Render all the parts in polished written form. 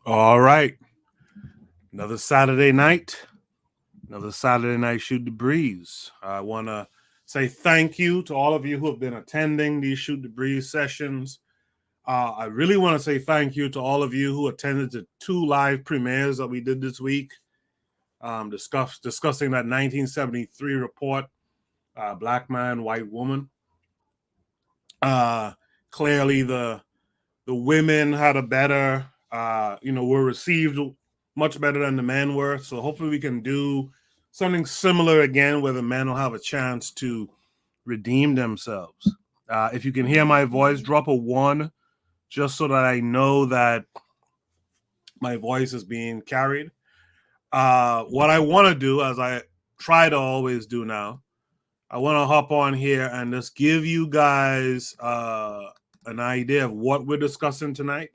All right. Another Saturday night. Another Saturday night Shoot the Breeze. I want to say thank you to all of you who have been attending these Shoot the Breeze sessions. I really want to say thank you to all of you who attended the 2 live premieres that we did this week, discussing that 1973 report, Black Man, White Woman. Clearly, the women had a better, were received much better than the men were. So hopefully we can do something similar again where the men will have a chance to redeem themselves. If you can hear my voice, drop a 1 just so that I know that my voice is being carried. What I want to do, as I try to always do now, I want to hop on here and just give you guys an idea of what we're discussing tonight.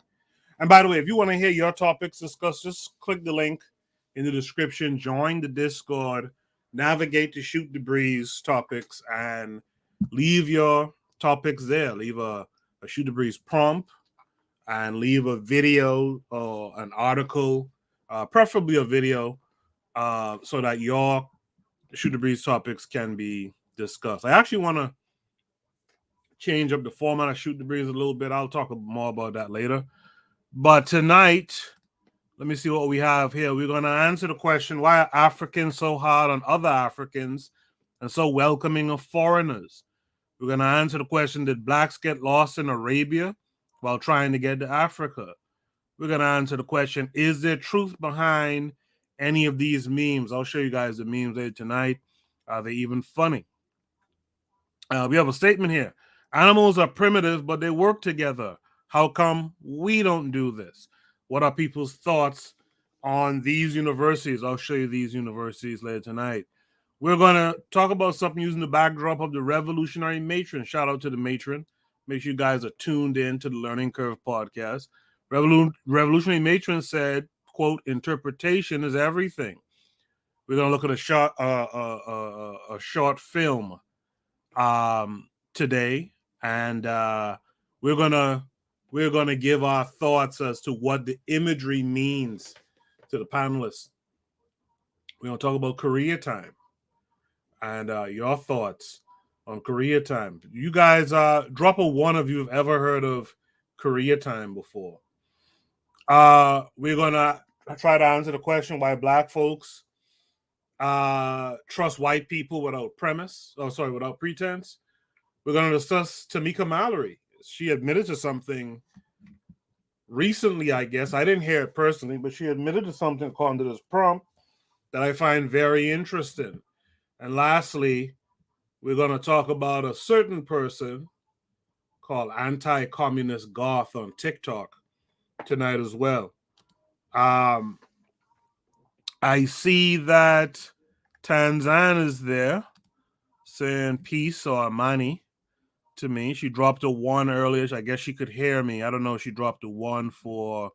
And by the way, if you want to hear your topics discussed, just click the link in the description, join the Discord, navigate to Shoot the Breeze topics, and leave your topics there. Leave a Shoot the Breeze prompt and leave a video or an article, preferably a video, so that your Shoot the Breeze topics can be discussed. I actually want to change up the format of Shoot the Breeze a little bit. I'll talk more about that later. But tonight, let me see what we have here. We're going to answer the question, why are Africans so hard on other Africans and so welcoming of foreigners? We're going to answer the question, did blacks get lost in Arabia while trying to get to Africa? We're going to answer the question, is there truth behind any of these memes? I'll show you guys the memes later tonight. Are they even funny? We have a statement here. Animals are primitive, but they work together. How come we don't do this? What are people's thoughts on these universities? I'll show you these universities later tonight. We're going to talk about something using the backdrop of the Revolutionary Matron. Shout out to the Matron. Make sure you guys are tuned in to the Learning Curve podcast. Revolutionary Matron said, quote, interpretation is everything. We're going to look at a short film today, and we're gonna give our thoughts as to what the imagery means to the panelists. We're gonna talk about Korea time and your thoughts on Korea time. You guys, drop a 1 if you've ever heard of Korea time before. We're gonna try to answer the question why black folks trust white people without pretense. We're going to discuss Tamika Mallory. She admitted to something recently, I guess. I didn't hear it personally, but she admitted to something according to this prompt that I find very interesting. And lastly, we're going to talk about a certain person called Anti-Communist Goth on TikTok tonight as well. I see that Tanzan is there saying peace or Amani to me. She dropped a 1 earlier. I guess she could hear me. I don't know if she dropped a 1 for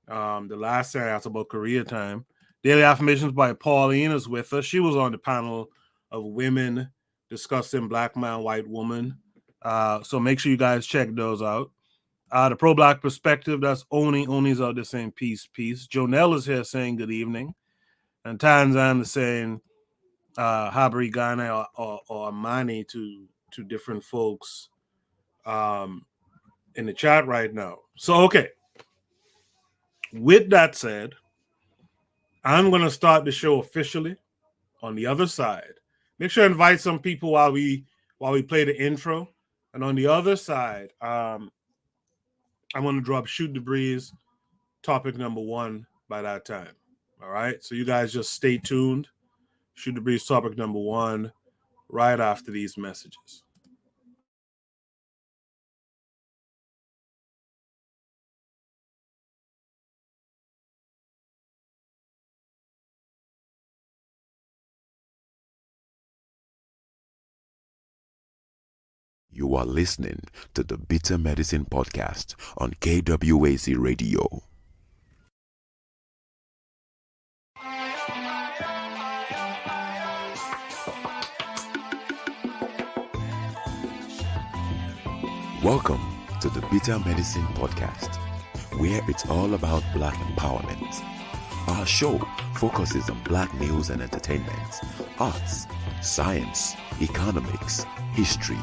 the last time I asked about Korea time. Daily Affirmations by Pauline is with us. She was on the panel of women discussing Black Man, White Woman. So make sure you guys check those out. The Pro-Black Perspective, that's Oni's out there saying peace. Jonelle is here saying good evening. And Tanzan is saying Habari Ghana or Amani to different folks in the chat right now. So, okay. With that said, I'm going to start the show officially on the other side. Make sure to invite some people while we play the intro. And on the other side, I'm going to drop Shoot the Breeze topic number 1 by that time. All right? So you guys just stay tuned. Shoot the Breeze topic number 1 right after these messages. You are listening to the Bitter Medicine Podcast on KWAZ Radio. Welcome to the Bitter Medicine Podcast, where it's all about black empowerment. Our show focuses on black news and entertainment, arts, science, economics, history,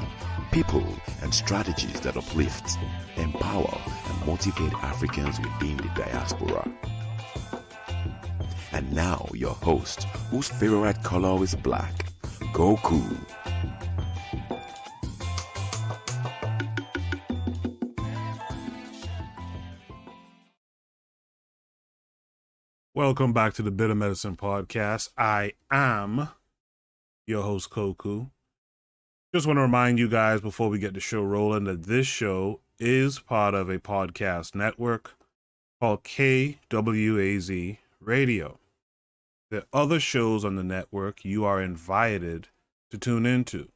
people, and strategies that uplift, empower, and motivate Africans within the diaspora. And now, your host, whose favorite color is black, Goku. Welcome back to the Bitter Medicine Podcast. I am your host, Koku. Just want to remind you guys before we get the show rolling that this show is part of a podcast network called KWAZ Radio. There are other shows on the network you are invited to tune into.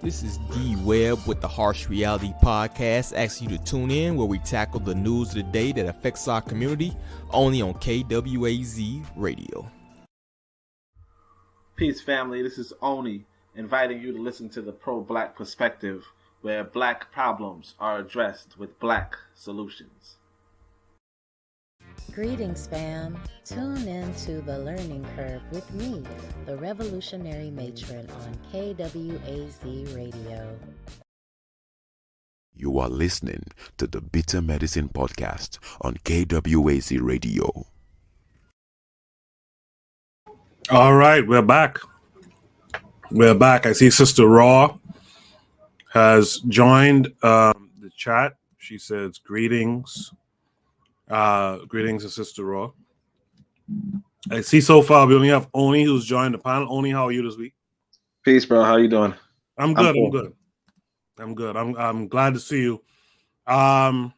This is D Webb with the Harsh Reality Podcast, asking you to tune in where we tackle the news of the day that affects our community, only on KWAZ Radio. Peace, family. This is Oni, inviting you to listen to the Pro-Black Perspective, where black problems are addressed with black solutions. Greetings, fam. Tune in to The Learning Curve with me, the Revolutionary Matron on KWAZ Radio. You are listening to the Bitter Medicine Podcast on KWAZ Radio. All right, we're back. I see Sister Raw has joined the chat. She says greetings. Greetings to Sister Raw. I see so far we only have Oni who's joined the panel. Oni, how are you this week? Peace, bro. How you doing? I'm good. I'm glad to see you. Yeah,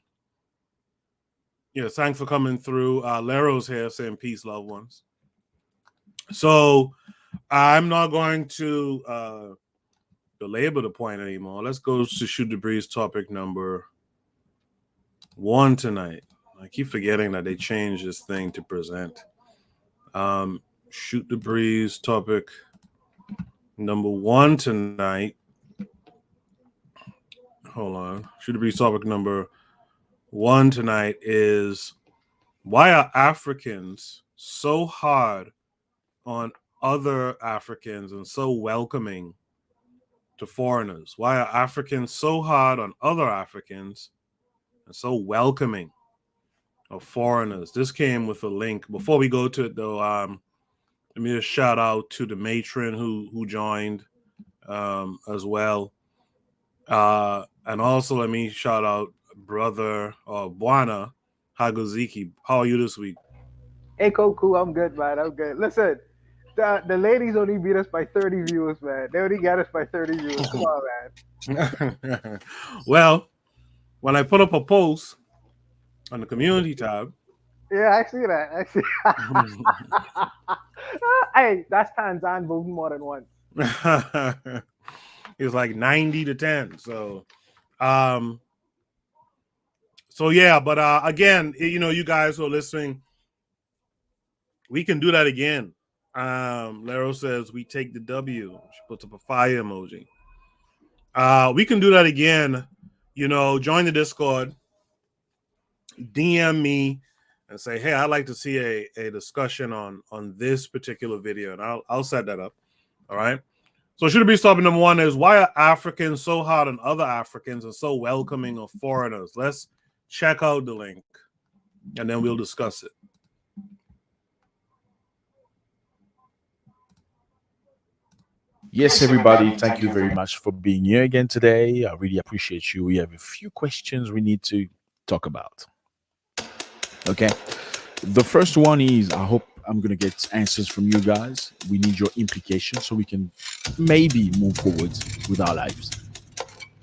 thanks for coming through. Lero's here saying peace, loved ones. So I'm not going to belabor the point anymore. Let's go to Shoot the Breeze topic number 1 tonight. I keep forgetting that they changed this thing to present. Shoot the Breeze topic number 1 tonight. Hold on. Shoot the Breeze topic number 1 tonight is, why are Africans so hard on other Africans and so welcoming to foreigners? Why are Africans so hard on other Africans and so welcoming of foreigners? This came with a link. Before we go to it, though, let me just shout out to the matron who joined as well. And also let me shout out brother Bwana Hagoziki. How are you this week? Hey, Koku, I'm good, man. I'm good. Listen, the ladies only beat us by 30 views, man. They only got us by 30 views. Come on, man. Well, when I put up a post on the community tab. Yeah, I see that. Hey, that's Tanzan voting more than once. It was like 90-10. So yeah, but again, you guys who are listening, we can do that again. Lero says we take the W. She puts up a fire emoji. We can do that again. Join the Discord, DM me and say, hey, I'd like to see a discussion on this particular video, and I'll set that up. All right. So should it be topic number 1 is, why are Africans so hard on other Africans and so welcoming of foreigners? Let's check out the link and then we'll discuss it. Yes, everybody, thank you very much for being here again today. I really appreciate you. We have a few questions we need to talk about. Okay. The first one is, I hope I'm going to get answers from you guys. We need your implications so we can maybe move forward with our lives.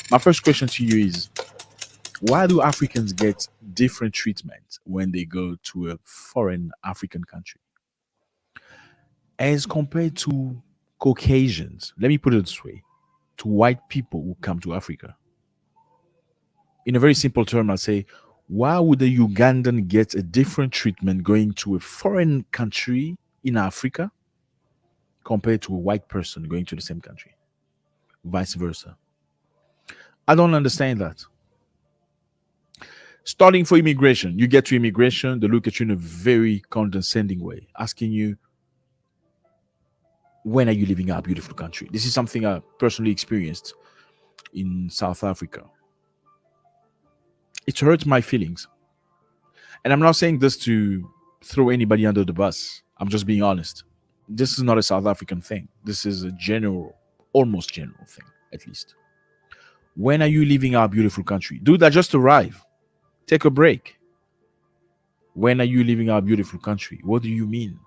My first question to you is, why do Africans get different treatment when they go to a foreign African country as compared to Caucasians? Let me put it this way, to white people who come to Africa. In a very simple term, I'll say, why would a Ugandan get a different treatment going to a foreign country in Africa compared to a white person going to the same country? Vice versa. I don't understand that. Starting for immigration, you get to immigration, they look at you in a very condescending way, asking you, when are you leaving our beautiful country? This is something I personally experienced in South Africa. It hurts my feelings. And I'm not saying this to throw anybody under the bus. I'm just being honest. This is not a South African thing. This is a general, almost general thing, at least. When are you leaving our beautiful country? Dude, I just arrived. Take a break. When are you leaving our beautiful country? What do you mean?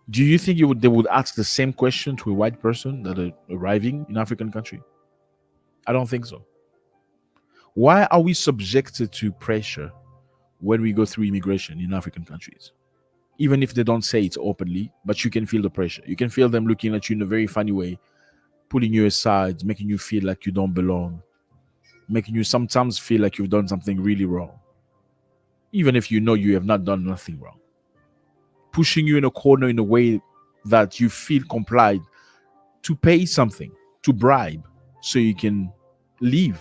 Do you think they would ask the same question to a white person that are arriving in African country? I don't think so. Why are we subjected to pressure when we go through immigration in African countries? Even if they don't say it openly, but you can feel the pressure. You can feel them looking at you in a very funny way, pulling you aside, making you feel like you don't belong, making you sometimes feel like you've done something really wrong, even if you know you have not done nothing wrong. Pushing you in a corner in a way that you feel complied to pay something, to bribe, so you can leave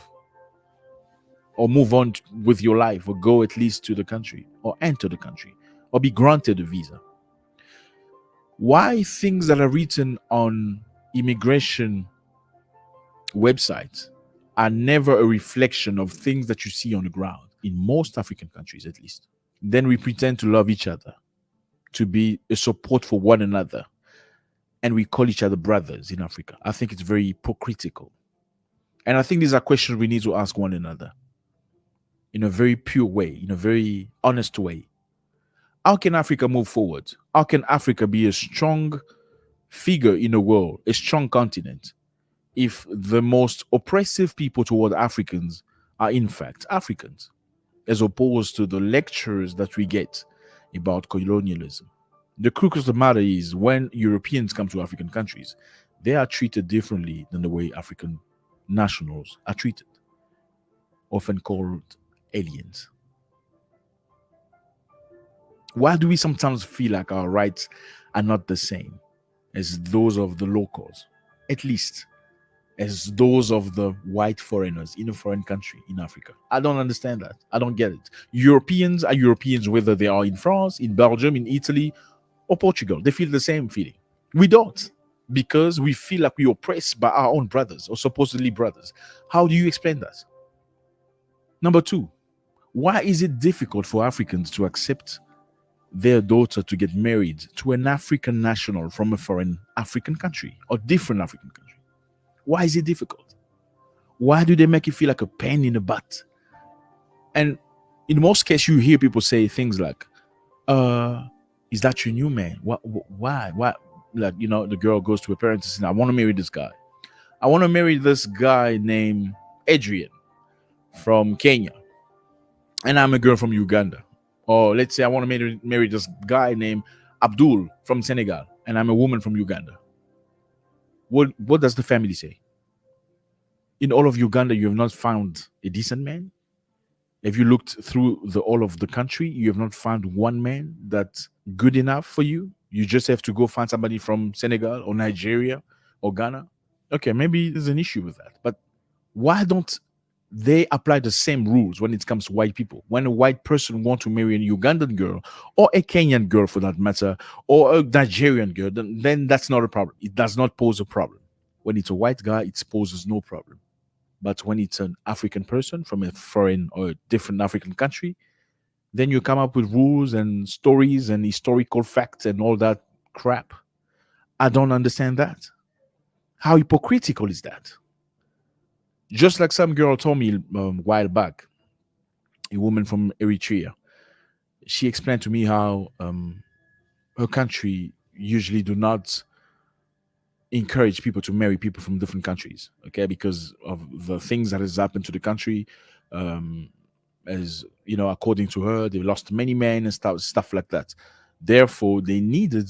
or move on with your life, or go at least to the country, or enter the country, or be granted a visa. Why things that are written on immigration websites are never a reflection of things that you see on the ground, in most African countries at least? Then we pretend to love each other, to be a support for one another, and we call each other brothers in Africa. I think it's very hypocritical. And I think these are questions we need to ask one another in a very pure way, in a very honest way. How can Africa move forward? How can Africa be a strong figure in the world, a strong continent, if the most oppressive people toward Africans are in fact Africans, as opposed to the lectures that we get about colonialism? The crux of the matter is, when Europeans come to African countries, they are treated differently than the way African nationals are treated, often called aliens. Why do we sometimes feel like our rights are not the same as those of the locals, at least as those of the white foreigners in a foreign country in Africa? I don't understand that. I don't get it. Europeans are Europeans, whether they are in France, in Belgium, in Italy, or Portugal. They feel the same feeling. We don't, because we feel like we're oppressed by our own brothers, or supposedly brothers. How do you explain that? Number two, why is it difficult for Africans to accept their daughter to get married to an African national from a foreign African country or different African country? Why is it difficult? Why do they make it feel like a pain in the butt? And in most cases, you hear people say things like, is that your new man? Why? Like, you know, the girl goes to her parents and says, I want to marry this guy. I want to marry this guy named Adrian from Kenya, and I'm a girl from Uganda. Or let's say I want to marry this guy named Abdul from Senegal, and I'm a woman from Uganda. What does the family say? In all of Uganda, you have not found a decent man? Have you looked through all of the country? You have not found one man that's good enough for you? You just have to go find somebody from Senegal or Nigeria or Ghana? Okay, maybe there's an issue with that. But why don't they apply the same rules when it comes to white people? When a white person wants to marry a Ugandan girl, or a Kenyan girl for that matter, or a Nigerian girl, then that's not a problem. It does not pose a problem. When it's a white guy, it poses no problem. But when it's an African person from a foreign or a different African country, then you come up with rules and stories and historical facts and all that crap. I don't understand that. How hypocritical is that? Just like some girl told me a while back, a woman from Eritrea, she explained to me how her country usually do not encourage people to marry people from different countries, okay, because of the things that has happened to the country. As you know, according to her, they lost many men and stuff like that. Therefore, they needed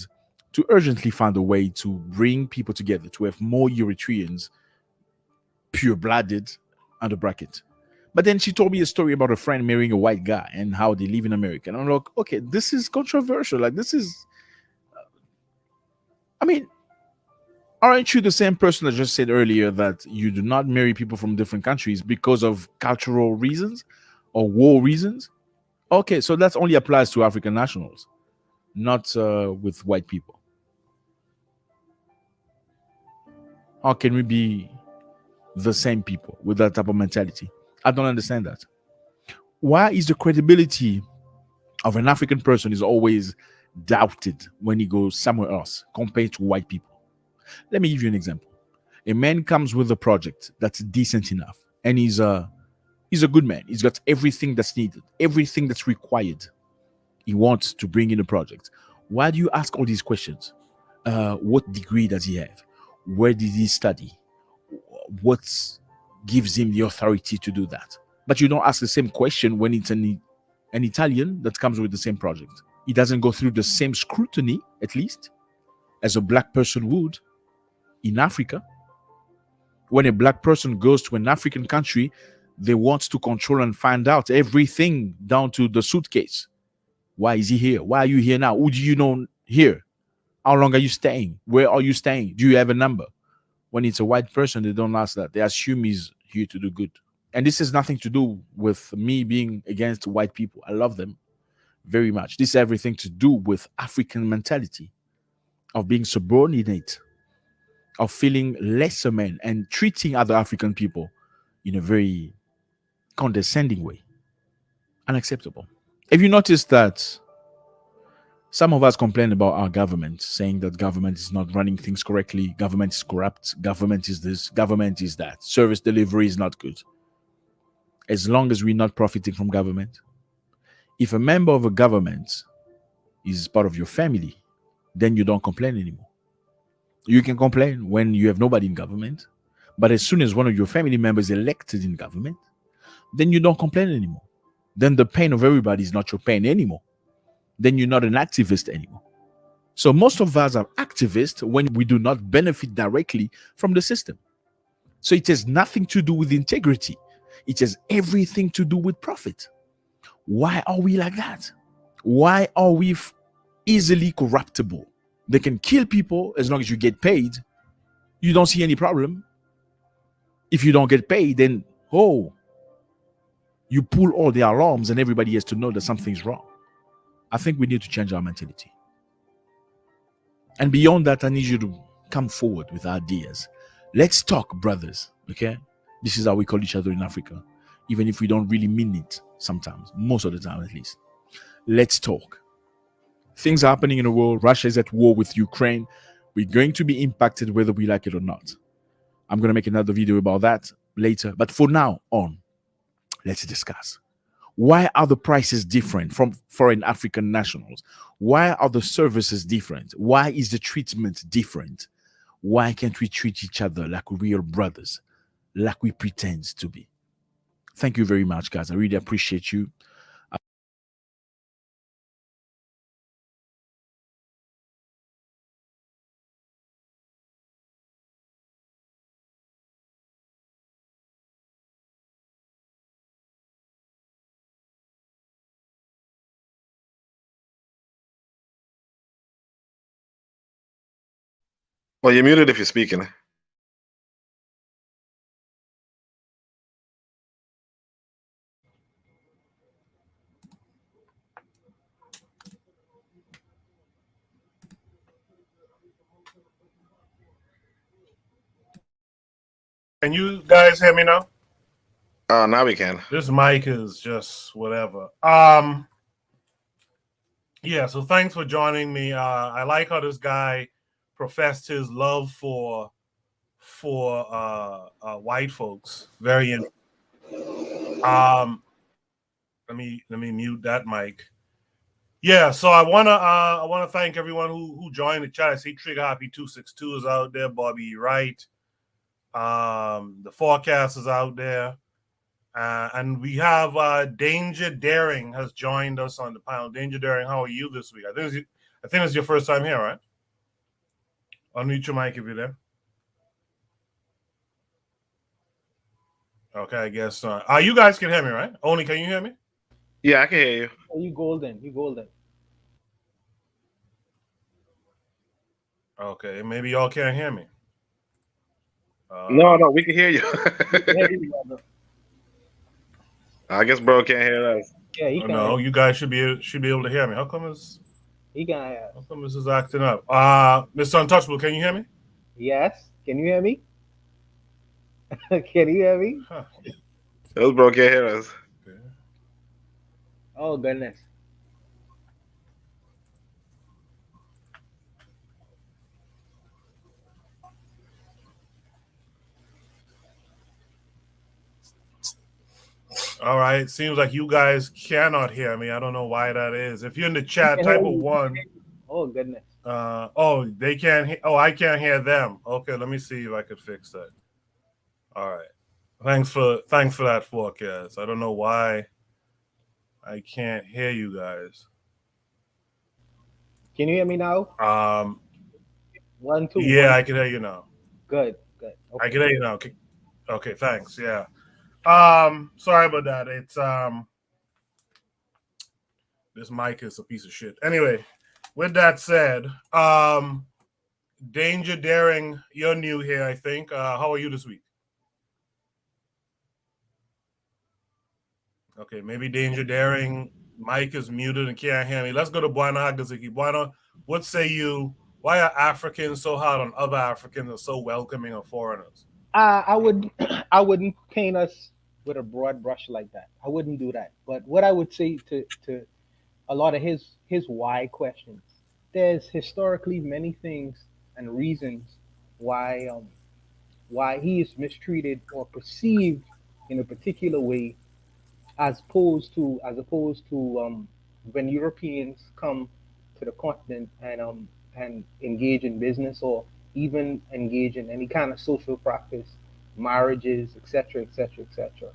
to urgently find a way to bring people together, to have more Eritreans, pure-blooded, under bracket. But then she told me a story about a friend marrying a white guy and how they live in America. And I'm like, okay, this is controversial. Like, this is, I mean, Aren't you the same person that just said earlier that you do not marry people from different countries because of cultural reasons or war reasons? Okay, so that only applies to African nationals, not with white people. How can we be the same people with that type of mentality? I don't understand that. Why is the credibility of an African person is always doubted when he goes somewhere else compared to white people? Let me give you an example. A man comes with a project that's decent enough, and he's a good man. He's got everything that's needed, everything that's required. He wants to bring in a project. Why do you ask all these questions? What degree does he have? Where did he study? What gives him the authority to do that? But you don't ask the same question when it's an Italian that comes with the same project. He doesn't go through the same scrutiny, at least, as a black person would in Africa. When a black person goes to an African country, they want to control and find out everything down to the suitcase. Why is he here? Why are you here now? Who do you know here? How long are you staying? Where are you staying? Do you have a number? When it's a white person, they don't ask that. They assume he's here to do good. And this has nothing to do with me being against white people. I love them very much. This has everything to do with African mentality of being subordinate, of feeling lesser men and treating other African people in a very condescending way. Unacceptable. Have you noticed that some of us complain about our government, saying that government is not running things correctly, government is corrupt, government is this, government is that, service delivery is not good? As long as we're not profiting from government, if a member of a government is part of your family, then you don't complain anymore. You can complain when you have nobody in government, but as soon as one of your family members is elected in government, then you don't complain anymore. Then the pain of everybody is not your pain anymore. Then you're not an activist anymore. So most of us are activists when we do not benefit directly from the system. So it has nothing to do with integrity. It has everything to do with profit. Why are we like that? Why are we easily corruptible? They can kill people as long as you get paid. You don't see any problem. If you don't get paid, then, you pull all the alarms and everybody has to know that something's wrong. I think we need to change our mentality. And beyond that, I need you to come forward with ideas. Let's talk, brothers, okay? This is how we call each other in Africa, even if we don't really mean it sometimes, most of the time at least. Let's talk. Things are happening in the world. Russia is at war with Ukraine. We're going to be impacted whether we like it or not. I'm going to make another video about that later. But for now on, let's discuss. Why are the prices different from foreign African nationals? Why are the services different? Why is the treatment different? Why can't we treat each other like real brothers, like we pretend to be? Thank you very much, guys. I really appreciate you. Well, you're muted if you're speaking. Can you guys hear me now? Now we can. This mic is just whatever. Yeah, so thanks for joining me. I like how this guy professed his love for white folks. Very interesting. Let me mute that mic. Yeah, so I wanna thank everyone who joined the chat. I see Trigger Happy 262 is out there, Bobby Wright. The forecast is out there. And we have Danger Daring has joined us on the panel. Danger Daring, how are you this week? I think it's your first time here, right? Unmute your mic if you're there. Okay, I guess. You guys can hear me, right? Only, can you hear me? Yeah, I can hear you. You golden. Okay, maybe y'all can't hear me. No, we can hear you. Yeah, you brother. I guess bro can't hear us. Yeah, he Oh can. no, you guys should be able to hear me. He can hear How us. come this is acting up? Mr. Untouchable, can you hear me? Yes. Can you hear me? Can you hear me? Huh. Those bro can't hear us. Okay. Oh goodness. All right. Seems like you guys cannot hear me. I don't know why that is. If you're in the He chat, can hear type a you. one. Oh goodness. Oh, they can't. Oh, I can't hear them. Okay, let me see if I could fix that. All right. Thanks for that forecast. I don't know why I can't hear you guys. Can you hear me now? Um, One, two, yeah, one. I can hear you now. Good. Good. I Okay. can hear you now. Okay, thanks. Yeah. Sorry about that. It's this mic is a piece of shit. Anyway, with that said, Danger Daring, you're new here, I think. How are you this week? Okay, maybe Danger Daring, Mike is muted and can't hear me. Let's go to Buana Hagaziki. Buana, what say you? Why are Africans so hard on other Africans and so welcoming of foreigners? I would I wouldn't paint us with a broad brush like that. I wouldn't do that. But what I would say to a lot of his why questions, there's historically many things and reasons why why he is mistreated or perceived in a particular way, as opposed to when Europeans come to the continent and engage in business or even engage in any kind of social practice, marriages, etc., etc., etc.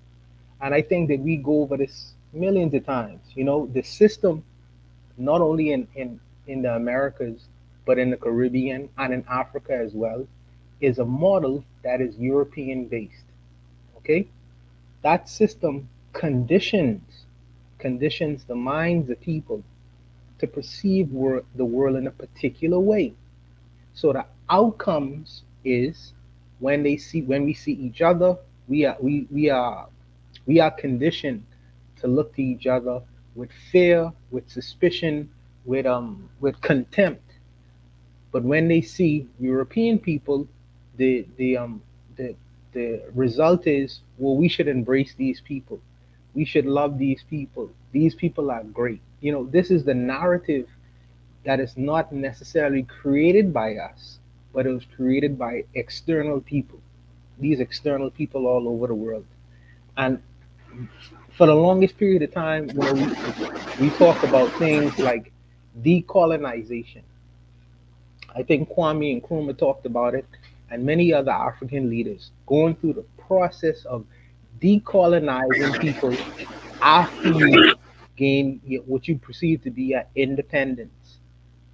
And I think that we go over this millions of times. You know, the system, not only in the Americas, but in the Caribbean and in Africa as well, is a model that is European based. Okay? That system conditions the minds of people to perceive the world in a particular way. So the outcomes is when we see each other, we are conditioned to look to each other with fear, with suspicion, with contempt. But when they see European people, the the um the the result is, well, we should embrace these people. We should love these people. These people are great. You know, this is the narrative that is not necessarily created by us, but it was created by external people. These external people all over the world. And for the longest period of time, we talk about things like decolonization. I think Kwame Nkrumah talked about it, and many other African leaders going through the process of decolonizing people after you gain what you perceive to be an independence.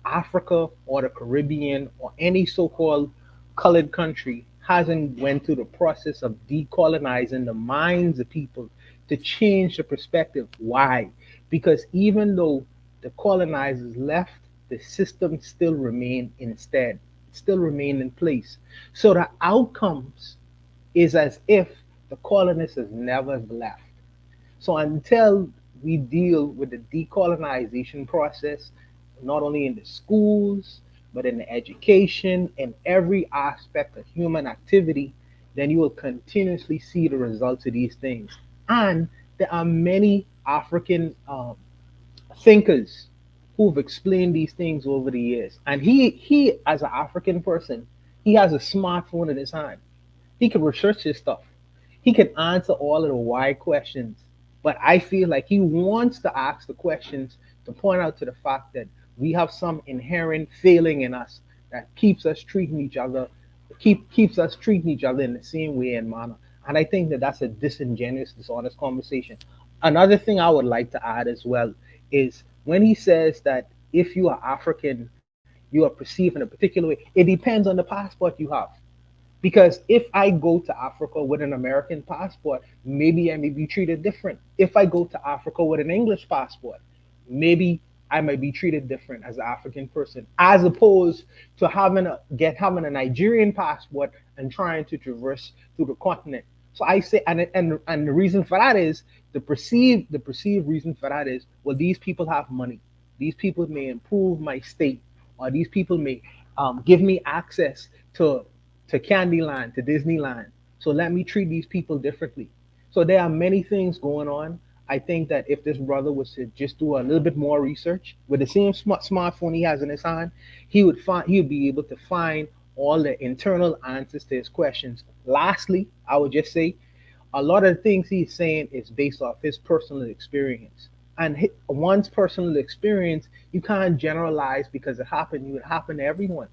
Africa or the Caribbean or any so-called colored country hasn't went through the process of decolonizing the minds of people to change the perspective. Why? Because even though the colonizers left, the system still remained instead, still remained in place. So the outcomes is as if the colonizers never left. So until we deal with the decolonization process, not only in the schools, but in the education and every aspect of human activity, then you will continuously see the results of these things. And there are many African thinkers who've explained these things over the years. And he as an African person, he has a smartphone in his hand. He can research his stuff. He can answer all of the why questions. But I feel like he wants to ask the questions to point out to the fact that we have some inherent failing in us that keeps us treating each other in the same way and manner. And I think that that's a disingenuous, dishonest conversation. Another thing I would like to add as well is when he says that if you are African, you are perceived in a particular way. It depends on the passport you have. Because if I go to Africa with an American passport, maybe I may be treated different. If I go to Africa with an English passport, maybe I might be treated different as an African person, as opposed to having a Nigerian passport and trying to traverse through the continent. So I say, and the reason for that is the perceived reason for that is, well, these people have money, these people may improve my state, or these people may give me access to Candyland, to Disneyland. So let me treat these people differently. So there are many things going on. I think that if this brother was to just do a little bit more research with the same smartphone he has in his hand, he would be able to find all the internal answers to his questions. Lastly, I would just say a lot of the things he's saying is based off his personal experience. And one's personal experience, you can't generalize because it happened. It happened to everyone.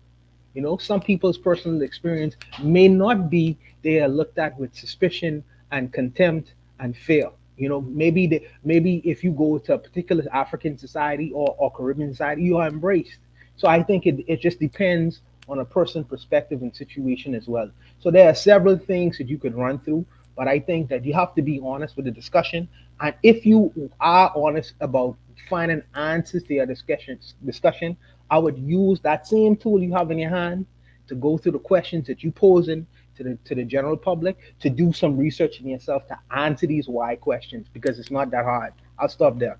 Some people's personal experience may not be, they are looked at with suspicion and contempt and fear. Maybe if you go to a particular African society or Caribbean society, you are embraced. So I think it just depends on a person's perspective and situation as well. So there are several things that you could run through, but I think that you have to be honest with the discussion. And if you are honest about finding answers to your discussion, I would use that same tool you have in your hand to go through the questions that you posing to the general public, to do some research in yourself to answer these why questions, because it's not that hard. I'll stop there.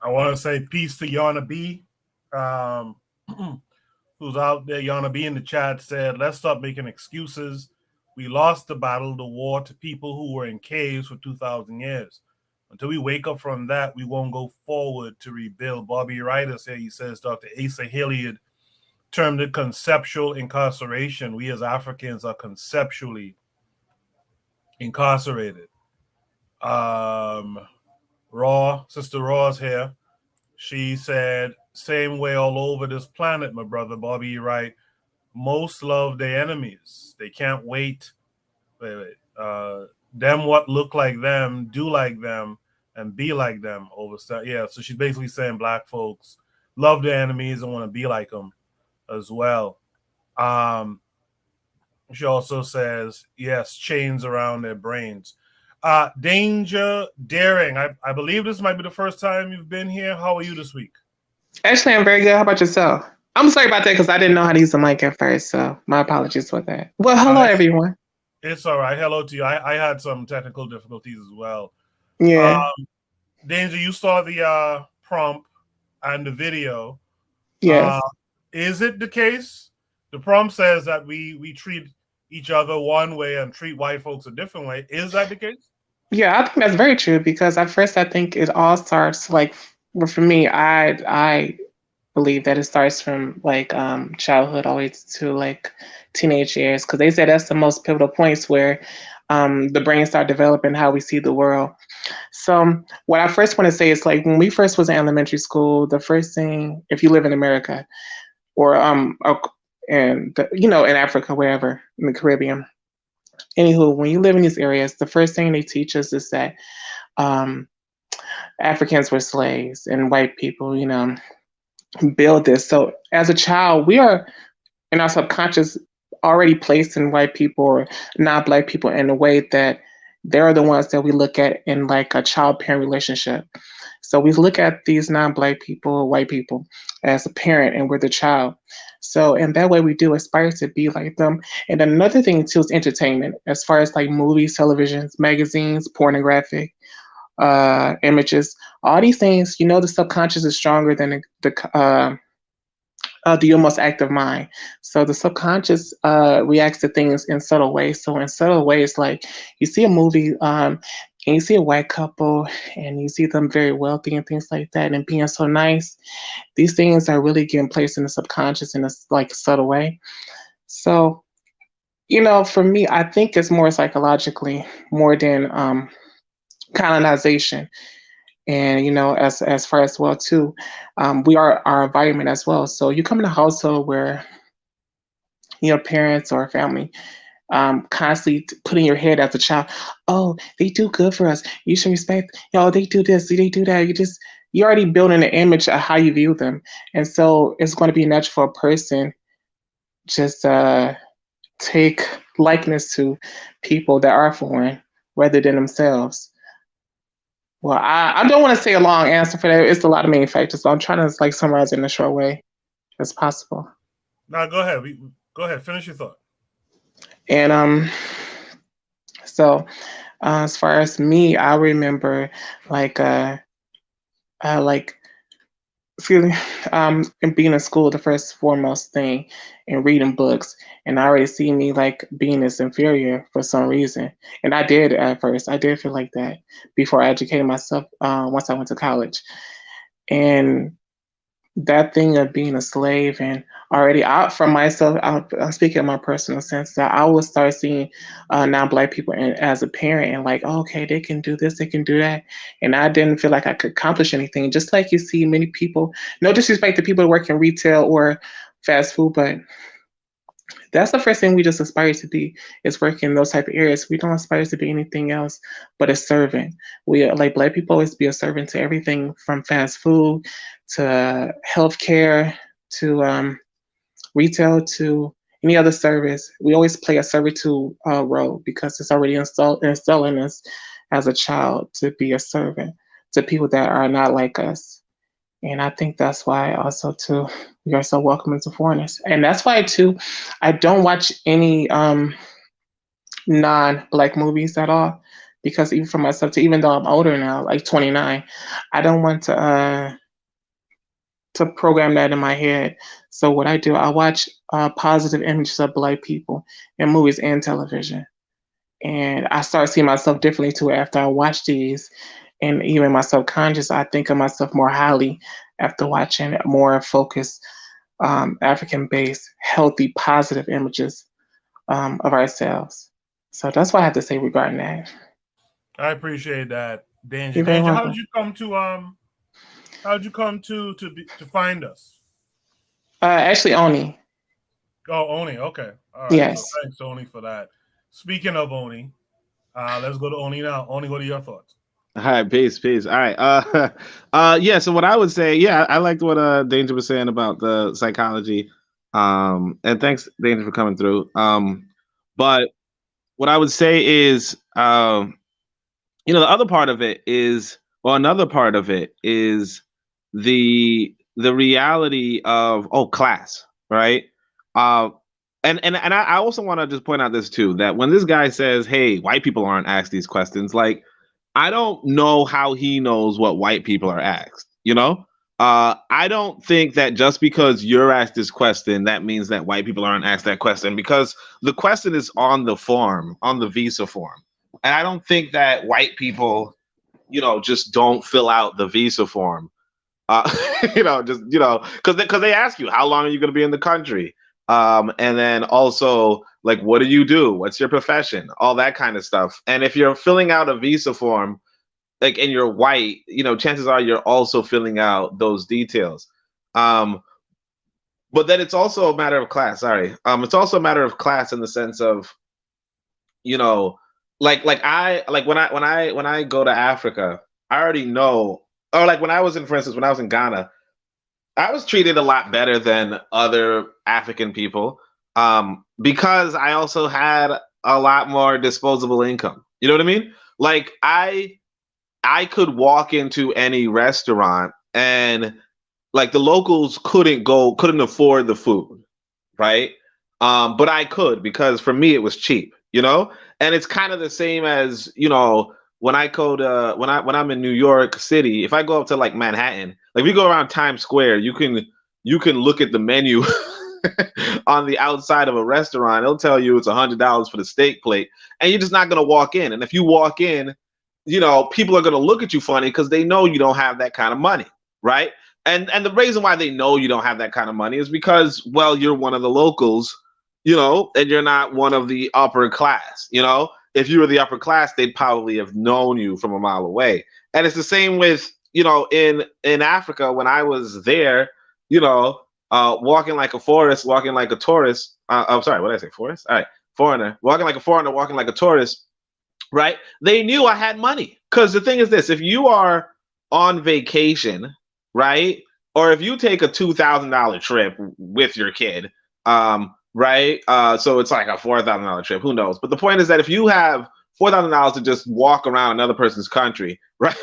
I want to say peace to Yana B, um, who's out there. Yana B in the chat said, let's stop making excuses. We lost the battle, the war, to people who were in caves for 2,000 years. Until we wake up from that, we won't go forward to rebuild. Bobby Wright is here. He says Dr. Asa Hilliard termed it conceptual incarceration. We as Africans are conceptually incarcerated. Sister Raw's here. She said, same way all over this planet, my brother Bobby, you're right. Most love their enemies. They can't wait. Them what look like them, do like them, and be like them over stuff. Yeah, so she's basically saying black folks love their enemies and want to be like them as well. She also says, yes, chains around their brains. Danger Daring. I believe this might be the first time you've been here. How are you this week? Actually, I'm very good. How about yourself? I'm sorry about that because I didn't know how to use the mic at first, so my apologies for that. Well, hello, everyone. It's all right. Hello to you. I had some technical difficulties as well. Yeah. Danger, you saw the prompt and the video. Yes. Is it the case? The prompt says that we treat each other one way and treat white folks a different way. Is that the case? Yeah, I think that's very true because at first I think it all starts for me, I believe that it starts from childhood all the way to teenage years because they said that's the most pivotal points where the brain start developing how we see the world. So what I first want to say is when we first was in elementary school, the first thing, if you live in America or in Africa, wherever in the Caribbean, anywho, when you live in these areas, the first thing they teach us is that Africans were slaves and white people, build this. So as a child, we are in our subconscious already placed in white people or non-black people in a way that they're the ones that we look at in a child-parent relationship. So we look at these non-black people or white people as a parent and we're the child. So in that way, we do aspire to be like them. And another thing too is entertainment, as far as movies, televisions, magazines, pornographic images, all these things. The subconscious is stronger than the almost active mind. So the subconscious reacts to things in subtle ways. So in subtle ways, you see a movie and you see a white couple and you see them very wealthy and things like that and being so nice. These things are really getting placed in the subconscious in a subtle way. So, for me, I think it's more psychologically more than colonization. And as far as well too, we are our environment as well. So you come in a household where your parents or family constantly put in your head as a child, oh, they do good for us, you should respect, they do this, they do that. You're already building an image of how you view them. And so it's going to be natural for a person just take likeness to people that are foreign rather than themselves. Well, I don't want to say a long answer for that. It's a lot of main factors, so I'm trying to like summarize it in a short way as possible. Now go ahead. Go ahead. Finish your thought. And so as far as me, I remember like like feeling and being in school, the first foremost thing, and reading books, and I already see me like being this inferior for some reason, and I did at first. I did feel like that before I educated myself. Once I went to college, and that thing of being a slave, and already out for myself, I'm speaking in my personal sense, that I will start seeing non-black people as a parent, and like, oh, okay, they can do this, they can do that, and I didn't feel like I could accomplish anything. Just like you see many people, no disrespect to people who work in retail or fast food, but that's the first thing we just aspire to be, is working in those type of areas. We don't aspire to be anything else but a servant. We like black people always be a servant to everything from fast food to healthcare to retail to any other service. We always play a servitude role because it's already instilled in us as a child to be a servant to people that are not like us. And I think that's why also too we are so welcoming to foreigners. And that's why too I don't watch any non-black movies at all. Because even for myself too, even though I'm older now, like 29, I don't want to program that in my head. So what I do, I watch positive images of black people in movies and television. And I start seeing myself differently too after I watch these. And even my subconscious, I think of myself more highly after watching more focused, African-based, healthy, positive images of ourselves. So that's what I have to say regarding that. I appreciate that, Danger. You're very Danger, welcome. how'd you come to find us? Actually, Oni. Oh, Oni. Okay. All right. Yes. So thanks, Oni, for that. Speaking of Oni, let's go to Oni now. Oni, what are your thoughts? All right, peace. All right. Yeah. So what I would say, yeah, I liked what Danger was saying about the psychology. And thanks, Danger, for coming through. But what I would say is, the other part of it is, well, another part of it is the reality of class, right? Uh, and I also want to just point out this too, that when this guy says, "Hey, white people aren't asked these questions," like, I don't know how he knows what white people are asked. I don't think that just because you're asked this question, that means that white people aren't asked that question, because the question is on the form, on the visa form. And I don't think that white people, just don't fill out the visa form. Because they ask you, how long are you going to be in the country? And then also, like, what do you do? What's your profession? All that kind of stuff. And if you're filling out a visa form, like, and you're white, chances are you're also filling out those details. But then it's also a matter of class. Sorry. It's also a matter of class in the sense of, like when I go to Africa, I already know, or like when I was in Ghana, I was treated a lot better than other African people, because I also had a lot more disposable income. You know what I mean? Like, I could walk into any restaurant and, like, the locals couldn't afford the food, right? But I could, because for me it was cheap, And it's kind of the same as, when I go to when I'm in New York City, if I go up to like Manhattan, like if you go around Times Square, you can look at the menu on the outside of a restaurant. It'll tell you it's $100 for the steak plate, and you're just not gonna walk in. And if you walk in, people are gonna look at you funny because they know you don't have that kind of money, right? And the reason why they know you don't have that kind of money is because, well, you're one of the locals, and you're not one of the upper class, If you were the upper class, they'd probably have known you from a mile away. And it's the same with, in Africa, when I was there, walking like a forest, walking like a tourist. I'm sorry, what did I say? Forest? All right. Foreigner. Walking like a foreigner, walking like a tourist, right? They knew I had money. Because the thing is this, if you are on vacation, right? Or if you take a $2,000 trip with your kid, right? So it's like a $4,000 trip. Who knows? But the point is that if you have $4,000 to just walk around another person's country, right?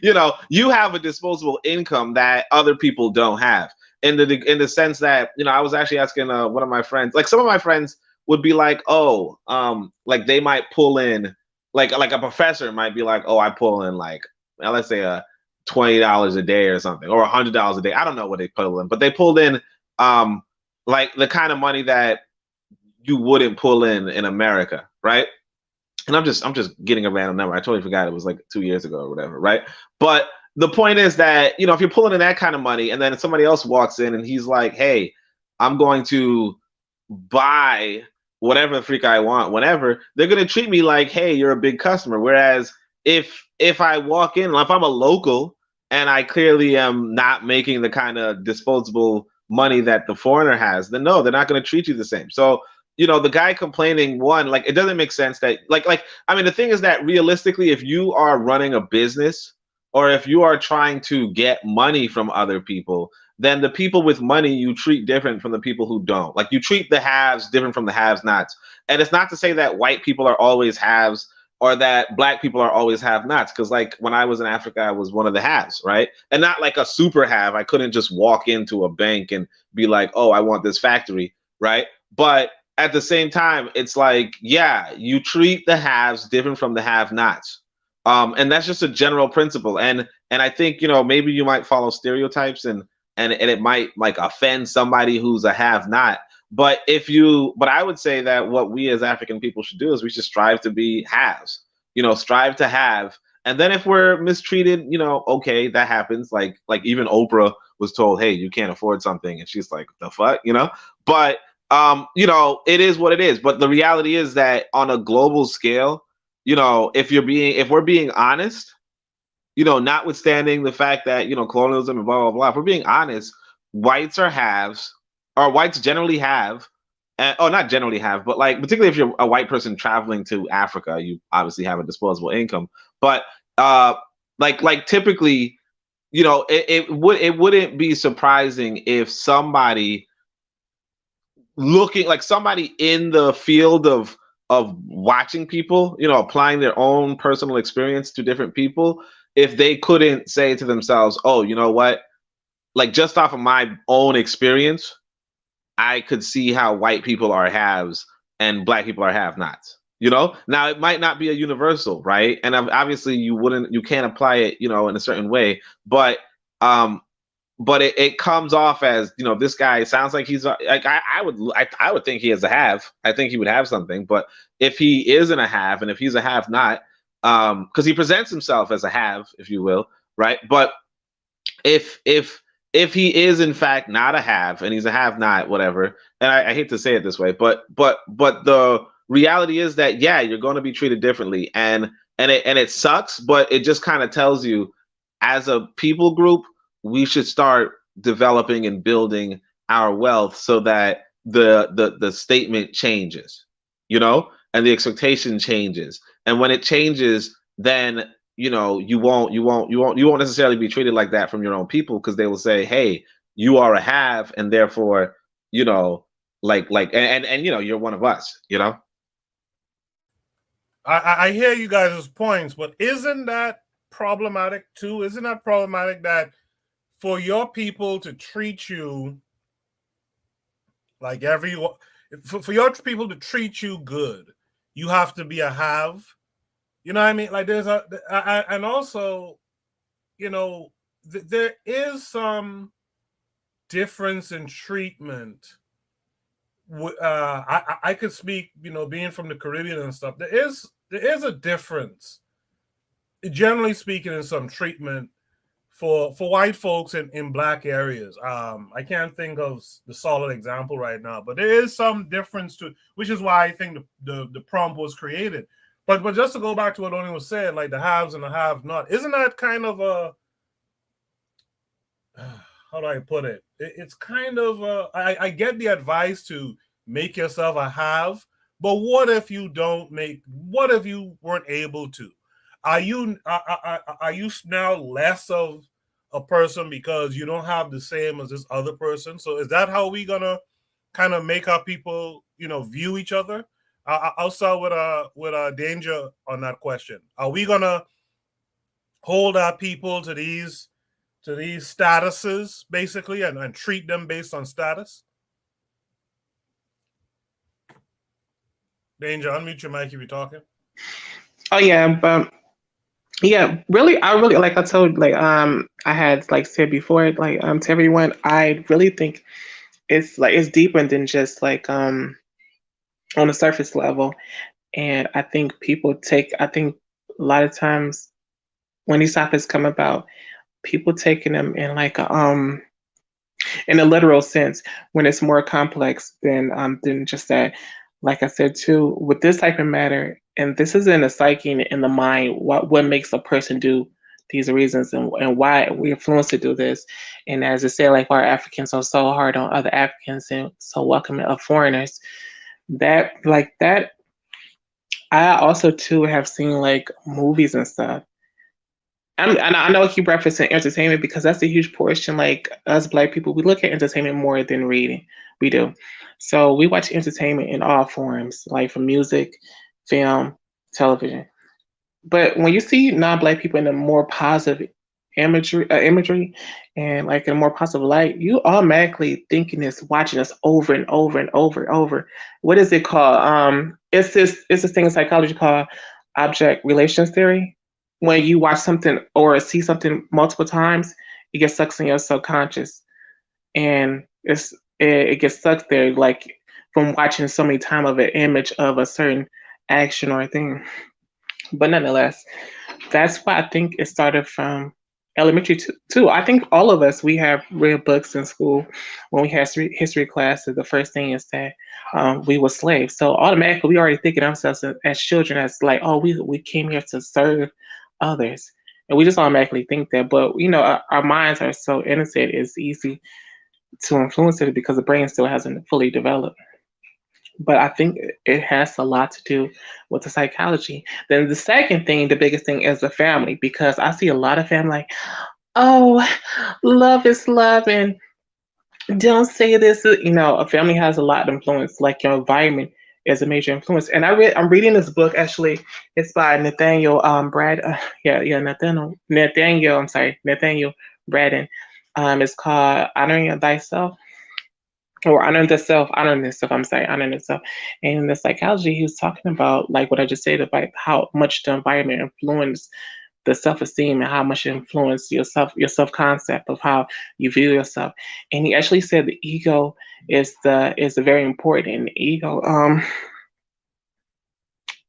You have a disposable income that other people don't have. In the sense that, I was actually asking one of my friends, like some of my friends would be like, oh, like they might pull in, like a professor might be like, oh, I pull in like, let's say $20 a day or something, or $100 a day. I don't know what they pull in, but they pulled in like the kind of money that you wouldn't pull in America, right? And I'm just getting a random number. I totally forgot it was like 2 years ago or whatever, right? But the point is that, if you're pulling in that kind of money and then somebody else walks in and he's like, hey, I'm going to buy whatever the freak I want, whenever, they're going to treat me like, hey, you're a big customer. Whereas if I walk in, if I'm a local and I clearly am not making the kind of disposable money that the foreigner has, then no, they're not going to treat you the same. So, the guy complaining, one, like, it doesn't make sense that, I mean, the thing is that realistically, if you are running a business or if you are trying to get money from other people, then the people with money you treat different from the people who don't. Like, you treat the haves different from the have-nots. And it's not to say that white people are always haves or that black people are always have-nots. Because, like, when I was in Africa, I was one of the haves, right? And not like a super have. I couldn't just walk into a bank and be like, oh, I want this factory, right? But at the same time, it's like, yeah, you treat the haves different from the have-nots. And that's just a general principle. And I think, maybe you might follow stereotypes and it might like offend somebody who's a have-not. But I would say that what we as African people should do is we should strive to be haves, strive to have. And then if we're mistreated, okay, that happens. Like even Oprah was told, hey, you can't afford something. And she's like, the fuck, but it is what it is. But the reality is that on a global scale, if we're being honest, notwithstanding the fact that, colonialism and blah, blah, blah, if we're being honest, whites are haves, or whites generally have, not generally have, but like, particularly if you're a white person traveling to Africa, you obviously have a disposable income. But like typically, it wouldn't be surprising if somebody somebody in the field of watching people, applying their own personal experience to different people, if they couldn't say to themselves, oh, you know what, like just off of my own experience, I could see how white people are haves and black people are have-nots. Now it might not be a universal, right? And obviously you can't apply it, in a certain way, but it comes off as, this guy sounds like he's like, I would think he is a have. I think he would have something. But if he isn't a have, and if he's a have-not, because he presents himself as a have, if you will, right? But if he is in fact not a have and he's a have-not, whatever, and I hate to say it this way, but the reality is that, yeah, you're going to be treated differently, and it sucks, but it just kind of tells you, as a people group, we should start developing and building our wealth so that the statement changes, and the expectation changes. And when it changes, then you won't necessarily be treated like that from your own people, because they will say, hey, you are a have, and therefore, and you're one of us, I hear you guys' points, but isn't that problematic too? Isn't that problematic that for your people to treat you like for your people to treat you good, you have to be a have? You know what I mean? Like and also, there is some difference in treatment. I could speak, being from the Caribbean and stuff. There is a difference, generally speaking, in some treatment for white folks in black areas. I can't think of the solid example right now, but there is some difference to, which is why I think the prompt was created. But just to go back to what Oni was saying, like the haves and the have-not, isn't that kind of a, how do I put it? It's kind of I get the advice to make yourself a have, but what if you weren't able to? Are you now less of a person because you don't have the same as this other person? So is that how we gonna kind of make our people, view each other? I'll start with Danger on that question. Are we gonna hold our people to these statuses basically and treat them based on status? Danger, unmute your mic if you're talking. Oh yeah, but yeah, really, I really like I told I had said before to everyone, I really think it's deeper than just on the surface level, and I think I think a lot of times when these topics come about, people taking them in a literal sense when it's more complex than just that. Like I said too, with this type of matter, and this is in the psyche and in the mind, what makes a person do these reasons and why we're influenced to do this. And as I said, why Africans are so hard on other Africans and so welcoming of foreigners. That I also too have seen movies and stuff. And I know I keep referencing entertainment because that's a huge portion. Like us Black people, we look at entertainment more than reading. We do. So we watch entertainment in all forms, like from music, film, television. But when you see non-Black people in a more positive imagery and in a more positive light, you automatically thinking this, watching this over and over and over and over. What is it called? It's this thing in psychology called object relations theory. When you watch something or see something multiple times, it gets stuck in your subconscious, and it gets stuck there from watching so many times of an image of a certain action or thing. But nonetheless, that's why I think it started from elementary too. I think all of us, we have read books in school when we had history classes. The first thing is that we were slaves. So automatically we already think of ourselves as children as oh, we came here to serve others. And we just automatically think that. But, our minds are so innocent, it's easy to influence it because the brain still hasn't fully developed. But I think it has a lot to do with the psychology. Then the second thing, the biggest thing, is the family, because I see a lot of family oh, love is love, and don't say this. A family has a lot of influence, your environment is a major influence. And I'm reading this book, actually. It's by Nathaniel Nathaniel Braden. It's called Honoring Thyself. Or honoring the self, honoring yourself. I'm sorry, honoring yourself. And in the psychology, he was talking about what I just said about how much the environment influenced the self-esteem and how much it influenced your self-concept of how you view yourself. And he actually said the ego is very important. And the ego,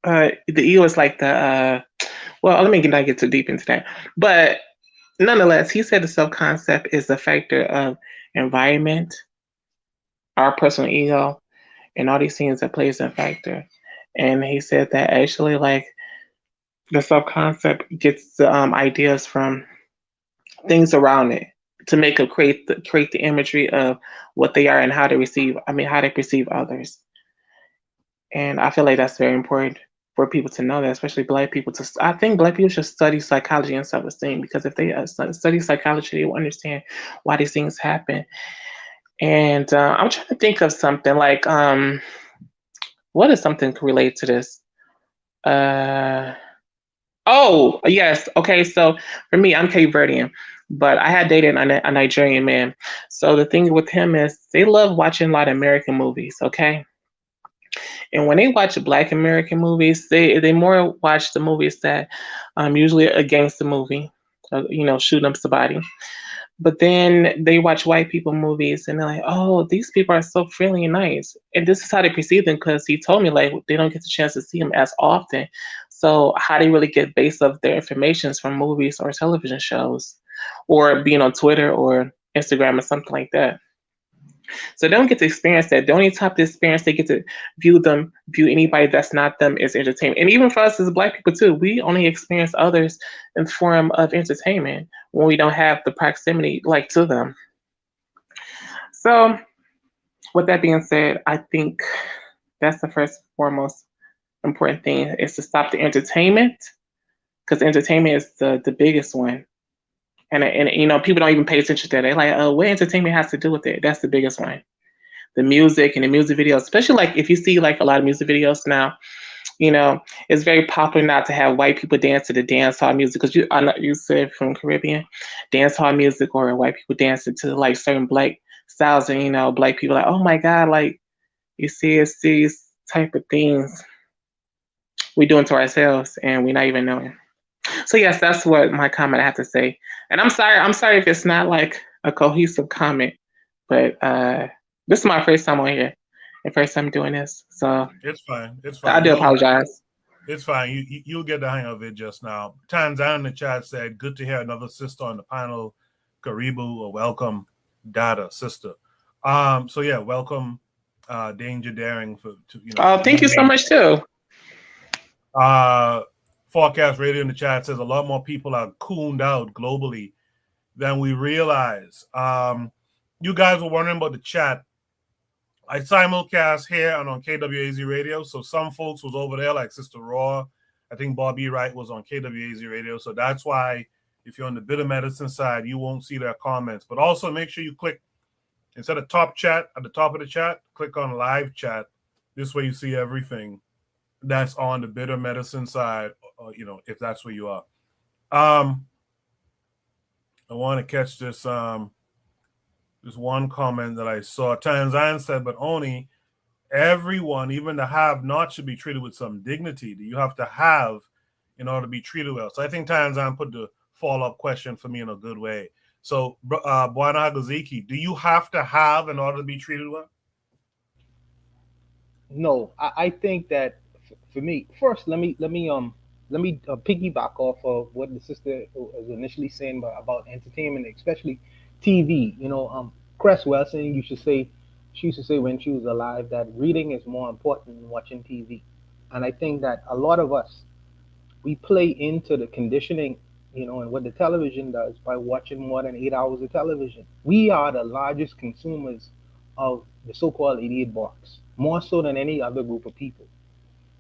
the ego is well, let me not get too deep into that. But nonetheless, he said the self-concept is the factor of environment, our personal ego, and all these things that plays a factor. And he said that actually the self-concept gets the ideas from things around it to make it create the imagery of what they are and how they perceive others. And I feel like that's very important for people to know that, especially Black people. I think Black people should study psychology and self-esteem, because if they study psychology, they will understand why these things happen. And I'm trying to think of something what is something related to this? Oh, yes. Okay, so for me, I'm Cape Verdean, but I had dated a Nigerian man. So the thing with him is they love watching a lot of American movies, okay? And when they watch Black American movies, they more watch the movies that usually against the movie, shooting up somebody. But then they watch white people movies and they're like, oh, these people are so friendly and nice. And this is how they perceive them, because he told me they don't get the chance to see them as often. So how they really get base of their information from movies or television shows or being on Twitter or Instagram or something like that. So they don't get to experience that. The only type of experience they get to view anybody that's not them is entertainment. And even for us as Black people too, we only experience others in the form of entertainment when we don't have the proximity to them. So with that being said, I think that's the first foremost important thing, is to stop the entertainment, because entertainment is the biggest one. And people don't even pay attention to that. They're like, oh, what entertainment has to do with it? That's the biggest one. the music and the music videos, especially like if you see like a lot of music videos now, you know, it's very popular not to have white people dance to the dance hall music because I know you said from Caribbean dance hall music or white people dancing to like certain black styles, and you know, black people like, oh my God, like you see it's these type of things we doing to ourselves and we're not even knowing. So yes, that's what my comment I have to say. And I'm sorry if it's not like a cohesive comment, but this is my first time on here and first time doing this. So it's fine. It's fine. I do apologize. It's fine. You'll get the hang of it just now. Tanzan in the chat said, good to hear another sister on the panel. Karibu, or welcome, Dada, sister. So yeah, welcome, Danger Daring thank you so much too. Forecast Radio in the chat says a lot more people are cooned out globally than we realize. You guys were wondering about the chat. I simulcast here and on KWAZ Radio. So some folks was over there, like Sister Raw. I think Bobby Wright was on KWAZ Radio. So that's why if you're on the bitter medicine side, you won't see their comments. But also make sure you click, instead of top chat, at the top of the chat, click on live chat. This way you see everything that's on the bitter medicine side, if that's where you are. I want to catch this this one comment that I saw. Tanzan said, but only everyone, even the have-not, should be treated with some dignity. Do you have to have in order to be treated well? So I think Tanzan put the follow-up question for me in a good way. So, Bwana Hagaziki, do you have to have in order to be treated well? No, I think that for me, first, let me piggyback off of what the sister was initially saying about entertainment, especially TV. Cress Wilson she used to say when she was alive that reading is more important than watching TV, and I think that a lot of us we play into the conditioning, and what the television does by watching more than 8 hours of television. We are the largest consumers of the so-called idiot box, more so than any other group of people.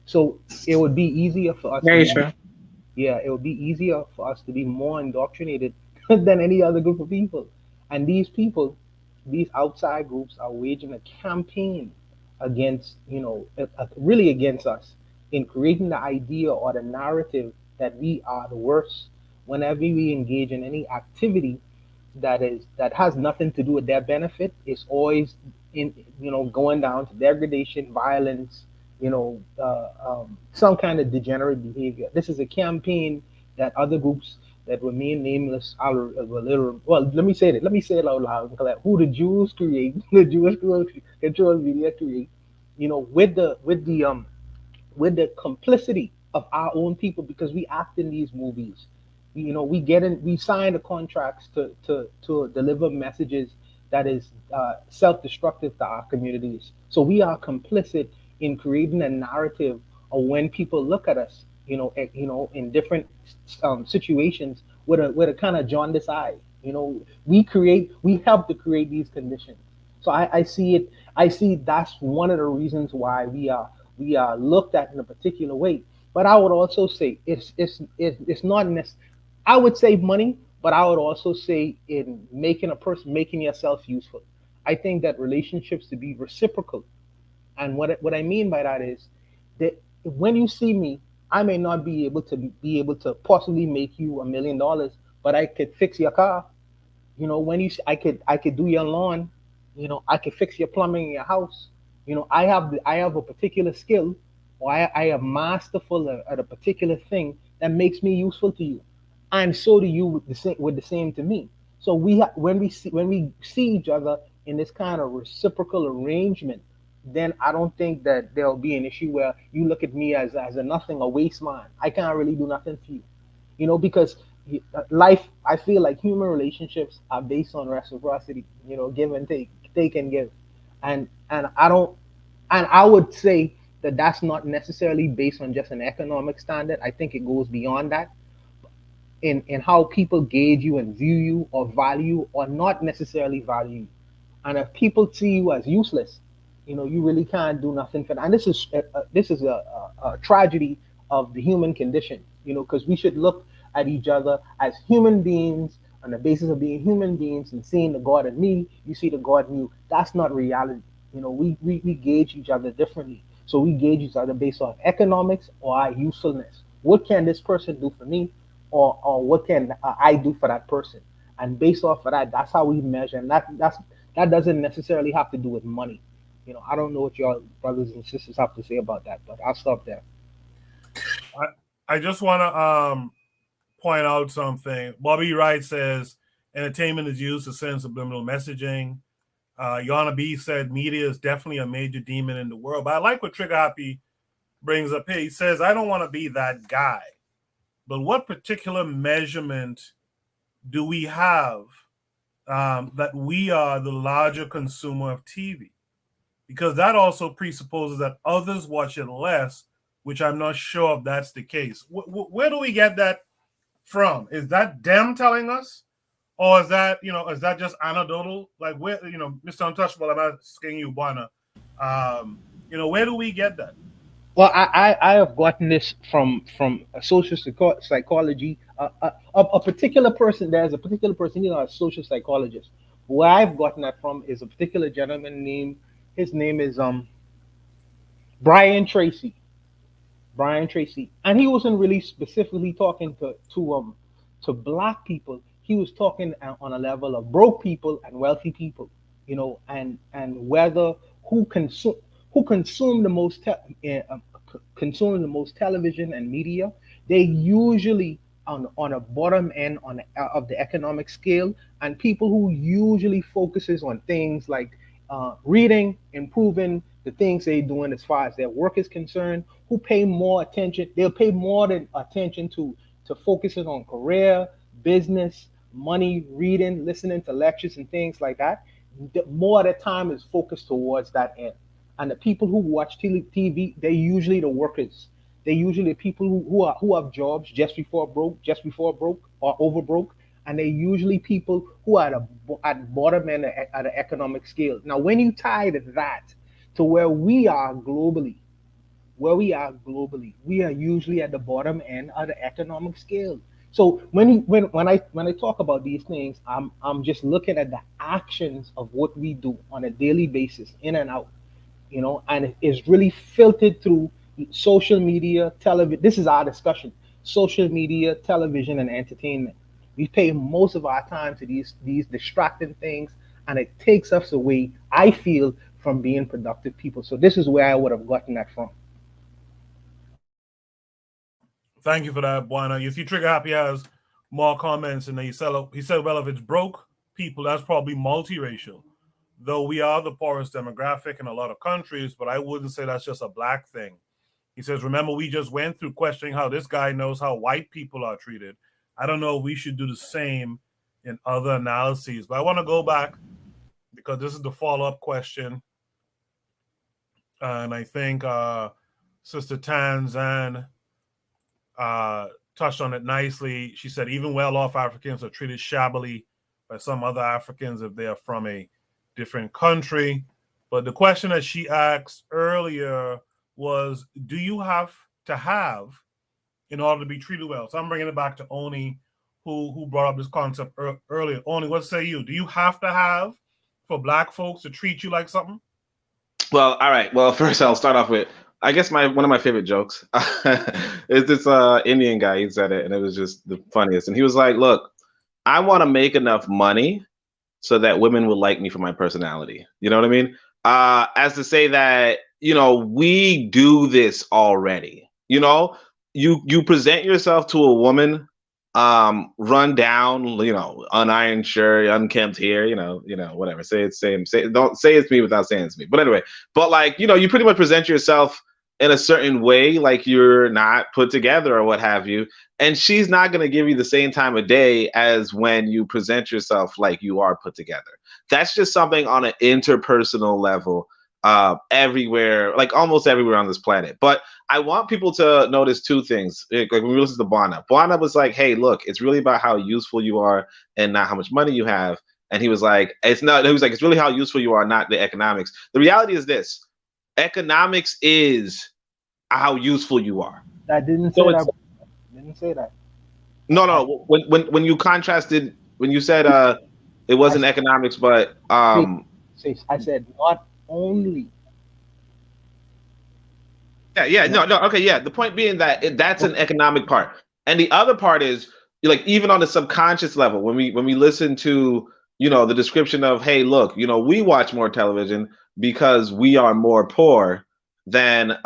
So it would be easier for us. Very true. Yeah, it would be easier for us to be more indoctrinated than any other group of people. And these people, these outside groups, are waging a campaign against, really against us in creating the idea or the narrative that we are the worst whenever we engage in any activity that has nothing to do with their benefit. It's always going down to degradation, violence, some kind of degenerate behavior. This is a campaign that other groups that remain nameless let me say it out loud. Who the Jews create, the Jewish control media create, with the complicity of our own people, because we act in these movies. We sign the contracts to deliver messages that is self-destructive to our communities. So we are complicit in creating a narrative of when people look at us, in different situations with a kind of jaundiced eye. We help to create these conditions. So I see that's one of the reasons why we are looked at in a particular way. But I would also say it's not necessarily, I would say money, but I would also say in making yourself useful. I think that relationships to be reciprocal. And what I mean by that is that when you see me, I may not be able to possibly make you $1 million, but I could fix your car. I could do your lawn. I could fix your plumbing in your house. I have a particular skill, or I am masterful at a particular thing that makes me useful to you, and so do you with the same to me. So when we see each other in this kind of reciprocal arrangement, then I don't think that there'll be an issue where you look at me as a nothing, a waste man. I can't really do nothing for you, because life, I feel like human relationships are based on reciprocity, give and take and give. And I would say that that's not necessarily based on just an economic standard. I think it goes beyond that in how people gauge you and view you or value or not necessarily value you. And if people see you as useless, you really can't do nothing for that. And this is a tragedy of the human condition, because we should look at each other as human beings on the basis of being human beings and seeing the God in me, you see the God in you. That's not reality. You know, we gauge each other differently. So we gauge each other based on economics or our usefulness. What can this person do for me, or what can I do for that person? And based off of that, that's how we measure. And that doesn't necessarily have to do with money. You know, I don't know what your brothers and sisters have to say about that, but I'll stop there. I just want to point out something. Bobby Wright says entertainment is used to send subliminal messaging. Yana B said media is definitely a major demon in the world. But I like what Trigger Happy brings up here. He says, I don't want to be that guy. But what particular measurement do we have that we are the larger consumer of TV? Because that also presupposes that others watch it less, which I'm not sure if that's the case. Where do we get that from? Is that them telling us? Or is that, is that just anecdotal? Like, where, Mr. Untouchable, I'm asking you, Buana, where do we get that? Well, I have gotten this from a social psychology. A particular person, there's a particular person, a social psychologist. Where I've gotten that from is a particular gentleman named, his name is Brian Tracy. Brian Tracy, and he wasn't really specifically talking to black people. He was talking on a level of broke people and wealthy people, and whether who consume the most consume the most television and media. They usually on a bottom end of the economic scale, and people who usually focuses on things like reading, improving the things they're doing as far as their work is concerned, who pay more attention. They'll pay more than attention to focusing on career, business, money, reading, listening to lectures and things like that. More of the time is focused towards that end. And the people who watch TV, they're usually the workers. They're usually the people who have jobs just before broke, or over broke, and they're usually people who are at bottom end at the economic scale. Now, when you tie that to where we are globally, we are usually at the bottom end of the economic scale. So when I talk about these things, I'm just looking at the actions of what we do on a daily basis, in and out, and it is really filtered through social media, television. This is our discussion: social media, television, and entertainment. We pay most of our time to these distracting things, and it takes us away, I feel, from being productive people. So this is where I would have gotten that from. Thank you for that, Buana. You see, Trigger Happy has more comments, and he said, well, if it's broke people, that's probably multiracial. Though we are the poorest demographic in a lot of countries, but I wouldn't say that's just a black thing. He says, remember, we just went through questioning how this guy knows how white people are treated. I don't know if we should do the same in other analyses, but I want to go back because this is the follow-up question. And I think Sister Tanzan touched on it nicely. She said, even well-off Africans are treated shabbily by some other Africans if they are from a different country. But the question that she asked earlier was, do you have to have in order to be treated well? So I'm bringing it back to Oni, who brought up this concept earlier. Oni, what say you? Do you have to have for black folks to treat you like something? Well, all right. Well, first I'll start off with, I guess one of my favorite jokes is this Indian guy. He said it, and it was just the funniest. And he was like, look, I want to make enough money so that women will like me for my personality. You know what I mean? As to say that, we do this already. You present yourself to a woman, run down, unironed shirt, unkempt hair, whatever. Say it's same. Don't say it's me without saying it's me. But anyway, you pretty much present yourself in a certain way, like you're not put together or what have you. And she's not going to give you the same time of day as when you present yourself like you are put together. That's just something on an interpersonal level, everywhere, like almost everywhere on this planet. But I want people to notice two things. Like when we listen to Buana was like, hey, look, it's really about how useful you are and not how much money you have. And he was like, it's really how useful you are, not the economics. The reality is this: economics is how useful you are. I didn't say that. Didn't say that. No. When you contrasted, when you said it wasn't economics, but I said not only. Yeah. No. Okay. Yeah. The point being that that's an economic part, and the other part is like even on the subconscious level when we listen to the description of, hey, look, we watch more television because we are more poor than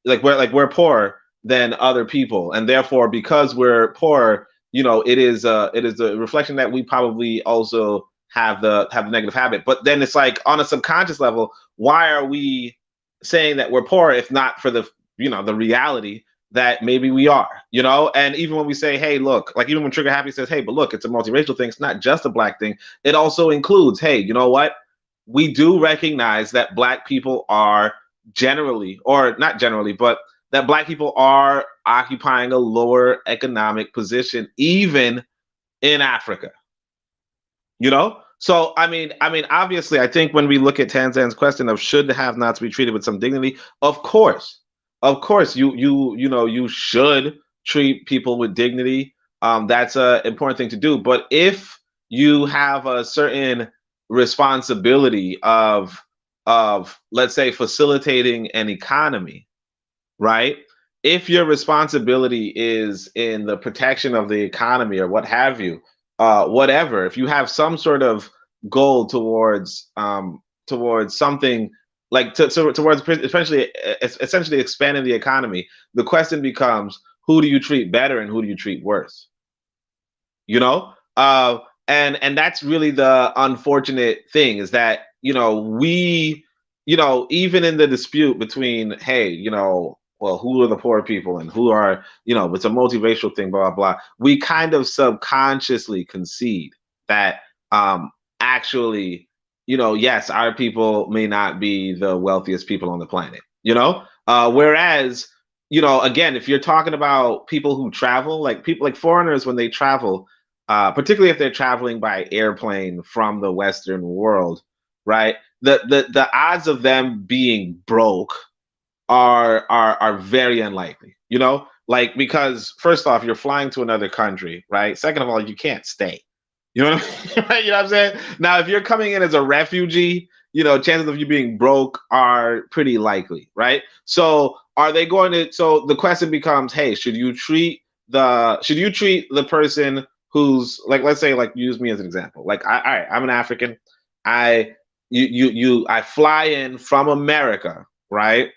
we're poor than other people, and therefore because we're poor, it is a reflection that we probably also have the negative habit. But then it's like on a subconscious level, why are we saying that we're poor if not for the the reality that maybe we are, and even when we say, hey, look, like even when Trigger Happy says, hey, but look, it's a multiracial thing, it's not just a black thing, it also includes, hey, you know what, we do recognize that black people are generally, or not generally, but that black people are occupying a lower economic position even in Africa. So I mean, obviously, I think when we look at Tanzan's question of should the have-nots be treated with some dignity, of course, you should treat people with dignity. That's a important thing to do. But if you have a certain responsibility of let's say facilitating an economy, right? If your responsibility is in the protection of the economy or what have you, whatever, if you have some sort of goal towards something like towards essentially expanding the economy, the question becomes, who do you treat better and who do you treat worse? And that's really the unfortunate thing, is that we even in the dispute between, hey, well, who are the poor people and who are, it's a multiracial thing, blah, blah, blah. We kind of subconsciously concede that actually, yes, our people may not be the wealthiest people on the planet, whereas, again, if you're talking about people who travel, like people like foreigners, when they travel, particularly if they're traveling by airplane from the Western world, right? The odds of them being broke are very unlikely, like, because first off, you're flying to another country, right? Second of all, you can't stay. You know what I mean? You know what I'm saying? Now, if you're coming in as a refugee, chances of you being broke are pretty likely, right? So are they going to, so the question becomes, hey, should you treat the person who's like, let's say, like, use me as an example. Like, all right, I'm an African. I fly in from America, right?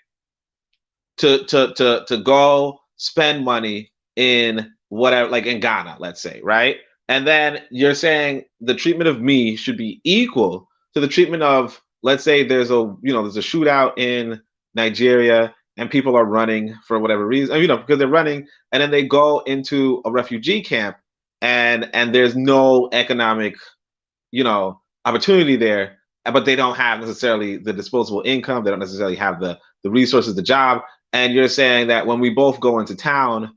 To go spend money in whatever, like in Ghana, let's say, right? And then you're saying the treatment of me should be equal to the treatment of, let's say there's a shootout in Nigeria and people are running for whatever reason, because they're running, and then they go into a refugee camp and there's no economic, opportunity there, but they don't have necessarily the disposable income, they don't necessarily have the resources, the job. And you're saying that when we both go into town,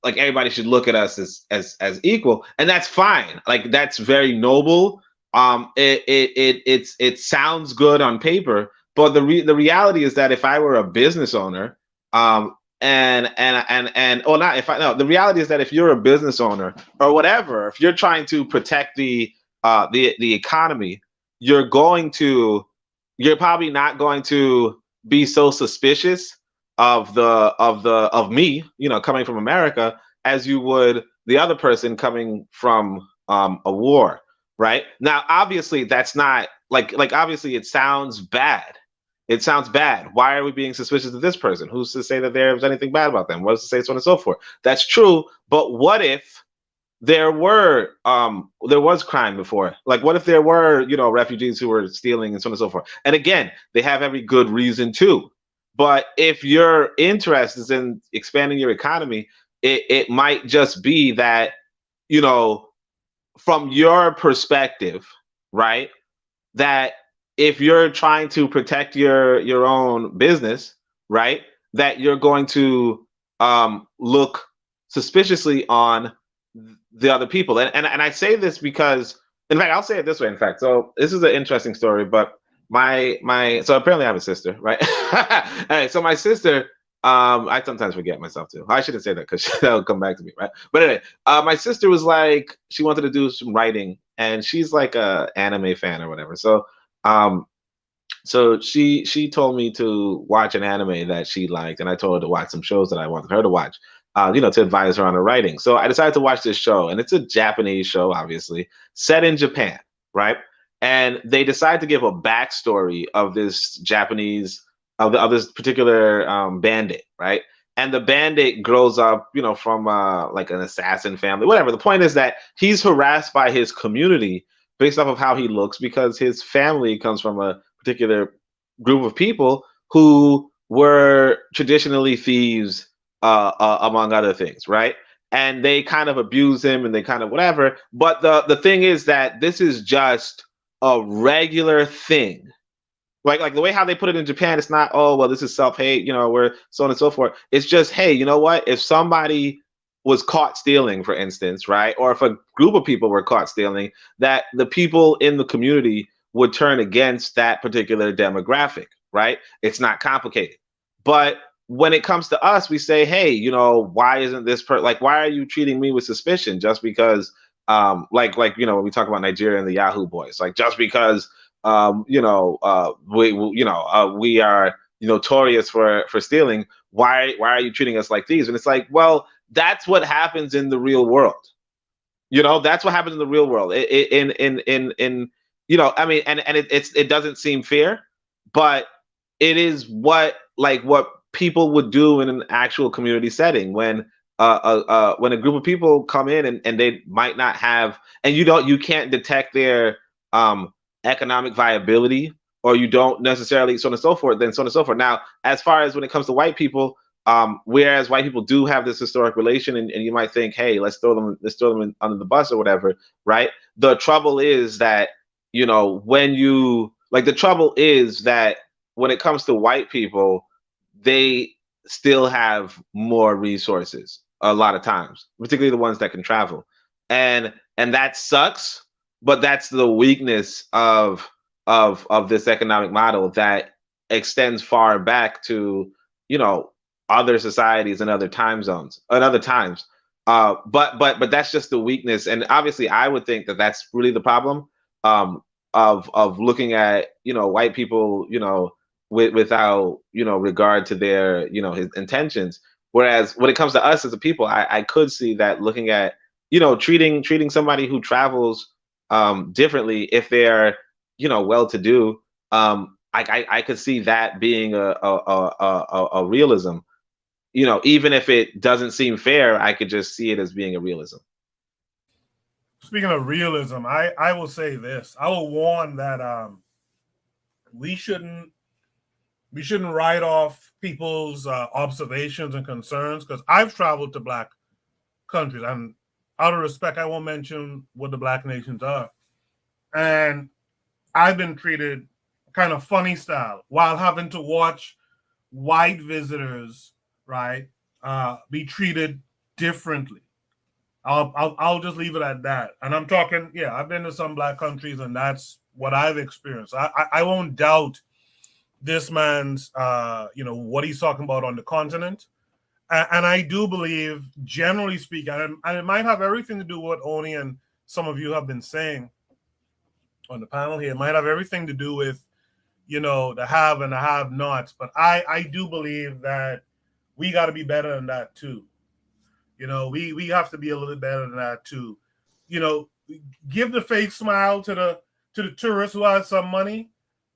like, everybody should look at us as equal, and that's fine. Like, that's very noble. It sounds good on paper, but the reality is that if I were a business owner, the reality is that if you're a business owner or whatever, if you're trying to protect the economy, you're probably not going to be so suspicious of me, coming from America, as you would the other person coming from a war, right? Now, obviously, that's not like obviously it sounds bad. It sounds bad. Why are we being suspicious of this person? Who's to say that there's anything bad about them? What's to say so on and so forth? That's true. But what if there was crime before? Like, what if there were, refugees who were stealing and so on and so forth? And again, they have every good reason to. But if your interest is in expanding your economy, it might just be that, from your perspective, right, that if you're trying to protect your own business, right, that you're going to look suspiciously on the other people. And I say this because, in fact, I'll say it this way, in fact. So this is an interesting story, but so apparently I have a sister, right? All right, so my sister, I sometimes forget myself too. I shouldn't say that because that'll come back to me, right? But anyway, my sister was like, she wanted to do some writing, and she's like a anime fan or whatever. So So she told me to watch an anime that she liked, and I told her to watch some shows that I wanted her to watch. To advise her on her writing. So I decided to watch this show, and it's a Japanese show, obviously, set in Japan, right? And they decide to give a backstory of this Japanese of this particular bandit, right? And the bandit grows up, from like an assassin family, whatever. The point is that he's harassed by his community based off of how he looks because his family comes from a particular group of people who were traditionally thieves, among other things, right? And they kind of abuse him and they kind of whatever. But the thing is that this is just a regular thing. Like the way how they put it in Japan, it's not, oh well, this is self-hate, we're so on and so forth. It's just, hey, you know what? If somebody was caught stealing, for instance, right? Or if a group of people were caught stealing, that the people in the community would turn against that particular demographic, right? It's not complicated. But when it comes to us, we say, hey, why isn't this like, why are you treating me with suspicion just because, when we talk about Nigeria and the Yahoo boys, like just because, we are notorious for stealing. Why are you treating us like thieves? And it's like, well, that's what happens in the real world. That's what happens in the real world. It doesn't seem fair, but it is what people would do in an actual community setting when a group of people come in and they might not have, and you can't detect their economic viability, or you don't necessarily so on and so forth. Now, as far as when it comes to white people, whereas white people do have this historic relation, and you might think, hey, let's throw them under the bus or whatever, right? The trouble is that when it comes to white people, they still have more resources a lot of times, particularly the ones that can travel, and that sucks. But that's the weakness of this economic model that extends far back to other societies and other time zones and other times. But that's just the weakness, and obviously I would think that that's really the problem, of looking at white people without regard to their his intentions. Whereas when it comes to us as a people, I could see that looking at treating somebody who travels differently if they're well-to-do. I could see that being a realism. Even if it doesn't seem fair, I could just see it as being a realism. Speaking of realism, I will say this. I will warn that we shouldn't write off people's observations and concerns, because I've traveled to Black countries, and out of respect, I won't mention what the Black nations are. And I've been treated kind of funny style while having to watch white visitors, right, be treated differently. I'll just leave it at that. And I'm talking, I've been to some Black countries, and that's what I've experienced. I won't doubt this man's, what he's talking about on the continent. And I do believe, generally speaking, and it might have everything to do with what Oni and some of you have been saying on the panel here. It might have everything to do with, the have and the have-nots. But I do believe that we got to be better than that too. We have to be a little better than that too. Give the fake smile to the tourists who have some money,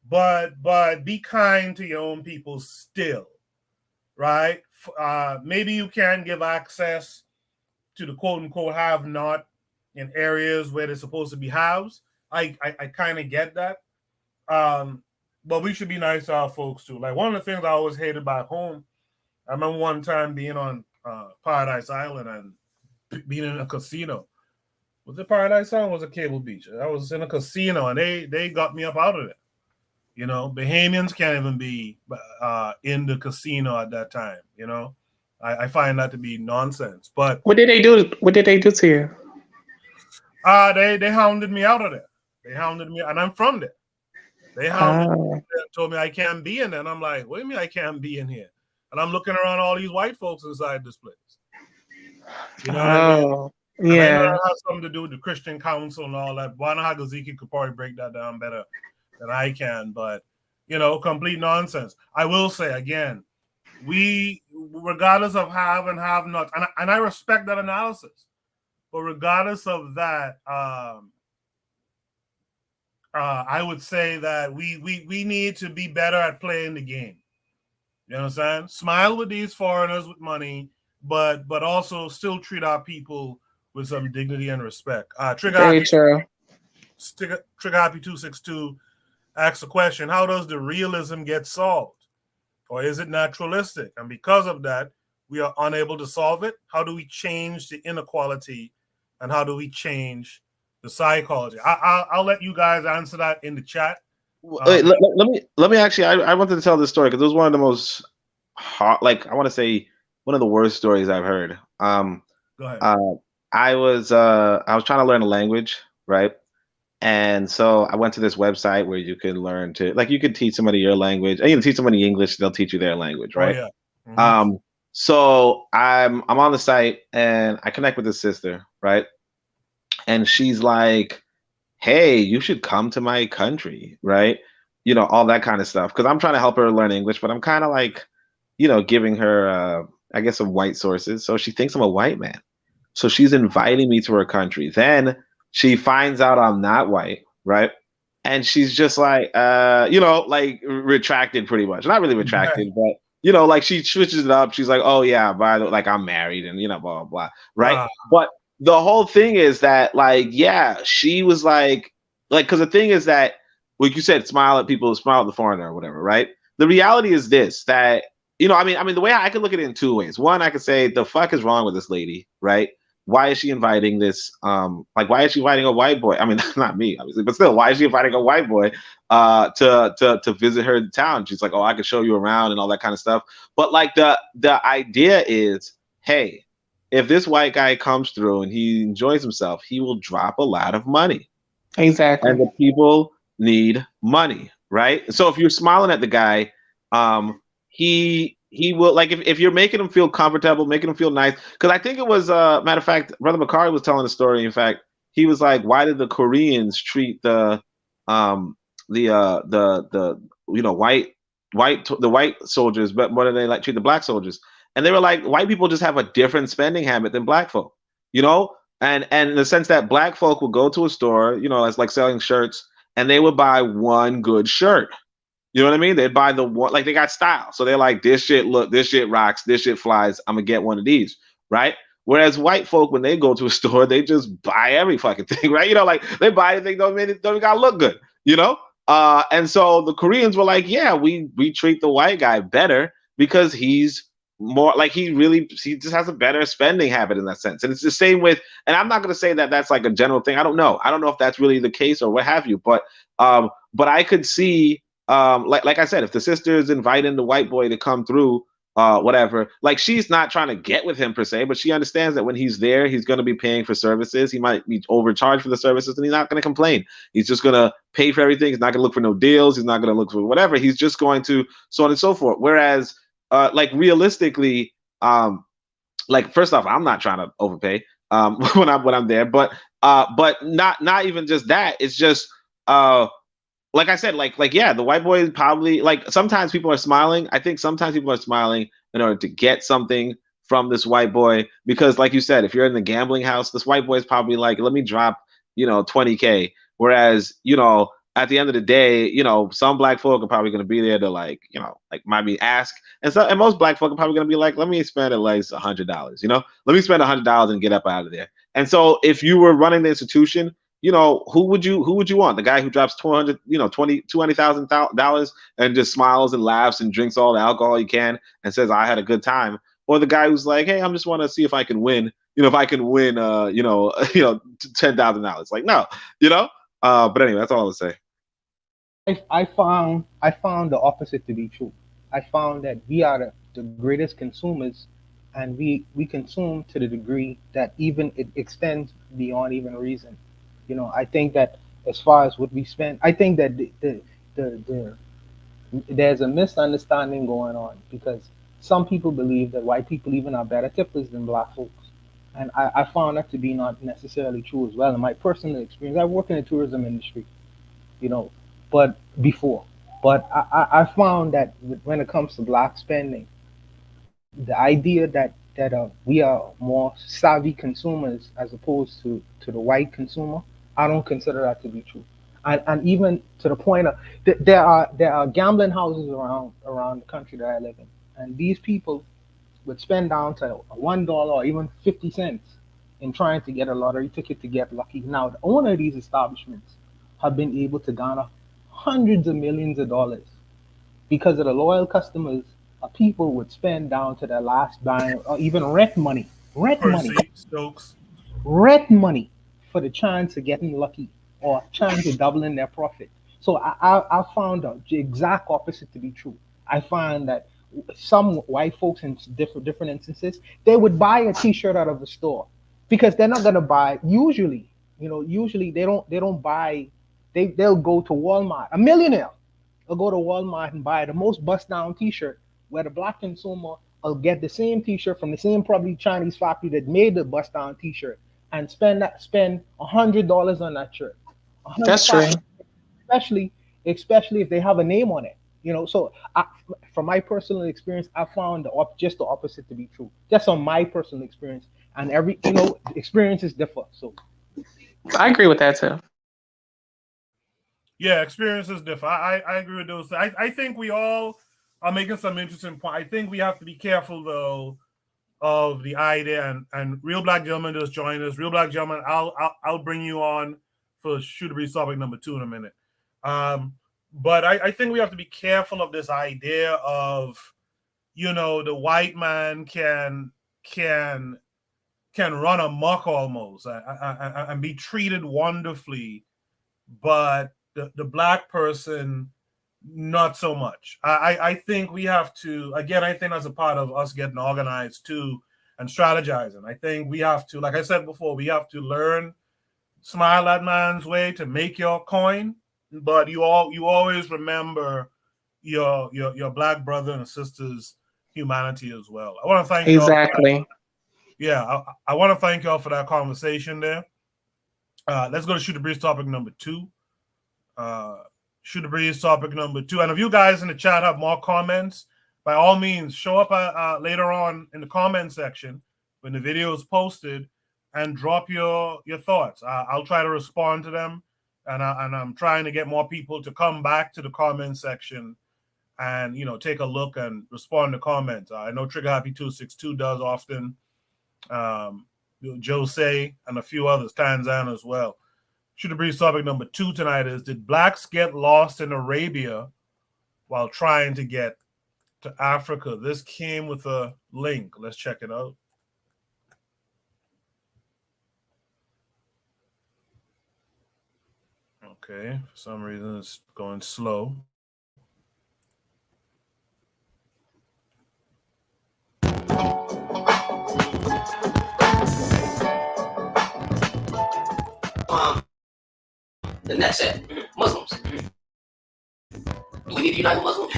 but be kind to your own people still, right? Maybe you can give access to the quote-unquote have-not in areas where they're supposed to be haves. I kind of get that. But we should be nice to our folks too. Like, one of the things I always hated back home, I remember one time being on Paradise Island and being in a casino. Was it Paradise Island or was it Cable Beach? I was in a casino, and they got me up out of there. Bahamians can't even be in the casino at that time. I find that to be nonsense. But what did they do? What did they do to you? They hounded me out of there. They hounded me, and I'm from there. They hounded me and told me I can't be in there. And I'm like, what do you mean I can't be in here? And I'm looking around all these white folks inside this place. What I mean? Yeah. I know that has something to do with the Christian Council and all that. Bwana Hagaziki could probably break that down better than I can. But Complete nonsense. I will say again, we, regardless of have and have not, and I respect that analysis, but regardless of that, I would say that we need to be better at playing the game. You know what I'm saying? Smile with these foreigners with money, but also still treat our people with some dignity and respect. Very true. Trigger Happy 262 asks a question: how does the realism get solved, or is it naturalistic? And because of that, we are unable to solve it. How do we change the inequality, and how do we change the psychology? I'll let you guys answer that in the chat. Wait, let me actually. I wanted to tell this story because it was one of the most hot, like I want to say one of the worst stories I've heard. Go ahead. I was trying to learn a language, right? And so I went to this website where you could learn to, like, you could teach somebody your language, and you can teach somebody English, they'll teach you their language, right? Oh, yeah. Mm-hmm. So I'm on the site and I connect with this sister, right? And she's like, hey, you should come to my country, right? All that kind of stuff. Because I'm trying to help her learn English, but I'm kind of like, giving her, I guess, some white sources. So she thinks I'm a white man. So she's inviting me to her country. Then she finds out I'm not white, right? And she's just like, like retracted pretty much. Not really retracted, but like she switches it up. She's like, oh yeah, by the way, like I'm married and blah blah blah, right? But the whole thing is that, like, yeah, she was like, because the thing is that, like you said, smile at people, smile at the foreigner or whatever, right? The reality is this, that, I mean, the way I could look at it in two ways. One, I could say, the fuck is wrong with this lady, right? Why is she inviting this, why is she inviting a white boy? I mean, not me, obviously, but still, why is she inviting a white boy to visit her town? She's like, oh, I could show you around and all that kind of stuff. But like the idea is, hey, if this white guy comes through and he enjoys himself, he will drop a lot of money. Exactly. And the people need money, right? So if you're smiling at the guy, he will, like, if you're making him feel comfortable, making him feel nice. Because I think it was, matter of fact, Brother Makari was telling a story. In fact, he was like, why did the Koreans treat the white soldiers, but more than they like treat the black soldiers? And they were like, white people just have a different spending habit than black folk, and in the sense that black folk would go to a store, as like selling shirts, and they would buy one good shirt. You know what I mean? They'd buy the one, like, they got style. So they're like, this shit rocks, this shit flies, I'm gonna get one of these, right? Whereas white folk, when they go to a store, they just buy every fucking thing, right? Like, they buy anything, don't even gotta look good, And so the Koreans were like, yeah, we treat the white guy better because he's more like, he just has a better spending habit in that sense. And it's the same with, and I'm not going to say that that's like a general thing. I don't know if that's really the case or what have you, but I could see, like I said, if the sister is inviting the white boy to come through, whatever, like, she's not trying to get with him per se, but she understands that when he's there, he's going to be paying for services. He might be overcharged for the services, and he's not going to complain. He's just going to pay for everything. He's not going to look for no deals. He's not going to look for whatever. He's just going to, so on and so forth. Whereas, like, realistically, like, first off, I'm not trying to overpay when I'm there, but not even just that. It's just, like I said, like yeah, the white boy is probably, like, sometimes people are smiling. I think sometimes people are smiling in order to get something from this white boy, because, like you said, if you're in the gambling house, this white boy is probably like, let me drop, $20K. Whereas, at the end of the day, some black folk are probably going to be there to, like, maybe ask, and most black folk are probably going to be like, let me spend at least $100, let me spend $100 and get up out of there. And so if you were running the institution, who would you want? The guy who drops $200,000 and just smiles and laughs and drinks all the alcohol he can and says, I had a good time? Or the guy who's like, hey, I'm just want to see if I can win, $10,000. Like, no, but anyway, that's all I would say. I found the opposite to be true. I found that we are the greatest consumers, and we consume to the degree that even it extends beyond even reason. I think that as far as what we spend, I think that there's a misunderstanding going on, because some people believe that white people even are better tippers than black folks. And I found that to be not necessarily true as well. In my personal experience, I work in the tourism industry, but before. But I found that when it comes to black spending, the idea that we are more savvy consumers as opposed to the white consumer, I don't consider that to be true. And even to the point of there are gambling houses around the country that I live in, and these people would spend down to $1 or even 50 cents in trying to get a lottery ticket to get lucky. Now the owner of these establishments have been able to garner hundreds of millions of dollars because of the loyal customers people would spend down to their last dime or even Percy Stokes. rent money for the chance of getting lucky or chance of doubling their profit. So I found out the exact opposite to be true. I find that some white folks in different instances, they would buy a T-shirt out of the store because they're not gonna buy. Usually they don't buy. They'll go to Walmart. A millionaire will go to Walmart and buy the most bust down T-shirt, where the black consumer will get the same T-shirt from the same probably Chinese factory that made the bust down T-shirt and spend $100 on that shirt. That's true. Especially if they have a name on it. So from my personal experience, I found just the opposite to be true. Just on my personal experience, and every experiences differ. So I agree with that too. Yeah, experiences differ. I agree with those. I think we all are making some interesting point. I think we have to be careful though of the idea, and Real Black Gentleman just joined us. Real Black Gentleman, I'll bring you on for Shoot the Breeze topic number 2 in a minute. But I think we have to be careful of this idea of, the white man can run amok almost and be treated wonderfully, but the black person not so much. I think we have to, again, I think that's a part of us getting organized too and strategizing. I think we have to, like I said before, we have to learn smile that man's way to make your coin, but you always remember your black brother and sister's humanity as well. I want to thank you all. Exactly. I want to thank you all for that conversation there. Let's go to Shoot the Breeze topic number 2. Shoot the Breeze topic number 2. And if you guys in the chat have more comments, by all means, show up later on in the comment section when the video is posted and drop your thoughts. I'll try to respond to them, and I'm trying to get more people to come back to the comment section and take a look and respond to comments. I know Trigger Happy 262 does often. Jose and a few others, Tanzan as well. Shoot the Breeze topic number 2 tonight is: did blacks get lost in Arabia while trying to get to Africa? This came with a link. Let's check it out. Okay, for some reason it's going slow. The next set, Muslims. Do we need to unite the Muslims?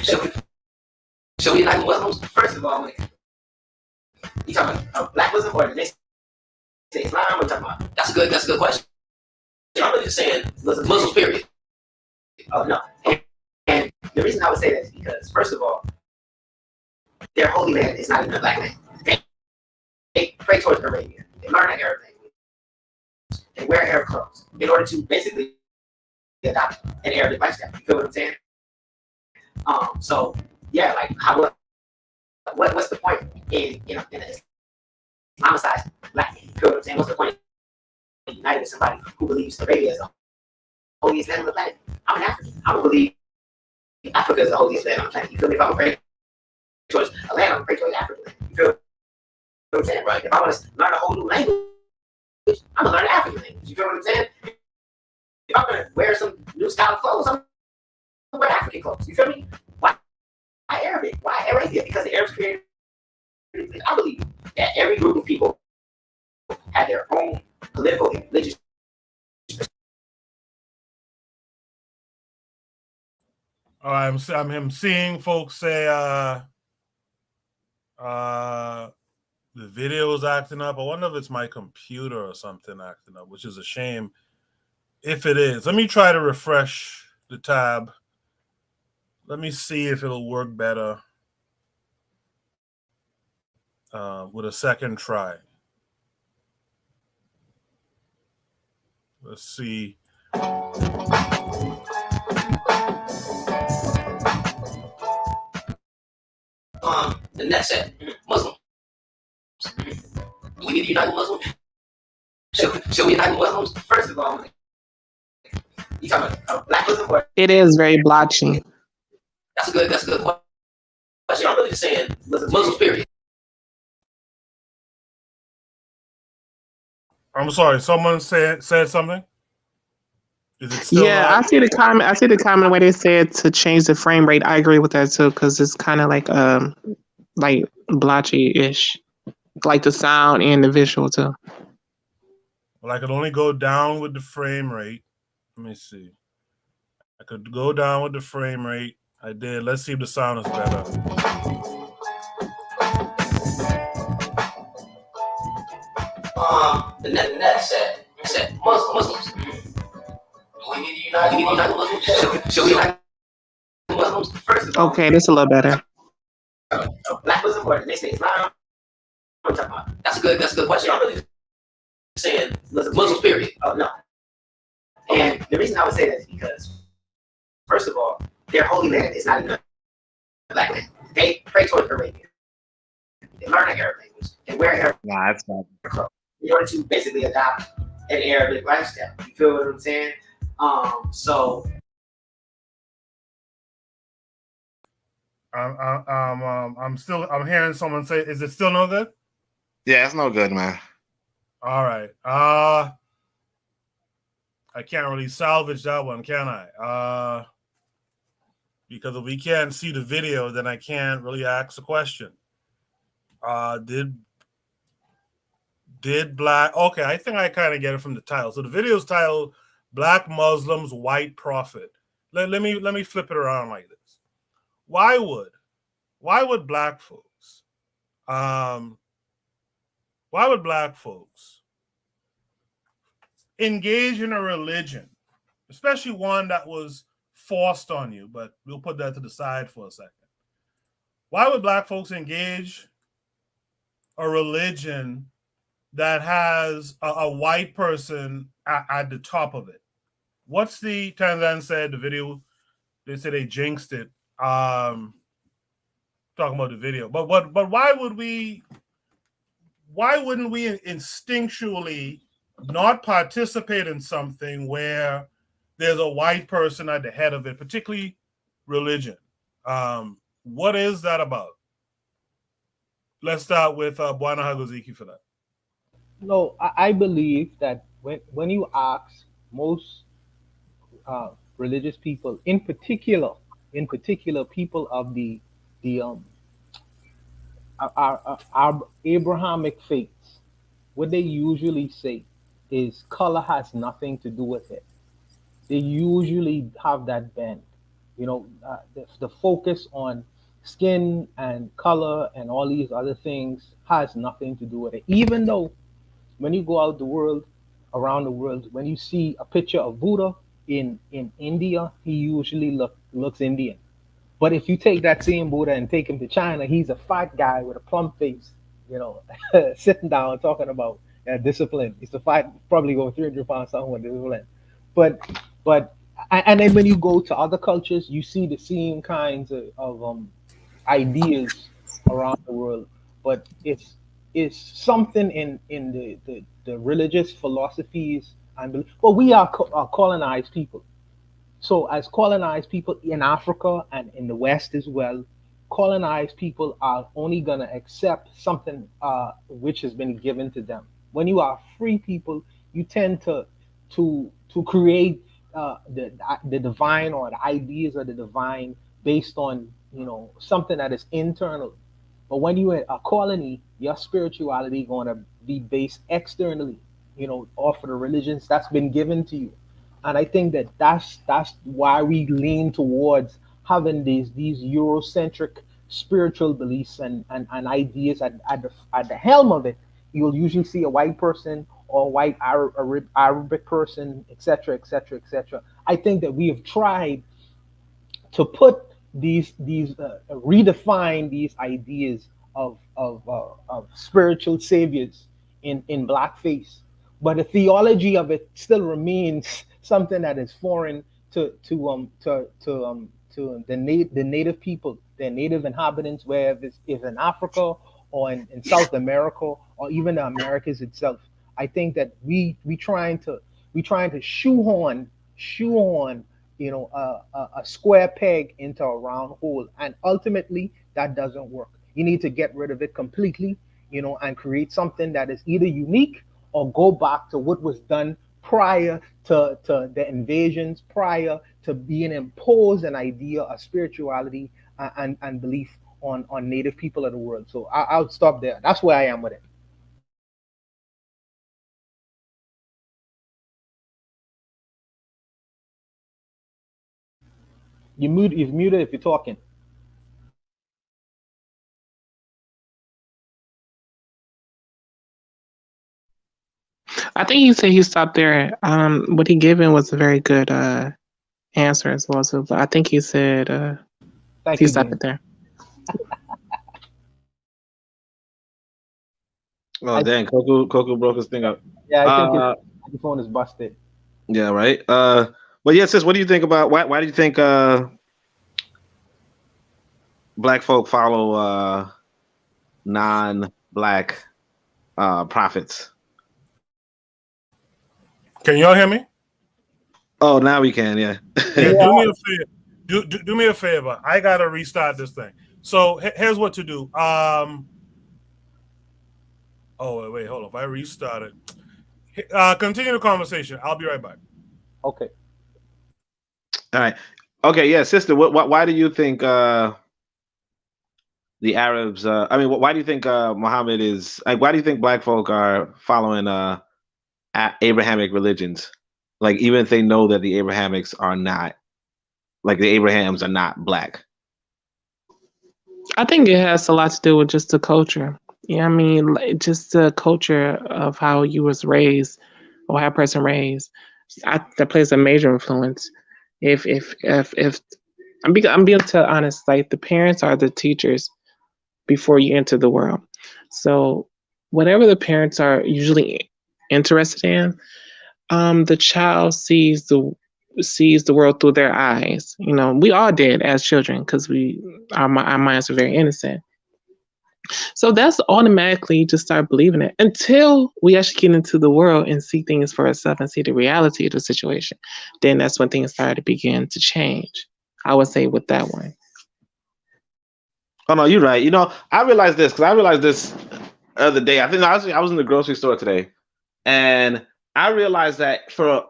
Should we unite the Muslims? First of all, you talking about black Muslim or the next Islam? What you talking about? That's a good question. I'm really just saying Muslims, period. Oh no. And the reason I would say that is because, first of all, their holy land is not even a black land. They pray towards Arabia. They learn an Arab language. They wear Arab clothes in order to basically adopt an Arabic lifestyle. You feel what I'm saying? So yeah, like what's the point in an Islamicized black man? You feel what I'm saying? What's the point in uniting with somebody who believes Arabia is the holiest land on the planet? I'm an African. I don't believe Africa is the holiest land on the planet. You feel me? If I'm praying towards a land, I'm praying towards Africa land. You feel what I'm saying? Right? If I want to learn a whole new language, I'm gonna learn an African language. You feel what I'm saying? If I'm gonna wear some new style of clothes, I'm gonna wear African clothes. You feel me? Why Arabic? Why Arabia? Because the Arabs created. I believe that every group of people had their own political and religious. I'm seeing folks say the video is acting up. I wonder if it's my computer or something acting up, which is a shame if it is. Let me try to refresh the tab. Let me see if it'll work better with a second try. Let's see. The next set, Muslims. We need to unite with Muslims. Should we unite with Muslims? First of all, you talking about black Muslim or? It is very blotchy. That's a good question. I'm really just saying Muslims, period. I'm sorry. Someone said something. Is it still Yeah, live? I see the comment. I see the comment where they said to change the frame rate. I agree with that too, because it's kind of like blotchy-ish, like the sound and the visual too. Well, I could only go down with the frame rate. Let me see. I could go down with the frame rate. I did. Let's see if the sound is better. The next set, Muslims. We need to unite with Muslims. Should we unite with Muslims? First of all, Okay, that's a little better. black Muslim or next Islam. That's a good question. I'm really just saying Muslims, period. Oh no. And the reason I would say that is because, first of all, their holy land is not even black land. They pray toward Arabia. They learn an Arab language. They wear Arab. Nah, it's not. In order to basically adopt an Arabic lifestyle. You feel what I'm saying? So I'm hearing someone say, is it still no good? Yeah, it's no good, man. All right. I can't really salvage that one, can I? Because if we can't see the video, then I can't really ask a question. Did black? Okay, I think I kind of get it from the title. So the video is titled "Black Muslims, White Prophet." Let me flip it around like this. Why would black folks? Why would black folks engage in a religion, especially one that was forced on you? But we'll put that to the side for a second. Why would black folks engage a religion that has a white person at the top of it? What's the Tanzan said the video? They said they jinxed it. Talking about the video, but why wouldn't we instinctually not participate in something where there's a white person at the head of it, particularly religion? What is that about? Let's start with Bwana Hagoziki for that. No, I believe that when you ask most religious people, in particular people of the our Abrahamic faiths, what they usually say is color has nothing to do with it. They usually have that bend. The focus on skin and color and all these other things has nothing to do with it. Even though when you go out around the world, when you see a picture of Buddha in India, he usually looks Indian. But if you take that same Buddha and take him to China, he's a fat guy with a plump face, sitting down talking about discipline. He's a fight, probably over 300 pounds, something with discipline. But and then when you go to other cultures, you see the same kinds of ideas around the world. But it's something in the religious philosophies and belief. But we are colonized people. So, as colonized people in Africa and in the West as well, colonized people are only going to accept something which has been given to them. When you are free people, you tend to create the divine or the ideas of the divine based on something that is internal. But when you're a colony, your spirituality going to be based externally, off of the religions that's been given to you. And I think that's why we lean towards having these Eurocentric spiritual beliefs and ideas at the helm of it. You'll usually see a white person or a white Arabic person, etc., etc., etc. I think that we have tried to put these redefine these ideas of spiritual saviors in blackface, but the theology of it still remains something that is foreign to the native people, the native inhabitants, whether it's in Africa or in South America or even the Americas itself. I think that we trying to shoehorn a square peg into a round hole, and ultimately that doesn't work. You need to get rid of it completely, and create something that is either unique or go back to what was done prior to the invasions, prior to being imposed an idea of spirituality and belief on native people of the world. So I'll stop there. That's where I am with it. You're muted if you're talking. I think he said he stopped there. What he given was a very good answer as well. So I think he said Thank he you, stopped Dean. it there. Oh dang, Coco broke his thing up. Yeah, I think his Uh, microphone is busted. yeah, right. But yeah, sis, what do you think about why do you think black folk follow non-black prophets? Can y'all hear me? Oh, now we can, yeah. Yeah, do me a favor. Do me a favor. I gotta restart this thing. So here's what to do. Oh wait, hold on. If I restart it, continue the conversation. I'll be right back. Okay. All right. Okay, yeah, sister. Why do you think the Arabs? I mean, why do you think Muhammad is like? Why do you think black folk are following Abrahamic religions? Like, even if they know that the Abrahamics are not, like, the Abrahams are not black. I think it has a lot to do with just the culture. Yeah, I mean, like, just the culture of how you was raised or how a person raised. That plays a major influence. If I'm being totally honest, like the parents are the teachers before you enter the world. So whatever the parents are usually interested in, the child sees the world through their eyes. You know, we all did as children because our minds are very innocent. So that's automatically just start believing it until we actually get into the world and see things for ourselves and see the reality of the situation. Then that's when things start to begin to change. I would say with that one. Oh no, you're right. You know, I realized this the other day. I think I was in the grocery store today, and I realized that for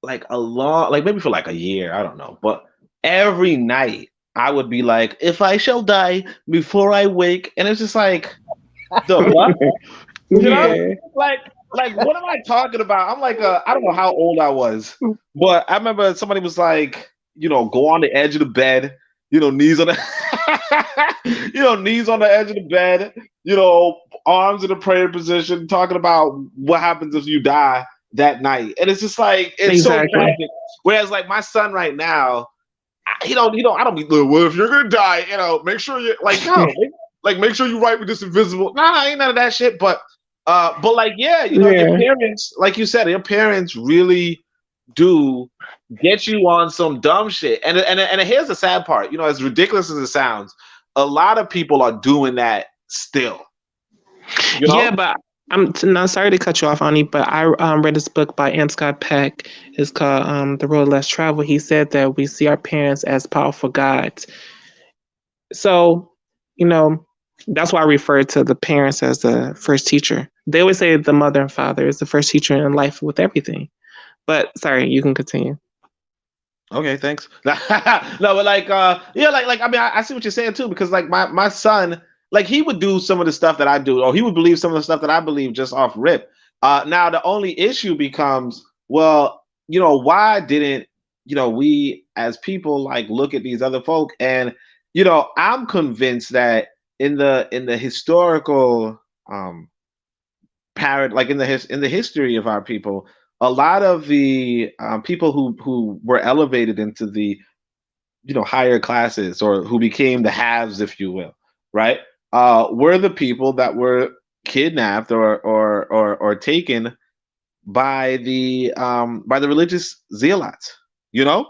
like a long, like maybe for like a year, I don't know, but every night I would be like, "If I shall die before I wake," and it's just like, the what? You know, Yeah. like what am I talking about? I'm like, I don't know how old I was, but I remember somebody was like, go on the edge of the bed, knees on the, knees on the edge of the bed, arms in a prayer position, talking about what happens if you die that night, and it's just like it's so Exactly. tragic. Whereas like my son right now, I don't be well, if you're gonna die, make sure you like no, like make sure you write with this invisible. Nah, ain't none of that shit. But like yeah, your Yeah. parents, like you said, your parents really do get you on some dumb shit. And here's the sad part, as ridiculous as it sounds, a lot of people are doing that still. Yeah, but I'm not sorry to cut you off, Ani, but I read this book by M. Scott Peck. It's called The Road Less Traveled. He said that we see our parents as powerful gods. So, that's why I refer to the parents as the first teacher. They always say the mother and father is the first teacher in life with everything. But sorry, you can continue. Okay, thanks. No, but like, yeah, like I mean, I see what you're saying too, because like my son, like he would do some of the stuff that I do, or he would believe some of the stuff that I believe just off rip. Now the only issue becomes, well, why didn't we as people like look at these other folk, and I'm convinced that in the historical like in the history of our people, a lot of the people who were elevated into the higher classes, or who became the haves, if you will, right? Were the people that were kidnapped or taken by the religious zealots, you know.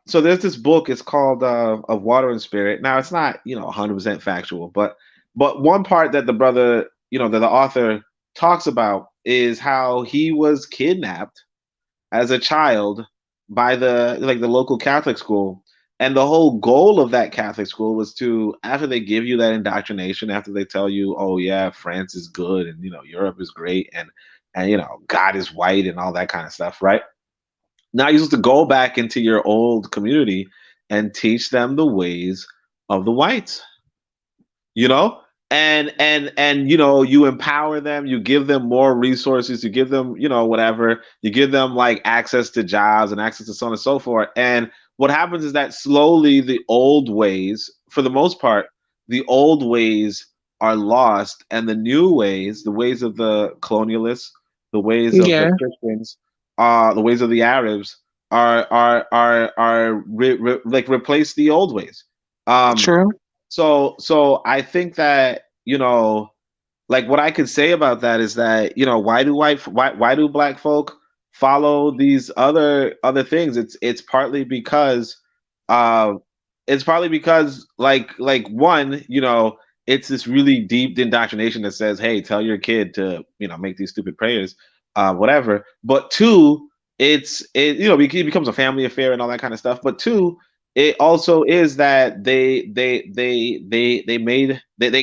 So there's this book. It's called Of Water and Spirit. Now it's not 100% factual, but one part that the brother, that the author talks about is how he was kidnapped as a child by the local Catholic school. And the whole goal of that Catholic school was to, after they give you that indoctrination, after they tell you, oh yeah, France is good, and Europe is great, and God is white and all that kind of stuff, right? Now you're supposed to go back into your old community and teach them the ways of the whites, you know and you empower them, you give them more resources, you give them whatever, you give them like access to jobs and access to so on and so forth. And what happens is that slowly the old ways, for the most part, the old ways are lost, and the new ways, the ways of the colonialists, the ways of the Yeah, Christians, the ways of the Arabs like replace the old ways. um true. so I think that, like what I could say about that is that, why do black folk follow these other things? It's partly because uh like one, it's this really deep indoctrination that says, hey, tell your kid to, make these stupid prayers, whatever. But two, it becomes a family affair and all that kind of stuff. But two, it also is that they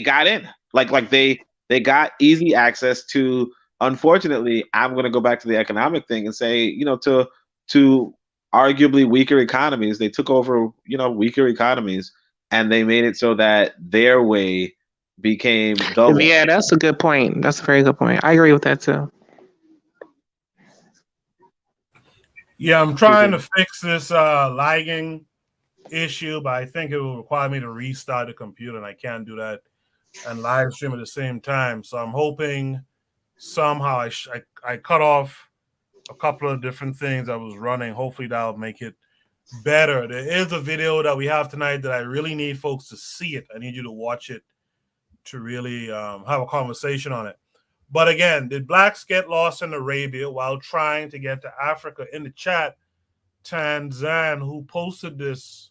got in, like they got easy access to. Unfortunately, I'm going to go back to the economic thing and say, to arguably weaker economies, they took over, weaker economies, and they made it so that their way became the way. Yeah, that's a good point. That's a very good point. I agree with that too. Yeah, I'm trying to fix this lagging issue, but I think it will require me to restart the computer, and I can't do that and live stream at the same time. So I'm hoping somehow I cut off a couple of different things I was running. Hopefully that'll make it better. There is a video that we have tonight that I really need folks to see it. I need you to watch it to really have a conversation on it. But again, did blacks get lost in Arabia while trying to get to Africa? In the chat, Tanzan, who posted this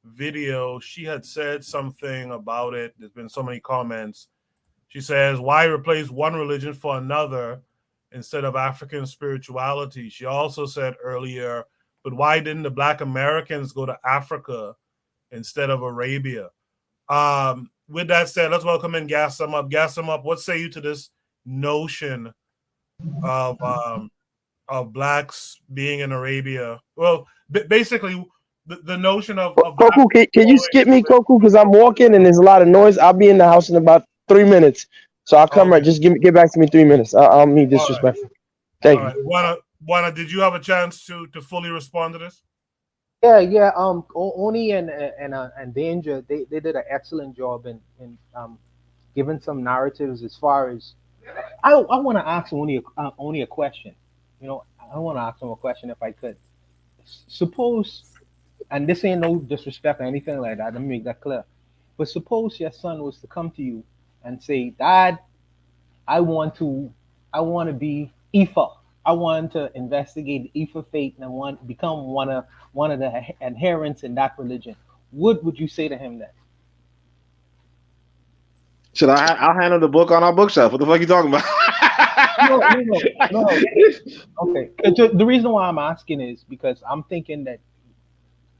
video, she had said something about it. There's been so many comments. She says, why replace one religion for another instead of African spirituality? She also said earlier, but why didn't the Black Americans go to Africa instead of Arabia? With that said, let's welcome in Gassam Up. Gassam Up, what say you to this notion of blacks being in Arabia? Well, basically, the notion of Koku, can you skip me, Koku? Because I'm walking and there's a lot of noise. I'll be in the house in about 3 minutes. So I'll come right. Just get back to me 3 minutes. I'll be disrespectful. Thank you. Juana, did you have a chance to fully respond to this? Yeah. Oni and Danger, they did an excellent job in giving some narratives as far as. I want to ask Oni a question. I want to ask him a question if I could. Suppose, and this ain't no disrespect or anything like that. Let me make that clear. But suppose your son was to come to you and say, Dad, I want to be Ifa. I want to investigate the Ifa faith and I want to become one of the adherents in that religion. What would you say to him then? Should I'll handle the book on our bookshelf. What the fuck are you talking about? No. Okay. The reason why I'm asking is because I'm thinking that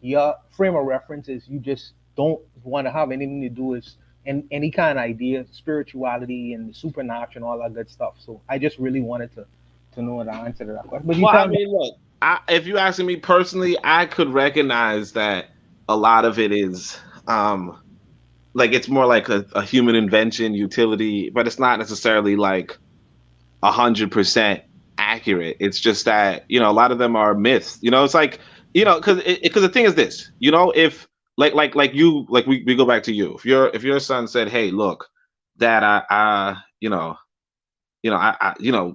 your frame of reference is you just don't want to have anything to do with any kind of idea, spirituality and the supernatural and all that good stuff. So I just really wanted to know the answer to that question. But look, if you asking me personally, I could recognize that a lot of it is like it's more like a human invention, utility, but it's not necessarily like 100% accurate. It's just that, a lot of them are myths. It's like, because the thing is this, if we go back to you. If your son said, "Hey, look, Dad,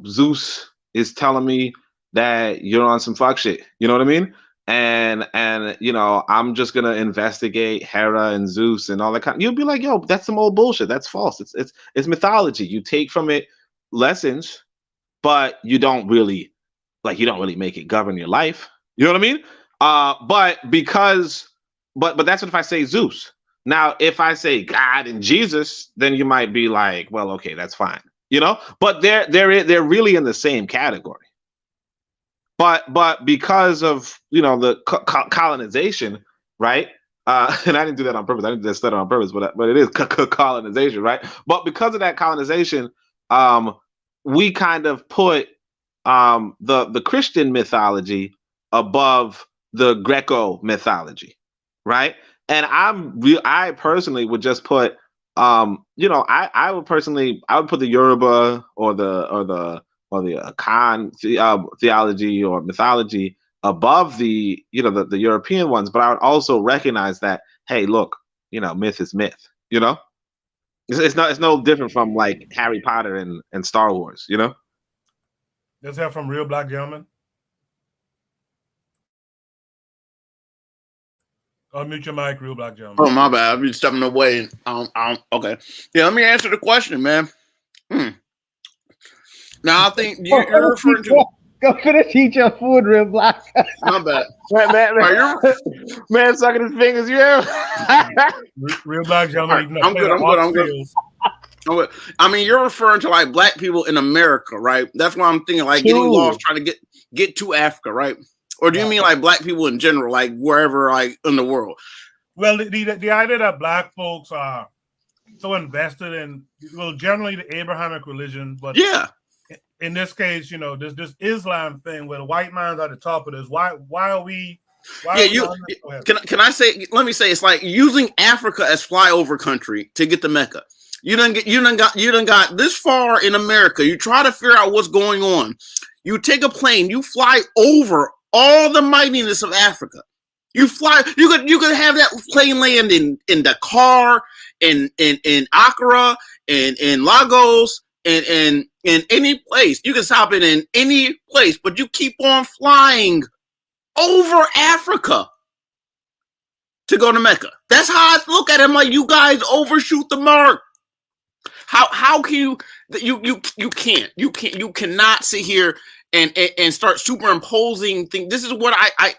Zeus is telling me that you're on some fuck shit," you know what I mean? and I'm just gonna investigate Hera and Zeus and all that kind. You'll be like, yo, that's some old bullshit. That's false. It's mythology. You take from it lessons, but you don't really make it govern your life. You know what I mean? But that's what if I say Zeus. Now, if I say God and Jesus, then you might be like, well, okay, that's fine. But they're really in the same category. But because of the colonization, right? And I didn't do that on purpose. I didn't do that study on purpose, but it is colonization, right? But because of that colonization, we kind of put the Christian mythology above the Greco mythology, right? And I personally would just put I would put the Yoruba or the Khan theology or mythology above the the European ones, but I would also recognize that, hey, look, myth is myth. It's no different from like Harry Potter and Star Wars. Let's have from Real Black Gentleman. Unmute your mic, Real Black Gentleman. Oh, my bad. I've been stepping away. Okay. Yeah, let me answer the question, man. Now, I think you're referring to... Go finish eat your food, Real Black. My bad. Man sucking his fingers. You hear? Real Black Gentleman. Right, I'm good. I mean, you're referring to like black people in America, right? That's why I'm thinking like getting lost trying to get to Africa, right? Or do you mean like black people in general, like wherever like in the world? Well, the idea that black folks are so invested in, generally the Abrahamic religion, but yeah, in this case, this Islam thing where the white man's at the top of this. Why are we? Can I say? Let me say, it's like using Africa as flyover country to get to Mecca. You done got this far in America. You try to figure out what's going on. You take a plane. You fly over all the mightiness of Africa. You fly. You could have that plane land in Dakar, in Accra, in Lagos, in any place. You can stop it in any place, but you keep on flying over Africa to go to Mecca. That's how I look at it. I'm like, you guys overshoot the mark. How can you cannot sit here and start superimposing things. This is what I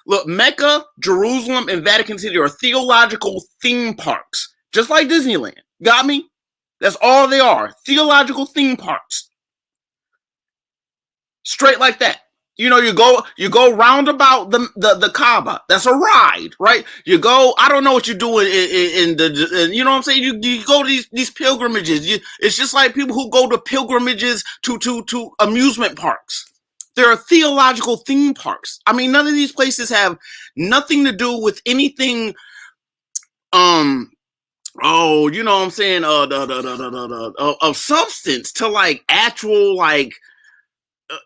look. Mecca, Jerusalem, and Vatican City are theological theme parks, just like Disneyland. Got me? That's all they are. Theological theme parks. Straight like that. You go round about the Kaaba. That's a ride, right? You go. I don't know what you're doing in the. You know what I'm saying? You go to these pilgrimages. It's just like people who go to pilgrimages to amusement parks. There are theological theme parks. I mean, none of these places have nothing to do with anything. Oh, you know what I'm saying? Of substance to like actual like.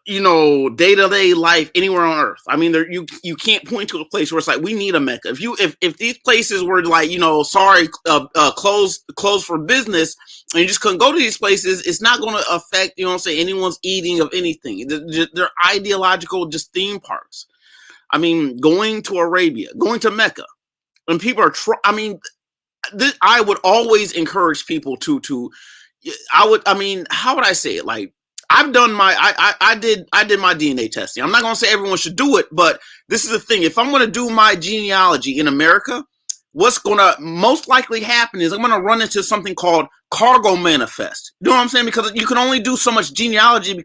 Day-to-day life anywhere on earth. I mean, you can't point to a place where it's like we need a Mecca. If these places were like closed for business and you just couldn't go to these places, it's not going to affect anyone's eating of anything. They're ideological, just theme parks. I mean, going to Arabia, going to Mecca, and people are. I would always encourage people to. How would I say it? Like. I've done I did my DNA testing. I'm not going to say everyone should do it, but this is the thing. If I'm going to do my genealogy in America, what's going to most likely happen is I'm going to run into something called cargo manifest. You know what I'm saying? Because you can only do so much genealogy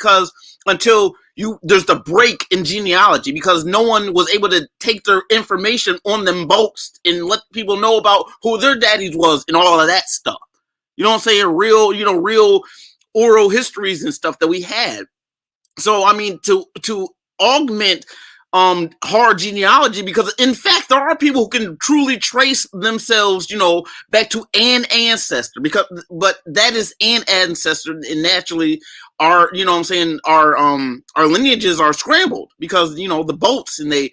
until there's the break in genealogy because no one was able to take their information on them boats and let people know about who their daddies was and all of that stuff. You know what I'm saying? Real oral histories and stuff that we had. So I mean to augment hard genealogy, because in fact there are people who can truly trace themselves, back to an ancestor, but that is an ancestor, and naturally our our lineages are scrambled because the boats and the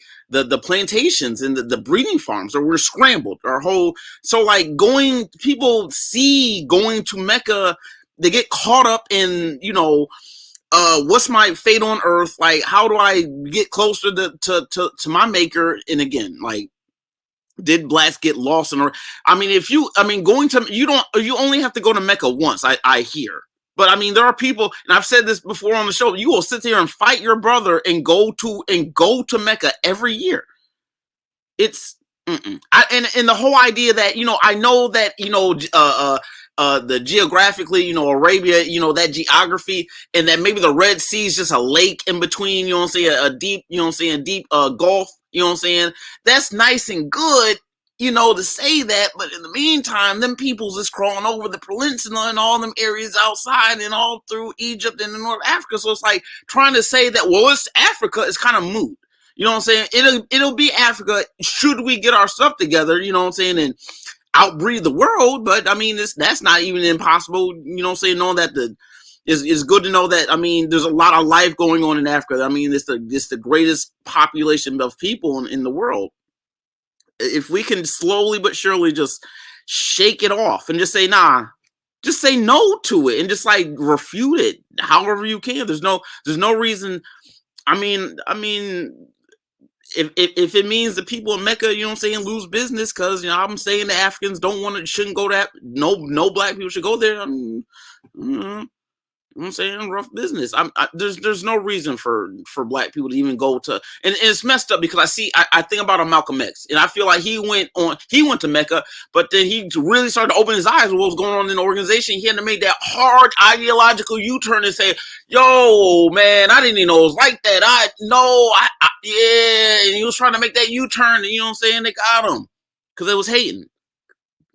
plantations and the breeding farms were scrambled. So like people going to Mecca, they get caught up in, what's my fate on earth? Like, how do I get closer to my maker? And again, like, did blacks get lost in? I mean, going to, you only have to go to Mecca once. I hear, but I mean, there are people, and I've said this before on the show. You will sit there and fight your brother and go to Mecca every year. It's and the whole idea that I know that the geographically, Arabia, that geography, and that maybe the Red Sea is just a lake in between, you know what I'm saying, a deep, deep gulf, you know what I'm saying. That's nice and good, to say that, but in the meantime, them peoples is crawling over the peninsula and all them areas outside and all through Egypt and the North Africa. So it's like trying to say that, well, it's Africa is kind of moot. You know what I'm saying? It'll be Africa should we get our stuff together, you know what I'm saying, and outbreed the world. But I mean, that's not even impossible, you know what I'm saying, knowing that it's good to know that, I mean, there's a lot of life going on in Africa. I mean, it's the greatest population of people in the world. If we can slowly but surely just shake it off and just say, nah, just say no to it and just like refute it however you can. There's no reason. I mean, if it means the people in Mecca, you know what I'm saying, lose business because, I'm saying the Africans shouldn't go to no black people should go there. I mean, you know what I'm saying, rough business. There's no reason for black people to even go to, and it's messed up because I think about a Malcolm X, and I feel like he went to Mecca, but then he really started to open his eyes to what was going on in the organization. He had to make that hard ideological U-turn and say, yo, man, I didn't even know it was like that. Yeah, and he was trying to make that U-turn, and you know what I'm saying, they got him because it was hating.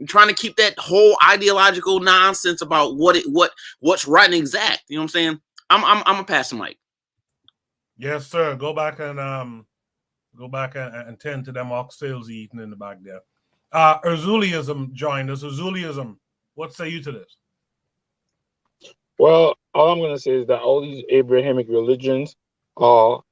Trying to keep that whole ideological nonsense about what's right and exact. You know what I'm saying? I'm a pass the mic. Yes, sir. Go back and tend to them oxtails eating in the back there. Erzuliism joined us. Erzuliism, what say you to this? Well, all I'm going to say is that all these Abrahamic religions are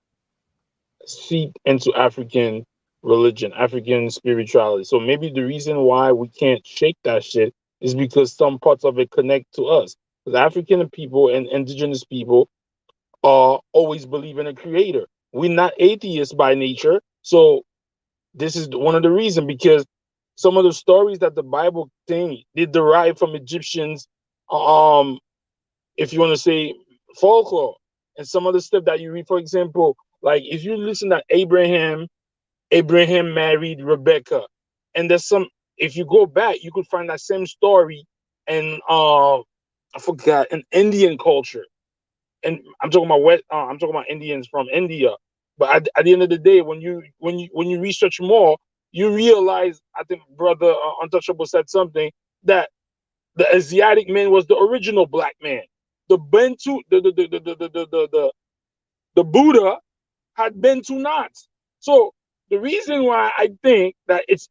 seeped into African religion, African spirituality. So maybe the reason why we can't shake that shit is because some parts of it connect to us. Because African people and indigenous people always believe in a creator. We're not atheists by nature. So this is one of the reasons, because some of the stories that the Bible thing they derive from Egyptians, if you want to say folklore, and some of the stuff that you read, for example, like if you listen to Abraham married Rebecca, and there's some, if you go back, you could find that same story in I forgot, in Indian culture. And I'm talking about Indians from India. But at the end of the day, when you research more, you realize, I think brother Untouchable said something, that the Asiatic man was the original black man. The Bantu, the Buddha had Bantu knots. So the reason why I think that it's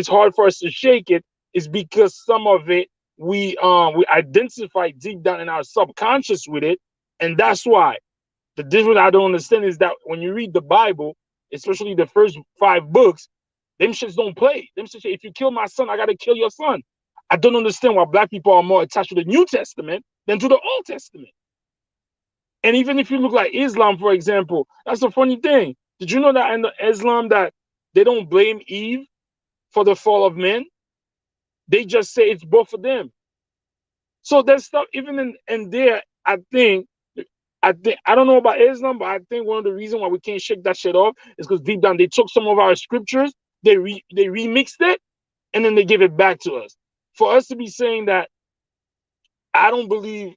hard for us to shake it is because some of it we identify deep down in our subconscious with it, and that's why. The difference I don't understand is that when you read the Bible, especially the first 5 books, them shits don't play. Them shits say, if you kill my son, I gotta kill your son. I don't understand why black people are more attached to the New Testament than to the Old Testament. And even if you look like Islam, for example, that's a funny thing. Did you know that in Islam that they don't blame Eve for the fall of men? They just say it's both of them. So there's stuff even in there. I don't know about Islam, but I think one of the reasons why we can't shake that shit off is because deep down they took some of our scriptures, they remixed it, and then they give it back to us. For us to be saying that, I don't believe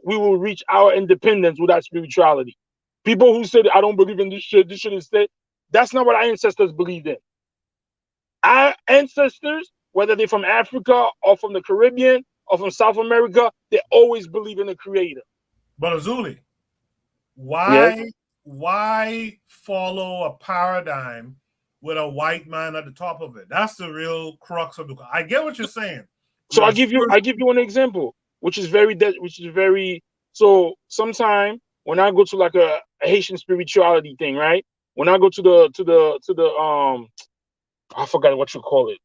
we will reach our independence without spirituality. People who said, I don't believe in this shit is dead, that's not what our ancestors believed in. Our ancestors, whether they're from Africa or from the Caribbean or from South America, they always believe in a creator. But Azuli, why follow a paradigm with a white man at the top of it? That's the real crux of the. I get what you're saying. So I give you an example, which is very. So sometime when I go to like a Haitian spirituality thing, right? When I go to the I forgot what you call it.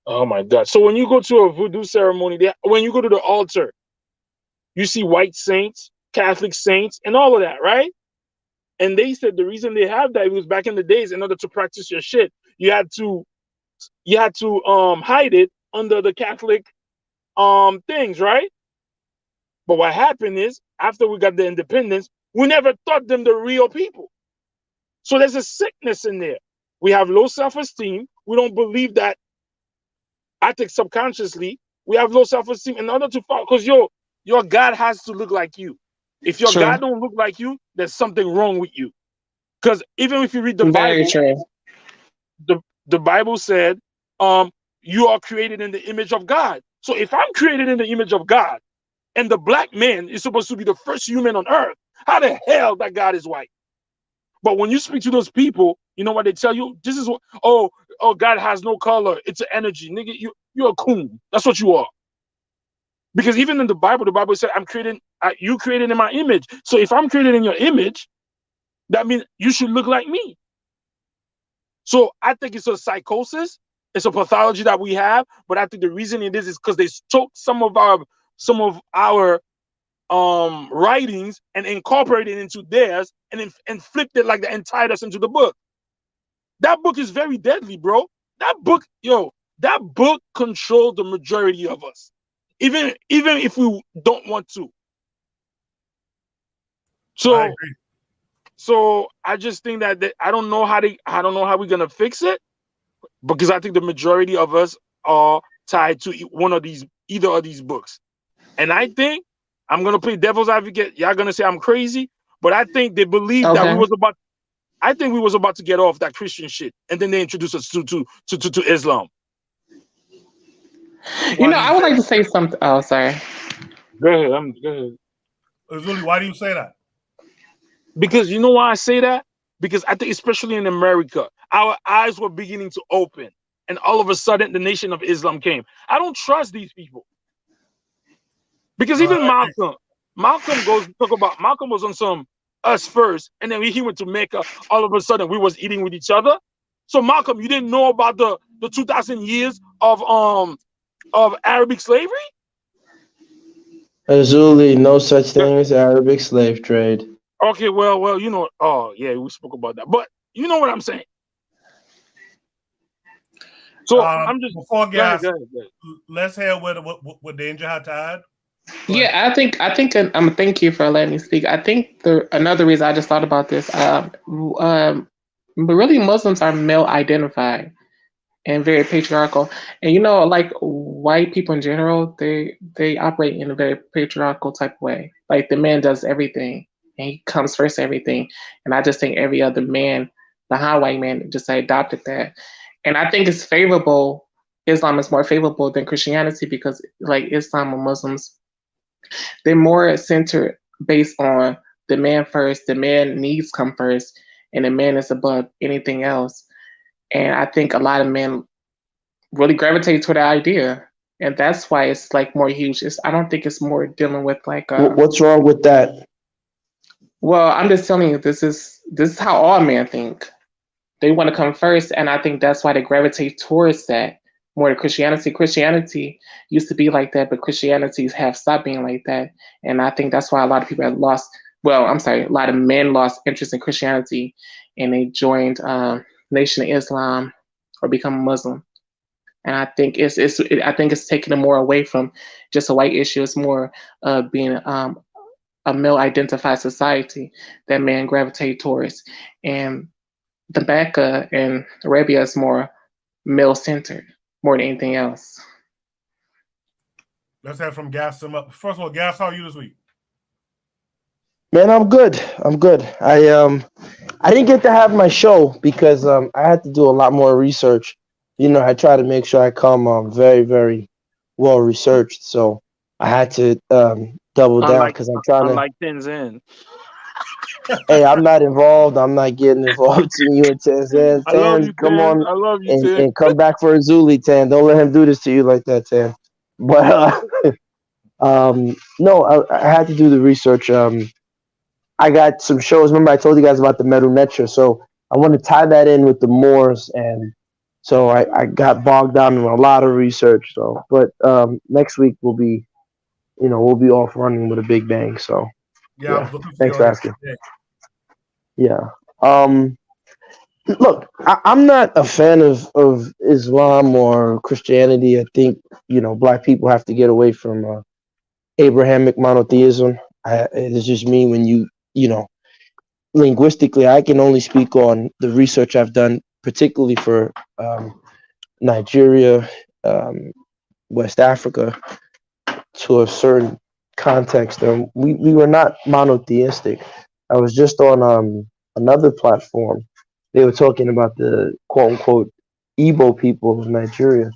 Oh my God! So when you go to a voodoo ceremony, when you go to the altar, You see white saints, Catholic saints, and all of that, right? And they said the reason they have that, it was back in the days, in order to practice your shit, you had to hide it under the Catholic things, right? But what happened is, after we got the independence, we never taught them the real people. So there's a sickness in there. We have low self-esteem. We don't believe that. I think subconsciously we have low self-esteem in order to follow, because your God has to look like you. If your True. God don't look like you, there's something wrong with you. Because even if you read the Very Bible, true. the Bible said, you are created in the image of God. So if I'm created in the image of God, and the black man is supposed to be the first human on earth, how the hell that God is white? But when you speak to those people, you know what they tell you? This is what, oh, God has no color. It's an energy. Nigga, you're a coon. That's what you are. Because even in the Bible said, you created in my image. So if I'm created in your image, that means you should look like me. So I think it's a psychosis. It's a pathology that we have. But I think the reason it is because they took some of our writings and incorporated it into theirs and flipped it like that and tied us into the book. That book is very deadly, bro. That book controls the majority of us, even if we don't want to. So I just think that I don't know how we're gonna fix it, because I think the majority of us are tied to either of these books. And I think I'm gonna play devil's advocate. Y'all gonna say I'm crazy, but I think they believe that we was about to get off that Christian shit, and then they introduced us to Islam. I would like to say something. Oh, sorry. Go ahead. Go ahead. Azuli, why do you say that? Because you know why I say that? Because I think, especially in America, our eyes were beginning to open, and all of a sudden, the Nation of Islam came. I don't trust these people. Because even Malcolm was on some us first, and then he went to Mecca. All of a sudden, we was eating with each other. So Malcolm, you didn't know about the 2,000 years of Arabic slavery? Azuli, no such thing as Arabic slave trade. Okay, well, oh yeah, we spoke about that, but you know what I'm saying. So I'm just before gas. Go ahead. Let's hear what Danger had to add. Yeah, I think thank you for letting me speak. I think another reason I just thought about this, but really Muslims are male identified and very patriarchal. And like white people in general, they operate in a very patriarchal type of way. Like the man does everything and he comes first everything. And I just think every other man, behind white man, just adopted that. And I think it's favorable. Islam is more favorable than Christianity because like Islam and Muslims, they're more centered based on the man first, the man needs come first, and the man is above anything else. And I think a lot of men really gravitate to that idea. And that's why it's like more huge. I don't think it's more dealing with like what's wrong with that? Well, I'm just telling you, this is how all men think. They want to come first, and I think that's why they gravitate towards that more than Christianity. Christianity used to be like that, but Christianity have stopped being like that. And I think that's why a lot of people have lost, a lot of men lost interest in Christianity and they joined Nation of Islam or become a Muslim. And I think it's taking them more away from just a white issue. It's more being a male identified society that men gravitate towards. And the Mecca and Arabia is more male centered more than anything else. Let's have from Gas some up. First of all, Gas, how are you this week? Man, I'm good. I didn't get to have my show because I had to do a lot more research. I try to make sure I come very, very well researched. So I had to double down because I'm trying to. Like Tenzin. Hey, I'm not involved. I'm not getting involved in you and Tan. Tan, come on. I love you, and come back for Azuli, Tan. Don't let him do this to you like that, Tan. But no, I had to do the research. I got some shows. Remember, I told you guys about the Meru Netra, so I want to tie that in with the Moors, and so I got bogged down in a lot of research. So, but next week we'll we'll be off running with a big bang. So Yeah, I was looking for thanks your for help asking. today. Yeah. Look, I'm not a fan of Islam or Christianity. I think black people have to get away from Abrahamic monotheism. It's just me. When you know linguistically, I can only speak on the research I've done, particularly for Nigeria, West Africa, to a certain context. We were not monotheistic. I was just on another platform. They were talking about the quote unquote Igbo people of Nigeria.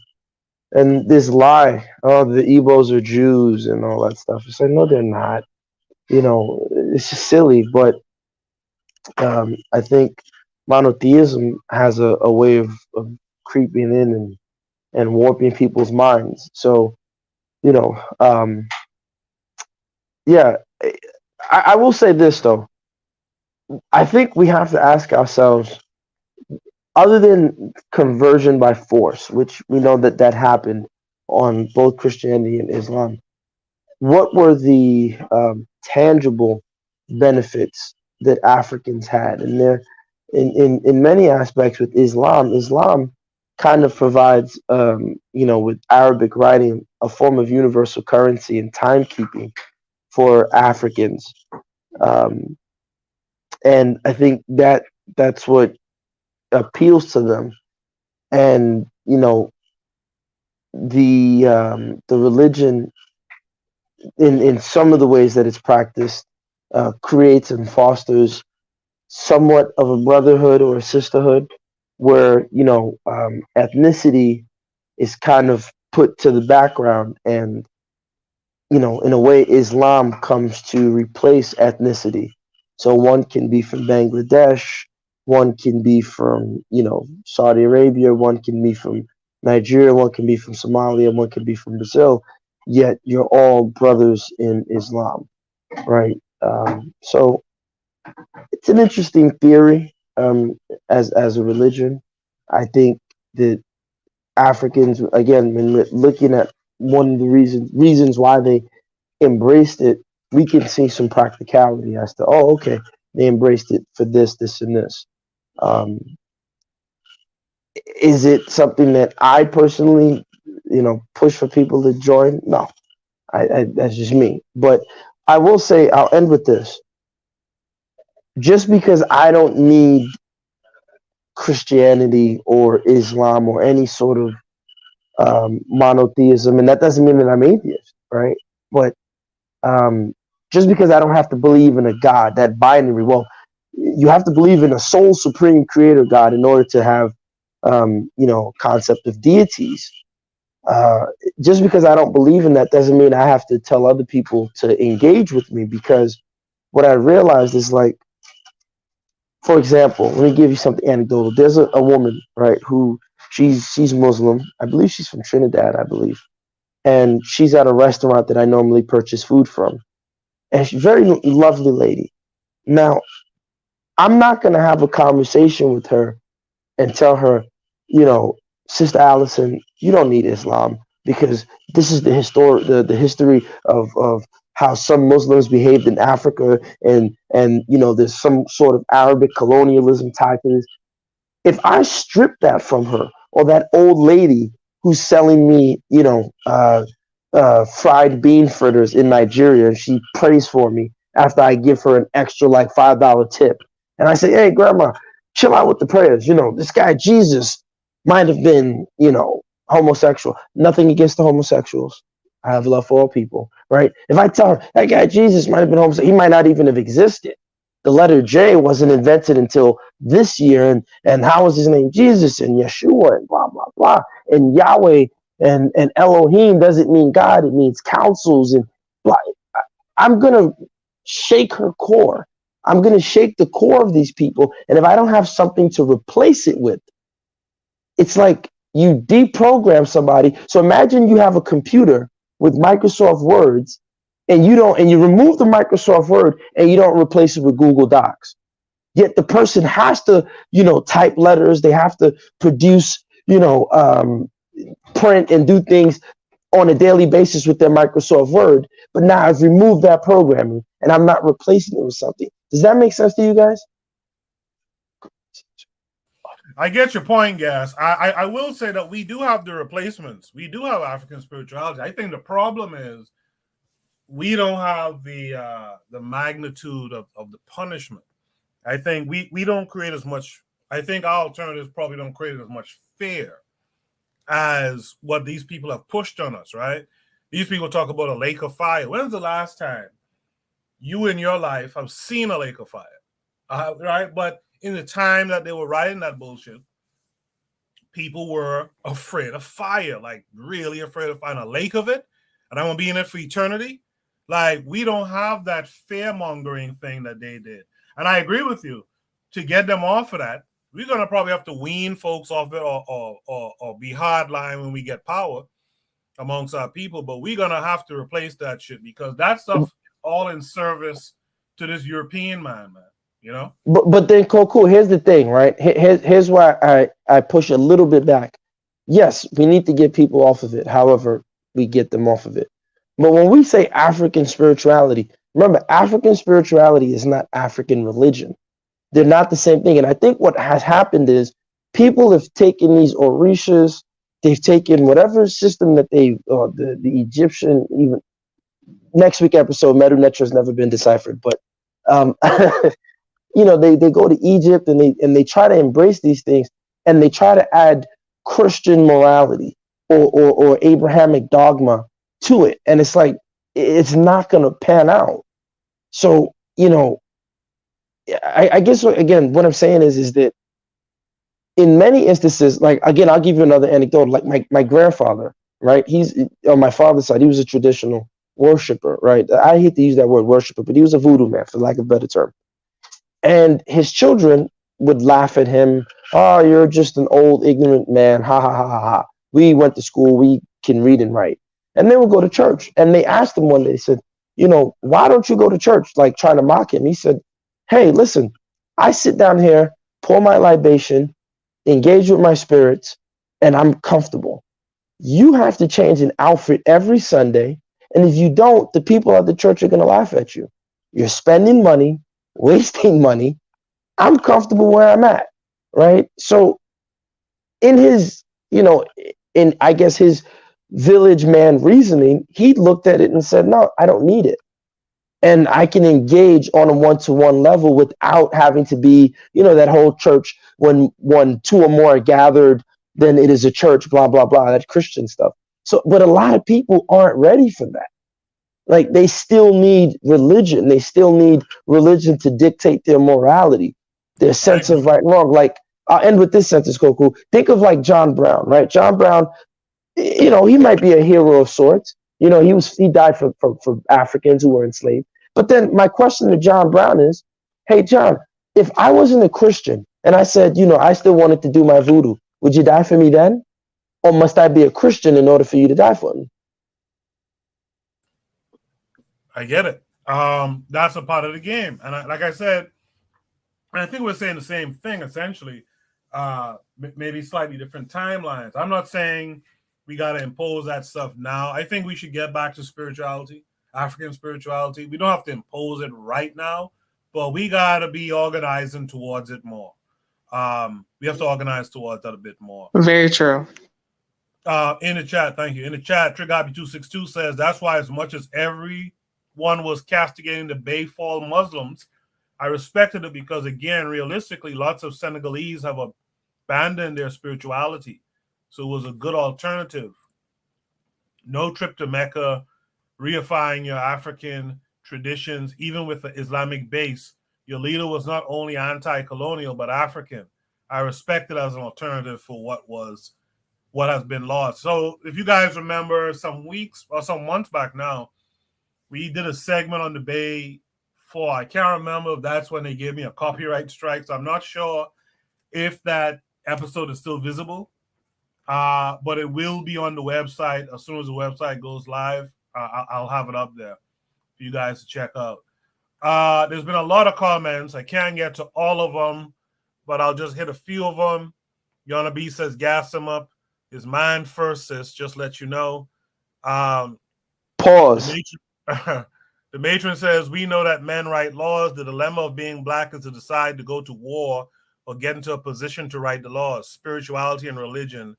And this lie, oh, the Igbos are Jews and all that stuff. It's like, no, they're not. It's just silly. But I think monotheism has a way of creeping in and warping people's minds. So, yeah, I will say this, though. I think we have to ask ourselves, other than conversion by force, which we know that happened on both Christianity and Islam, what were the tangible benefits that Africans had? And there, in many aspects with Islam kind of provides, with Arabic writing, a form of universal currency and timekeeping for Africans. And I think that's what appeals to them. And the religion, in some of the ways that it's practiced, creates and fosters somewhat of a brotherhood or a sisterhood, where ethnicity is kind of put to the background, and in a way, Islam comes to replace ethnicity. So one can be from Bangladesh, one can be from Saudi Arabia, one can be from Nigeria, one can be from Somalia, one can be from Brazil, yet you're all brothers in Islam, right? So it's an interesting theory, as a religion. I think that Africans, again, when we're looking at one of the reasons why they embraced it, we can see some practicality as to, oh, okay, they embraced it for this, this, and this. Um, is it something that I personally, push for people to join? No, that's just me. But I will say, I'll end with this. Just because I don't need Christianity or Islam or any sort of monotheism, and that doesn't mean that I'm atheist, right? But just because I don't have to believe in a God, that binary, well, you have to believe in a sole supreme creator God in order to have, concept of deities. Just because I don't believe in that doesn't mean I have to tell other people to engage with me, because what I realized is, like, for example, let me give you something anecdotal. There's a woman, right, who she's Muslim. I believe she's from Trinidad, I believe. And she's at a restaurant that I normally purchase food from. And she's a very lovely lady. Now, I'm not going to have a conversation with her and tell her, Sister Allison, you don't need Islam, because this is the history of how some Muslims behaved in Africa, and there's some sort of Arabic colonialism tied to this. If I strip that from her, or that old lady who's selling me, fried bean fritters in Nigeria, and she prays for me after I give her an extra like $5 tip, and I say, hey, grandma, chill out with the prayers. This guy Jesus might have been, homosexual. Nothing against the homosexuals. I have love for all people, right? If I tell her that guy Jesus might have been homosexual, he might not even have existed. The letter J wasn't invented until this year, and how was his name Jesus and Yeshua and blah blah blah, and Yahweh and Elohim doesn't mean God, it means councils and blah. I'm gonna shake her core. I'm gonna shake the core of these people, and if I don't have something to replace it with, it's like you deprogram somebody. So imagine you have a computer with Microsoft Words, and you remove the Microsoft Word and you don't replace it with Google Docs. Yet the person has to, type letters. They have to produce, print and do things on a daily basis with their Microsoft Word. but now I've removed that programming and I'm not replacing it with something. Does that make sense to you guys? I get your point, Gas. I will say that we do have the replacements. We do have African spirituality. I think the problem is we don't have the magnitude of the punishment. I think we don't create as much. I think our alternatives probably don't create as much fear as what these people have pushed on us, right? These people talk about a lake of fire. When's the last time you in your life have seen a lake of fire? Right? But in the time that they were writing that bullshit, people were afraid of fire, like really afraid of finding a lake of it, and I'm gonna be in it for eternity. Like, we don't have that fear mongering thing that they did. And I agree with you. To get them off of that, we're gonna probably have to wean folks off it or be hardline when we get power amongst our people. But we're gonna have to replace that shit because that stuff all in service to this European man. You know? But then, Coco, here's the thing, right? Here's why I push a little bit back. Yes, we need to get people off of it. However, we get them off of it. But when we say African spirituality, remember, African spirituality is not African religion. They're not the same thing. And I think what has happened is people have taken these Orishas, they've taken whatever system that the Egyptian, even next week episode, Medu Neter has never been deciphered, but you know, they go to Egypt and they try to embrace these things and they try to add Christian morality or Abrahamic dogma to it. And it's like, it's not going to pan out. So, you know, I guess, again, what I'm saying is that in many instances, like, again, I'll give you another anecdote. Like my grandfather, right? He's on my father's side. He was a traditional worshiper, right? I hate to use that word worshiper, but he was a voodoo man, for lack of a better term. And his children would laugh at him. Oh, you're just an old, ignorant man. Ha, ha, ha, ha, ha. We went to school. We can read and write. And they would go to church. And they asked him one day, they said, you know, why don't you go to church? Like, trying to mock him. He said, hey, listen, I sit down here, pour my libation, engage with my spirits, and I'm comfortable. You have to change an outfit every Sunday. And if you don't, the people at the church are going to laugh at you. You're spending money, wasting money. I'm comfortable where I'm at, right? So in his, you know, in, I guess, his village man reasoning, he looked at it and said, no, I don't need it. And I can engage on a one-to-one level without having to be, you know, that whole church, when two or more are gathered, then it is a church, blah, blah, blah, that Christian stuff. So, but a lot of people aren't ready for that. Like, they still need religion. They still need religion to dictate their morality, their sense of right and wrong. Like, I'll end with this sentence, Coco. Think of like John Brown, right? John Brown, you know, he might be a hero of sorts. You know, he died for Africans who were enslaved. But then my question to John Brown is, hey, John, if I wasn't a Christian and I said, you know, I still wanted to do my voodoo, would you die for me then? Or must I be a Christian in order for you to die for me? I get it. That's a part of the game. And like I said, and I think we're saying the same thing, essentially, maybe slightly different timelines. I'm not saying we got to impose that stuff now. I think we should get back to spirituality, African spirituality. We don't have to impose it right now, but we got to be organizing towards it more. We have to organize towards that a bit more. Very true. In the chat, thank you. In the chat, Triggabi262 says, that's why as much as everyone was castigating the Bayfall Muslims, I respected it because, again, realistically, lots of Senegalese have abandoned their spirituality. So it was a good alternative. No trip to Mecca, reifying your African traditions, even with the Islamic base. Your leader was not only anti-colonial, but African. I respect it as an alternative for what has been lost. So if you guys remember, some weeks or some months back now, we did a segment on the Bay for, I can't remember if that's when they gave me a copyright strike. So I'm not sure if that episode is still visible, but it will be on the website. As soon as the website goes live, I'll have it up there for you guys to check out. There's been a lot of comments. I can't get to all of them, but I'll just hit a few of them. Yana B says, gas him up. His mind first, sis. Just let you know. Pause. The matron says, we know that men write laws. The dilemma of being black is to decide to go to war or get into a position to write the laws. Spirituality and religion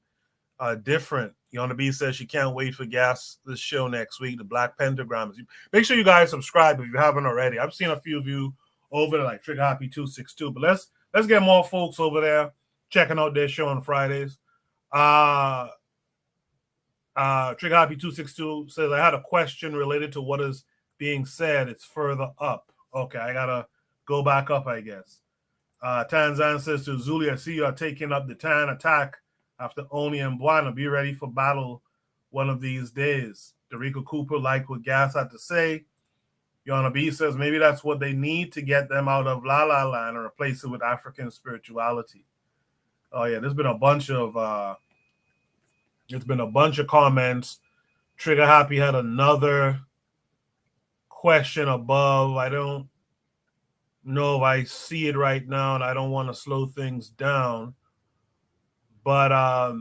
are different. Yona B says she can't wait for this show next week, the Black Pentagram. Make sure you guys subscribe if you haven't already. I've seen a few of you over there, like Trigger Happy 262, but let's get more folks over there checking out their show on Fridays. Trigger Happy 262 says, I had a question related to what is being said. It's further up. Okay, I gotta go back up, I guess. Tanzan says to Zuli, I see you are taking up the Tan attack after Oni and Buana. Be ready for battle one of these days. Derico Cooper liked what Gas had to say. Yana B says maybe that's what they need to get them out of La La Land and replace it with African spirituality. Oh yeah, there's been a bunch of comments. Trigger Happy had another question above. I don't know if I see it right now, and I don't want to slow things down. But I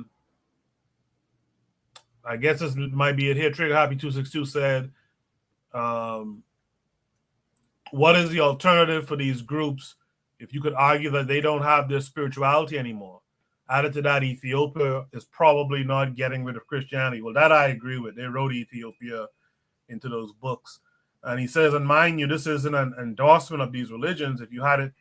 guess this might be it here. Trigger Happy 262 said, what is the alternative for these groups if you could argue that they don't have their spirituality anymore? Added to that, Ethiopia is probably not getting rid of Christianity. Well, that I agree with. They wrote Ethiopia into those books. And he says, and mind you, this isn't an endorsement of these religions. If you had it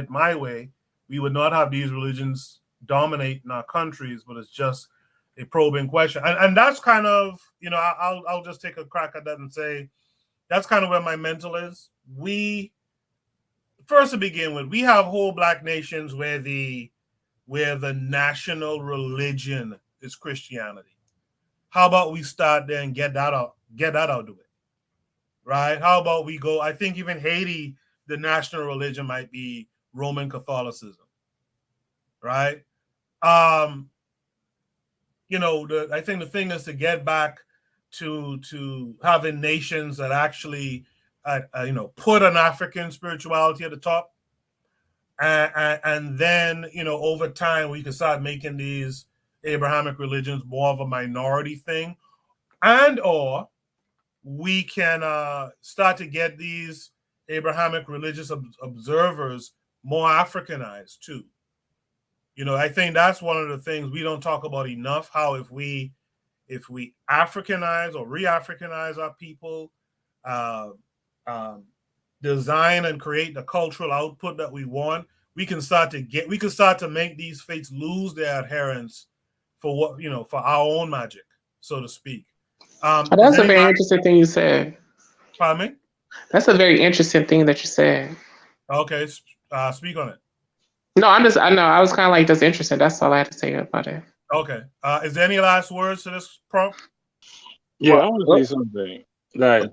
my way, we would not have these religions dominate in our countries, but it's just a probing question. And that's kind of, I'll just take a crack at that and say, that's kind of where my mental is. We, first to begin with, we have whole black nations where the national religion is Christianity. How about we start there and get that out of the way, right? How about we go, I think even Haiti, the national religion might be Roman Catholicism, right? I think the thing is to get back to having nations that actually, put an African spirituality at the top, and then over time we can start making these Abrahamic religions more of a minority thing, or we can start to get these Abrahamic religious observers more Africanized too. I think that's one of the things we don't talk about enough, how if we Africanize or re-Africanize our people, design and create the cultural output that we want, we can start to make these faiths lose their adherence for for our own magic, so to speak. That's a very interesting thing you said. Pardon me? That's a very interesting thing that you said. Okay, speak on it. No, I know. I was kind of like, that's interesting. That's all I had to say about it. Okay. Is there any last words to this prompt? Yeah, I want to say something that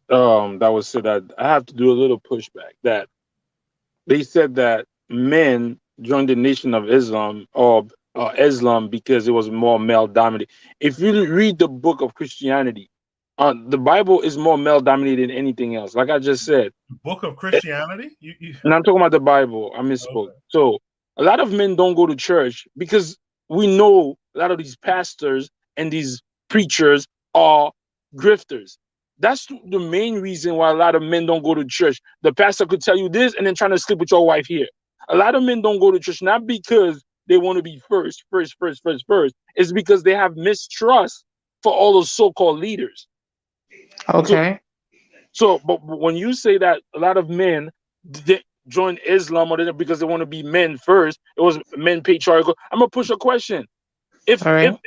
was said that I have to do a little pushback. That they said that men joined the Nation of Islam or Islam because it was more male dominated. If you read the book of Christianity, the Bible is more male dominated than anything else. Like I just said, the book of Christianity. And I'm talking about the Bible. I misspoke. Okay. So a lot of men don't go to church because we know a lot of these pastors and these preachers are grifters. That's the main reason why a lot of men don't go to church. The pastor could tell you this and then trying to sleep with your wife here. A lot of men don't go to church not because they want to be first. It's because they have mistrust for all those so-called leaders. Okay. But when you say that a lot of men join Islam or because they want to be men first, it was men patriarchal. I'm gonna push a question. If I'm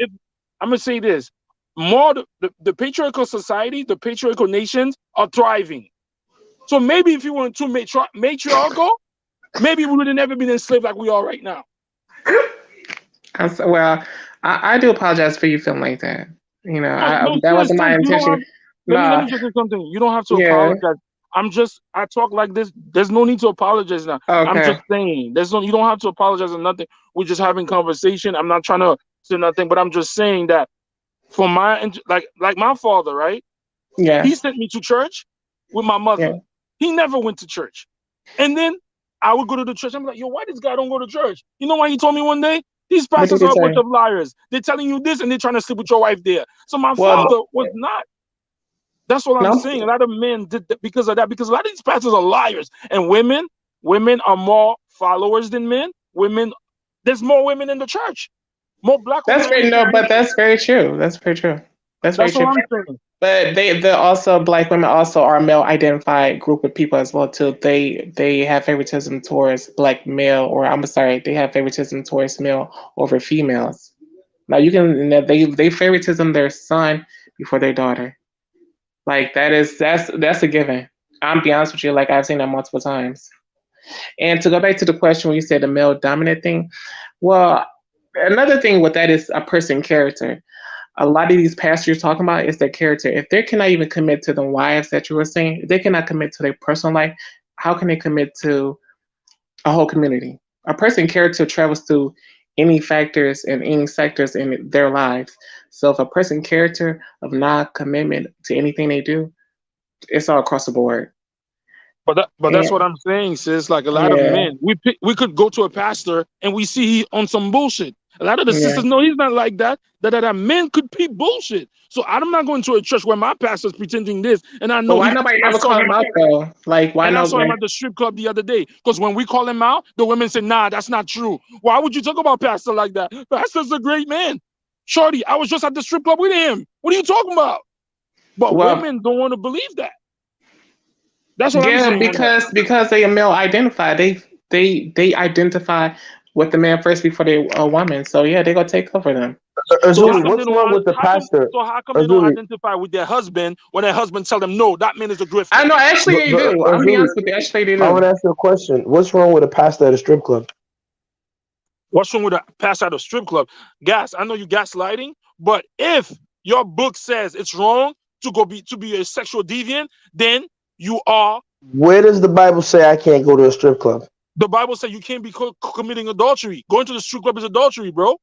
gonna say this, more the patriarchal society, the patriarchal nations are thriving. So maybe if you weren't too matriarchal, maybe we would have never been enslaved like we are right now. Well, I do apologize for you feeling like that. That wasn't my intention. Let me just say something. You don't have to apologize. I talk like this. There's no need to apologize now. Okay. I'm just saying. You don't have to apologize or nothing. We're just having conversation. I'm not trying to say nothing, but I'm just saying that for like my father, right? Yeah. He sent me to church with my mother. Yeah. He never went to church. And then I would go to the church. I'm like, yo, why this guy don't go to church? You know why he told me one day? These pastors are a bunch of liars. They're telling you this and they're trying to sleep with your wife there. So my father was not. That's what I'm No, saying. A lot of men did that because of that. Because a lot of these pastors are liars, and women are more followers than men. There's more women in the church, more black women that's in very the no, church. but that's very true. That's very true. That's very That's true. what I'm saying. But they also black women also are a male identified group of people as well too. They have favoritism towards black male, or I'm sorry, they have favoritism towards male over females. Now you can they favoritism their son before their daughter. Like that's a given. I'm be honest with you, like I've seen that multiple times. And to go back to the question when you said the male dominant thing, well, another thing with that is a person character. A lot of these pastors you're talking about is their character. If they cannot even commit to the wives that you were saying, if they cannot commit to their personal life, how can they commit to a whole community? A person character travels through any factors and any sectors in their lives. So if a person character of non-commitment to anything they do, it's all across the board. But that's what And I'm saying, sis. Like a lot of yeah, men, we could go to a pastor and we see he on some bullshit. A lot of the yeah. sisters know he's not like that. That men could be bullshit. So I'm not going to a church where my pastor's pretending this, and I But know why he. nobody I never saw call him, him out though? Like why and I no? saw him at the strip club the other day. Because when we call him out, the women say, "Nah, that's not true." Why would you talk about pastor like that? Pastor's a great man. Shorty, I was just at the strip club with him. What are you talking about? But Well, women don't want to believe that. That's what I'm yeah, saying on that. because they are male identified. They identify with the man first before they a woman. So yeah, they gonna take over them. So how Azuli, come they what's don't wrong with the pastor? how come they don't Azuli, identify with their husband when their husband tell them no, that man is a grifter? I know, actually they do. I'm being Azuli, honest with you, actually they I want do. to ask you a question. What's wrong with a pastor at a strip club? What's wrong with a pass out of strip club? Gas, I know you gaslighting, but if your book says it's wrong to be a sexual deviant, then you are. Where does the Bible say I can't go to a strip club? The Bible says you can't be committing adultery. Going to the strip club is adultery, bro.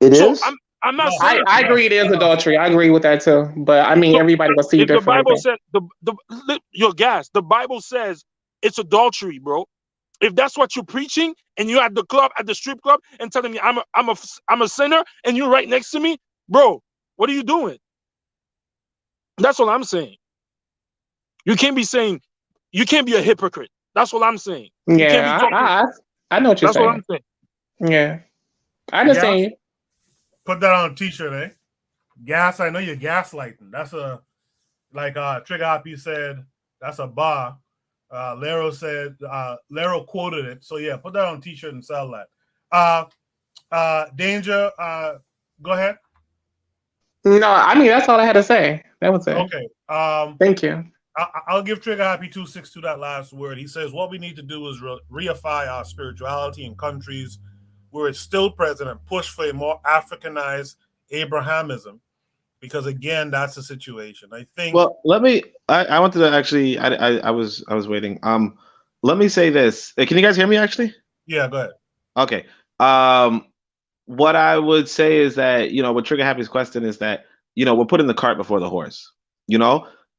It So is? I'm not No, saying. I agree it is adultery. I agree with that too. But I mean So everybody will see it if the differently. Bible said your gas, the Bible says it's adultery, bro. If that's what you're preaching, and you're at the club, at the strip club, and telling me I'm a sinner, and you're right next to me, bro, what are you doing? That's what I'm saying. You can't be saying, you can't be a hypocrite. That's what I'm saying. You can't be Yeah, talking. I know what you're That's what saying. I'm saying. Yeah. I Gas, understand you. put that on a t-shirt, eh? Gas, I know you're gaslighting. That's a, like Trigger Happy said, that's a bar. Lero said, Lero quoted it. So yeah, put that on a t-shirt and sell that. Danger, go ahead. No, I mean that's all I had to say. That was it. Okay. Thank you. I'll give Trigger Happy 262 that last word. He says, what we need to do is reify our spirituality in countries where it's still present and push for a more Africanized Abrahamism. Because again, that's the situation. I think. Well, let me. I wanted to actually. I was waiting. Let me say this. Can you guys hear me? Actually. Yeah. Go ahead. Okay. What I would say is that what Trigger Happy's question is that we're putting the cart before the horse.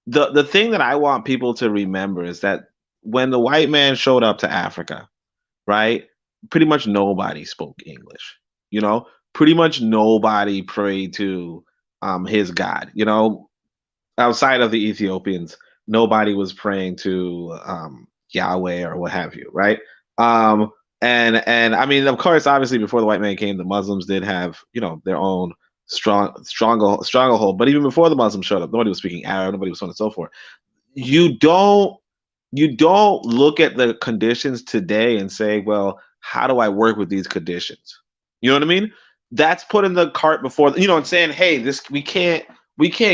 The thing that I want people to remember is that when the white man showed up to Africa, right? Pretty much nobody spoke English. Pretty much nobody prayed to his God. Outside of the Ethiopians, nobody was praying to Yahweh or what have you, right? And I mean, of course, obviously, before the white man came, the Muslims did have their own stronghold. But even before the Muslims showed up, nobody was speaking Arab, nobody was so on and so forth. You don't look at the conditions today and say, well, how do I work with these conditions? You know what I mean? That's putting the cart before, and saying, hey, we can't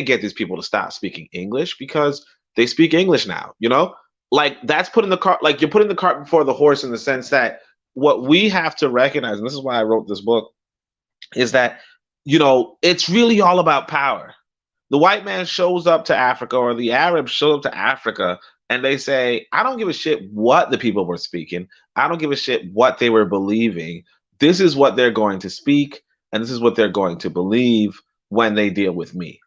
get these people to stop speaking English because they speak English now, like that's putting the cart, like you're putting the cart before the horse in the sense that what we have to recognize, and this is why I wrote this book, is that, it's really all about power. The white man shows up to Africa, or the Arabs show up to Africa, and they say, I don't give a shit what the people were speaking. I don't give a shit what they were believing. This is what they're going to speak, and this is what they're going to believe when they deal with me.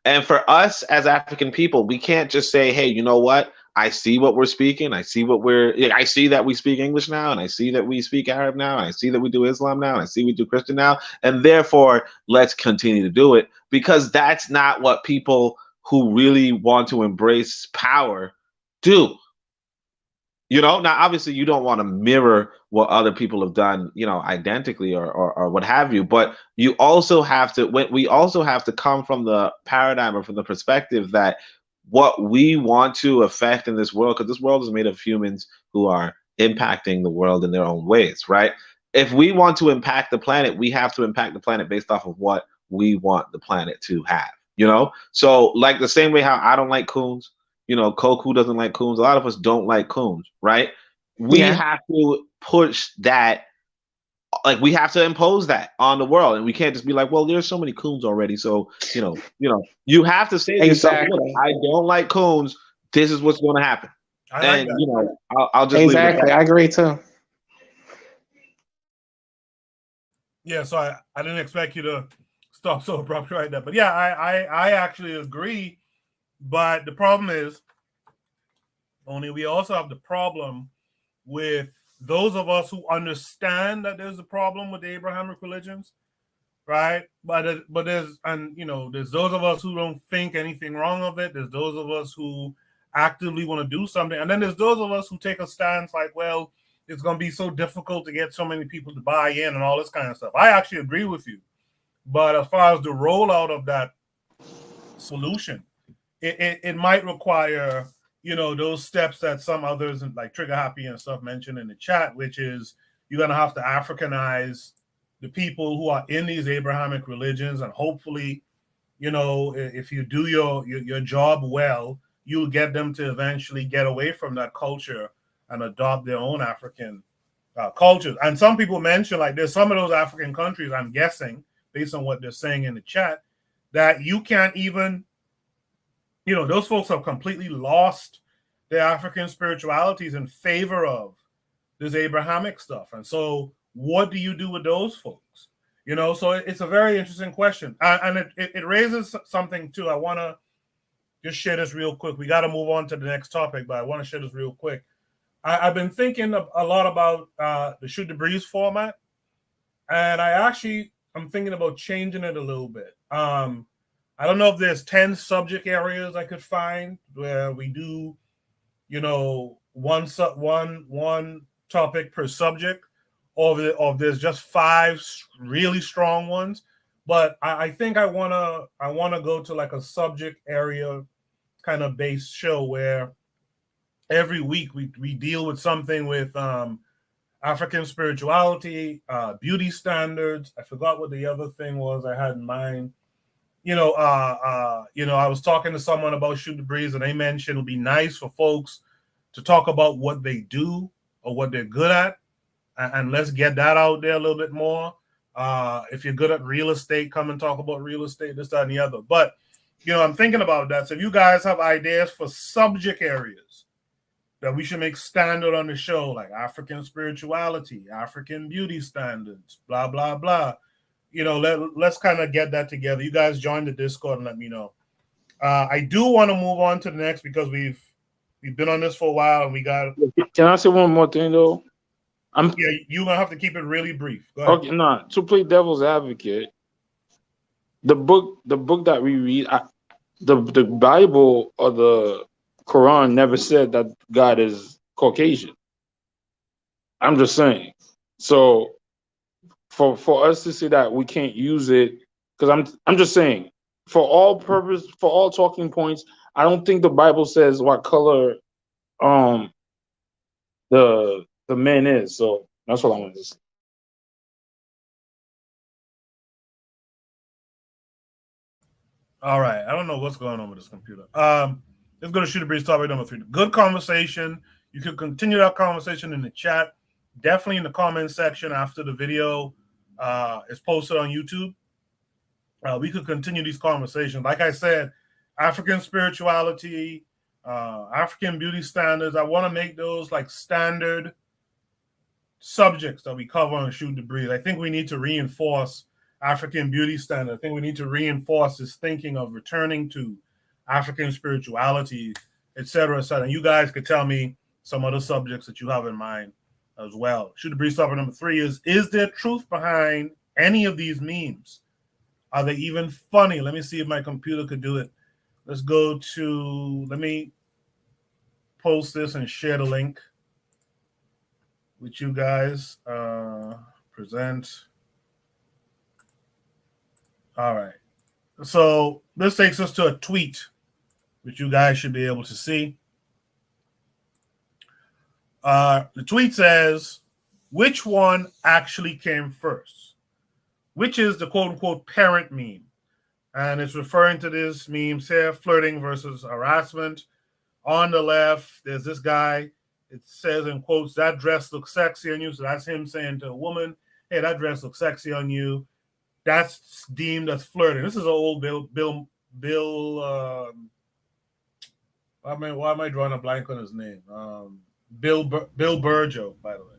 And for us as African people, we can't just say, hey, you know what? I see what we're speaking. I see that we speak English now, and I see that we speak Arab now, and I see that we do Islam now, and I see we do Christian now, and therefore let's continue to do it, because that's not what people who really want to embrace power do. Now obviously you don't want to mirror what other people have done, identically or what have you, but we also have to come from the paradigm or from the perspective that what we want to affect in this world, because this world is made of humans who are impacting the world in their own ways, right? If we want to impact the planet, we have to impact the planet based off of what we want the planet to have, So like the same way how I don't like coons, Koku doesn't like coons. A lot of us don't like coons, right? We Yeah. have to push that, like we have to impose that on the world, and we can't just be like, well, there's so many coons already, so you have to say to yourself, look, Exactly. I don't like coons. This is what's going to happen, I like and that. I'll just leave it at Exactly. that. I agree too. Yeah, so I didn't expect you to stop so abruptly right there, but yeah, I actually agree. But the problem is, only we also have the problem with those of us who understand that there's a problem with the Abrahamic religions, right? But there's there's those of us who don't think anything wrong of it. There's those of us who actively want to do something, and then there's those of us who take a stance like, well, it's going to be so difficult to get so many people to buy in and all this kind of stuff. I actually agree with you, but as far as the rollout of that solution, it might require those steps that some others like Trigger Happy and stuff mentioned in the chat, which is you're going to have to Africanize the people who are in these Abrahamic religions, and hopefully if you do your job well, you'll get them to eventually get away from that culture and adopt their own African cultures. And some people mention, like, there's some of those African countries, I'm guessing based on what they're saying in the chat, that you can't even those folks have completely lost their African spiritualities in favor of this Abrahamic stuff. And so what do you do with those folks? So it's a very interesting question. And it raises something too. I want to just share this real quick. We got to move on to the next topic, but I want to share this real quick. I've been thinking a lot about the Shoot the Breeze format. And I'm thinking about changing it a little bit. I don't know if there's 10 subject areas I could find where we do, one topic per subject, or if there's just 5 really strong ones. But I think I wanna go to like a subject area kind of based show where every week we deal with something with African spirituality, beauty standards. I forgot what the other thing was I had in mind. I was talking to someone about Shoot the Breeze, and they mentioned it would be nice for folks to talk about what they do or what they're good at, and let's get that out there a little bit more. If you're good at real estate, come and talk about real estate, this, that, and the other. But I'm thinking about that. So if you guys have ideas for subject areas that we should make standard on the show, like African spirituality, African beauty standards, blah, blah, blah. Let's kind of get that together. You guys join the Discord and let me know. I do want to move on to the next because we've been on this for a while and we got. Can I say one more thing though? You're gonna have to keep it really brief. Go ahead. Okay, no. To play devil's advocate, the book that we read, the Bible or the Quran never said that God is Caucasian. I'm just saying. So for us to say that we can't use it, because I'm just saying, for all talking points, I don't think the Bible says what color the man is. So that's what I wanted to say. All right. I don't know what's going on with this computer. Let's go to Shoot the Breeze topic number 3. Good conversation. You can continue that conversation in the chat. Definitely in the comment section after the video is posted on YouTube. We could continue these conversations. Like I said, African spirituality, African beauty standards. I want to make those like standard subjects that we cover on Shoot the Breeze. I think we need to reinforce African beauty standard. I think we need to reinforce this thinking of returning to African spirituality etc., etc. And you guys could tell me some other subjects that you have in mind as well. Shoot the breeze topic number 3 is there truth behind any of these memes? Are they even funny? Let me see if my computer could do it. Let's go to, let me post this and share the link with you guys. Present. All right. So this takes us to a tweet, which you guys should be able to see. The tweet says, which one actually came first? Which is the quote-unquote parent meme? And it's referring to this meme here, flirting versus harassment. On the left, there's this guy. It says in quotes, that dress looks sexy on you. So that's him saying to a woman, hey, that dress looks sexy on you. That's deemed as flirting. This is an old Bill. Why am I drawing a blank on his name? Bill Burjo, by the way.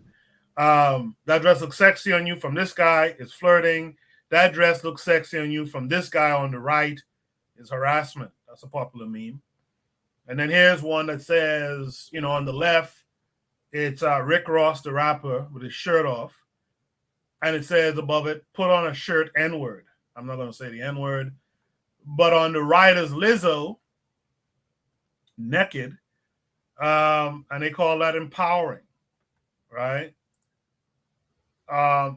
That dress looks sexy on you from this guy is flirting. That dress looks sexy on you from this guy on the right is harassment. That's a popular meme. And then here's one that says, on the left, it's Rick Ross, the rapper, with his shirt off. And it says above it, put on a shirt, N-word. I'm not going to say the N-word. But on the right is Lizzo, naked. And they call that empowering, right?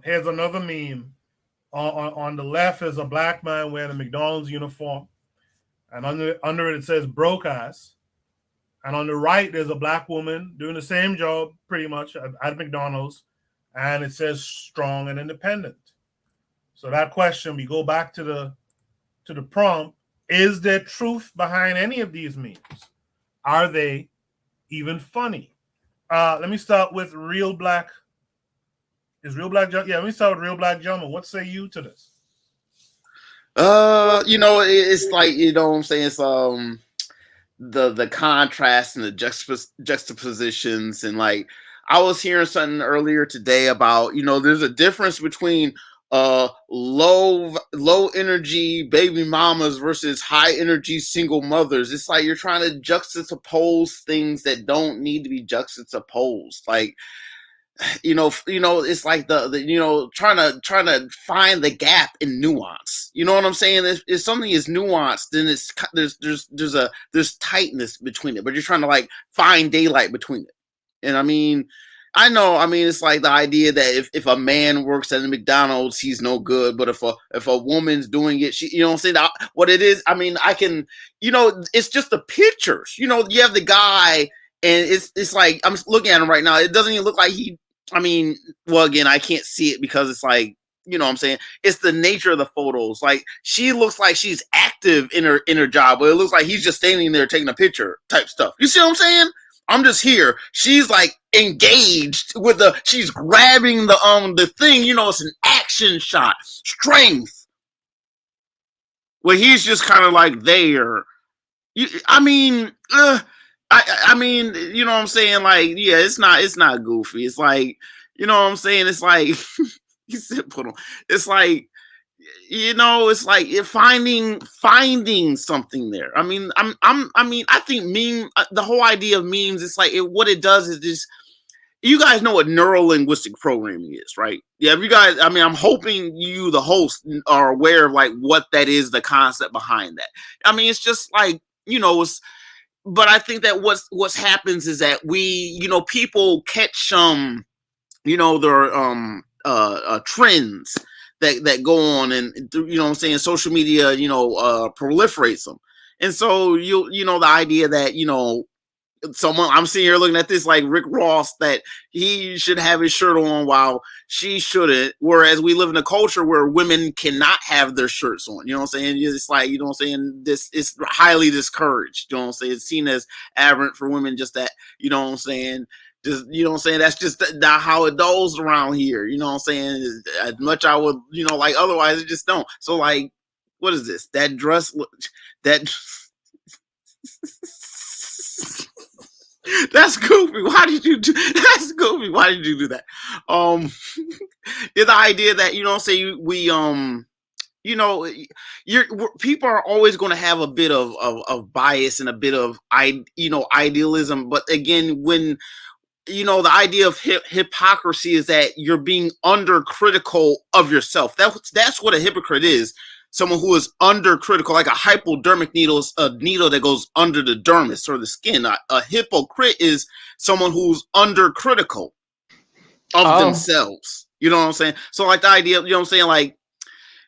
Here's another meme. On the left is a black man wearing a McDonald's uniform. And under it says broke ass. And on the right, there's a black woman doing the same job pretty much at McDonald's. And it says strong and independent. So that question, we go back to the prompt. Is there truth behind any of these memes? Are they even funny? Let me start with Real Black. Is Real Black? Yeah, let me start with Real Black Gentleman. What say you to this? It's like, what I'm saying, it's the contrast and the juxtapositions, and like I was hearing something earlier today about, there's a difference between low energy baby mamas versus high energy single mothers. It's like you're trying to juxtapose things that don't need to be juxtaposed. Like, it's like the trying to find the gap in nuance. You know what I'm saying? If something is nuanced, then there's tightness between it, but you're trying to like find daylight between it. And I know, it's like the idea that if a man works at a McDonald's, he's no good. But if a woman's doing it, she, I'm saying, what it is, I can, it's just the pictures. You have the guy, and it's like, I'm looking at him right now. It doesn't even look like well, again, I can't see it because it's like, what I'm saying? It's the nature of the photos. Like, she looks like she's active in her job, but it looks like he's just standing there taking a picture type stuff. You see what I'm saying? I'm just here. She's like engaged with she's grabbing the thing, it's an action shot, strength. Well, he's just kind of like there. I mean, you know what I'm saying? Like, yeah, it's not goofy. It's like, you know what I'm saying? It's like, he said, put on. It's like, it's like you're finding something there. I think the whole idea of memes, it's like what it does is this. You guys know what neuro-linguistic programming is, right? Yeah, you guys, I'm hoping you, the host, are aware of like what that is, the concept behind that. It's just like, but I think that what's happens is that we, people catch their trends that go on, and what I'm saying, social media, proliferates them. And so the idea that, someone, I'm sitting here looking at this like Rick Ross, that he should have his shirt on while she shouldn't, whereas we live in a culture where women cannot have their shirts on. You know what I'm saying? It's like, this is highly discouraged. You know what I'm saying? It's seen as aberrant for women, just that, that's just not how it goes around here. You know what I'm saying? As much I would, like, otherwise it just don't. So like, what is this? That dress, that's goofy. Why did you do? That's goofy. Why did you do that? The idea that, we people are always going to have a bit of bias and a bit of idealism. But again, when the idea of hypocrisy is that you're being undercritical of yourself. That's what a hypocrite is. Someone who is undercritical, like a hypodermic needle is a needle that goes under the dermis or the skin. A hypocrite is someone who's undercritical of themselves. You know what I'm saying? So like the idea, you know what I'm saying? Like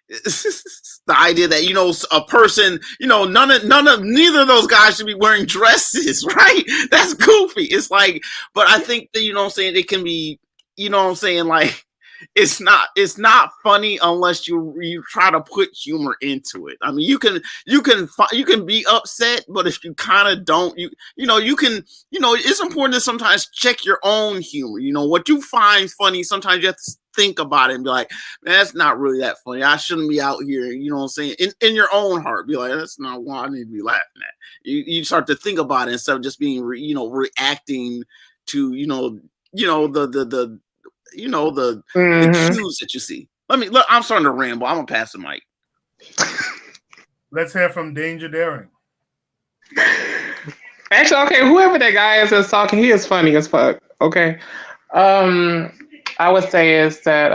the idea that, a person, neither of those guys should be wearing dresses, right? That's goofy. It's like, but I think that, what I'm saying, it can be, what I'm saying, like, it's not funny unless you try to put humor into it. I mean, you can be upset, but if you kind of don't, you can, it's important to sometimes check your own humor. What you find funny, sometimes you have to think about it and be like, man, that's not really that funny. I shouldn't be out here, you know what I'm saying? In your own heart, be like, that's not what I need to be laughing at. You start to think about it instead of just being, reacting to, the cues that you see. I'm starting to ramble. I'm gonna pass the mic. Let's hear from Danger Daring. Actually, okay, whoever that guy is that's talking, he is funny as fuck. Okay. I would say is that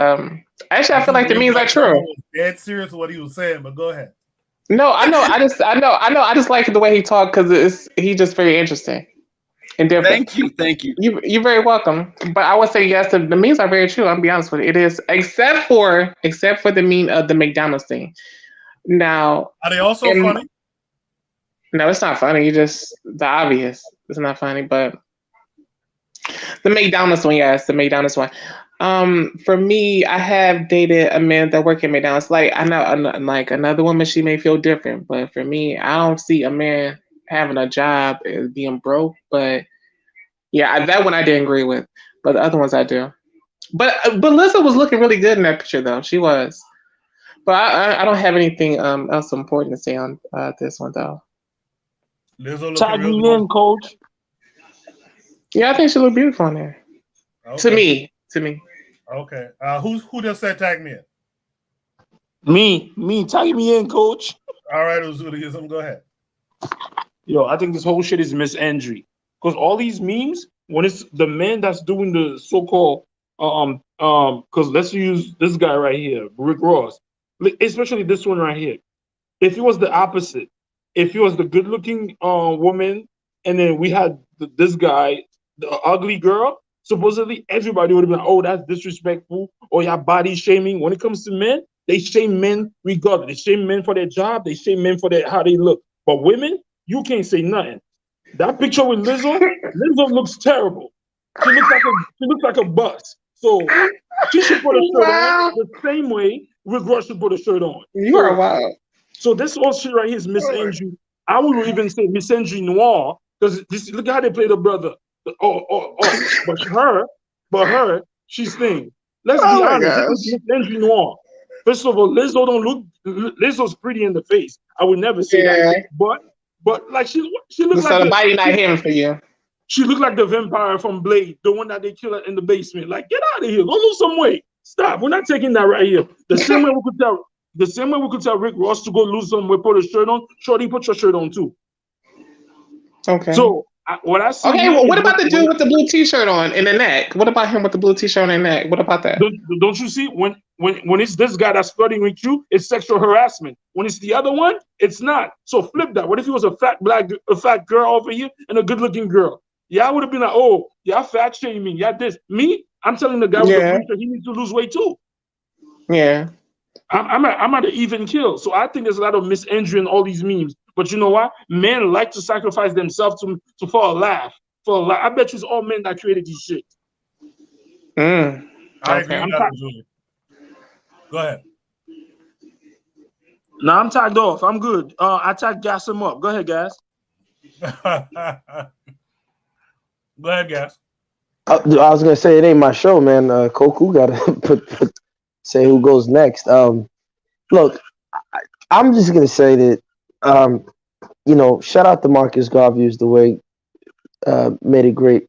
actually I feel like the memes are true. Dead serious what he was saying, but go ahead. No, I know. I just like the way he talked because he's just very interesting and different. Thank you. You're very welcome. But I would say yes, the memes are very true. I'll be honest with you. It is, except for the meme of the McDonald's thing. Now, are they also funny? No, it's not funny. You just the obvious. It's not funny, but the McDonald's one, yes, the McDonald's one. For me, I have dated a man that work at McDonald's. Like I know, like another woman, she may feel different, but for me, I don't see a man having a job as being broke. But yeah, that one I didn't agree with, but the other ones I do. But Lizzo was looking really good in that picture, though. She was. But I don't have anything else important to say on this one, though. Lizzo tag me in, coach. Yeah, I think she looked beautiful in there. Okay. To me. Okay. Who just said tag me in? Me. Tag me in, coach. All right, Uzulism, go ahead. Yo, I think this whole shit is misandry. Because all these memes, when it's the man that's doing the so-called because let's use this guy right here, Rick Ross, especially this one right here. If it was the opposite, if he was the good-looking woman, and then we had this guy, the ugly girl, supposedly everybody would have been, oh, that's disrespectful, or you're body shaming. When it comes to men, they shame men regardless. They shame men for their job. They shame men for how they look. But women, you can't say nothing. That picture with Lizzo looks terrible. She looks like a bus. So she should put a shirt on the same way Rick Ross should put a shirt on. You are wild. So this whole shit right here is misandry. I would even say misandry noir, because look at how they play the brother. But her, she's thin. Let's be honest, this is misandry noir. First of all, Lizzo's pretty in the face. I would never say that. But like she looks like the body not him for you. She looked like the vampire from Blade, the one that they kill in the basement. Like, get out of here, go lose some weight. Stop. We're not taking that right here. The same way we could tell Rick Ross to go lose some weight, put a shirt on. Shorty, put your shirt on too. Okay. So what I see. Okay, well, what about the dude with the blue T-shirt on in the neck? What about him with the blue T-shirt on in the neck? What about that? Don't you see when it's this guy that's flirting with you, it's sexual harassment. When it's the other one, it's not. So flip that. What if he was a fat girl over here and a good-looking girl? Yeah, I would have been like, oh, yeah, fat shaming. Yeah, this. Me, I'm telling the guy with the blue shirt he needs to lose weight too. Yeah. I'm at an even kill. So I think there's a lot of misandry in all these memes. But you know what? Men like to sacrifice themselves for a laugh. I bet you it's all men that created these shit. I agree with that, Julie. Go ahead. No, I'm tagged off. I'm good. I tagged Gas him up. Go ahead, Gas. Go ahead, Gas. I was gonna say it ain't my show, man. Koku gotta say who goes next. Look, I'm just gonna say that. Shout out to Marcus Garvey, the way made a great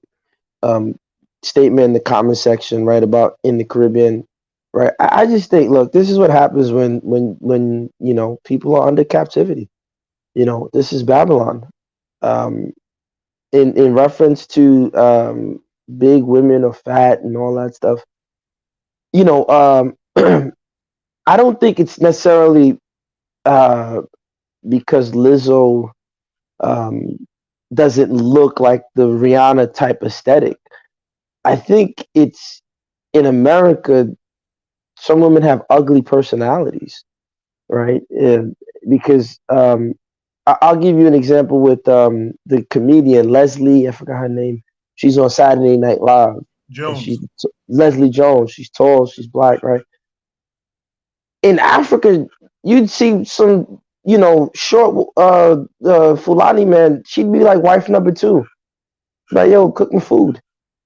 statement in the comment section, right, about in the Caribbean, right? I just think, look, this is what happens when you know people are under captivity. You know, this is Babylon. Um, in reference to big women or fat and all that stuff. You know, I don't think it's necessarily uh, because Lizzo um, doesn't look like the Rihanna type aesthetic. I think it's in America. Some women have ugly personalities, right? Because I'll give you an example with the comedian Leslie. I forgot her name. She's on Saturday Night Live, and Jones. she's Leslie Jones. She's tall. She's black, right? In Africa, you'd see some, you know, short Fulani man. She'd be like wife number two. Like, yo, cook my food.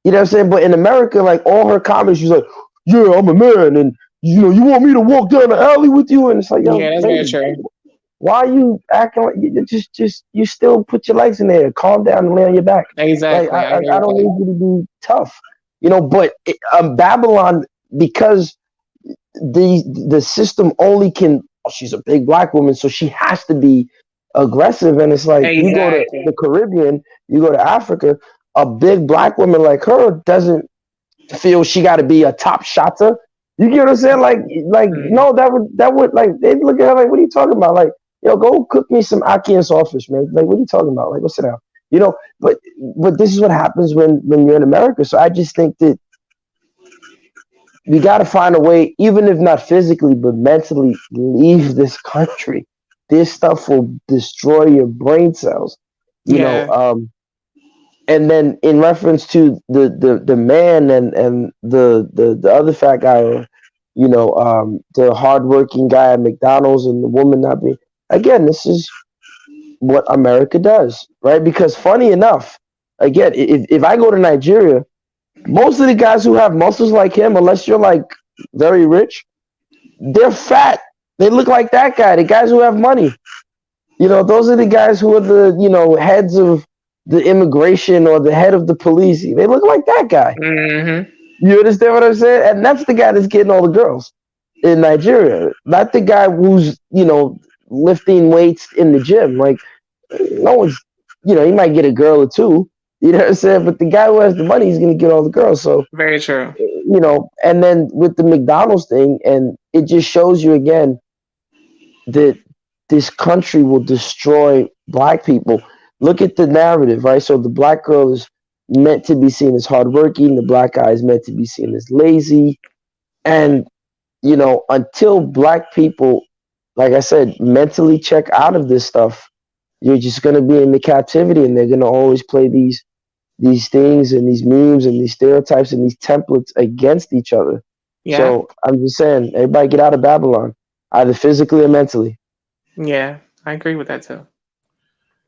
You know what I'm saying? But in America, like all her comments, she's like, yeah, I'm a man, and you know, you want me to walk down the alley with you? And it's like, yo, Yeah, that's very lady, true. why are you acting like just you still put your legs in there, calm down and lay on your back? Like Exactly. I agree I with don't that. need you to be tough, you know. But Babylon, because the system only can. Oh, she's a big black woman, so she has to be aggressive. And it's like you go to Exactly. the Caribbean, you go to Africa, a big black woman like her doesn't feel she got to be a top shotter. You get what I'm saying? Like no, that would like they'd look at her like, what are you talking about? Like, yo, go cook me some ackee and saltfish, man. Like, what are you talking about? Like, go sit down. You know, but this is what happens when you're in America. So I just think that we got to find a way, even if not physically, but mentally, leave this country. This stuff will destroy your brain cells. You know, Yeah. and then in reference to the man and the other fat guy, or you know, the hardworking guy at McDonald's, and the woman not being, again, this is what America does, right? Because funny enough, again, if I go to Nigeria, most of the guys who have muscles like him, unless you're like very rich, they're fat. They look like that guy. The guys who have money, you know, those are the guys who are the, you know, heads of the immigration or the head of the police. They look like that guy. Mm-hmm. You understand what I'm saying? And that's the guy that's getting all the girls in Nigeria, not the guy who's, you know, lifting weights in the gym. Like, no one's, you know, he might get a girl or two, you know what I'm saying? But the guy who has the money, he's going to get all the girls. So, Very true. you know, and then with the McDonald's thing, and it just shows you again that this country will destroy black people. Look at the narrative, right? So the black girl is meant to be seen as hardworking, the black guy is meant to be seen as lazy. And, you know, until black people, like I said, mentally check out of this stuff, you're just gonna be in the captivity, and they're gonna always play these things and these memes and these stereotypes and these templates against each other. Yeah. So I'm just saying, everybody get out of Babylon, either physically or mentally. Yeah. I agree with that too.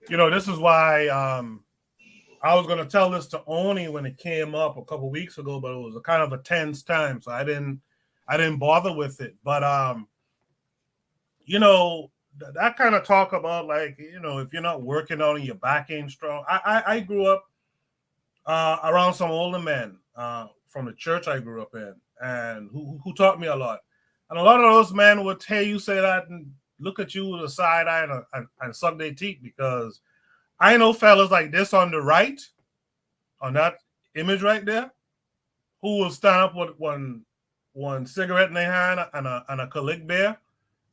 You know, this is why I was going to tell this to Oni when it came up a couple weeks ago, but it was a kind of a tense time, so I didn't bother with it. But you know, that kind of talk about, like, you know, if you're not working on it, your back ain't strong. I grew up around some older men from the church I grew up in, and who taught me a lot. And a lot of those men would hear you say that and look at you with a side eye and suck their teeth, because I know fellas like this on the right, on that image right there, who will stand up with one cigarette in their hand and a Calic bear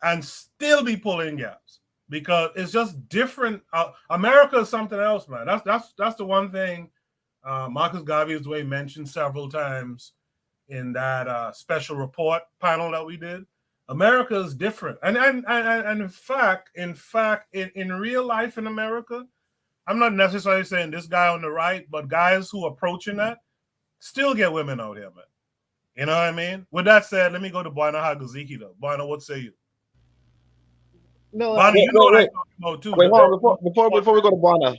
and still be pulling gaps, because it's just different. America is something else, man. That's the one thing Marcus Garvey has mentioned several times in that special report panel that we did. America is different, and in fact, in real life in America, I'm not necessarily saying this guy on the right, but guys who are approaching that still get women out here, man. You know what I mean? With that said, let me go to Buana Hagaziki, though. Buana, what say you? No, Buana, you know what I'm talking about, too. Wait, hold on. Before we go to Buana,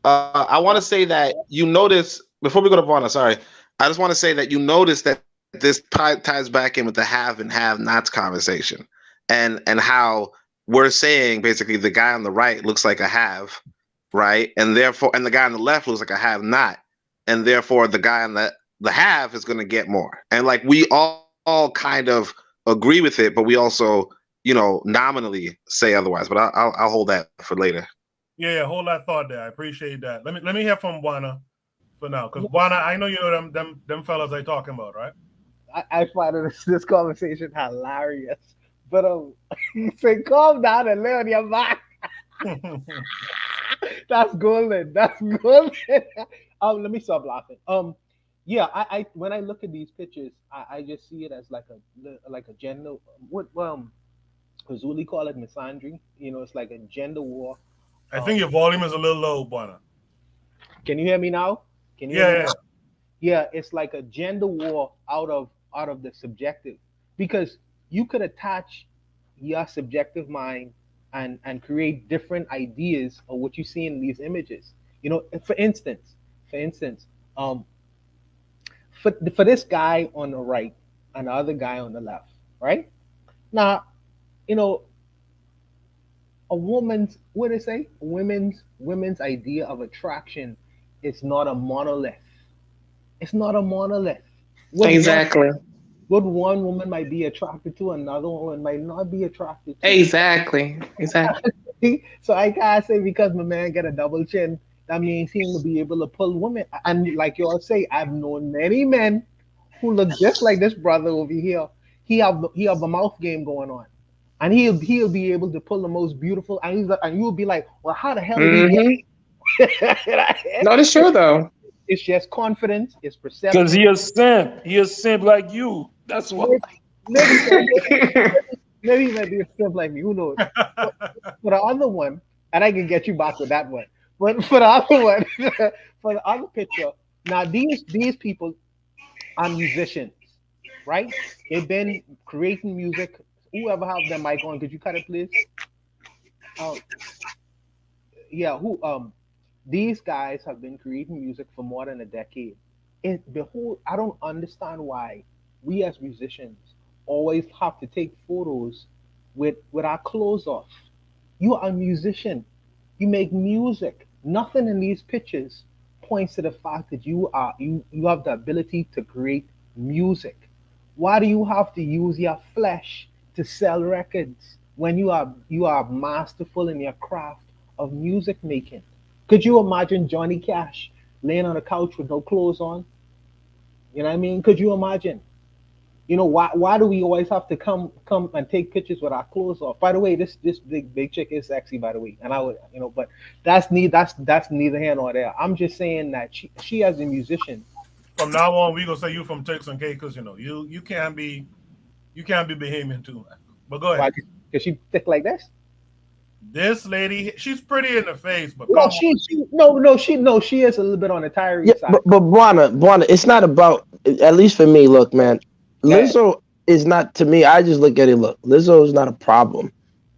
I want to say that you notice, before we go to Buana, sorry, I just want to say that you notice that this ties back in with the have and have nots conversation, and how we're saying basically the guy on the right looks like a have, right? And therefore, and the guy on the left looks like a have not, and therefore the guy on the have is going to get more. And like we all all kind of agree with it, but we also, nominally say otherwise. But I'll hold that for later. Yeah, hold that thought there. I appreciate that. Let me hear from Buana for now, because Buana, I know you know them fellas I talking about, right? I find this conversation hilarious. But say calm down and lay on your back. That's golden. That's golden. Let me stop laughing. Yeah, I when I look at these pictures, I just see it as like a gender what Zuli call it misandry. It's like a gender war. I think your volume is a little low, Buana. Can you hear me now? Can you hear me Yeah. now? Yeah, it's like a gender war out of the subjective, because you could attach your subjective mind and create different ideas of what you see in these images. For instance, um, for this guy on the right and the other guy on the left, right? Now, you know, a woman's what do they say? Women's idea of attraction is not a monolith. It's not a monolith. What one Exactly. what one woman might be attracted to, another woman might not be attracted to. Exactly. Exactly. So I can't say because my man get a double chin, that means he will be able to pull women. And like you all say, I've known many men who look just like this brother over here. He have a mouth game going on, and he'll be able to pull the most beautiful. And you'll be like, well, how the hell did he Hmm. get? No, that's true though. It's just confidence. It's Because perception. he a simp. He a simp like you. That's why. Maybe, maybe he might be a simp like me. Who knows? But for the other one, and I can get you back with that one. But for the other one, for the other picture, now these people are musicians, right? They've been creating music. Whoever have their mic on, could you cut it, please? Um, yeah, who these guys have been creating music for more than a decade. Behold, I don't understand why we as musicians always have to take photos with our clothes off. You are a musician. You make music. Nothing in these pictures points to the fact that you have the ability to create music. Why do you have to use your flesh to sell records when you are masterful in your craft of music making? Could you imagine Johnny Cash laying on a couch with no clothes on? You know what I mean? Could you imagine? Why do we always have to come and take pictures with our clothes off? By the way, this big chick is sexy, by the way, and I would but that's neither here nor there. I'm just saying that she as a musician. From now on, we gonna say you from Turks and Caicos. You can't be Bahamian too. But go Why? ahead. Because she thick like this. This lady, she's pretty in the face, but No, come on. she is a little bit on the tiring Yeah, side. but Buana, it's not about. At least for me, look, man. Yeah. Lizzo is not to me. I just look at it. Look, Lizzo is not a problem.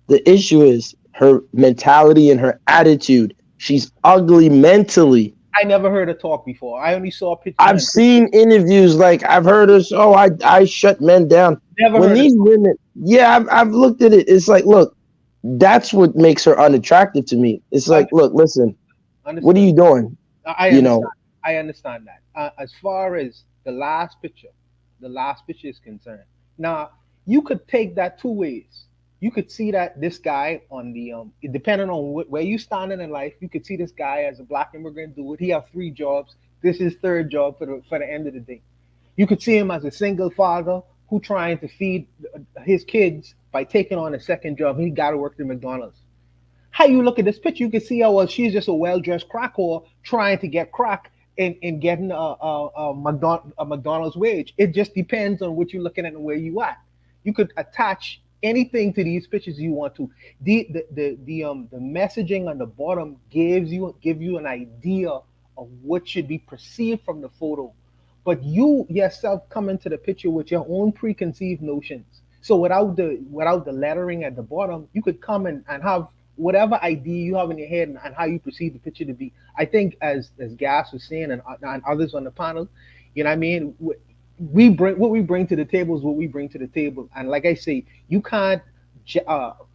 The issue is her mentality and her attitude. She's ugly mentally. I never heard her talk before. I only saw pictures. I've seen interviews, like I've heard her. Oh, I shut men down. Never When heard these women, yeah, I've looked at it. It's like, look, that's what makes her unattractive to me. It's like, look, listen, what are you doing? I You understand. know, I understand that. As far as the last picture is concerned. Now, you could take that two ways. You could see that this guy on the depending on where you standing in life, you could see this guy as a black immigrant dude. He have three jobs. This is his third job for the end of the day. You could see him as a single father who trying to feed his kids by taking on a second job. He got to work at McDonald's. How you look at this picture, you can see how well she's just a well-dressed crack whore trying to get crack and getting a McDonald's wage. It just depends on what you're looking at and where you at. You could attach anything to these pictures you want to. The messaging on the bottom give you an idea of what should be perceived from the photo, but you yourself come into the picture with your own preconceived notions. So without the lettering at the bottom, you could come and have whatever idea you have in your head and how you perceive the picture to be. I think as Gas was saying and others on the panel, you know what I mean. We bring to the table is what we bring to the table, and like I say, you can't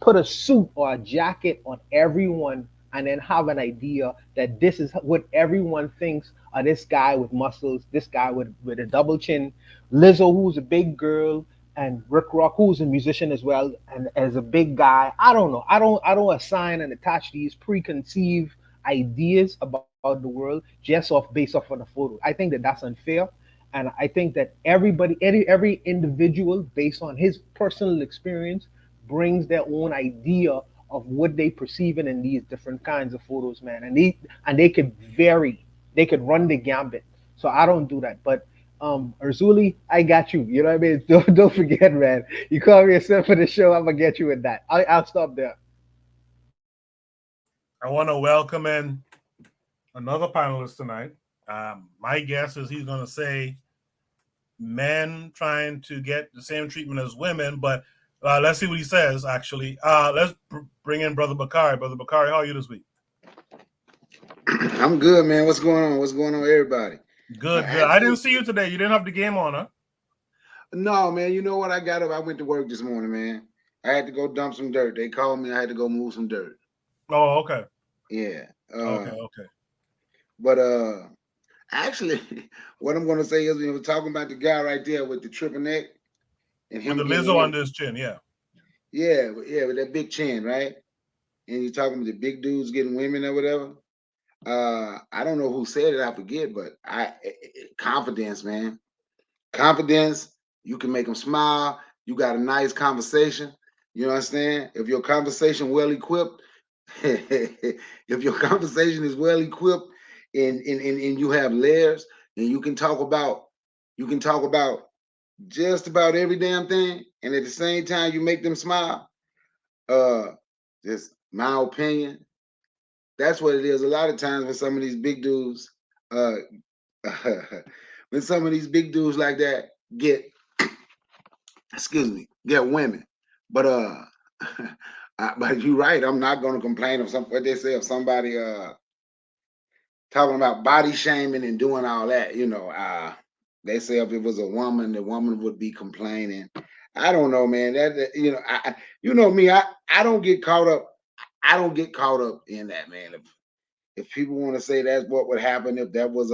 put a suit or a jacket on everyone and then have an idea that this is what everyone thinks of this guy with muscles, this guy with a double chin, Lizzo, who's a big girl, and Rick Rock, who's a musician as well, and as a big guy. I don't know. I don't assign and attach these preconceived ideas about the world just based off of the photo. I think that that's unfair. And I think that every individual, based on his personal experience, brings their own idea of what they perceiving in these different kinds of photos, man. And they could vary. They could run the gambit. So I don't do that. But Urzuli, I got you. You know what I mean? Don't forget, man. You call me a sip for the show, I'm gonna get you with that. I'll stop there. I want to welcome in another panelist tonight. My guess is he's going to say men trying to get the same treatment as women, but let's see what he says, actually. Let's bring in Brother Bakari. Brother Bakari, how are you this week? I'm good, man. What's going on? What's going on, everybody? Good, good. I didn't see you today. You didn't have the game on, huh? No, man. You know what? I got up. I went to work this morning, man. I had to go dump some dirt. They called me. I had to go move some dirt. Oh, okay. Yeah. Okay. But actually, what I'm gonna say is, we were talking about the guy right there with the triple neck and him with the Lizzo under his chin, yeah. Yeah, with that big chin, right? And you're talking about the big dudes getting women or whatever. I don't know who said it. I forget, but confidence, man. Confidence. You can make them smile. You got a nice conversation. You understand? If your conversation well equipped, if your conversation is well equipped and you have layers and you can talk about just about every damn thing, and at the same time you make them smile. Just my opinion. That's what it is. A lot of times when some of these big dudes, when some of these big dudes like that get, get women. But but you're right. I'm not going to complain of what they say of somebody talking about body shaming and doing all that. They say if it was a woman, the woman would be complaining. I don't know, man. You know me. I don't get caught up. I don't get caught up in that, man. If people want to say that's what would happen if that was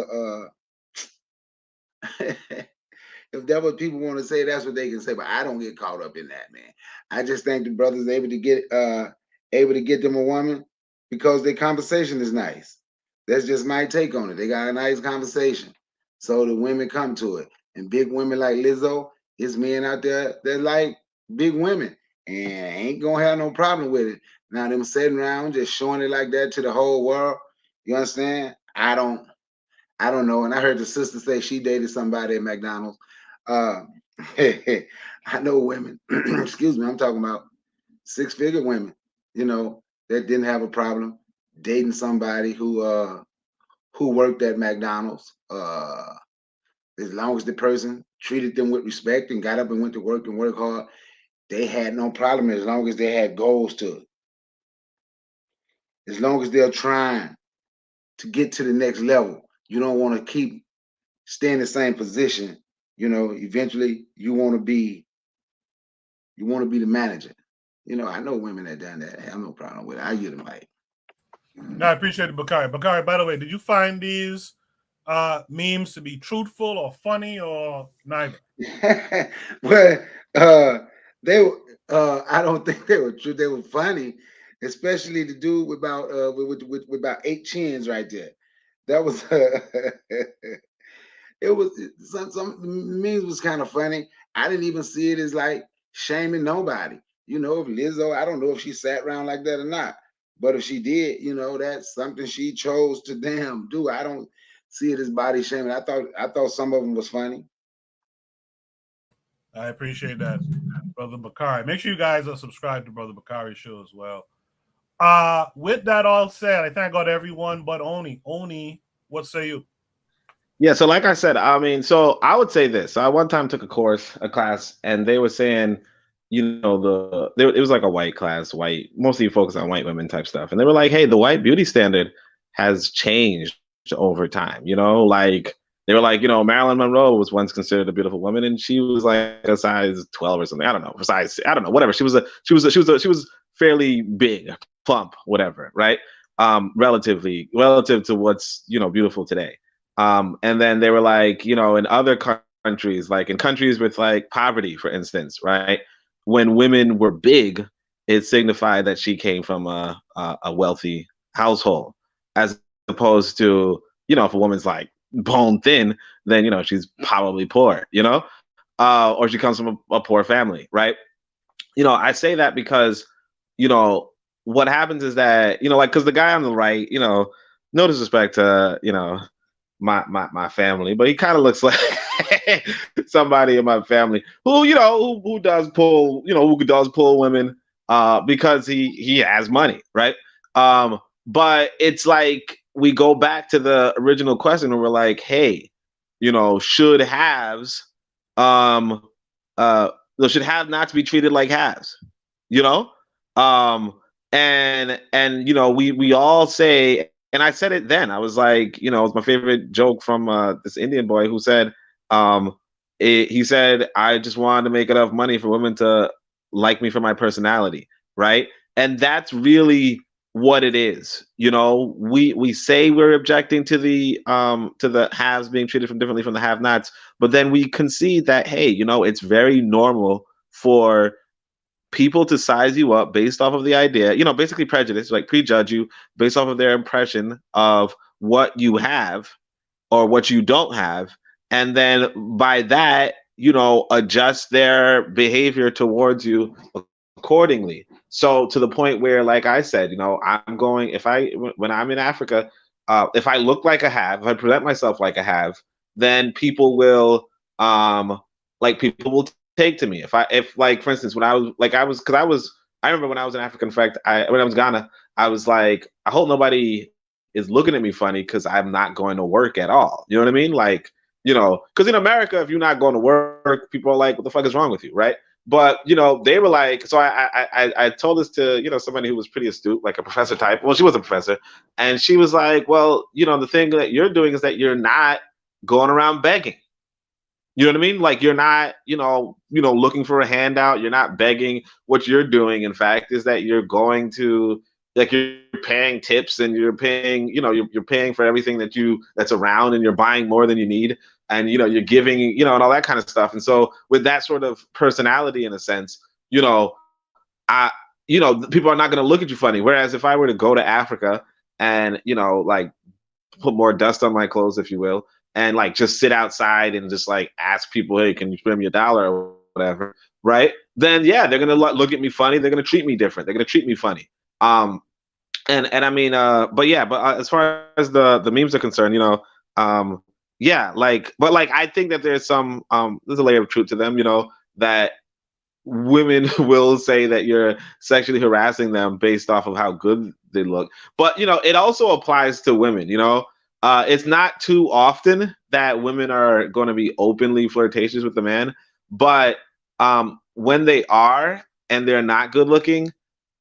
if that what people want to say, that's what they can say. But I don't get caught up in that, man. I just think the brothers able to get them a woman because their conversation is nice. That's just my take on it. They got a nice conversation, so the women come to it. And big women like Lizzo, it's men out there that like big women and ain't gonna have no problem with it. Now them sitting around just showing it like that to the whole world. You understand? I don't know. And I heard the sister say she dated somebody at McDonald's. I know women, excuse me, I'm talking about 6-figure women, that didn't have a problem dating somebody who worked at McDonald's. As long as the person treated them with respect and got up and went to work and worked hard, they had no problem as long as they had goals to it. As long as they're trying to get to the next level. You don't want to keep stay in the same position. Eventually you want to be the manager. I know women that done that. I have no problem with it. I use them like. No, I appreciate it, Bakari. Bakari, by the way, did you find these memes to be truthful or funny or neither? Well, they were. I don't think they were true. They were funny, especially the dude with about 8 chins right there. That was. It was some memes was kind of funny. I didn't even see it as like shaming nobody. If Lizzo, I don't know if she sat around like that or not. But if she did, that's something she chose to damn do. I don't see it as body shaming. I thought some of them was funny. I appreciate that, Brother Bakari. Make sure you guys are subscribed to Brother Bakari's show as well. With that all said, I think I got everyone but Oni. Oni, what say you? Yeah, so like I said, I mean, so I would say this. So I one time took a class, and they were saying, it was like a white class, mostly focused on white women type stuff. And they were like, hey, the white beauty standard has changed over time. Like they were like, Marilyn Monroe was once considered a beautiful woman, and she was like a size 12 or something. I don't know, whatever. She was fairly big, plump, whatever, right? relative to what's beautiful today. And then they were like, in other countries, like in countries with like poverty, for instance, right? When women were big, it signified that she came from a wealthy household, as opposed to, if a woman's like bone thin, then she's probably poor, or she comes from a poor family, right? I say that because, what happens is that, like, because the guy on the right, no disrespect to, my family, but he kind of looks like somebody in my family who, who does pull, who does pull women, because he has money, right? But it's like we go back to the original question and we're like, hey, should haves, should have not to be treated like haves, you know? And we all say, and I said it then, I was like, it was my favorite joke from this Indian boy who said, he said, I just wanted to make enough money for women to like me for my personality, right? And that's really what it is. We say we're objecting to the haves being treated differently from the have-nots, but then we concede that, hey, it's very normal for people to size you up based off of the idea, basically prejudice, like prejudge you based off of their impression of what you have or what you don't have. And then by that, adjust their behavior towards you accordingly. So to the point where, like I said, I'm going, when I'm in Africa, if I look like a have, if I present myself like a have, then people will, take to me. If like, for instance, when I remember when I was in Africa, in fact, when I was in Ghana, I was like, I hope nobody is looking at me funny because I'm not going to work at all. You know what I mean? Like, because in America, if you're not going to work, people are like, what the fuck is wrong with you, right? But they were like, so I told this to somebody who was pretty astute, like a professor type. Well, she was a professor, and she was like, well, the thing that you're doing is that you're not going around begging. You know what I mean? Like, you're not, looking for a handout. You're not begging. What you're doing, in fact, is that you're going to, like, you're paying tips and you're paying, you're paying for everything that's around, and you're buying more than you need, and you're giving, and all that kind of stuff. And so with that sort of personality, in a sense, people are not going to look at you funny. Whereas if I were to go to Africa and like put more dust on my clothes, if you will, and like just sit outside and just like ask people, hey, can you spend me $1 or whatever, right? Then yeah, they're gonna look at me funny. They're gonna treat me different. They're gonna treat me funny. And I mean, but as far as the memes are concerned, yeah, but I think that there's a layer of truth to them, that women will say that you're sexually harassing them based off of how good they look. But it also applies to women. It's not too often that women are going to be openly flirtatious with the man, but when they are and they're not good looking,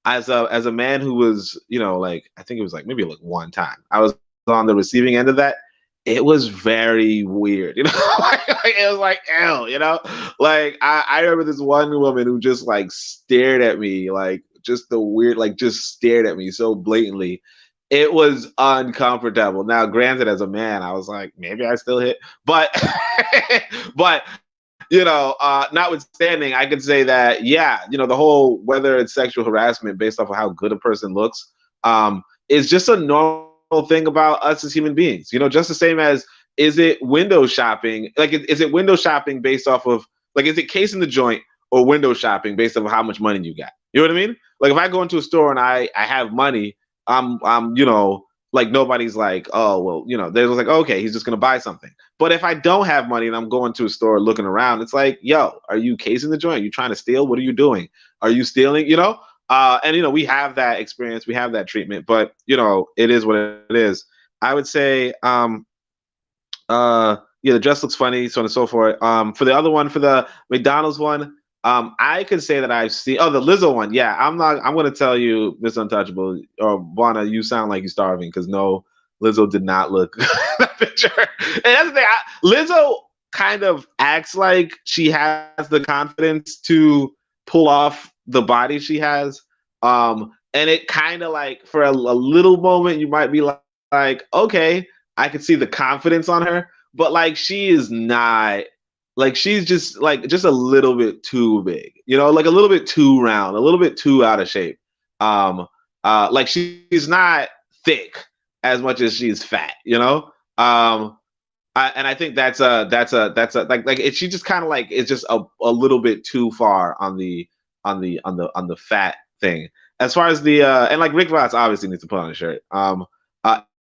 as a man who was, like, I think it was like maybe like one time I was on the receiving end of that. It was very weird, it was like, ew, like I remember this one woman who just like stared at me, like just the weird, like just stared at me so blatantly. It was uncomfortable. Now, granted, as a man, I was like, maybe I still hit, but but notwithstanding, I could say that, yeah, the whole, whether it's sexual harassment based off of how good a person looks, is just a normal thing about us as human beings. Just the same as, is it window shopping? Like, is it window shopping based off of, like, is it casing the joint or window shopping based off of how much money you got? You know what I mean? Like, if I go into a store and I have money, I'm like, nobody's like, oh, well, they're like, okay, he's just going to buy something. But if I don't have money and I'm going to a store looking around, it's like, yo, are you casing the joint? Are you trying to steal? What are you doing? Are you stealing? And, we have that experience. We have that treatment. But, it is what it is. I would say, yeah, the dress looks funny, so on and so forth. For the other one, for the McDonald's one, I could say that I've seen. Oh, the Lizzo one. Yeah, I'm going to tell you, Miss Untouchable or Juana, you sound like you're starving, because no, Lizzo did not look that picture. And that's the thing. Lizzo kind of acts like she has the confidence to pull off the body she has. And and it kind of like for a little moment you might be like, okay, I could see the confidence on her, but like she is not. Like she's just a little bit too big, like a little bit too round, a little bit too out of shape. Like she's not thick as much as she's fat, and I think that's she just kind of like it's just a little bit too far on the fat thing. As far as the and like Rick Ross obviously needs to put on a shirt.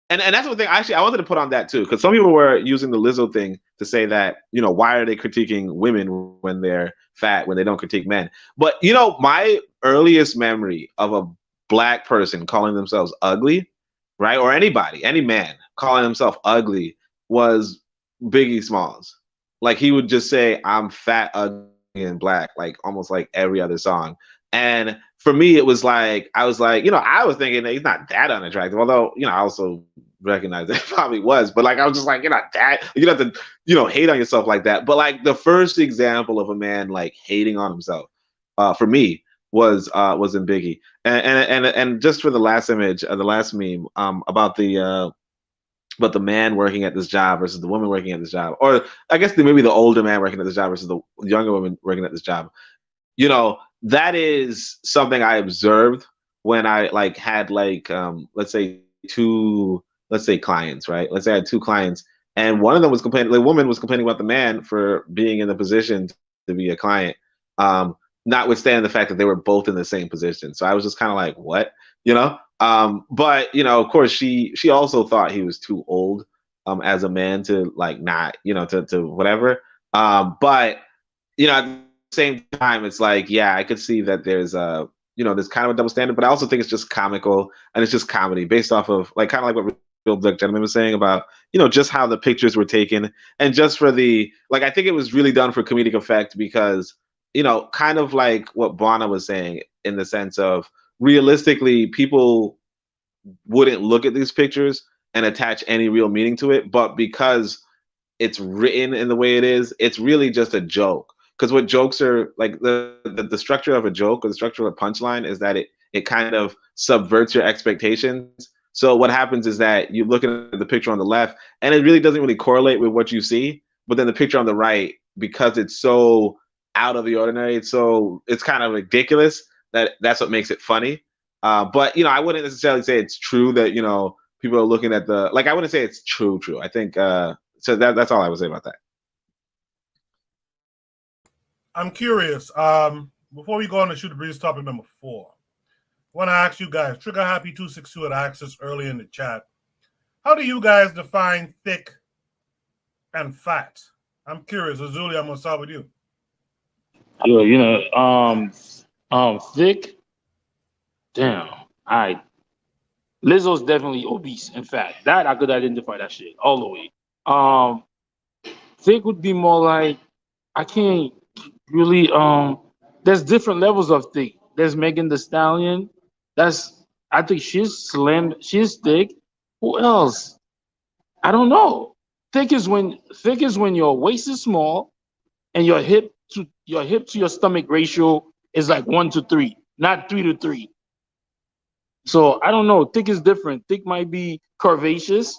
And that's the thing. Actually, I wanted to put on that too, because some people were using the Lizzo thing to say that why are they critiquing women when they're fat when they don't critique men? But my earliest memory of a black person calling themselves ugly, right, or any man calling himself ugly was Biggie Smalls. Like he would just say, "I'm fat, ugly, and black," like almost like every other song. And for me, it was like I was like, I was thinking that he's not that unattractive, although I also recognize that it probably was. But like I was just like, you're not that. You don't have to hate on yourself like that. But like the first example of a man like hating on himself, for me was in Biggie. And just for the last image, the last meme, about the man working at this job versus the woman working at this job, or I guess maybe the older man working at this job versus the younger woman working at this job. That is something I observed when I like had like let's say clients, right? Let's say I had two clients, and one of them was complaining. The woman was complaining about the man for being in the position to be a client, notwithstanding the fact that they were both in the same position. So I was just kind of like, what, But of course, she also thought he was too old as a man to like not, to whatever. But at the same time, it's like, yeah, I could see that there's there's kind of a double standard, but I also think it's just comical and it's just comedy based off of like kind of like what Bill Duck Gentleman was saying about just how the pictures were taken, and just for the like, I think it was really done for comedic effect because kind of like what Bwana was saying in the sense of realistically people wouldn't look at these pictures and attach any real meaning to it, but because it's written in the way it is, it's really just a joke. Because what jokes are like, the structure of a joke or the structure of a punchline is that it kind of subverts your expectations. So what happens is that you look at the picture on the left and it really doesn't really correlate with what you see, but then the picture on the right, because it's so out of the ordinary, it's kind of ridiculous, that's what makes it funny. But I wouldn't necessarily say it's true that people are looking at I wouldn't say it's true. I think so that's all I would say about that. I'm curious. Before we go on to Shoot the Breeze topic number 4, I want to ask you guys. Trigger Happy 262 had asked us earlier in the chat. How do you guys define thick and fat? I'm curious. Azuli, I'm gonna start with you. Thick. Damn. All right. Lizzo's definitely obese and fat. That I could identify that shit all the way. Thick would be more like, I can't really there's different levels of thick. There's Megan Thee Stallion. I think she's slim, she's thick. Who else? I don't know. Thick is when your waist is small and your hip to your stomach ratio is like 1-3, not 3-3. So I don't know. Thick is different. Thick might be curvaceous,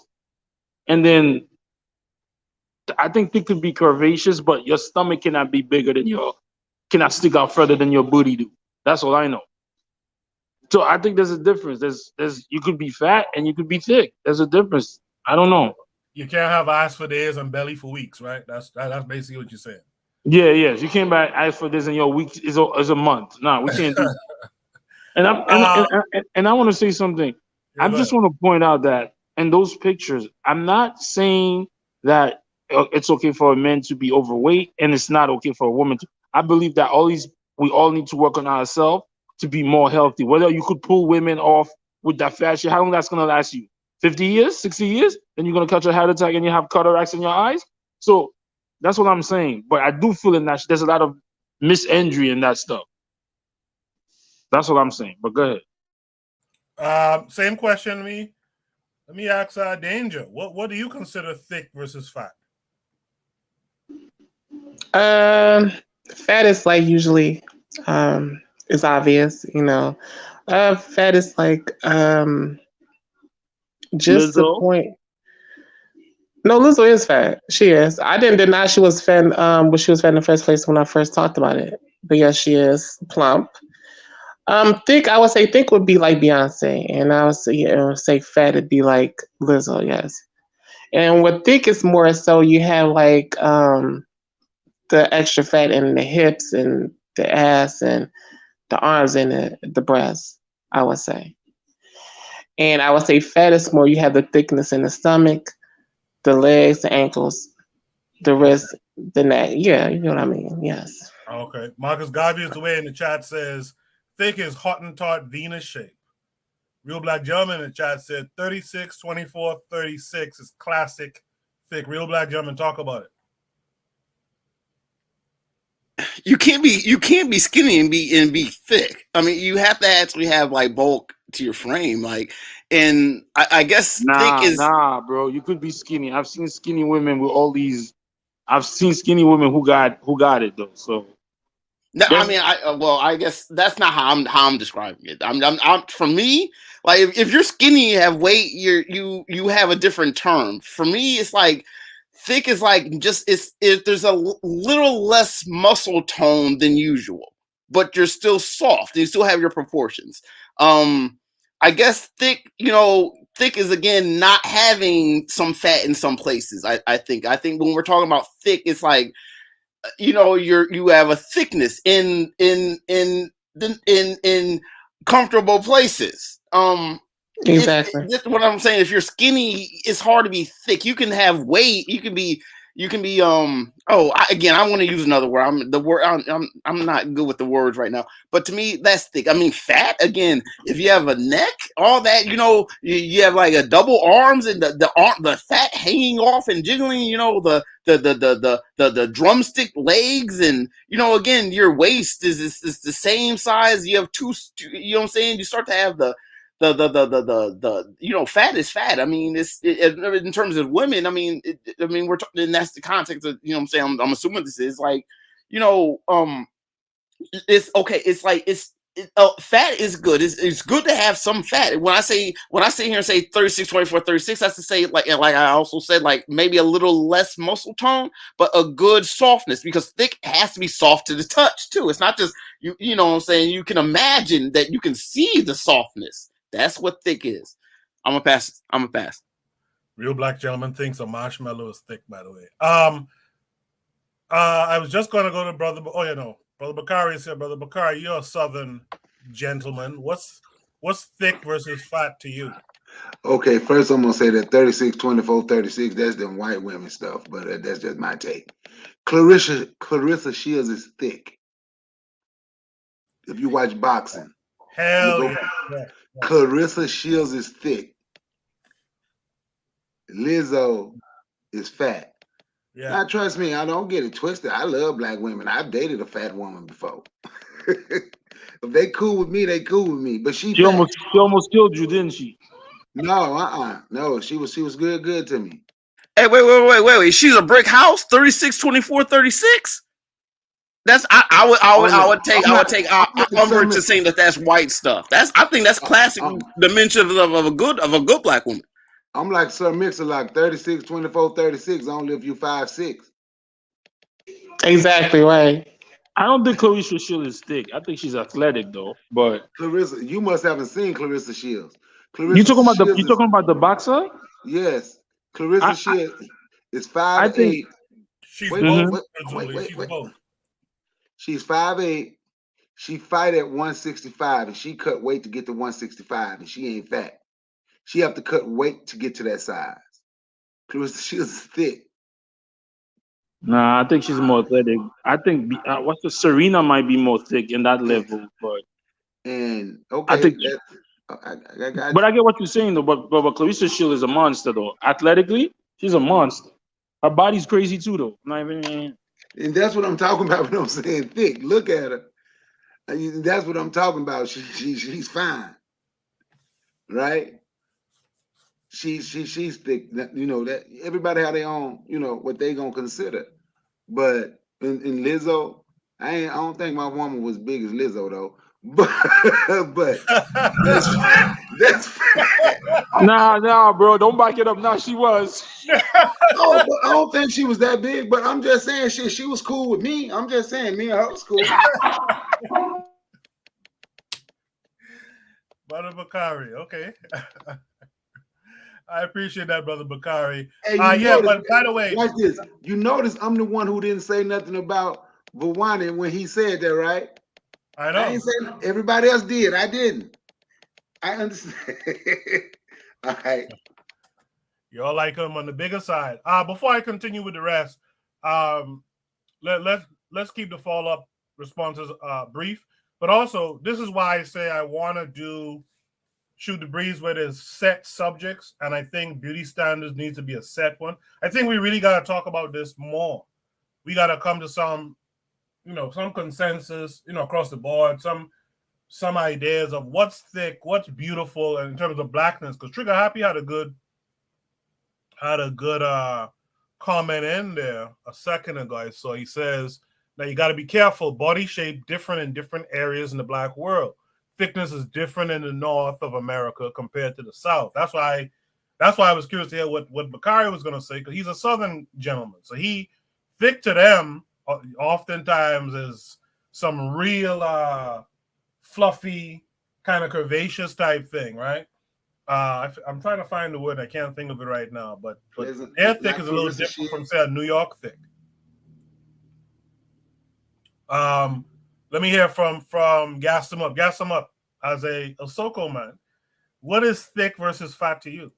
and then I think thick could be curvaceous, but your stomach cannot be bigger than cannot stick out further than your booty do. That's all I know. So I think there's a difference. There's you could be fat and you could be thick. There's a difference. I don't know. You can't have eyes for days and belly for weeks, right? That's basically what you're saying. Yeah, yes. You can't buy eyes for this and your week is a month. No, we can't do that. And I want to say something. I just want to point out that in those pictures, I'm not saying that it's okay for a man to be overweight and it's not okay for a woman to. I believe that we all need to work on ourselves to be more healthy. Whether you could pull women off with that fat shit, how long that's gonna last you? 50 years, 60 years? Then you're gonna catch a heart attack and you have cataracts in your eyes. So that's what I'm saying. But I do feel in that there's a lot of misandry in that stuff. That's what I'm saying. But go ahead. Same question to me. Let me ask Danger. What do you consider thick versus fat? Fat is like usually it's obvious, Fat is like just the Lizzo. point. No, Lizzo is fat. She is. I didn't deny she was fat. When she was fat in the first place when I first talked about it. But yes, she is plump. Thick. I would say thick would be like Beyonce, and I would say fat would be like Lizzo. Yes. And with thick is more so you have like the extra fat in the hips and the ass and the arms and the breasts. I would say. And I would say fat is more you have the thickness in the stomach, the legs, the ankles, the wrist, the neck. Yeah, you know what I mean. Yes. Okay. Marcus Garvey is the way in the chat says thick is Hottentot Venus shape. Real Black Gentleman in the chat said 36, 24, 36 is classic thick. Real Black Gentleman, talk about it. You can't be skinny and be thick. I mean, you have to actually have like bulk to your frame. Like, and I guess thick is bro. You could be skinny. I've seen skinny women with all these. I've seen skinny women who got it though. So no, I mean, I guess that's not how I'm describing it. I'm for me, like if you're skinny, you have weight, you have a different term. For me, it's like thick is like just there's a little less muscle tone than usual, but you're still soft. You still have your proportions. I guess thick, thick is again not having some fat in some places. I think when we're talking about thick, it's like you have a thickness in comfortable places. Exactly. That's what I'm saying. If you're skinny, it's hard to be thick. You can have weight. You can be. I want to use another word. I'm not good with the words right now. But to me, that's thick. I mean, fat. Again, if you have a neck, all that, you have like a double arms and the fat hanging off and jiggling. The drumstick legs, and again, your waist is the same size. You have two. You know what I'm saying? You start to have the fat is fat. I mean, in terms of women. I mean, we're talking, and that's the context of what I'm saying. I'm assuming this is like, it's okay. It's like fat is good. It's good to have some fat. When I sit here and say 36, 24, 36, that's to say like I also said like maybe a little less muscle tone, but a good softness, because thick has to be soft to the touch too. It's not just you know what I'm saying. You can imagine that you can see the softness. That's what thick is. I'm gonna pass. Real Black Gentleman thinks a marshmallow is thick, by the way. I was just going to go to Brother. Oh, yeah, no. Brother Bakari is here. Brother Bakari, you're a Southern gentleman. What's thick versus fat to you? Okay, first I'm going to say that 36, 24, 36, that's them white women stuff, but that's just my take. Clarissa Shields is thick. If you watch boxing. Hell yeah. Clarissa Shields is thick. Lizzo is fat. Yeah. Now, trust me, I don't get it twisted. I love black women. I've dated a fat woman before. If they cool with me, they cool with me. But she almost killed you, didn't she? No, no. She was good to me. Hey, wait. She's a brick house, 36, 24, 36? That's I would take umbrage to saying that's white stuff. I think that's classic dimension of a good black woman. I'm like Sir Mix-a-Lot, 36, 24, 36. Only if you 5'6". Exactly right. I don't think Clarissa Shields is thick. I think she's athletic though. But Clarissa, you must haven't seen Clarissa Shields. You talking about the boxer? Yes. Clarissa Shields is 5'8". She's Wait. She's 5'8". She fight at 165, and she cut weight to get to 165, and she ain't fat. She have to cut weight to get to that size. Clarissa Shields is thick. Nah, I think she's more athletic. I think Serena might be more thick in that level, but I think. But I get what you're saying though. But Clarissa Shields is a monster though. Athletically, she's a monster. Her body's crazy too though. Not even. And that's what I'm talking about when I'm saying thick. Look at her. That's what I'm talking about. She's fine, right? She's thick. That everybody have their own, what they gonna consider. But in Lizzo, I don't think my woman was big as Lizzo though. but that's Nah, bro. Don't back it up. Nah, she was. oh, but I don't think she was that big. But I'm just saying, she was cool with me. I'm just saying, me and her was cool. Brother Bakari, okay. I appreciate that, Brother Bakari. Hey, Yeah, but by the way, watch this. You notice I'm the one who didn't say nothing about Vawani when he said that, right? I know. I ain't saying everybody else did. I didn't. I understand. All right. You all like him on the bigger side. Before I continue with the rest, let's keep the follow-up responses brief. But also, this is why I say I want to shoot the breeze where there's set subjects, and I think beauty standards needs to be a set one. I think we really got to talk about this more. We got to come to some consensus, across the board, some ideas of what's thick, what's beautiful in terms of blackness. Because Trigger Happy had a good comment in there a second ago. So he says, now you got to be careful. Body shape different in different areas in the black world. Thickness is different in the north of America compared to the south. That's why I was curious to hear what Bakari was going to say, because he's a southern gentleman. So he thick to them oftentimes is some real fluffy kind of curvaceous type thing, right? I'm trying to find the word. I can't think of it right now, but their thick is a little different from, say, a New York thick. Let me hear from Gas Them Up. Gas Them Up, as a Soko man, what is thick versus fat to you?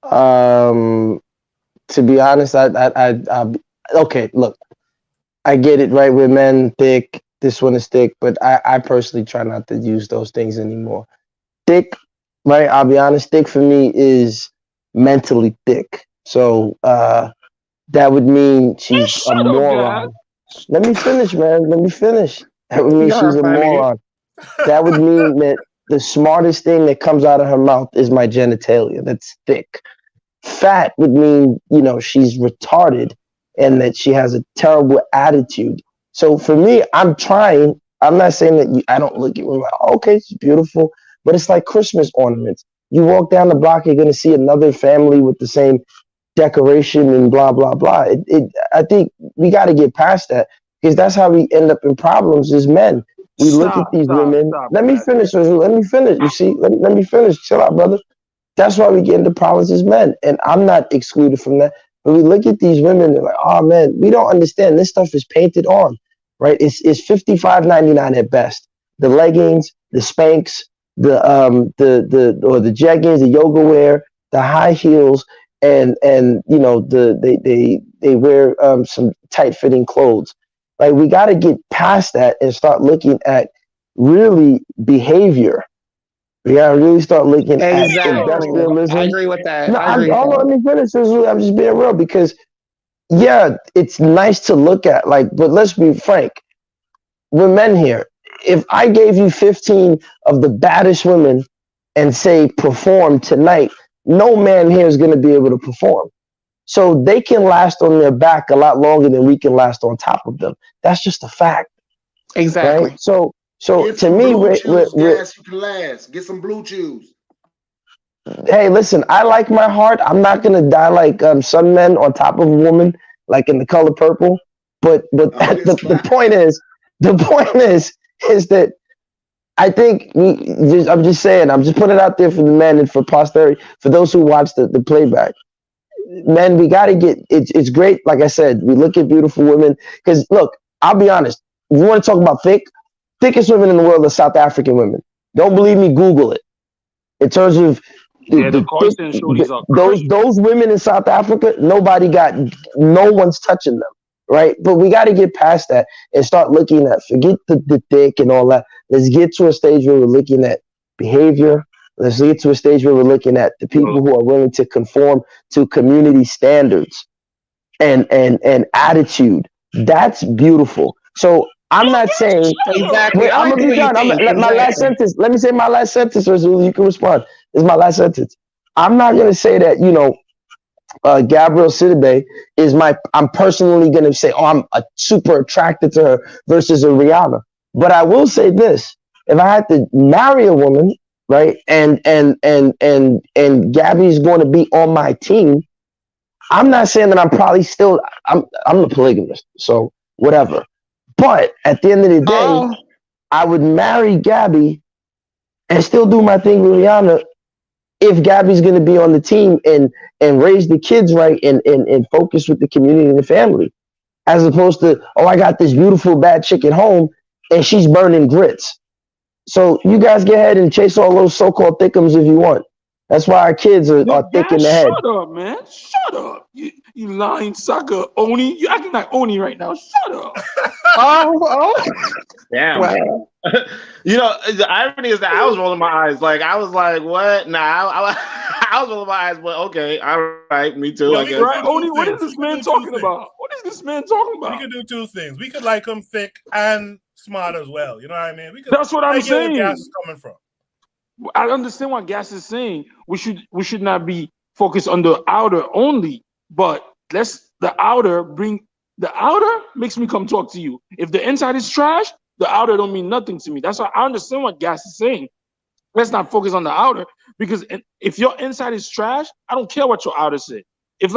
To be honest, I okay, look, I get it, right? With men, thick, this one is thick, but I personally try not to use those things anymore. Thick, right? I'll be honest, thick for me is mentally thick. So that would mean she's a moron. Let me finish, man. Let me finish. That would mean she's a moron. That would mean that the smartest thing that comes out of her mouth is my genitalia. That's thick. Fat would mean, she's retarded and that she has a terrible attitude. So for me, I'm trying. I'm not saying that I don't look at women like, oh, okay, she's beautiful, but it's like Christmas ornaments. You walk down the block, you're going to see another family with the same decoration and blah, blah, blah. I think we got to get past that, because that's how we end up in problems as men. We look at these women. Let me finish. Let me finish. You see, let me finish. Chill out, brother. That's why we get into problems as men. And I'm not excluded from that. But we look at these women and like, oh man, we don't understand. This stuff is painted on, right? It's $55.99 at best. The leggings, the Spanx, the jeggings, the yoga wear, the high heels, and they wear some tight fitting clothes. Like, we got to get past that and start looking at really behavior. We gotta really start looking at industrialism. I agree with that. No, let me finish. I'm just being real, because yeah, it's nice to look at, but let's be frank. We're men here. If I gave you 15 of the baddest women and say perform tonight, no man here is going to be able to perform. So they can last on their back a lot longer than we can last on top of them. That's just a fact. Exactly. Right? So get to me, you can last. Get some blue chews. Hey, listen, I like my heart. I'm not gonna die like some men on top of a woman, like in The Color Purple. But the point is that I think I'm just saying, I'm just putting it out there for the men and for posterity, for those who watch the playback. Men, we got to get it's great. Like I said, we look at beautiful women, because look, I'll be honest. If you want to talk about thickest women in the world are South African women. Don't believe me? Google it. In terms of those women in South Africa, no one's touching them, right? But we got to get past that and start looking at, forget the thick and all that. Let's get to a stage where we're looking at behavior. Let's get to a stage where we're looking at the people who are willing to conform to community standards and attitude. That's beautiful. So I'm not saying exactly. Wait, I'm gonna be done. My last sentence. Let me say my last sentence, or you can respond. This is my last sentence. I'm not gonna say that Gabrielle Sidibe is I'm personally gonna say, oh, I'm super attracted to her versus a Rihanna. But I will say this: if I had to marry a woman, right, and Gabby's going to be on my team, I'm not saying that I'm probably still I'm a polygamist, so whatever. But at the end of the day, Oh, I would marry Gabby and still do my thing with Rihanna if Gabby's going to be on the team and raise the kids right and focus with the community and the family, as opposed to, oh, I got this beautiful bad chick at home and she's burning grits. So you guys get ahead and chase all those so-called thickums if you want. That's why our kids are thick in Guys, the head. shut up, man. Shut up. You lying sucker, Oni. You acting like Oni right now. Shut up. oh. Damn. Wow. You know, the irony is that I was rolling my eyes. Like, I was like, what? Nah, I was rolling my eyes, but okay, all right, me too, I guess. Right, Oni, what is this man talking about? What is this man talking about? We could do two things. We could like him thick and smart as well. You know what I mean? We could, That's what I'm saying. Where Gas is coming from. I understand what Gas is saying. We should not be focused on the outer only, but the outer makes me come talk to you. If the inside is trash, the outer don't mean nothing to me. That's why I understand what Gas is saying. Let's not focus on the outer, because if your inside is trash, I don't care what your outer say. If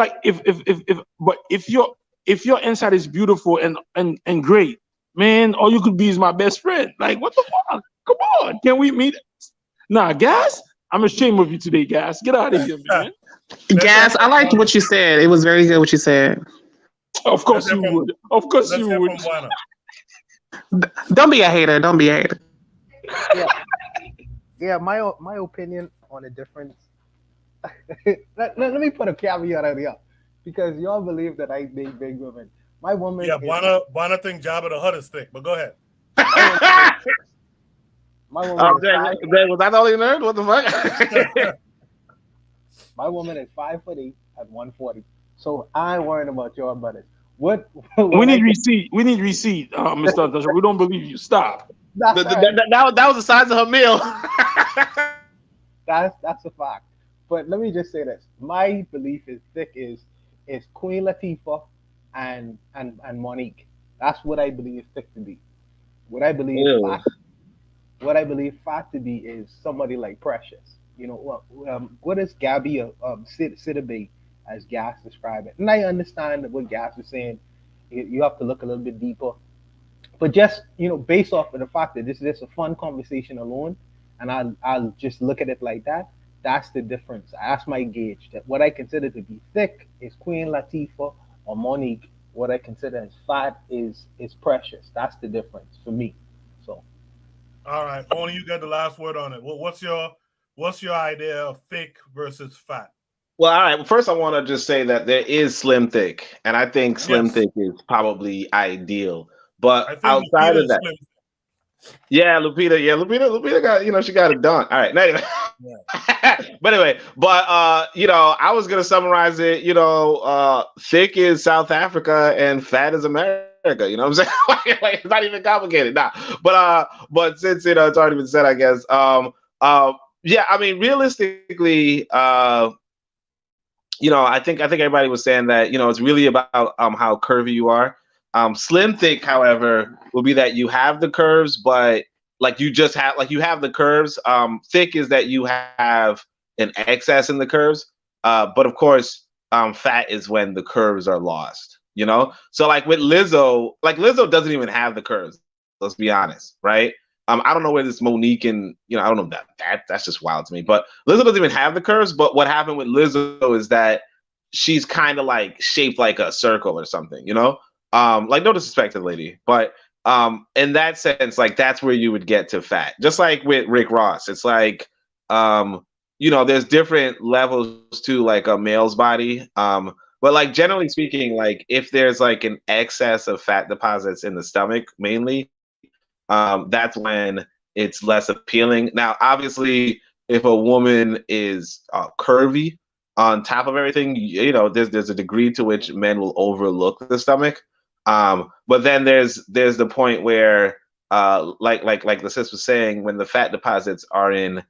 your inside is beautiful and great, man, all you could be is my best friend. Like, what the fuck? Come on, can we meet? Nah, Gas, I'm ashamed of you today, Gas. Get out of here, man. Gas, I liked what you said. It was very good what you said. Of course you would. Of course you would. Don't be a hater. Don't be a hater. Yeah, my opinion on the difference. let me put a caveat out here, because y'all believe that I date big women. My woman. Yeah, Buana think Jabba the Hutt is thick, but go ahead. My woman. Was that all you learned? What the fuck? My woman is 5'8" at 140. So I ain't worrying about your brothers. What? We need receipt. We need receipt, Mr. Dusher. We don't believe you. Stop. That was the size of her meal. That's a fact. But let me just say this: my belief is thick is Queen Latifah and Monique. That's what I believe thick to be. What I believe fat to be is somebody like Precious. You know what is Gabby Sidibe as Gas described it? And I understand that what Gas is saying. You have to look a little bit deeper. But just, based off of the fact that this is just a fun conversation alone, and I'll just look at it like that, that's the difference. That's my gauge. That what I consider to be thick is Queen Latifah or Monique. What I consider as fat is Precious. That's the difference for me. So, all right, only you got the last word on it. Well, what's your idea of thick versus fat? Well, all right. First, I want to just say that there is slim thick, and I think slim thick is probably ideal. But outside of that, yeah, Lupita got, she got it done. All right, anyway. But I was gonna summarize it. Thick is South Africa and fat is America. You know what I'm saying? It's not even complicated, nah. But since it's already been said, I guess. I mean, realistically, I think everybody was saying that it's really about how curvy you are. Slim thick, however, will be that you have the curves, but you have the curves. Thick is that you have an excess in the curves. But of course, fat is when the curves are lost. So with Lizzo doesn't even have the curves. Let's be honest, right? I don't know where this Monique and I don't know that's just wild to me. But Lizzo doesn't even have the curves. But what happened with Lizzo is that she's kind of shaped like a circle or something. No disrespect to the lady, but in that sense, that's where you would get to fat. Just like with Rick Ross, it's there's different levels to a male's body. But generally speaking, if there's an excess of fat deposits in the stomach, mainly, that's when it's less appealing. Now, obviously, if a woman is curvy on top of everything, there's a degree to which men will overlook the stomach. But then there's the point where, like the sis was saying, when the fat deposits are in,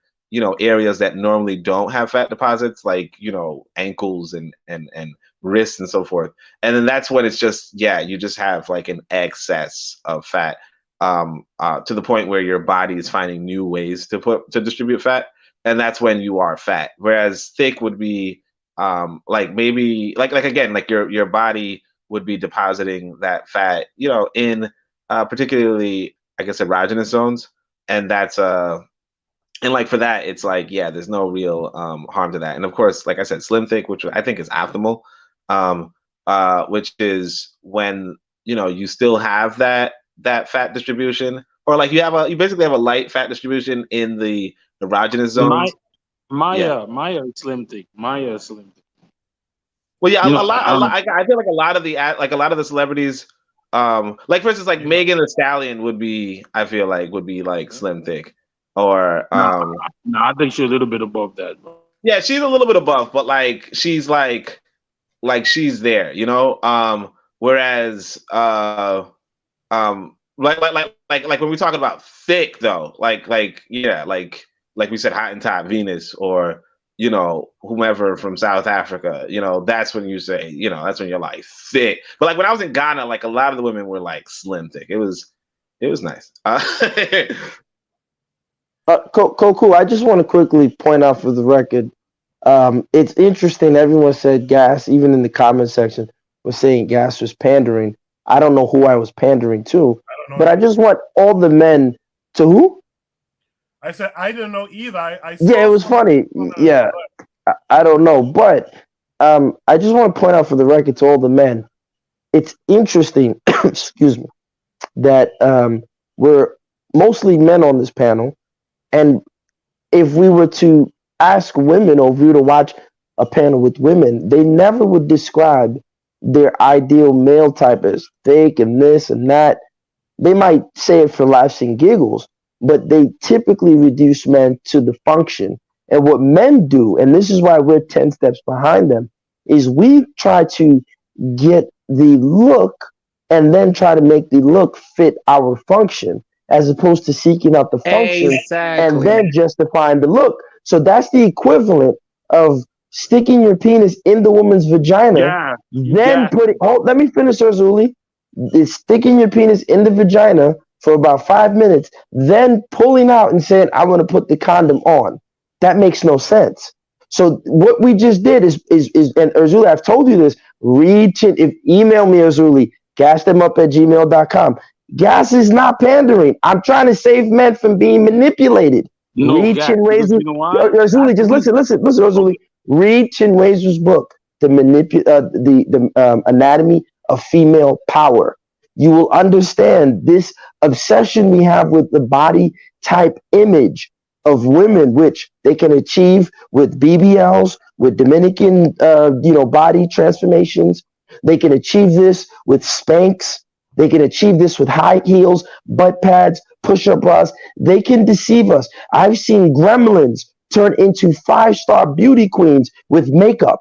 areas that normally don't have fat deposits, ankles and wrists and so forth. And then that's when it's just, you just have an excess of fat. to the point where your body is finding new ways to distribute fat, and that's when you are fat. Whereas thick would be like maybe like again, like your body would be depositing that fat, in particularly, I guess, erogenous zones, and that's and like for that, it's like, yeah, there's no real harm to that. And of course, like I said, slim thick, which I think is optimal, which is when you still have that fat distribution, or like you basically have a light fat distribution in the erogenous zones. Maya is slim thick. Maya is slim thick. Well, yeah, I feel like a lot of the celebrities, like for instance, like Megan Thee Stallion would be like slim thick, or I think she's a little bit above that, bro. Yeah, she's a little bit above, but like she's like she's there, whereas like when we talking about thick though, like we said, Hottentot Venus, or whomever from South Africa, that's when you say, that's when you're like thick. But like when I was in Ghana, like a lot of the women were like slim thick. It was nice. Cool. I just want to quickly point out for the record, it's interesting. Everyone said Gas, even in the comment section, was saying Gas was pandering. I don't know who I was pandering to, but I just want all the men to who? I said I didn't know either. Yeah, it was funny. Yeah, I don't know, but I just want to point out for the record to all the men, it's interesting. Excuse me, that we're mostly men on this panel, and if we were to ask women, or if we were to watch a panel with women, they never would describe their ideal male type as thick and this and that. They might say it for laughs and giggles, but they typically reduce men to the function. And what men do, and this is why we're 10 steps behind them, is we try to get the look and then try to make the look fit our function, as opposed to seeking out the function and then justifying the look. So that's the equivalent of sticking your penis in the woman's vagina, then putting. Oh, let me finish, Azuli. It's sticking your penis in the vagina for about 5 minutes, then pulling out and saying, "I want to put the condom on." That makes no sense. So what we just did is and Azuli, I've told you this. Email me, Azuli, gasthemup@gmail.com. Gas is not pandering. I'm trying to save men from being manipulated. Read Chinwezu's. Azuli, just listen, Azuli. Read Chinwezu's book, The Anatomy of Female Power. You will understand this obsession we have with the body type image of women, which they can achieve with BBLs, with Dominican, body transformations. They can achieve this with Spanx. They can achieve this with high heels, butt pads, push-up bras. They can deceive us. I've seen gremlins turn into 5-star beauty queens with makeup.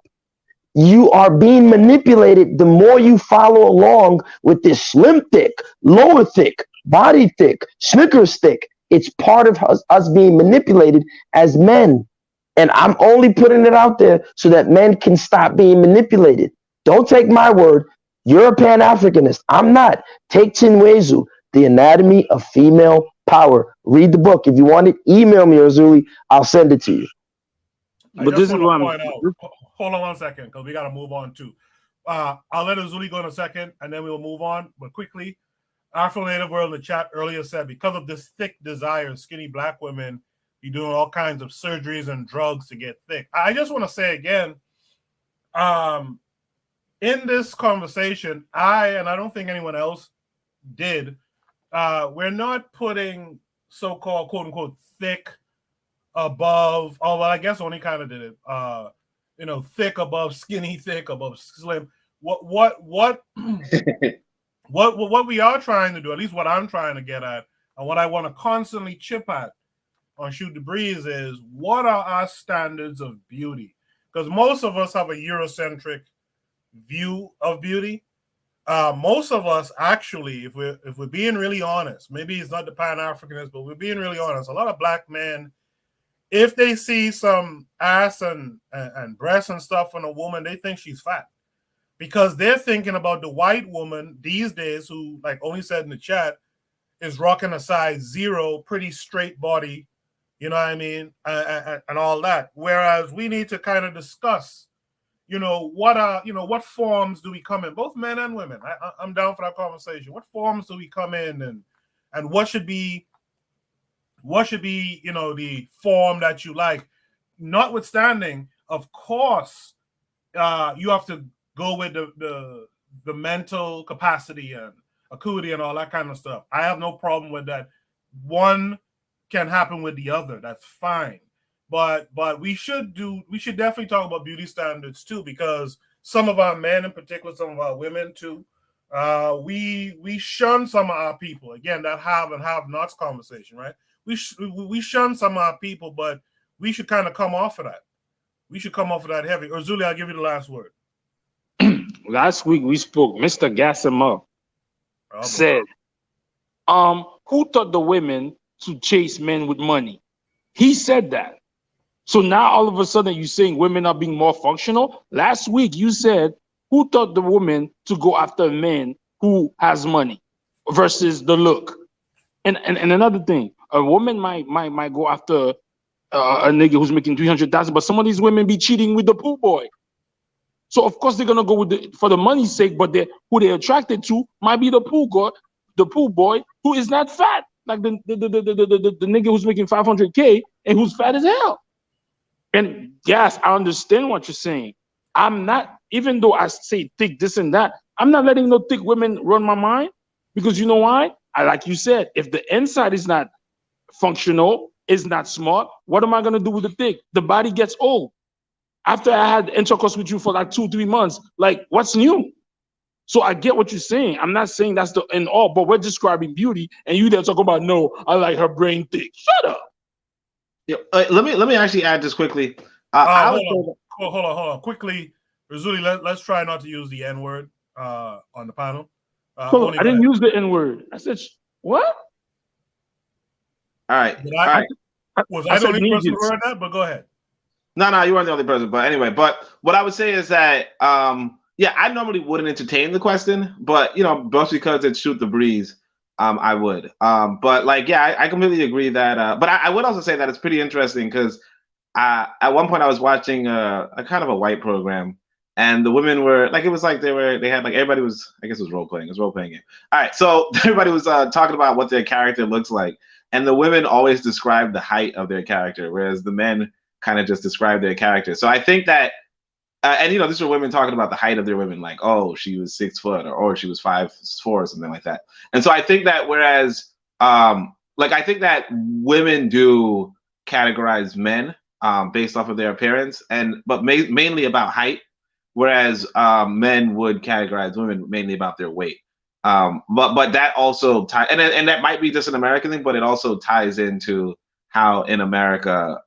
You are being manipulated the more you follow along with this slim thick, lower thick, body thick, Snickers thick. It's part of us being manipulated as men. And I'm only putting it out there so that men can stop being manipulated. Don't take my word. You're a Pan-Africanist. I'm not. Take Chinwezu, The Anatomy of Female Power. Read the book. If you want it, email me, Azuli. I'll send it to you. But this is what I'm point out. Hold on 1 second, because we got to move on too. I'll let Azuli go in a second, and then we'll move on. But quickly, Afro-Native World in the chat earlier said, because of this thick desire, skinny black women be doing all kinds of surgeries and drugs to get thick. I just want to say again, in this conversation, I don't think anyone else did, we're not putting so-called quote-unquote thick above, I guess only kind of did it, thick above skinny, thick above slim. What what we are trying to do, at least what I'm trying to get at, and what I want to constantly chip at on Shoot the Breeze, is what are our standards of beauty? Because most of us have a Eurocentric view of beauty. Most of us, actually, if we're being really honest, maybe it's not the Pan-Africanist, but we're being really honest. A lot of black men, if they see some ass and breasts and stuff on a woman, they think she's fat, because they're thinking about the white woman these days who, like Oni said in the chat, is rocking a size 0, pretty straight body, you know what I mean, and all that. Whereas we need to kind of discuss, what forms do we come in, both men and women. I'm down for that conversation. What forms do we come in, and what should be, the form that you like? Notwithstanding, of course, you have to go with the mental capacity and acuity and all that kind of stuff. I have no problem with that. One can happen with the other. That's fine. But we should definitely talk about beauty standards too, because some of our men in particular, some of our women too, we shun some of our people. Again, that have and have nots conversation, right? We shun some of our people, but we should kind of come off of that. We should come off of that heavy. Or Zuli, I'll give you the last word. Last week we spoke. Mr. Gassama said, who taught the women to chase men with money? He said that. So now all of a sudden you're saying women are being more functional? Last week you said, who taught the woman to go after a man who has money versus the look? And another thing, a woman might go after a nigga who's making 300,000, but some of these women be cheating with the pool boy. So of course they're gonna go with for the money's sake, but who they're attracted to might be the pool boy who is not fat, like the nigga who's making 500K and who's fat as hell. And yes, I understand what you're saying. I'm not, even though I say thick this and that, I'm not letting no thick women run my mind, because you know why? Like you said, if the inside is not functional, is not smart, what am I gonna do with the thick? The body gets old. After I had intercourse with you for like 2-3 months, like what's new? So I get what you're saying. I'm not saying that's the end all, but we're describing beauty, and you there talk about, no, I like her brain thick. Shut up. Yeah, let me actually add this quickly. Hold on. Quickly, Razuli, let's try not to use the N word on the panel. I didn't use the N word. I said, what? All right. Was I the only person who heard that? But go ahead. No, you weren't the only person. But anyway, what I would say is that, I normally wouldn't entertain the question, but just because it's shoot the breeze, I would. But I completely agree that. But I would also say that it's pretty interesting because at one point I was watching a kind of a white program, and the women were like, it was like they had like, everybody was, I guess it was role playing. It was a role playing game. All right, so everybody was talking about what their character looks like, and the women always describe the height of their character, whereas the men kind of just describe their character. So I think that. And these are women talking about the height of their women, like, oh, she was 6 foot, or she was 5'4", or something like that. And so I think that whereas, I think that women do categorize men based off of their appearance, but mainly about height, whereas men would categorize women mainly about their weight. But that also ties, and that might be just an American thing, but it also ties into how in America,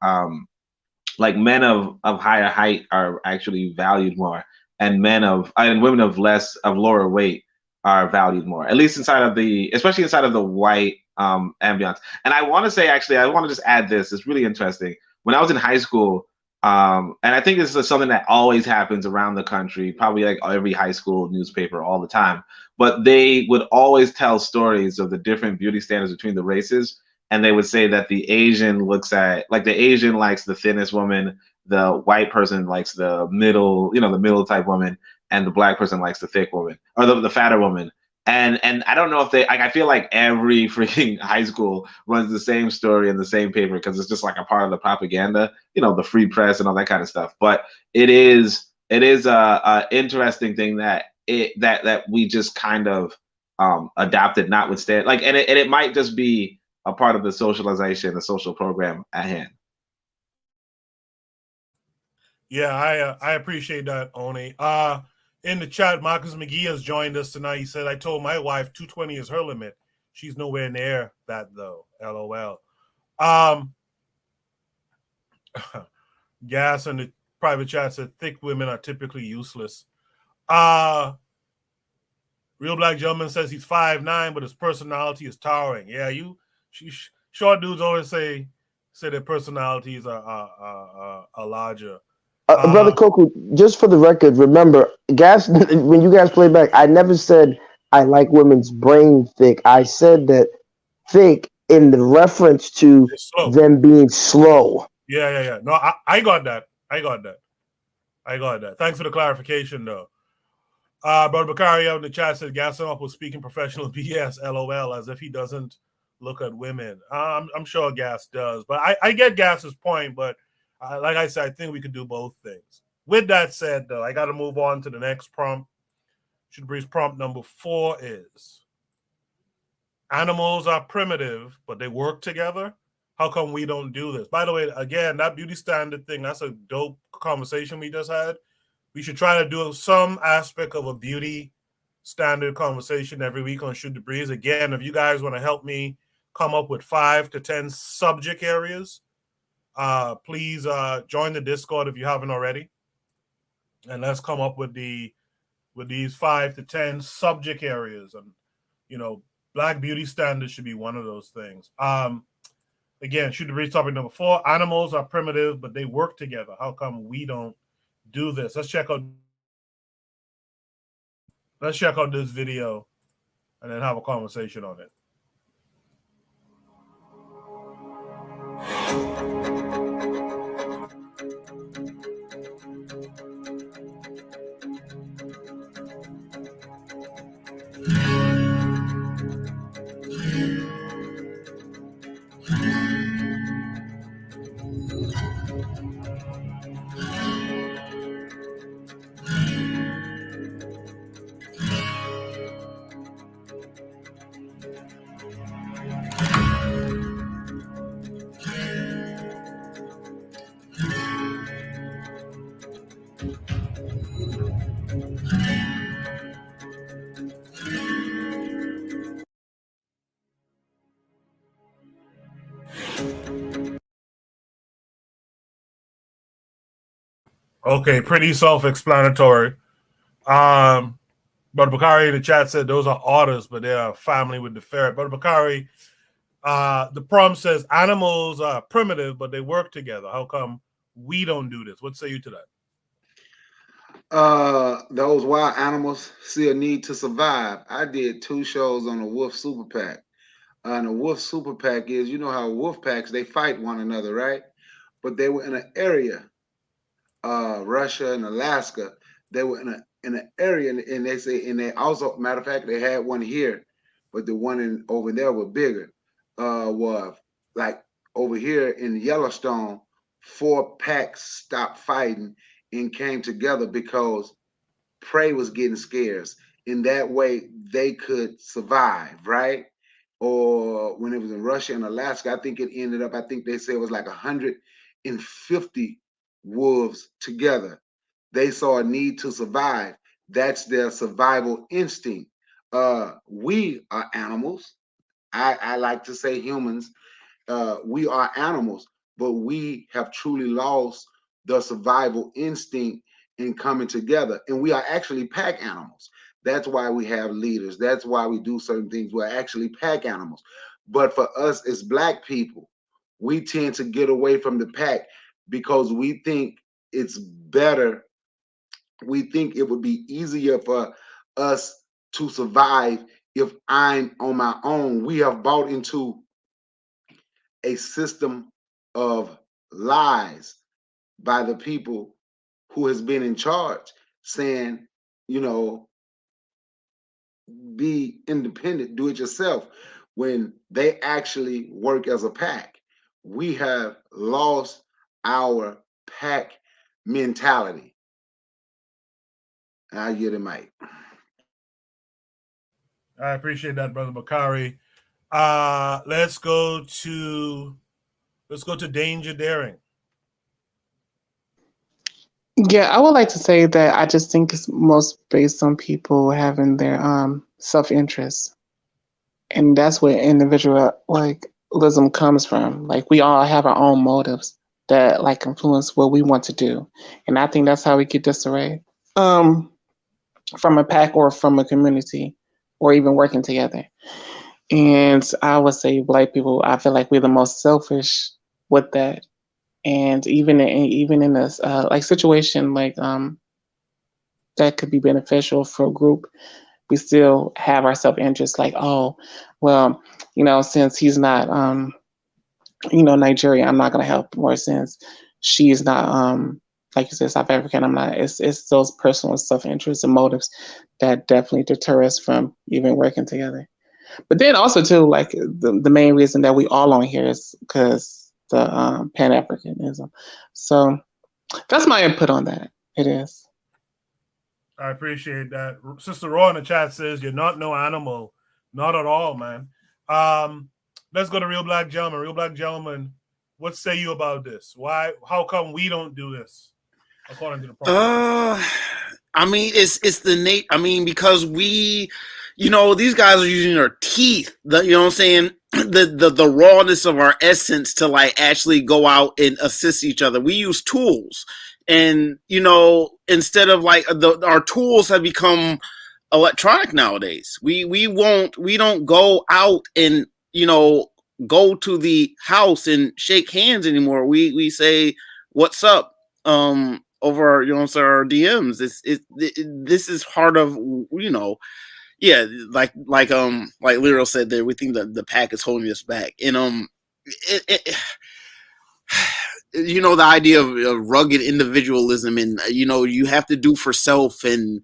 men of higher height are actually valued more, and women of lower weight are valued more, at least especially inside of the white ambiance. And I want to say, actually, I want to just add this. It's really interesting. When I was in high school, and I think this is something that always happens around the country, probably like every high school newspaper all the time, but they would always tell stories of the different beauty standards between the races. And they would say that the Asian likes the thinnest woman, the white person likes the middle, the middle type woman, and the black person likes the thick woman, or the fatter woman. And I don't know if I feel like every freaking high school runs the same story in the same paper, because it's just like a part of the propaganda, the free press and all that kind of stuff. But it is a interesting thing that we just kind of adopted, notwithstanding, and it might just be a part of the socialization, the social program at hand. Yeah, I appreciate that, Oni. In the chat, Marcus McGee has joined us tonight. He said, I told my wife 220 is her limit. She's nowhere near that, though. LOL. Gas in the private chat said, thick women are typically useless. Real Black Gentleman says he's 5'9", but his personality is towering. Yeah, short dudes always say their personalities are larger. Brother Koku, just for the record, remember, when you guys play back, I never said I like women's brain thick. I said that thick in the reference to It's slow. them being slow. Yeah. No, I got that. I got that. Thanks for the clarification, though. Brother Bakari out in the chat said Gaston was speaking professional BS, LOL, as if he doesn't look at women. I'm sure Gas does, but I get Gas's point. But like I said, I think we could do both things. With that said, though, I got to move on to the next prompt. Should Breeze prompt number 4 is: animals are primitive, but they work together. How come we don't do this? By the way, again, that beauty standard thing, that's a dope conversation we just had. We should try to do some aspect of a beauty standard conversation every week on Shoot the Breeze. Again, if you guys want to help me come up with 5 to 10 subject areas, please join the Discord if you haven't already. And let's come up with these 5 to 10 subject areas. And, Black beauty standards should be one of those things. Again, Shoot the Breeze topic number 4. Animals are primitive, but they work together. How come we don't do this? Let's check out this video and then have a conversation on it. Okay, pretty self-explanatory. Brother Bakari in the chat said those are otters, but they are family with the ferret. Brother Bakari, the prompt says animals are primitive, but they work together. How come we don't do this? What say you to that? Those wild animals see a need to survive. I did 2 shows on the wolf super pack. And the wolf super pack is, you know how wolf packs, they fight one another, right? But they were in an area, Russia and Alaska. They were in an area, and they say, and they also, matter of fact, they had one here, but the one over there was bigger. Was like over here in Yellowstone, 4 packs stopped fighting and came together because prey was getting scarce. In that way, they could survive, right? Or when it was in Russia and Alaska, I think it ended up, I think they said it was like 150 wolves together. They saw a need to survive. That's their survival instinct. We are animals. I like to say humans. We are animals, but we have truly lost the survival instinct in coming together. And we are actually pack animals. That's why we have leaders. That's why we do certain things. We're actually pack animals. But for us as Black people, we tend to get away from the pack because we think it's better. We think it would be easier for us to survive if I'm on my own. We have bought into a system of lies by the people who has been in charge, saying, be independent, do it yourself, when they actually work as a pack. We have lost our pack mentality. I get it, Mike. I appreciate that, Brother Bakari. Let's go to Danger Daring. Yeah, I would like to say that I just think it's most based on people having their self-interest. And that's where individualism comes from. Like, we all have our own motives that influence what we want to do. And I think that's how we get disarray from a pack or from a community or even working together. And I would say Black people, I feel like we're the most selfish with that. And even in a situation that could be beneficial for a group, we still have our self-interest, like, oh, well, since he's not, Nigerian, I'm not going to help, or since she's not, like you said, South African, I'm not. It's those personal self-interests and motives that definitely deter us from even working together. But then also too, like the main reason that we all on here is because the Pan-Africanism. So that's my input on that. It is. I appreciate that. Sister Raw in the chat says, you're not no animal. Not at all, man. Let's go to Real Black Gentleman. Real Black Gentleman, what say you about this? Why? How come we don't do this according to the program? I mean, it's the I mean, because we, these guys are using their teeth. You know what I'm saying? The rawness of our essence to like actually go out and assist each other. We use tools, and instead of like our tools have become electronic nowadays. We don't go out and go to the house and shake hands anymore. We say what's up over our DMs. This is part of yeah, like Lero said there, we think that the pack is holding us back, and the idea of rugged individualism, and you have to do for self, and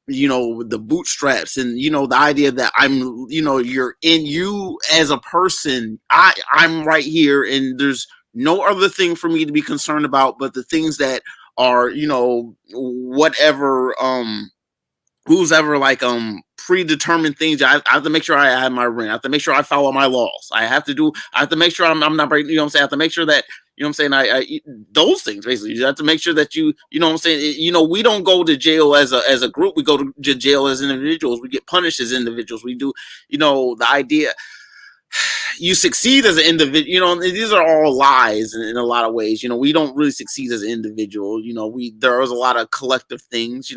the bootstraps, and the idea that I'm you're in you as a person. I'm right here, and there's no other thing for me to be concerned about but the things that are whatever who's ever like predetermined things. I have to make sure I have my ring. I have to make sure I follow my laws. I have to make sure I'm not breaking, I have to make sure that, I those things basically. You have to make sure that you know what I'm saying? We don't go to jail as a group. We go to jail as individuals. We get punished as individuals. We do, the idea you succeed as an individual, these are all lies in a lot of ways. We don't really succeed as an individual. There is a lot of collective things,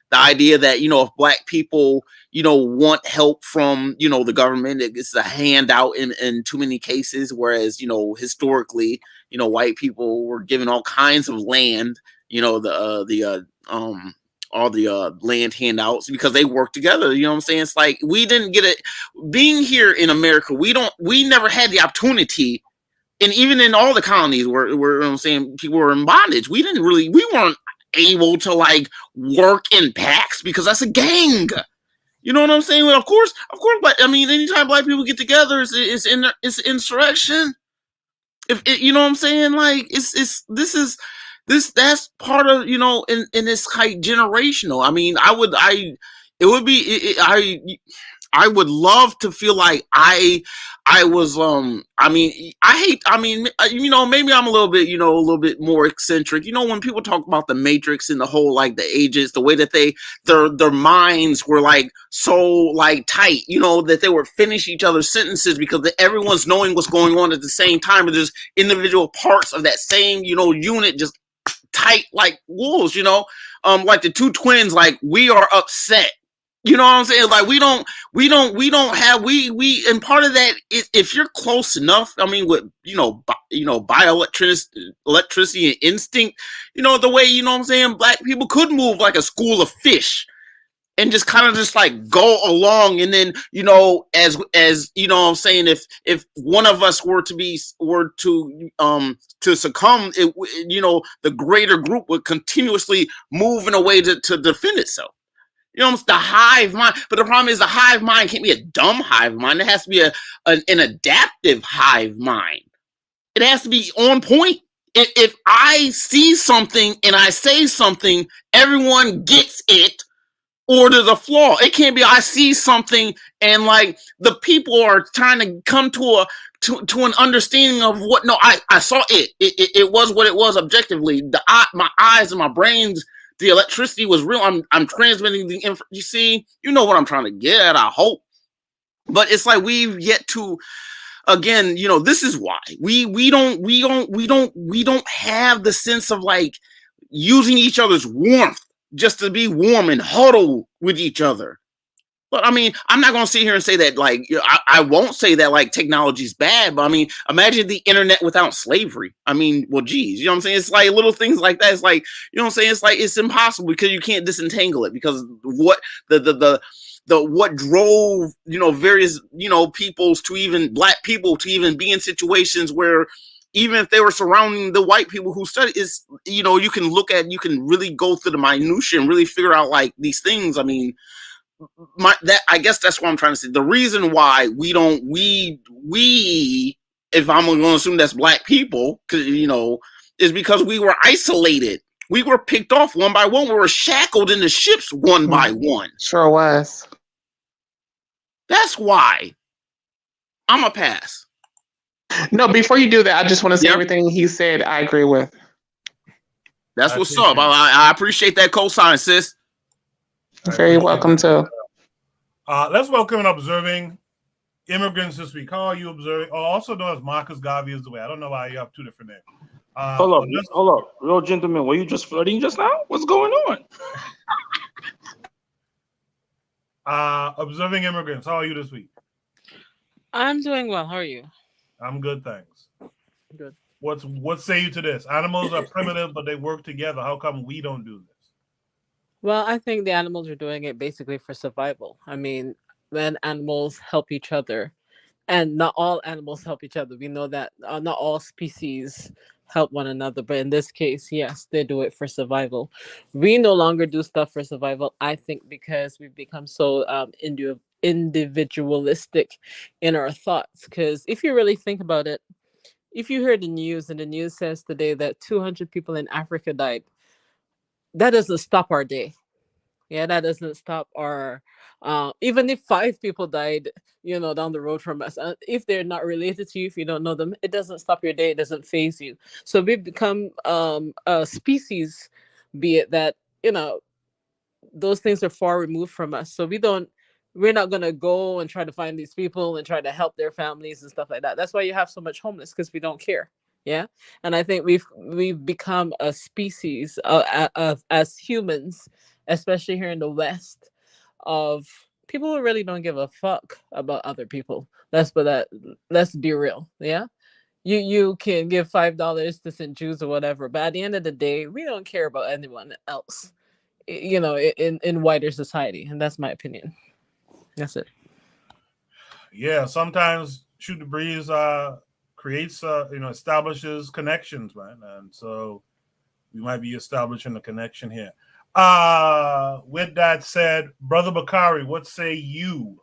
the idea that, if Black people, want help from, the government, it's a handout in too many cases. Whereas, historically, white people were given all kinds of land, all the land handouts because they work together. You know what I'm saying? It's like, we didn't get it being here in America. We never had the opportunity. And even in all the colonies where you know what I'm saying, people were in bondage. We weren't able to like work in packs because that's a gang. You know what I'm saying? Well, of course, but I mean, anytime Black people get together, it's insurrection. If it, you know what I'm saying? Like that's part of, in this kind generational. I mean, I would love to feel like I was, maybe I'm a little bit more eccentric. When people talk about the Matrix and the whole, like the agents, the way that their minds were like so like tight, that they would finish each other's sentences because everyone's knowing what's going on at the same time. But there's individual parts of that same, unit just tight like wolves, like the two twins, like we are upset. You know what I'm saying? Like we don't have, and part of that is if you're close enough, I mean, with, electricity and instinct, the way, what I'm saying, Black people could move like a school of fish and just kind of just like go along. And then, as what I'm saying, if one of us were to succumb, the greater group would continuously move in a way to defend itself. It's the hive mind. But the problem is the hive mind can't be a dumb hive mind. It has to be an adaptive hive mind. It has to be on point. If I see something and I say something, everyone gets it, or there's a flaw. It can't be I see something and like the people are trying to come to an understanding of what. No, I saw it. It was what it was objectively. My eyes and my brains. The electricity was real. I'm transmitting the info. You see, what I'm trying to get at, I hope. But it's like we've yet to, again, this is why we don't have the sense of like using each other's warmth just to be warm and huddle with each other. But I mean, I'm not going to sit here and say that like, I won't say that like technology is bad, but I mean, imagine the internet without slavery. I mean, well, geez, you know what I'm saying? It's like little things like that. It's like, you know what I'm saying? It's like, it's impossible because you can't disentangle it because what the what drove various peoples to even black people to even be in situations where even if they were surrounding the white people who study is you can really go through the minutia and really figure out like these things. I mean, I guess that's what I'm trying to say. The reason why we don't if I'm going to assume that's black people, is because we were isolated. We were picked off one by one. We were shackled in the ships one by one. Sure was. That's why I'm a pass. No, before you do that, I just want to say everything he said, I agree with. That's what's up. I appreciate that cosign, sis. Very welcome too. Let's welcome and observing immigrants this week. How are you observing? Oh, also known as Marcus Garvey is the way. I don't know why you have two different names. Hold up. Real gentleman, were you just flirting just now? What's going on? Observing immigrants, how are you this week? I'm doing well. How are you? I'm good, thanks. Good. What say you to this? Animals are primitive, but they work together. How come we don't do this? Well, I think the animals are doing it basically for survival. I mean, when animals help each other, and not all animals help each other. We know that not all species help one another, but in this case, yes, they do it for survival. We no longer do stuff for survival, I think, because we've become so individualistic in our thoughts. Because if you really think about it, if you hear the news and the news says today that 200 people in Africa died, that doesn't stop our day. Yeah, that doesn't stop our even if 5 people died down the road from us, if they're not related to you, if you don't know them, it doesn't stop your day, it doesn't phase you. So we've become a species, be it that those things are far removed from us, so we're not going to go and try to find these people and try to help their families and stuff like that. That's why you have so much homeless, because we don't care. Yeah. And I think we've become a species of as humans, especially here in the West, of people who really don't give a fuck about other people. Let's be real. Yeah. You can give $5 to St. Jews or whatever, but at the end of the day, we don't care about anyone else, in wider society. And that's my opinion. That's it. Yeah, sometimes shoot the breeze creates establishes connections, man, and so we might be establishing a connection here. With that said, Brother Bakari, what say you?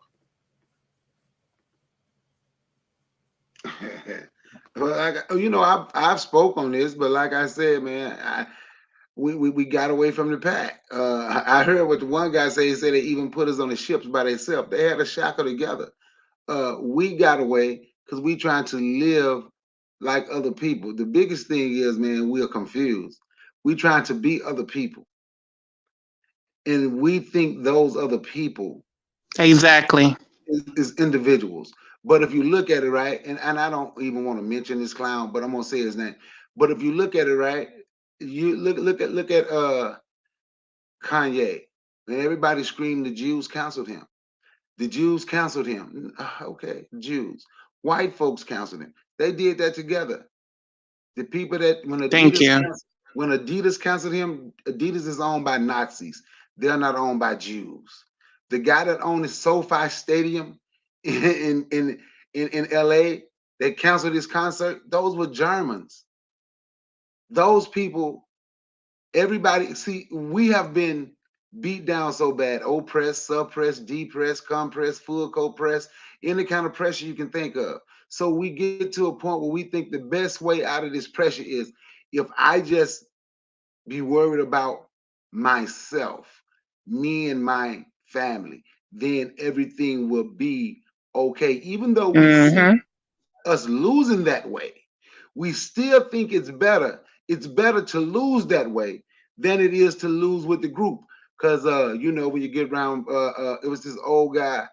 Well, I've spoke on this, but like I said, man, we got away from the pack. I heard what the one guy say. He said they even put us on the ships by themselves. They had a shackle together. We got away because we trying to live like other people. The biggest thing is, man, we are confused. We trying to be other people, and we think those other people exactly is individuals. But if you look at it right, and I don't even want to mention this clown, but I'm gonna say his name. But if you look at it right, you look at Kanye, and everybody screamed the Jews canceled him. The Jews canceled him. Okay, Jews. White folks canceled him. They did that together. The people that when Adidas canceled him, Adidas is owned by Nazis. They're not owned by Jews. The guy that owned the SoFi Stadium in LA, they canceled his concert. Those were Germans. Those people, everybody, see, we have been beat down so bad. Oppressed, suppressed, depressed, compressed, full co-press, any kind of pressure you can think of. So we get to a point where we think the best way out of this pressure is if I just be worried about myself, me and my family, then everything will be okay. Even though we see us losing that way, we still think it's better. It's better to lose that way than it is to lose with the group. Because when you get around, it was this old guy.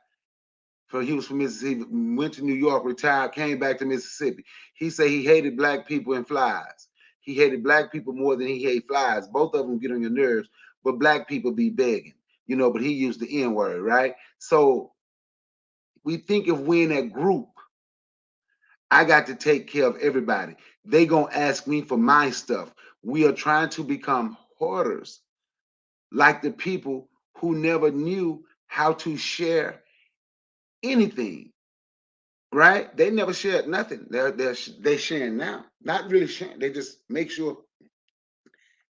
He was from Mississippi, went to New York, retired, came back to Mississippi. He said he hated black people and flies. He hated black people more than he hated flies. Both of them get on your nerves, but black people be begging, but he used the N-word, right? So we think if we're in that group, I got to take care of everybody. They gonna ask me for my stuff. We are trying to become hoarders, like the people who never knew how to share anything, right? They never shared nothing. They sharing now, not really sharing. They just make sure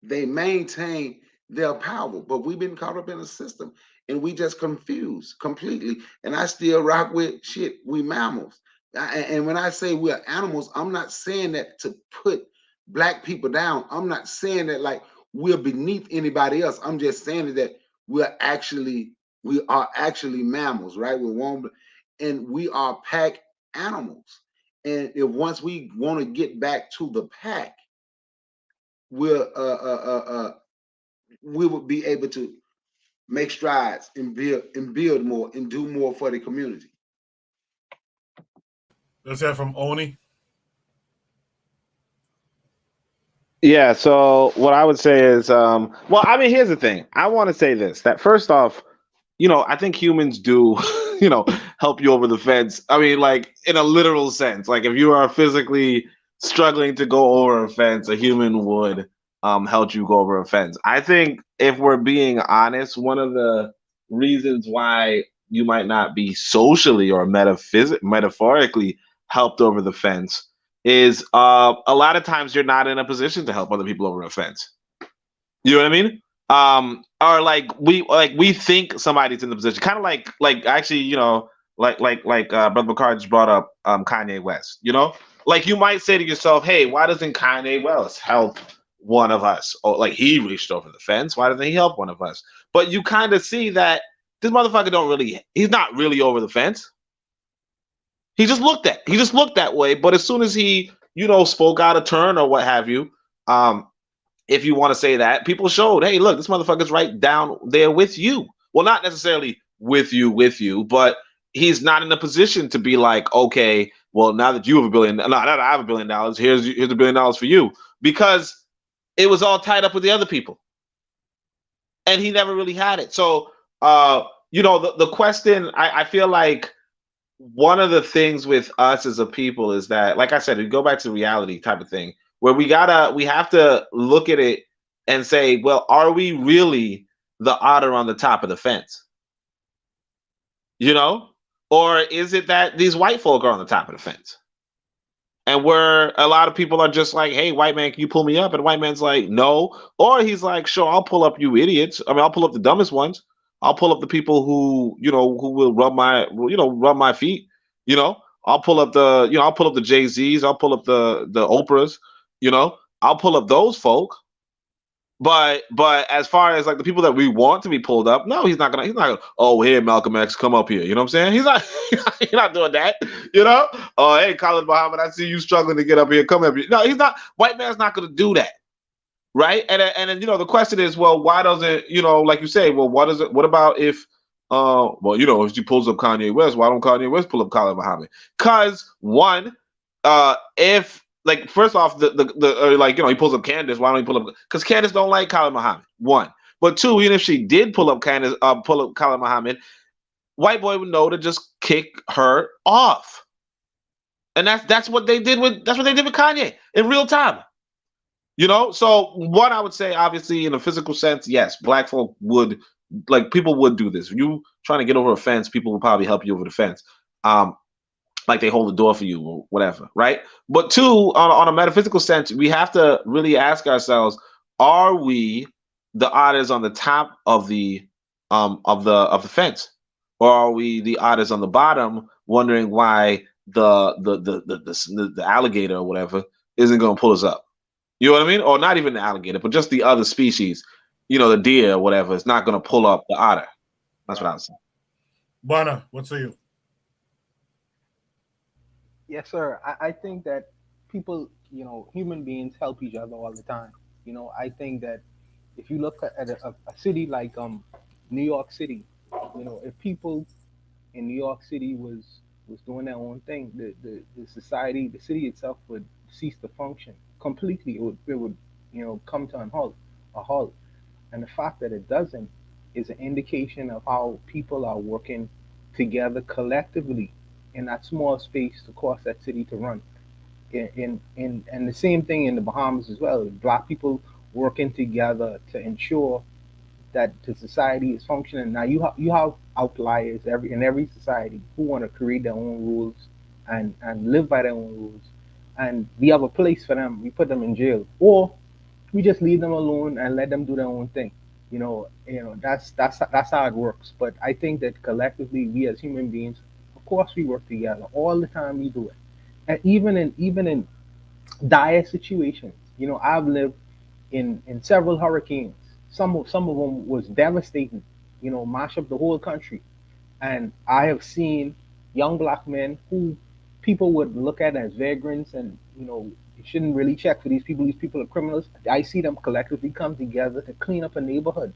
they maintain their power. But we've been caught up in a system and we just confused completely. And I still rock with shit. We mammals. And when I say we're animals, I'm not saying that to put black people down. I'm not saying that like we're beneath anybody else. I'm just saying that we are actually mammals, right? We're one, and we are pack animals. And if once we want to get back to the pack, we'll we would be able to make strides and build more and do more for the community. Let's hear from Oni. Yeah, so what I would say is, well, I mean, here's the thing. I want to say this, that first off, I think humans do, help you over the fence. I mean, like in a literal sense, like if you are physically struggling to go over a fence, a human would help you go over a fence. I think if we're being honest, one of the reasons why you might not be socially or metaphorically helped over the fence is a lot of times you're not in a position to help other people over a fence. You know what I mean? Or like we think somebody's in the position, kind of like actually, like Brother McCart just brought up Kanye West. Like you might say to yourself, hey, why doesn't Kanye West help one of us? Or like he reached over the fence, why doesn't he help one of us? But you kind of see that this motherfucker he's not really over the fence. He just looked that way. But as soon as he, spoke out of turn or what have you, if you want to say that, people showed, hey, look, this motherfucker's right down there with you. Well, not necessarily with you, but he's not in a position to be like, okay, well, now that you have $1 billion, now that I have $1 billion, here's $1 billion for you, because it was all tied up with the other people, and he never really had it. So, the question, I feel like one of the things with us as a people is that, like I said, we go back to reality type of thing, where we have to look at it and say, well, are we really the otter on the top of the fence? Or is it that these white folk are on the top of the fence? And where a lot of people are just like, hey, white man, can you pull me up? And the white man's like, no. Or he's like, sure, I'll pull up you idiots. I mean, I'll pull up the dumbest ones. I'll pull up the people who will rub my feet. I'll pull up the Jay-Z's. I'll pull up the Oprahs. I'll pull up those folk. But as far as like the people that we want to be pulled up, no, he's not gonna, oh, here, Malcolm X, come up here. You know what I'm saying? He's not doing that, Oh, hey, Khalid Muhammad, I see you struggling to get up here. Come up here. No, he's not. White man's not gonna do that. Right. And then, the question is, well, why doesn't, like you say, well, what about if, if she pulls up Kanye West, why don't Kanye West pull up Khalid Muhammad? Because one, if, like, first off, he pulls up Candace. Why don't he pull up? Because Candace don't like Khalid Muhammad. One, but two, even if she did pull up Khalid Muhammad, white boy would know to just kick her off. And that's what they did with Kanye in real time. So what I would say, obviously, in a physical sense, yes, black folk would, like, people would do this. If you trying to get over a fence, people will probably help you over the fence. Like they hold the door for you or whatever, right? But two, on a metaphysical sense, we have to really ask ourselves: are we the otters on the top of the fence, or are we the otters on the bottom, wondering why the alligator or whatever isn't going to pull us up? You know what I mean? Or not even the alligator, but just the other species, the deer or whatever, is not going to pull up the otter. That's what I was saying. Bana, what say you? Yes, sir. I think that people, human beings help each other all the time. I think that if you look at a city like New York City, if people in New York City was doing their own thing, the society, the city itself would cease to function completely. It would come to a halt. And the fact that it doesn't is an indication of how people are working together collectively in that small space to cause that city to run. And the same thing in the Bahamas as well. Black people working together to ensure that the society is functioning. Now you have outliers in every society who want to create their own rules and live by their own rules, and we have a place for them. We put them in jail, or we just leave them alone and let them do their own thing. That's how it works. But I think that collectively, we as human beings, of course, we work together all the time. We do it, and even in dire situations. I've lived in several hurricanes. Some of them was devastating. Mash up the whole country. And I have seen young black men who people would look at as vagrants, and you shouldn't really check for these people. These people are criminals. I see them collectively come together to clean up a neighborhood.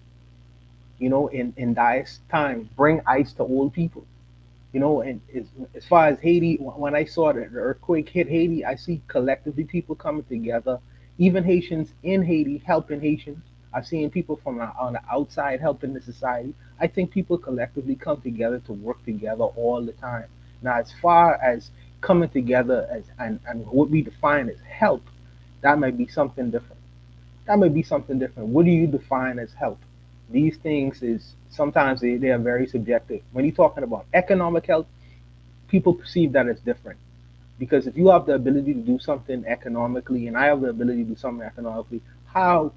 In dire time, bring ice to old people. And as far as Haiti, when I saw the earthquake hit Haiti, I see collectively people coming together, even Haitians in Haiti helping Haitians. I've seen people from on the outside helping the society. I think people collectively come together to work together all the time. Now, as far as coming together and what we define as help, that might be something different. That might be something different. What do you define as help? These things is sometimes they are very subjective. When you're talking about economic help, people perceive that as different. Because if you have the ability to do something economically, and I have the ability to do something economically, how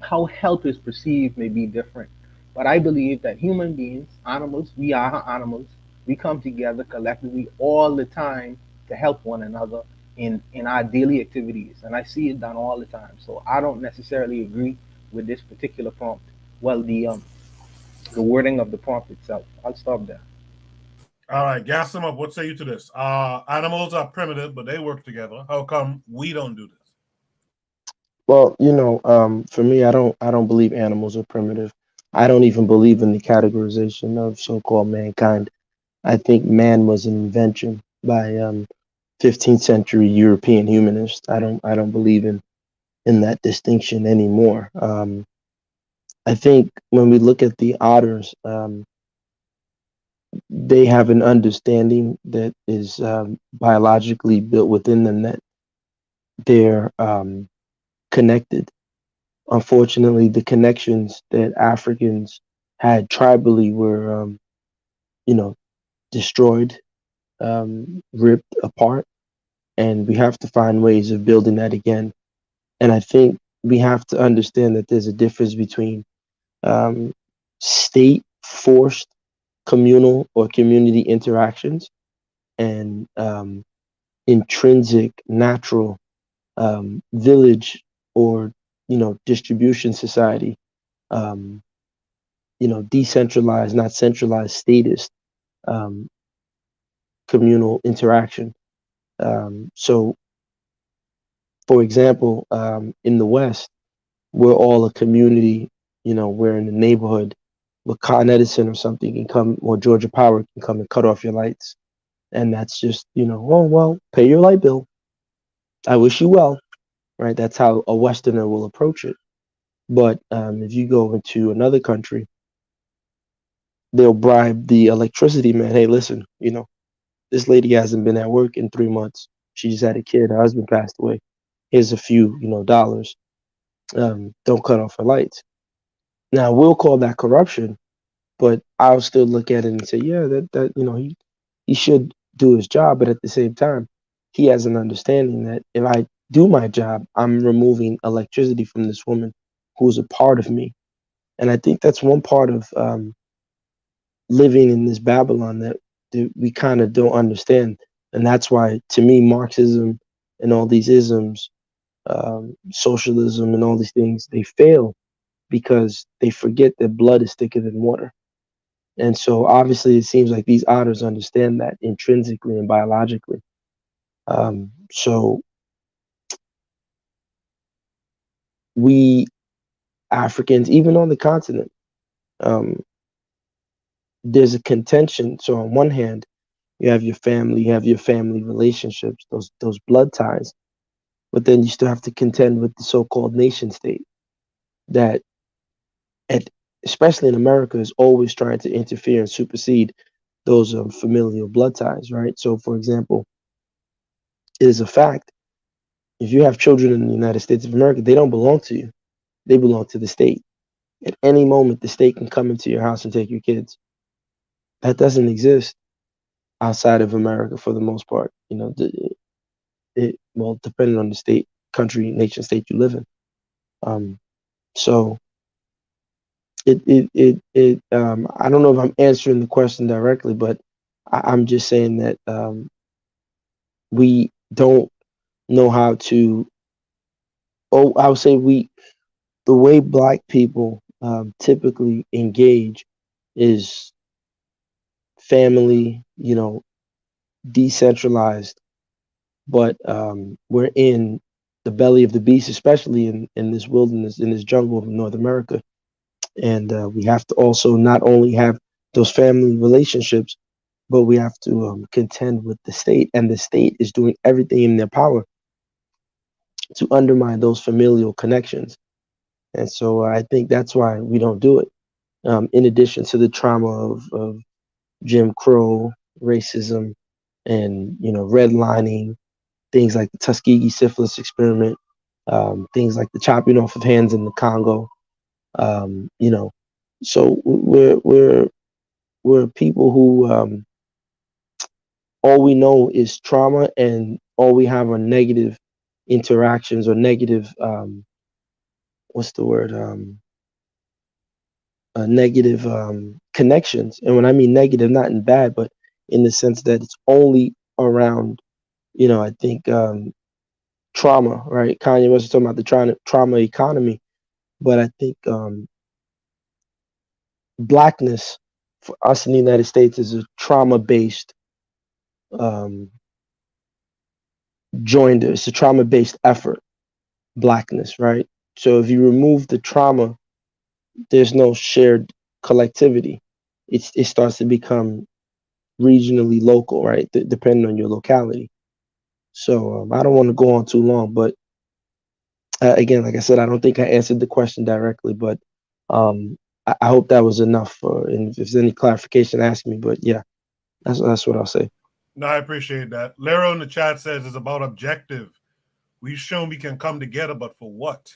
help is perceived may be different. But I believe that human beings, animals, we are animals. We come together collectively all the time to help one another in our daily activities. And I see it done all the time. So I don't necessarily agree with this particular prompt. Well, the wording of the prompt itself. I'll stop there. All right, gas them up. What say you to this? Animals are primitive, but they work together. How come we don't do this? Well, for me, I don't believe animals are primitive. I don't even believe in the categorization of so-called mankind. I think man was an invention by 15th century European humanists. I don't believe in that distinction anymore. I think when we look at the otters, they have an understanding that is biologically built within them that they're connected. Unfortunately, the connections that Africans had tribally were, you know, destroyed, ripped apart, and we have to find ways of building that again. And I think we have to understand that there's a difference between state forced communal or community interactions and intrinsic natural village or distribution society, um, decentralized, not centralized, statist um, communal interaction. So, for example, in the West, we're all a community. We're in a neighborhood where Con Edison or something can come, or Georgia Power can come and cut off your lights, and that's just oh well, pay your light bill. I wish you well, right? That's how a Westerner will approach it. But if you go into another country, they'll bribe the electricity man. Hey, listen, this lady hasn't been at work in 3 months. She just had a kid. Her husband passed away. Here's a few, dollars. Don't cut off her lights. Now we'll call that corruption, but I'll still look at it and say, yeah, that he should do his job. But at the same time, he has an understanding that if I do my job, I'm removing electricity from this woman who's a part of me. And I think that's one part of living in this Babylon that we kind of don't understand. And that's why, to me, Marxism and all these isms, socialism and all these things, they fail because they forget that blood is thicker than water. And so obviously it seems like these otters understand that intrinsically and biologically. So we Africans, even on the continent, there's a contention. So on one hand, you have your family relationships, those blood ties, but then you still have to contend with the so-called nation state that, at, especially in America, is always trying to interfere and supersede those familial blood ties, right? So, for example, it is a fact, if you have children in the United States of America, they don't belong to you. They belong to the state. at any moment the state can come into your house and take your kids. That doesn't exist outside of America for the most part. You know, well, depending on the state, country, nation, state you live in. So I don't know if I'm answering the question directly, but I'm just saying that we don't know how to. Oh, I would say the way Black people typically engage is family, you know, decentralized, but we're in the belly of the beast, especially in this wilderness, in this jungle of North America. And we have to also not only have those family relationships, but we have to contend with the state. And the state is doing everything in their power to undermine those familial connections. And so I think that's why we don't do it. In addition to the trauma of Jim Crow, racism, and redlining, things like the Tuskegee syphilis experiment, things like the chopping off of hands in the Congo. So we're people who all we know is trauma, and all we have are negative interactions or negative what's the word negative connections. And when I mean negative, not in bad, but in the sense that it's only around, I think trauma, right? Kanye was talking about the trauma economy, but I think Blackness for us in the United States is a trauma-based joinder. It's a trauma-based effort, Blackness, right? So if you remove the trauma, there's no shared collectivity. It starts to become regionally local, right? Depending on your locality. So I don't want to go on too long, but again, like I said, I don't think I answered the question directly, but I hope that was enough. And if there's any clarification, ask me. But yeah, that's what I'll say. No, I appreciate that. Lero in the chat says it's about objective. We've shown we can come together, but for what?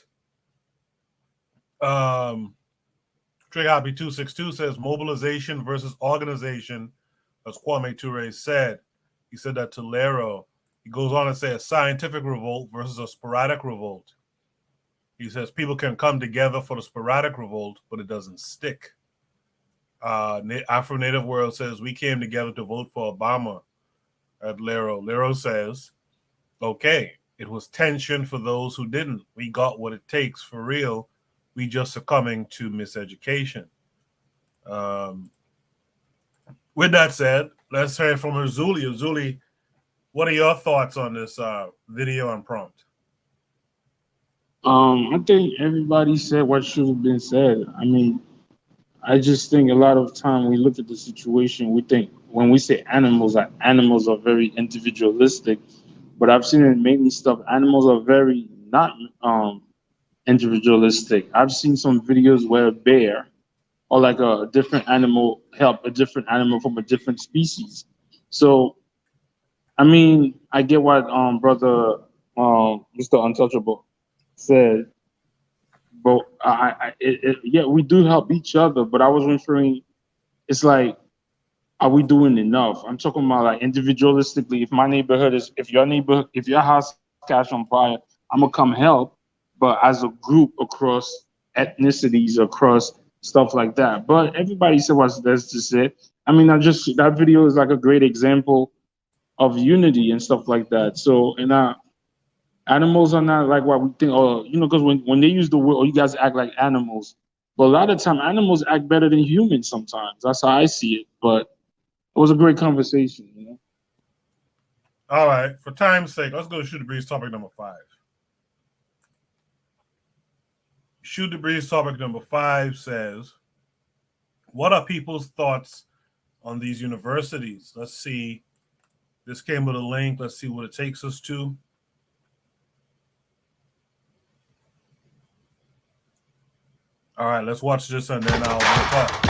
Trey Happy 262 says mobilization versus organization, as Kwame Ture said. He said that to Lero. He goes on to say a scientific revolt versus a sporadic revolt. He says people can come together for the sporadic revolt, but it doesn't stick. Afro-Native World says we came together to vote for Obama at Lero. Lero says, okay, it was tension for those who didn't. We got what it takes for real. We just succumbing to miseducation. With that said, let's hear from Azuli. Azuli, what are your thoughts on this video and prompt? I think everybody said what should have been said. I mean, I just think a lot of time we look at the situation, we think when we say animals are very individualistic, but I've seen in many stuff, animals are very not individualistic. I've seen some videos where a bear or like a different animal help a different animal from a different species. So, I mean, I get what brother Mr. Untouchable said, but yeah, we do help each other. But I was wondering, it's like, are we doing enough? I'm talking about like individualistically. If your house catch on fire, I'm gonna come help. But as a group across ethnicities, across stuff like that. But everybody said what there's to say. I mean, that video is like a great example of unity and stuff like that. So, animals are not like what we think, because when they use the word, you guys act like animals. But a lot of time, animals act better than humans sometimes. That's how I see it. But it was a great conversation, All right. For time's sake, let's go to Shoot the Breeze topic number 5. Shoot the Breeze topic number 5 says, what are people's thoughts on these universities? Let's see. This came with a link. Let's see what it takes us to. All right, let's watch this and then we'll talk.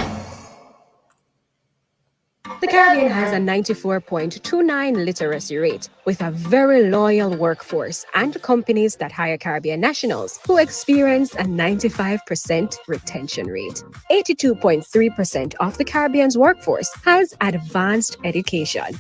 The Caribbean has a 94.29 literacy rate, with a very loyal workforce and companies that hire Caribbean nationals who experience a 95% retention rate. 82.3% of the Caribbean's workforce has advanced education.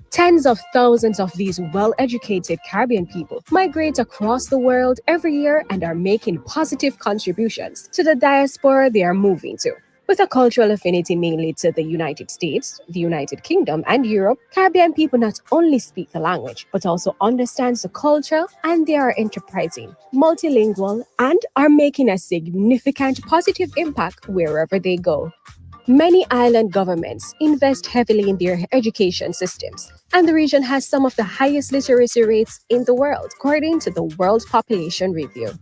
Tens of thousands of these well-educated Caribbean people migrate across the world every year and are making positive contributions to the diaspora they are moving to. With a cultural affinity mainly to the United States, the United Kingdom, and Europe, Caribbean people not only speak the language, but also understand the culture, and they are enterprising, multilingual, and are making a significant positive impact wherever they go. Many island governments invest heavily in their education systems, and the region has some of the highest literacy rates in the world, according to the World Population Review.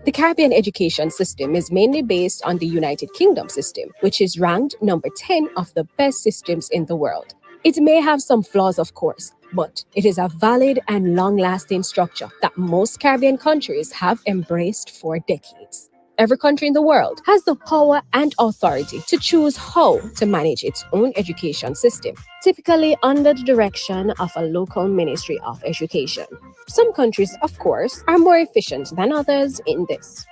The Caribbean education system is mainly based on the United Kingdom system, which is ranked number 10 of the best systems in the world. It may have some flaws, of course, but it is a valid and long-lasting structure that most Caribbean countries have embraced for decades. Every country in the world has the power and authority to choose how to manage its own education system, typically under the direction of a local Ministry of Education. Some countries, of course, are more efficient than others in this.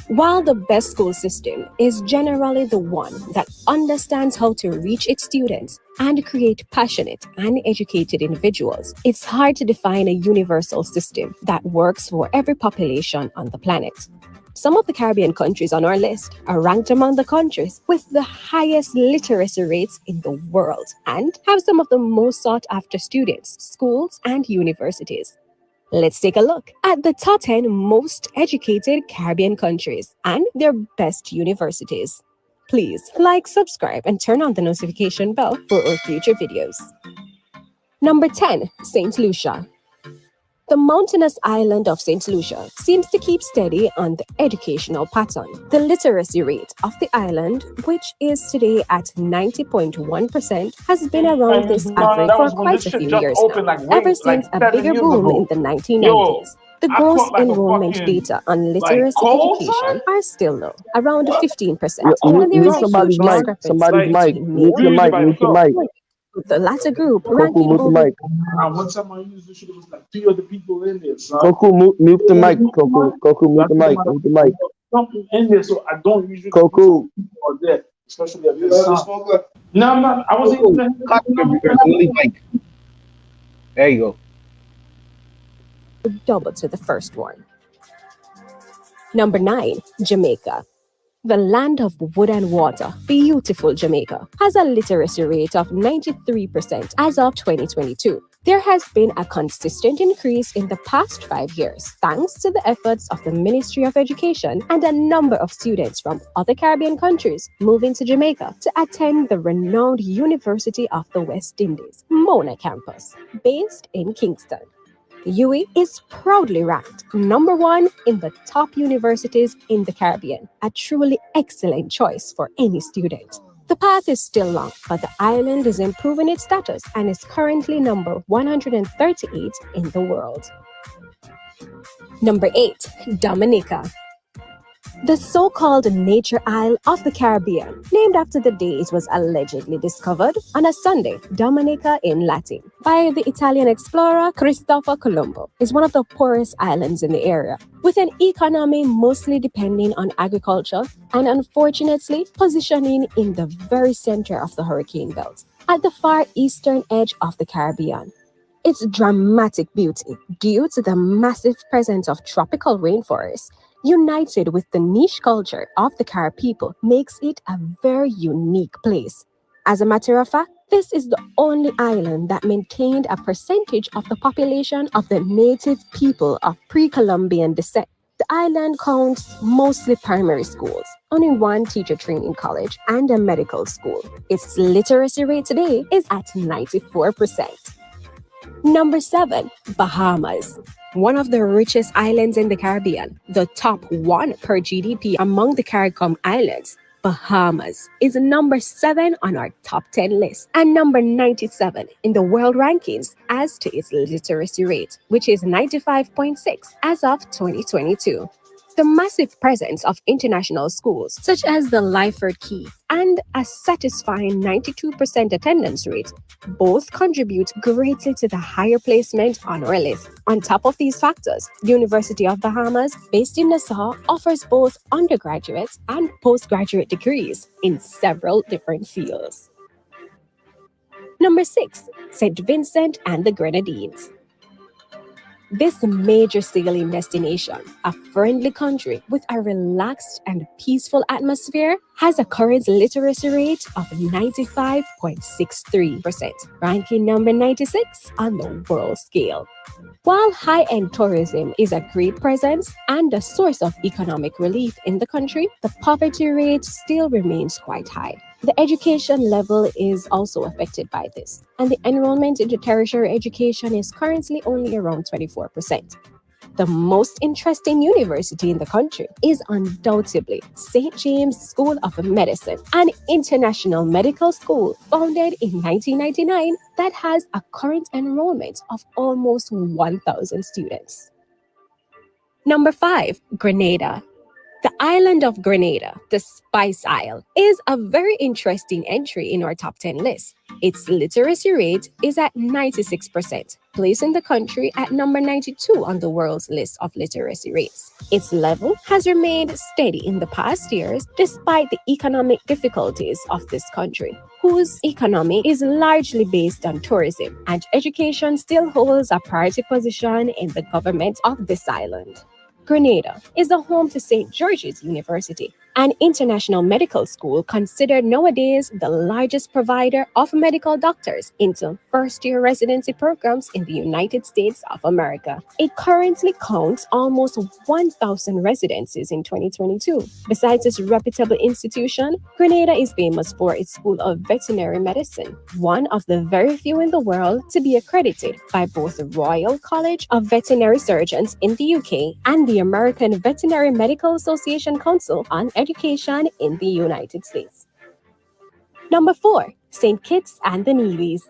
While the best school system is generally the one that understands how to reach its students and create passionate and educated individuals, it's hard to define a universal system that works for every population on the planet. Some of the Caribbean countries on our list are ranked among the countries with the highest literacy rates in the world and have some of the most sought-after students, schools, and universities. Let's take a look at the top 10 most educated Caribbean countries and their best universities. Please like, subscribe, and turn on the notification bell for our future videos. Number 10, St. Lucia. The mountainous island of St. Lucia seems to keep steady on the educational pattern. The literacy rate of the island, which is today at 90.1%, has been around this average for quite a few years now, ever since a bigger boom in the 1990s. The gross enrollment data on literacy education are still low, around 15%, and there is a huge discrepancy between Mute your mic. with the latter group ranking Coco, mute the over mic. One time I used this shit, it was like 3 other people in there, son. Coco, mute the mic. Coco, mute the mic. Mute the mic. Something in there, so I don't usually Coco. people are there, especially at this time. No, I'm not. I wasn't even. There you go. double to the first one. Number 9, Jamaica. The land of wood and water, beautiful Jamaica, has a literacy rate of 93% as of 2022. There has been a consistent increase in the past 5 years, thanks to the efforts of the Ministry of Education and a number of students from other Caribbean countries moving to Jamaica to attend the renowned University of the West Indies, Mona campus, based in Kingston. UWI is proudly ranked number 1 in the top universities in the Caribbean, a truly excellent choice for any student. The path is still long, but the island is improving its status and is currently number 138 in the world. Number 8, Dominica. The so-called Nature Isle of the Caribbean, named after the day it was allegedly discovered on a Sunday, Dominica in Latin, by the Italian explorer Cristoforo Colombo, is one of the poorest islands in the area, with an economy mostly depending on agriculture and unfortunately positioning in the very center of the hurricane belt, at the far eastern edge of the Caribbean. Its dramatic beauty, due to the massive presence of tropical rainforests, united with the niche culture of the Carib people, makes it a very unique place. As a matter of fact, this is the only island that maintained a percentage of the population of the native people of pre-Columbian descent. The island counts mostly primary schools, only 1 teacher training college, and a medical school. Its literacy rate today is at 94%. Number 7, Bahamas. One of the richest islands in the Caribbean, the top 1 per GDP among the CARICOM islands, Bahamas is number 7 on our top 10 list and number 97 in the world rankings as to its literacy rate, which is 95.6 as of 2022. the massive presence of international schools, such as the Lyford Key, and a satisfying 92% attendance rate, both contribute greatly to the higher placement on our list. On top of these factors, the University of Bahamas, based in Nassau, offers both undergraduate and postgraduate degrees in several different fields. Number 6, St. Vincent and the Grenadines. This major sailing destination, a friendly country with a relaxed and peaceful atmosphere, has a current literacy rate of 95.63%, ranking number 96 on the world scale. While high-end tourism is a great presence and a source of economic relief in the country, the poverty rate still remains quite high. The education level is also affected by this, and the enrollment into tertiary education is currently only around 24%. The most interesting university in the country is undoubtedly St. James School of Medicine, an international medical school founded in 1999 that has a current enrollment of almost 1,000 students. Number 5, Grenada. The island of Grenada, the Spice Isle, is a very interesting entry in our top 10 list. Its literacy rate is at 96%, placing the country at number 92 on the world's list of literacy rates. Its level has remained steady in the past years despite the economic difficulties of this country, whose economy is largely based on tourism, and education still holds a priority position in the government of this island. Grenada is the home to St. George's University, an international medical school considered nowadays the largest provider of medical doctors into first-year residency programs in the United States of America. It currently counts almost 1,000 residencies in 2022. Besides its reputable institution, Grenada is famous for its School of Veterinary Medicine, one of the very few in the world to be accredited by both the Royal College of Veterinary Surgeons in the UK and the American Veterinary Medical Association Council on Education in the United States. Number 4, St. Kitts and the Nevis.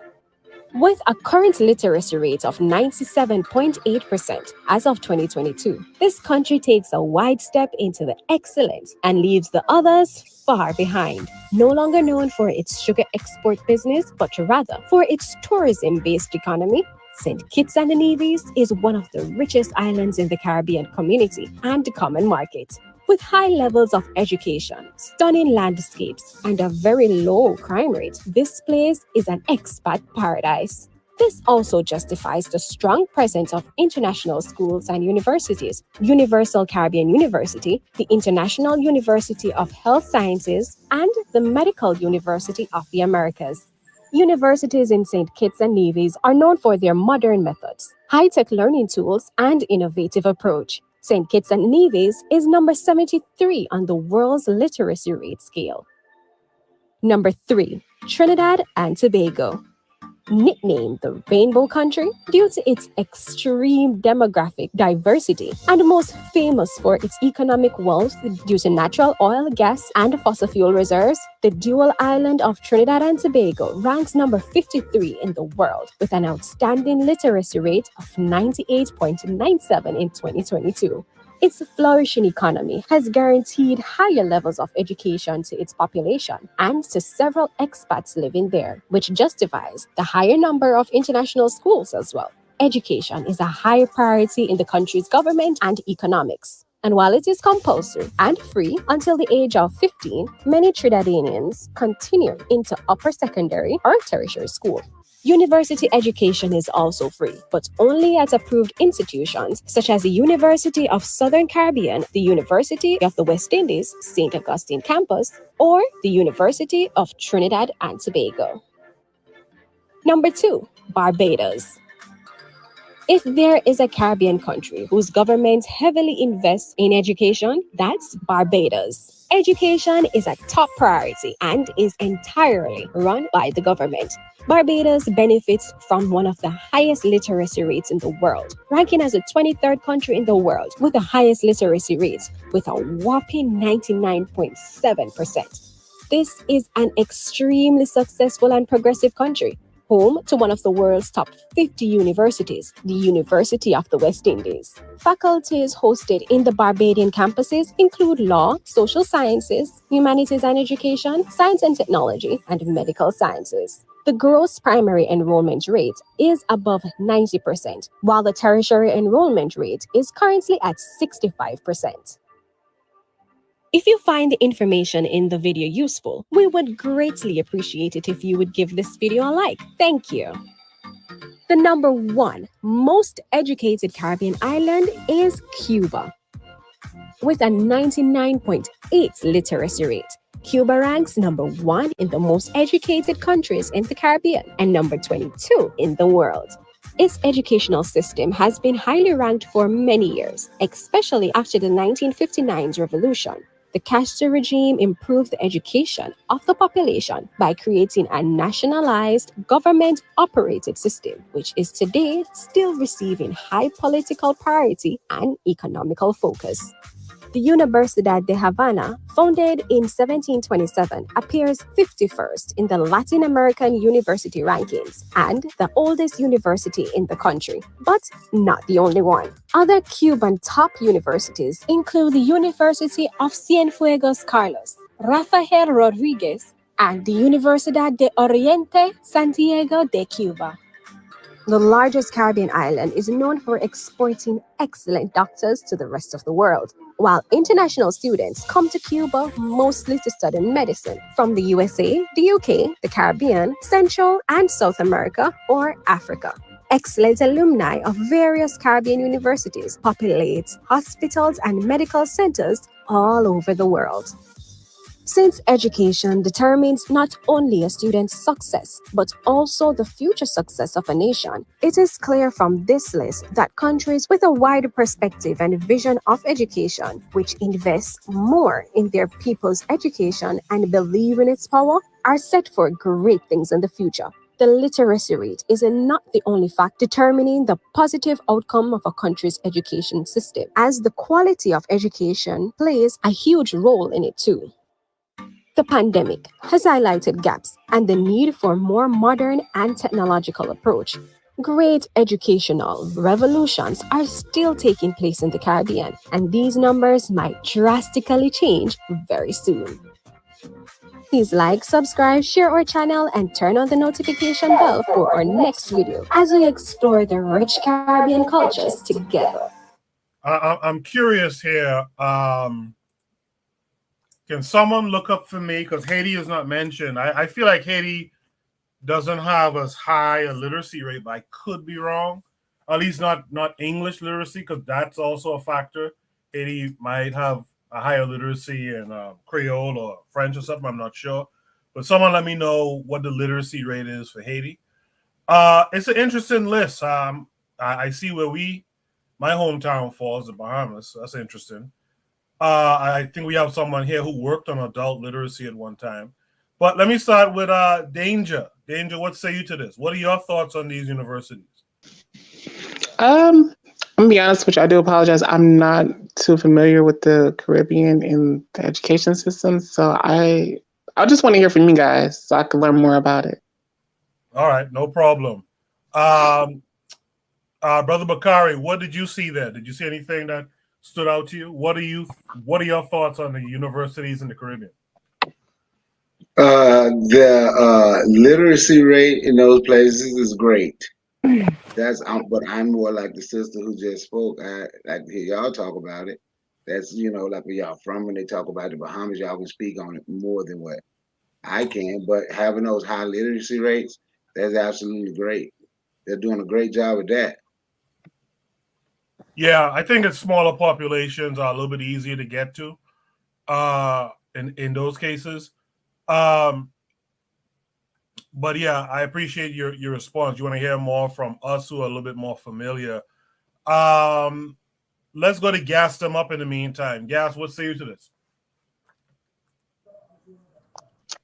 With a current literacy rate of 97.8% as of 2022, this country takes a wide step into the excellence and leaves the others far behind. No longer known for its sugar export business, but rather for its tourism-based economy, St. Kitts and the Nevis is one of the richest islands in the Caribbean community and the common market. With high levels of education, stunning landscapes, and a very low crime rate, this place is an expat paradise. This also justifies the strong presence of international schools and universities, Universal Caribbean University, the International University of Health Sciences, and the Medical University of the Americas. Universities in St. Kitts and Nevis are known for their modern methods, high-tech learning tools, and innovative approach. St. Kitts and Nevis is number 73 on the world's literacy rate scale. Number 3, Trinidad and Tobago. Nicknamed the Rainbow Country due to its extreme demographic diversity and most famous for its economic wealth due to natural oil, gas, and fossil fuel reserves, the dual island of Trinidad and Tobago ranks number 53 in the world with an outstanding literacy rate of 98.97 in 2022. Its flourishing economy has guaranteed higher levels of education to its population and to several expats living there, which justifies the higher number of international schools as well. Education is a high priority in the country's government and economics. And while it is compulsory and free until the age of 15, many Trinidadians continue into upper secondary or tertiary school. University education is also free, but only at approved institutions such as the University of Southern Caribbean, the University of the West Indies, St. Augustine Campus, or the University of Trinidad and Tobago. Number 2, Barbados. If there is a Caribbean country whose government heavily invests in education, that's Barbados. Education is a top priority and is entirely run by the government. Barbados benefits from one of the highest literacy rates in the world, ranking as the 23rd country in the world with the highest literacy rates, with a whopping 99.7%. This is an extremely successful and progressive country home to one of the world's top 50 universities, the University of the West Indies. Faculties hosted in the Barbadian campuses include law, social sciences, humanities and education, science and technology, and medical sciences. The gross primary enrollment rate is above 90%, while the tertiary enrollment rate is currently at 65%. If you find the information in the video useful, we would greatly appreciate it if you would give this video a like. Thank you. The number 1 most educated Caribbean island is Cuba. With a 99.8 literacy rate, Cuba ranks number 1 in the most educated countries in the Caribbean and number 22 in the world. Its educational system has been highly ranked for many years, especially after the 1959 revolution. The Castro regime improved the education of the population by creating a nationalized, government-operated system, which is today still receiving high political priority and economical focus. The Universidad de Havana, founded in 1727, appears 51st in the Latin American university rankings and the oldest university in the country, but not the only one. Other Cuban top universities include the University of Cienfuegos Carlos, Rafael Rodriguez, and the Universidad de Oriente Santiago de Cuba. The largest Caribbean island is known for exporting excellent doctors to the rest of the world, while international students come to Cuba mostly to study medicine from the USA, the UK, the Caribbean, Central and South America, or Africa. Excellent alumni of various Caribbean universities populate hospitals and medical centers all over the world. Since education determines not only a student's success, but also the future success of a nation, it is clear from this list that countries with a wider perspective and vision of education, which invest more in their people's education and believe in its power, are set for great things in the future. The literacy rate is not the only fact determining the positive outcome of a country's education system, as the quality of education plays a huge role in it too. The pandemic has highlighted gaps and the need for a more modern and technological approach. Great educational revolutions are still taking place in the Caribbean, and these numbers might drastically change very soon. Please like, subscribe, share our channel, and turn on the notification bell for our next video as we explore the rich Caribbean cultures together. I'm curious here. Can someone look up for me, because Haiti is not mentioned. I feel like Haiti doesn't have as high a literacy rate, but I could be wrong. At least not English literacy, because that's also a factor. Haiti might have a higher literacy in Creole or French or something. I'm not sure. But someone let me know what the literacy rate is for Haiti. It's an interesting list. I see where my hometown falls, the Bahamas. So that's interesting. I think we have someone here who worked on adult literacy at one time. But let me start with Danger. Danger, what say you to this? What are your thoughts on these universities? I'm gonna be honest with you. I do apologize. I'm not too familiar with the Caribbean and the education system, so I just want to hear from you guys so I can learn more about it. All right, no problem. Brother Bakari, what did you see there? Did you see anything that stood out to you? What are your thoughts on the universities in the Caribbean? The literacy rate in those places is great. But I'm more like the sister who just spoke. I like to hear y'all talk about it. That's like where y'all from when they talk about the Bahamas, y'all can speak on it more than what I can. But having those high literacy rates, that's absolutely great. They're doing a great job with that. Yeah, I think it's smaller populations are a little bit easier to get to in those cases. But yeah, I appreciate your response. You want to hear more from us who are a little bit more familiar. Let's go to Gas them up in the meantime. Gas, what say you to this?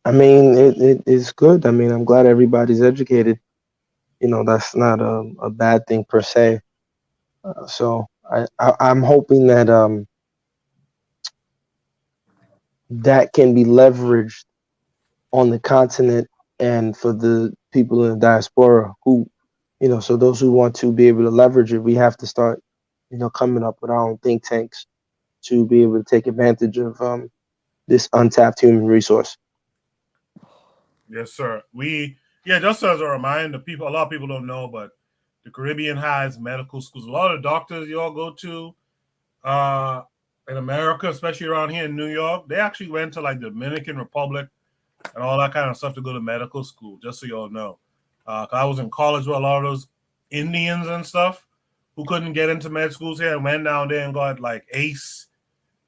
I mean, it is good. I mean, I'm glad everybody's educated. That's not a bad thing per se. So I'm hoping that that can be leveraged on the continent and for the people in the diaspora who, so those who want to be able to leverage it, we have to start, coming up with our own think tanks to be able to take advantage of this untapped human resource. Yes, sir. Just as a reminder, a lot of people don't know, but the Caribbean has medical schools. A lot of doctors y'all go to in America, especially around here in New York, they actually went to like the Dominican Republic and all that kind of stuff to go to medical school, just so y'all know. 'Cause I was in college with a lot of those Indians and stuff who couldn't get into med schools here and went down there and got like ACE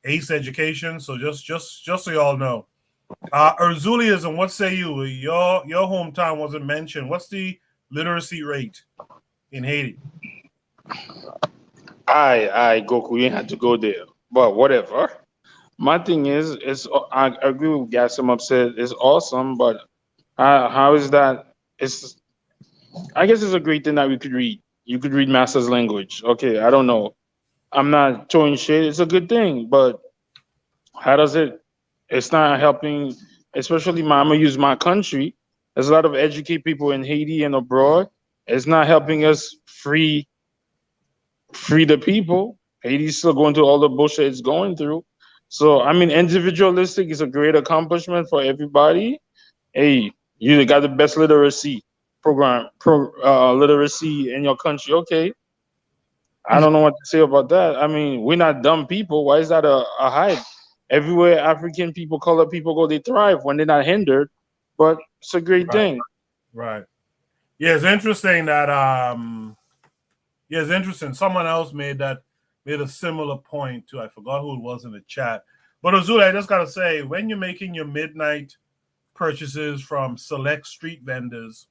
education. So just so y'all know. Erzuliism, what say you? Your hometown wasn't mentioned. What's the literacy rate in Haiti? I Goku, you had to go there, but whatever. My thing is, I agree with Gassim upset. It's awesome, but how is that? I guess it's a great thing that we could read. You could read master's language. Okay, I don't know. I'm not throwing shade. It's a good thing, but how does it? It's not helping, especially I'm gonna use my country. There's a lot of educated people in Haiti and abroad. It's not helping us free the people. Haiti's still going through all the bullshit it's going through. So I mean, individualistic is a great accomplishment for everybody. Hey, you got the best literacy literacy in your country. Okay, I don't know what to say about that. I mean, we're not dumb people. Why is that a hype? Everywhere African people, colored people go, they thrive when they're not hindered. But it's a great thing. Right. Yeah, it's interesting that it's interesting. Someone else made a similar point too. I forgot who it was in the chat. But Azul, I just gotta say, when you're making your midnight purchases from select street vendors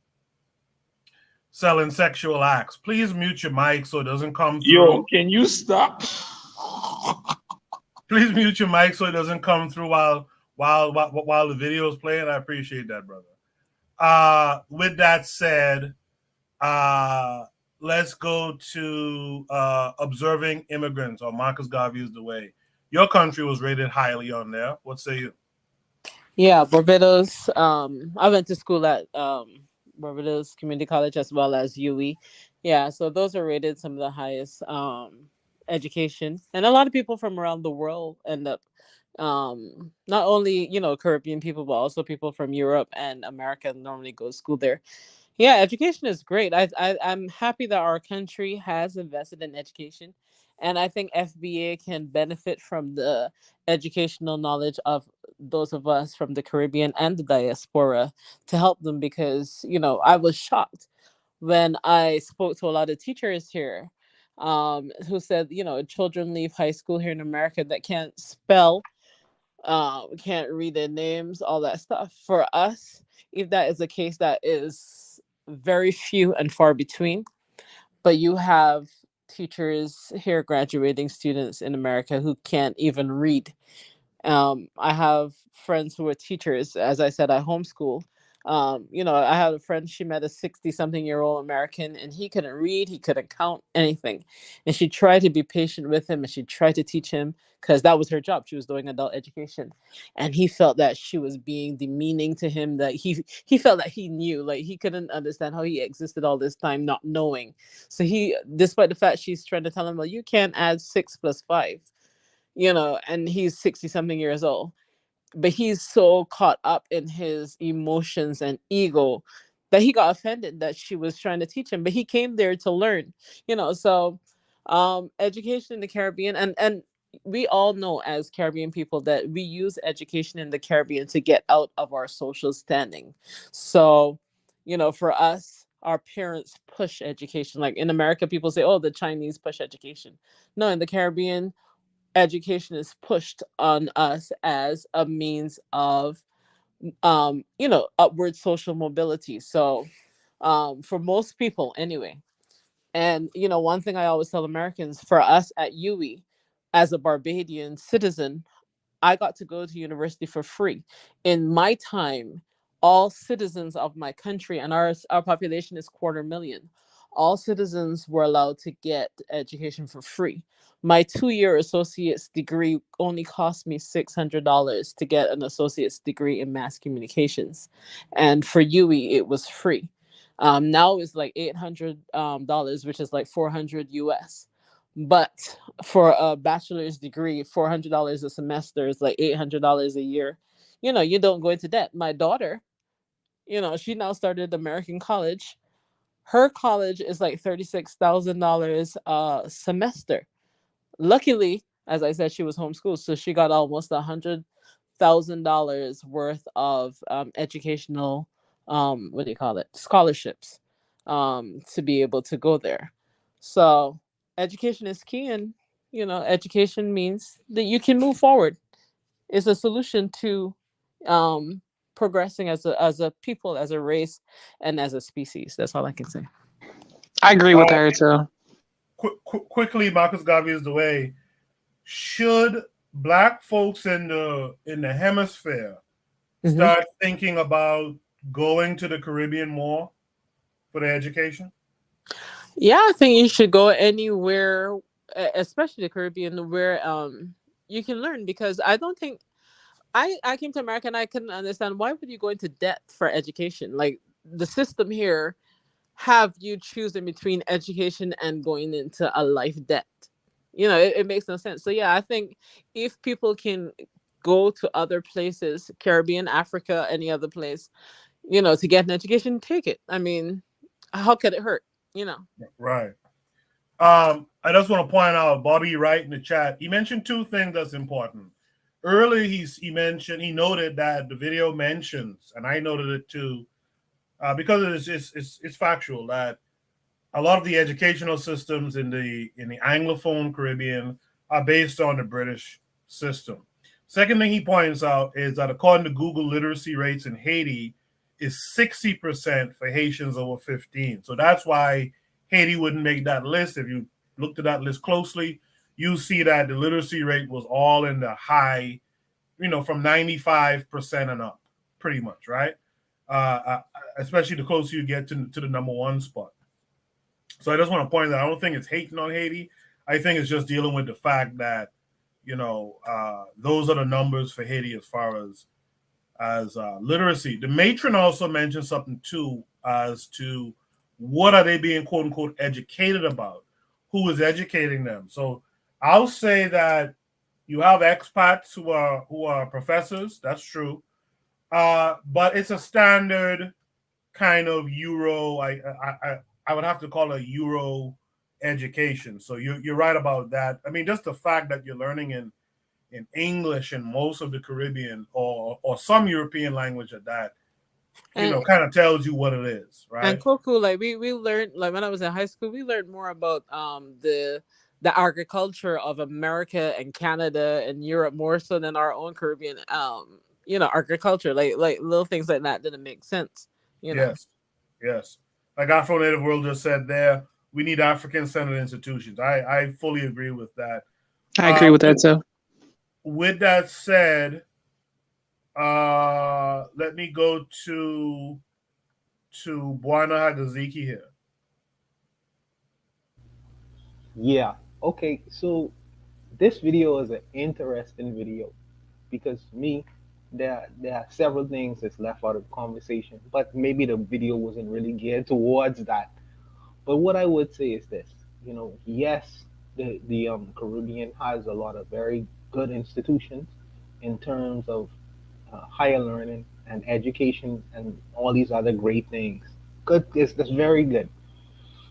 selling sexual acts, please mute your mic so it doesn't come through. Yo, can you stop? Please mute your mic so it doesn't come through while the video is playing. I appreciate that, brother. With that said, let's go to observing immigrants, or Marcus Garvey is the way. Your country was rated highly on there. What say you? Yeah, Barbados. I went to school at Barbados Community College as well as UE. Yeah, so those are rated some of the highest education, and a lot of people from around the world end up not only Caribbean people, but also people from Europe and America normally go to school there. Yeah, education is great. I'm happy that our country has invested in education, and I think FBA can benefit from the educational knowledge of those of us from the Caribbean and the diaspora to help them, because I was shocked when I spoke to a lot of teachers here who said children leave high school here in America that can't spell, can't read their names, all that stuff. For us, if that is the case, that is very few and far between. But you have teachers here, graduating students in America who can't even read. I have friends who are teachers. As I said, I homeschool. I had a friend, she met a 60-something-year-old American, and he couldn't read, he couldn't count anything. And she tried to be patient with him, and she tried to teach him, because that was her job. She was doing adult education. And he felt that she was being demeaning to him, that he felt that he knew, like he couldn't understand how he existed all this time not knowing. So despite the fact she's trying to tell him, well, you can't add 6 plus 5, and he's 60-something years old, but he's so caught up in his emotions and ego that he got offended that she was trying to teach him, but he came there to learn. So education in the Caribbean, and we all know as Caribbean people that we use education in the Caribbean to get out of our social standing. So for us, our parents push education. Like in America, people say, oh, the Chinese push education. No, in the Caribbean, education is pushed on us as a means of upward social mobility. So for most people anyway. And one thing I always tell Americans, for us at UE, as a Barbadian citizen, I got to go to university for free. In my time, all citizens of my country, and our population is 250,000, all citizens were allowed to get education for free. My 2-year associate's degree only cost me $600 to get an associate's degree in mass communications. And for UE, it was free. Now it's like $800, which is like 400 US. But for a bachelor's degree, $400 a semester is like $800 a year. You don't go into debt. My daughter, she now started American college. Her college is like $36,000 a semester. Luckily, as I said, she was homeschooled, so she got almost $100,000 worth of educational, what do you call it, scholarships, to be able to go there. So education is key, and education means that you can move forward. It's a solution to um, progressing as a people, as a race, and as a species. That's all I can say. I agree with her too. Quickly, Marcus Garvey is the way. Should Black folks in the hemisphere start thinking about going to the Caribbean more for their education? Yeah, I think you should go anywhere, especially the Caribbean, where you can learn. Because I don't think I came to America and I couldn't understand, why would you go into debt for education? Like, the system here have you choosing between education and going into a life debt. It makes no sense. So yeah, I think if people can go to other places, Caribbean, Africa, any other place, to get an education, take it. I mean, how could it hurt? Right. I just want to point out, Bobby Wright in the chat, he mentioned two things that's important. Earlier, he noted that the video mentions, and I noted it too, because it's factual, that a lot of the educational systems in the Anglophone Caribbean are based on the British system. Second thing he points out is that according to Google, literacy rates in Haiti is 60% for Haitians over 15. So that's why Haiti wouldn't make that list. If you looked at that list closely, you see that the literacy rate was all in the high, from 95% and up, pretty much, right? Especially the closer you get to the number one spot. So I just want to point out, I don't think it's hating on Haiti. I think it's just dealing with the fact that, those are the numbers for Haiti as far as literacy. The matron also mentioned something too, as to what are they being quote unquote educated about? Who is educating them? So I'll say that you have expats who are professors. That's true, but it's a standard kind of Euro. I would have to call it Euro education. So you're right about that. I mean, just the fact that you're learning in English in most of the Caribbean or some European language at that, kind of tells you what it is, right? And Koku, like we learned, like when I was in high school, we learned more about the agriculture of America and Canada and Europe more so than our own Caribbean agriculture. Like little things like that didn't make sense. Yes. Like Afro Native World just said there, we need African-centered institutions. I fully agree with that. I agree with that too. With that said, let me go to Buana Hadaziki here. Yeah. Okay. So this video is an interesting video because there are several things that's left out of the conversation, but maybe the video wasn't really geared towards that. But what I would say is this: yes, the Caribbean has a lot of very good institutions in terms of higher learning and education and all these other great things. Good, that's very good.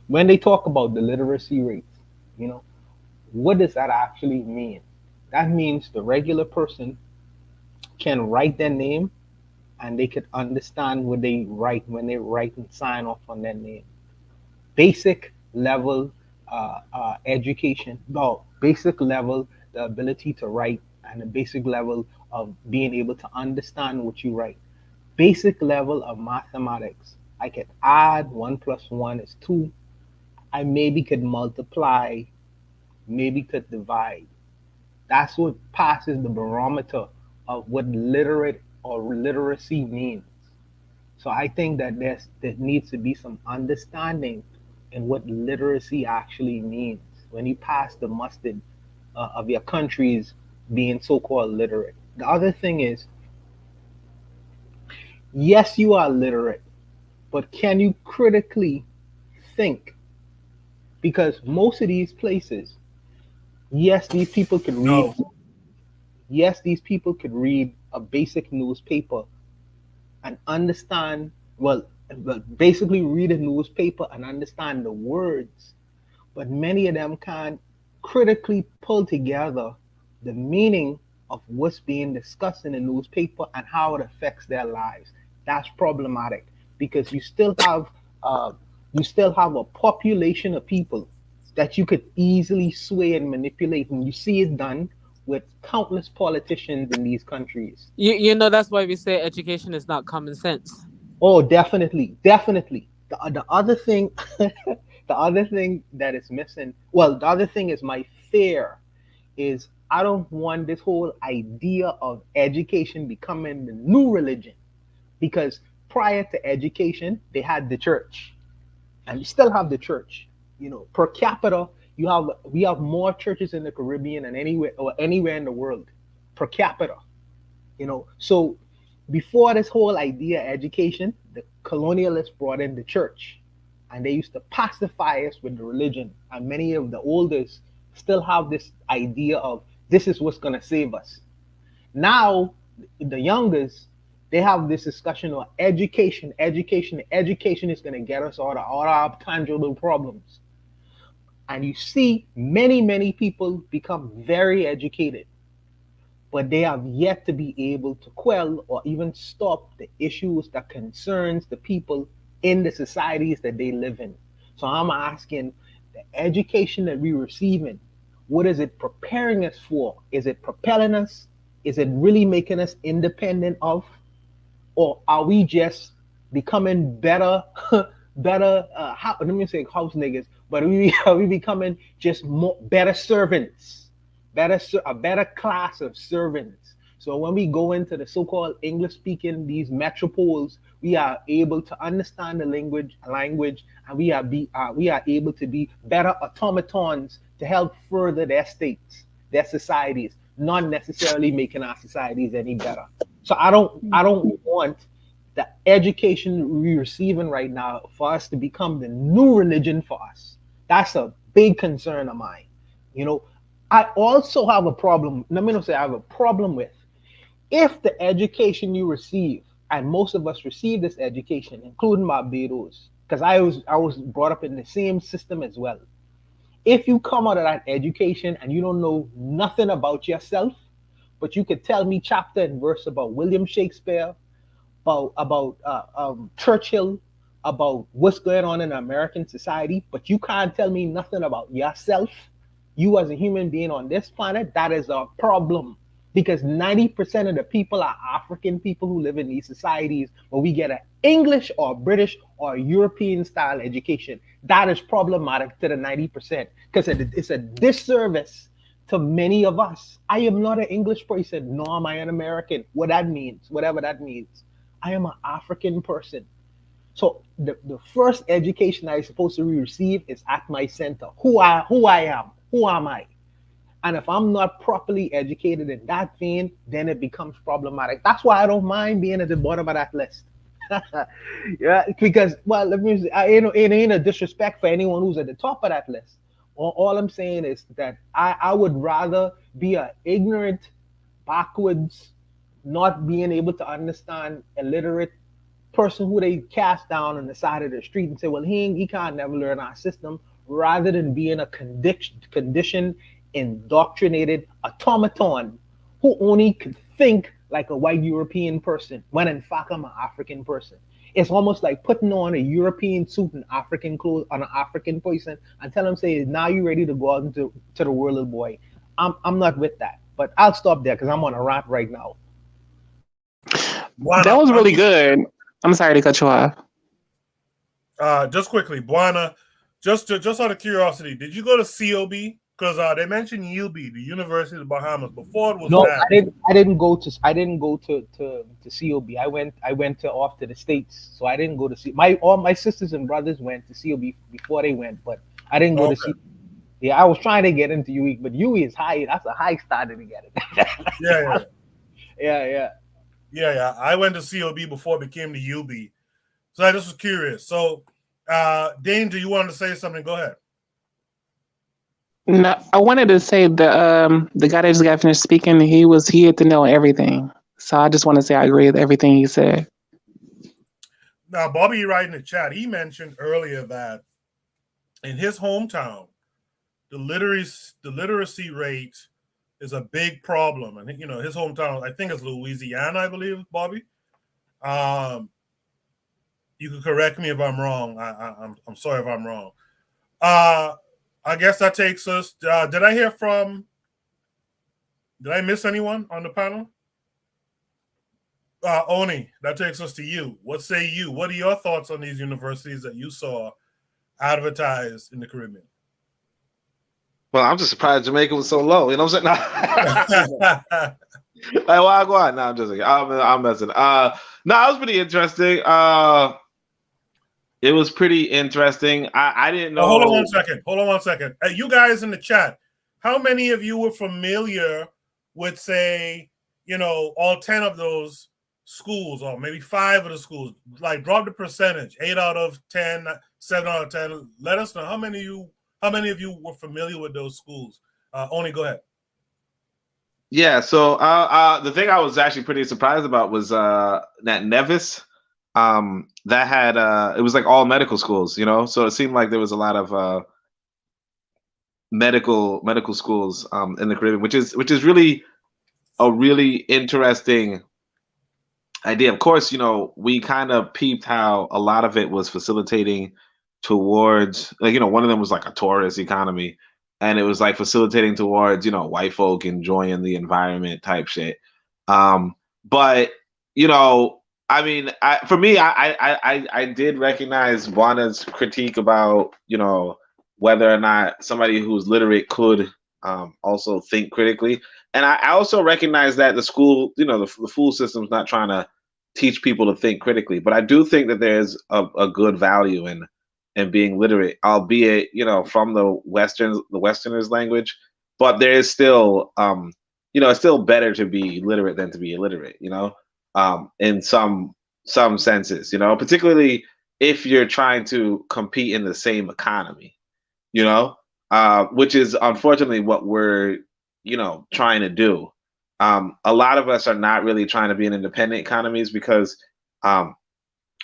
When they talk about the literacy rates, what does that actually mean? That means the regular person can write their name and they could understand what they write when they write and sign off on their name. Basic level education, no, basic level, the ability to write, and the basic level of being able to understand what you write. Basic level of mathematics. I could add 1 + 1 is 2. I maybe could multiply, maybe could divide. That's what passes the barometer of what literate or literacy means. So I think that there needs to be some understanding in what literacy actually means when you pass the mustard of your countries being so-called literate. The other thing is, yes, you are literate, but can you critically think? Because most of these places, yes, these people could read. No. Yes, these people could read a basic newspaper and understand. Well, basically read a newspaper and understand the words, but many of them can't critically pull together the meaning of what's being discussed in the newspaper and how it affects their lives. That's problematic because uh, you still have a population of people that you could easily sway and manipulate, and you see it done with countless politicians in these countries. You know that's why we say education is not common sense. Oh, definitely, definitely. The other thing, the other thing that is missing. Well, the other thing is my fear is I don't want this whole idea of education becoming the new religion because prior to education they had the church and you still have the church. You know, per capita, we have more churches in the Caribbean than anywhere in the world per capita. So before this whole idea of education, the colonialists brought in the church and they used to pacify us with the religion. And many of the oldest still have this idea of this is what's going to save us. Now, the youngest, they have this discussion of education, education, education is going to get us all our tangible problems. And you see many, many people become very educated, but they have yet to be able to quell or even stop the issues that concerns the people in the societies that they live in. So I'm asking, the education that we're receiving, what is it preparing us for? Is it propelling us? Is it really making us independent of? Or are we just becoming better, let me say house niggas, but are we becoming just better servants, a better class of servants? So when we go into the so-called English speaking these metropoles, we are able to understand the language, and we are able to be better automatons to help further their states, their societies, not necessarily making our societies any better. So I don't want the education we're receiving right now for us to become the new religion for us. That's a big concern of mine. You know, I also have a problem. Let me not say I have a problem with if the education you receive, and most of us receive this education, including Barbados, because I was brought up in the same system as well. If you come out of that education and you don't know nothing about yourself, but you could tell me chapter and verse about William Shakespeare, about Churchill, about what's going on in American society, but you can't tell me nothing about yourself, you as a human being on this planet, that is a problem. Because 90% of the people are African people who live in these societies where we get an English or British or European style education. That is problematic to the 90% because it's a disservice to many of us. I am not an English person, nor am I an American. What that means, whatever that means. I am an African person. So the first education I'm supposed to receive is at my center. Who I am. Who am I? And if I'm not properly educated in that vein, then it becomes problematic. That's why I don't mind being at the bottom of that list. Yeah, because let me say, it ain't a disrespect for anyone who's at the top of that list. All I'm saying is that I would rather be an ignorant, backwards, not being able to understand, illiterate person who they cast down on the side of the street and say, well, he can't never learn our system, rather than being a conditioned, indoctrinated automaton who only could think like a white European person when in fact I'm an African person. It's almost like putting on a European suit and African clothes on an African person and tell them, say, now you ready to go out into the world, little boy. I'm not with that. But I'll stop there because I'm on a rant right now. That was really good. I'm sorry to cut you off. Just quickly, Buana, just out of curiosity, did you go to COB? Because they mentioned UB, the University of the Bahamas, before it was No, that. I didn't go to COB. I went to off to the States, so I didn't go to see all my sisters and brothers went to COB before they went, but I didn't go to see. Yeah, I was trying to get into UE, but UE is high. That's a high standard to get it. Yeah. I went to COB before it became the UB. So I just was curious. So, Dane, do you want to say something? Go ahead. No, I wanted to say the guy that just got finished speaking, he had to know everything. So I just want to say I agree with everything he said. Now, Bobby, right in the chat, he mentioned earlier that in his hometown, the literacy rate is a big problem, and his hometown, I think it's Louisiana, I believe, Bobby. You can correct me if I'm wrong. I'm sorry if I'm wrong. I guess that takes us. Did I miss anyone on the panel? Oni, that takes us to you. What say you? What are your thoughts on these universities that you saw advertised in the Caribbean? Well, I'm just surprised Jamaica was so low. You know what I'm saying? No. Like, well, go on. No, I'm just I'm messing. No, it was pretty interesting. It was pretty interesting. I didn't know. Hold on one second. You guys in the chat, how many of you were familiar with, say, all 10 of those schools, or maybe 5 of the schools? Like, drop the percentage. 8 out of 10, 7 out of 10. Let us know how many of you were familiar with those schools. Only go ahead. Yeah, so the thing I was actually pretty surprised about was that Nevis, that had it was like all medical schools, so it seemed like there was a lot of medical schools in the Caribbean, which is really a really interesting idea. Of course, we kind of peeped how a lot of it was facilitating towards, like, one of them was like a tourist economy, and it was like facilitating towards, white folk enjoying the environment type shit. But I mean, for me, I did recognize Juana's critique about, whether or not somebody who's literate could also think critically. And I also recognize that the school, the school system's not trying to teach people to think critically. But I do think that there's a good value in being literate, albeit, from the Westerners' language. But there is still, it's still better to be literate than to be illiterate, in some senses, particularly if you're trying to compete in the same economy, which is unfortunately what we're, trying to do. A lot of us are not really trying to be in independent economies because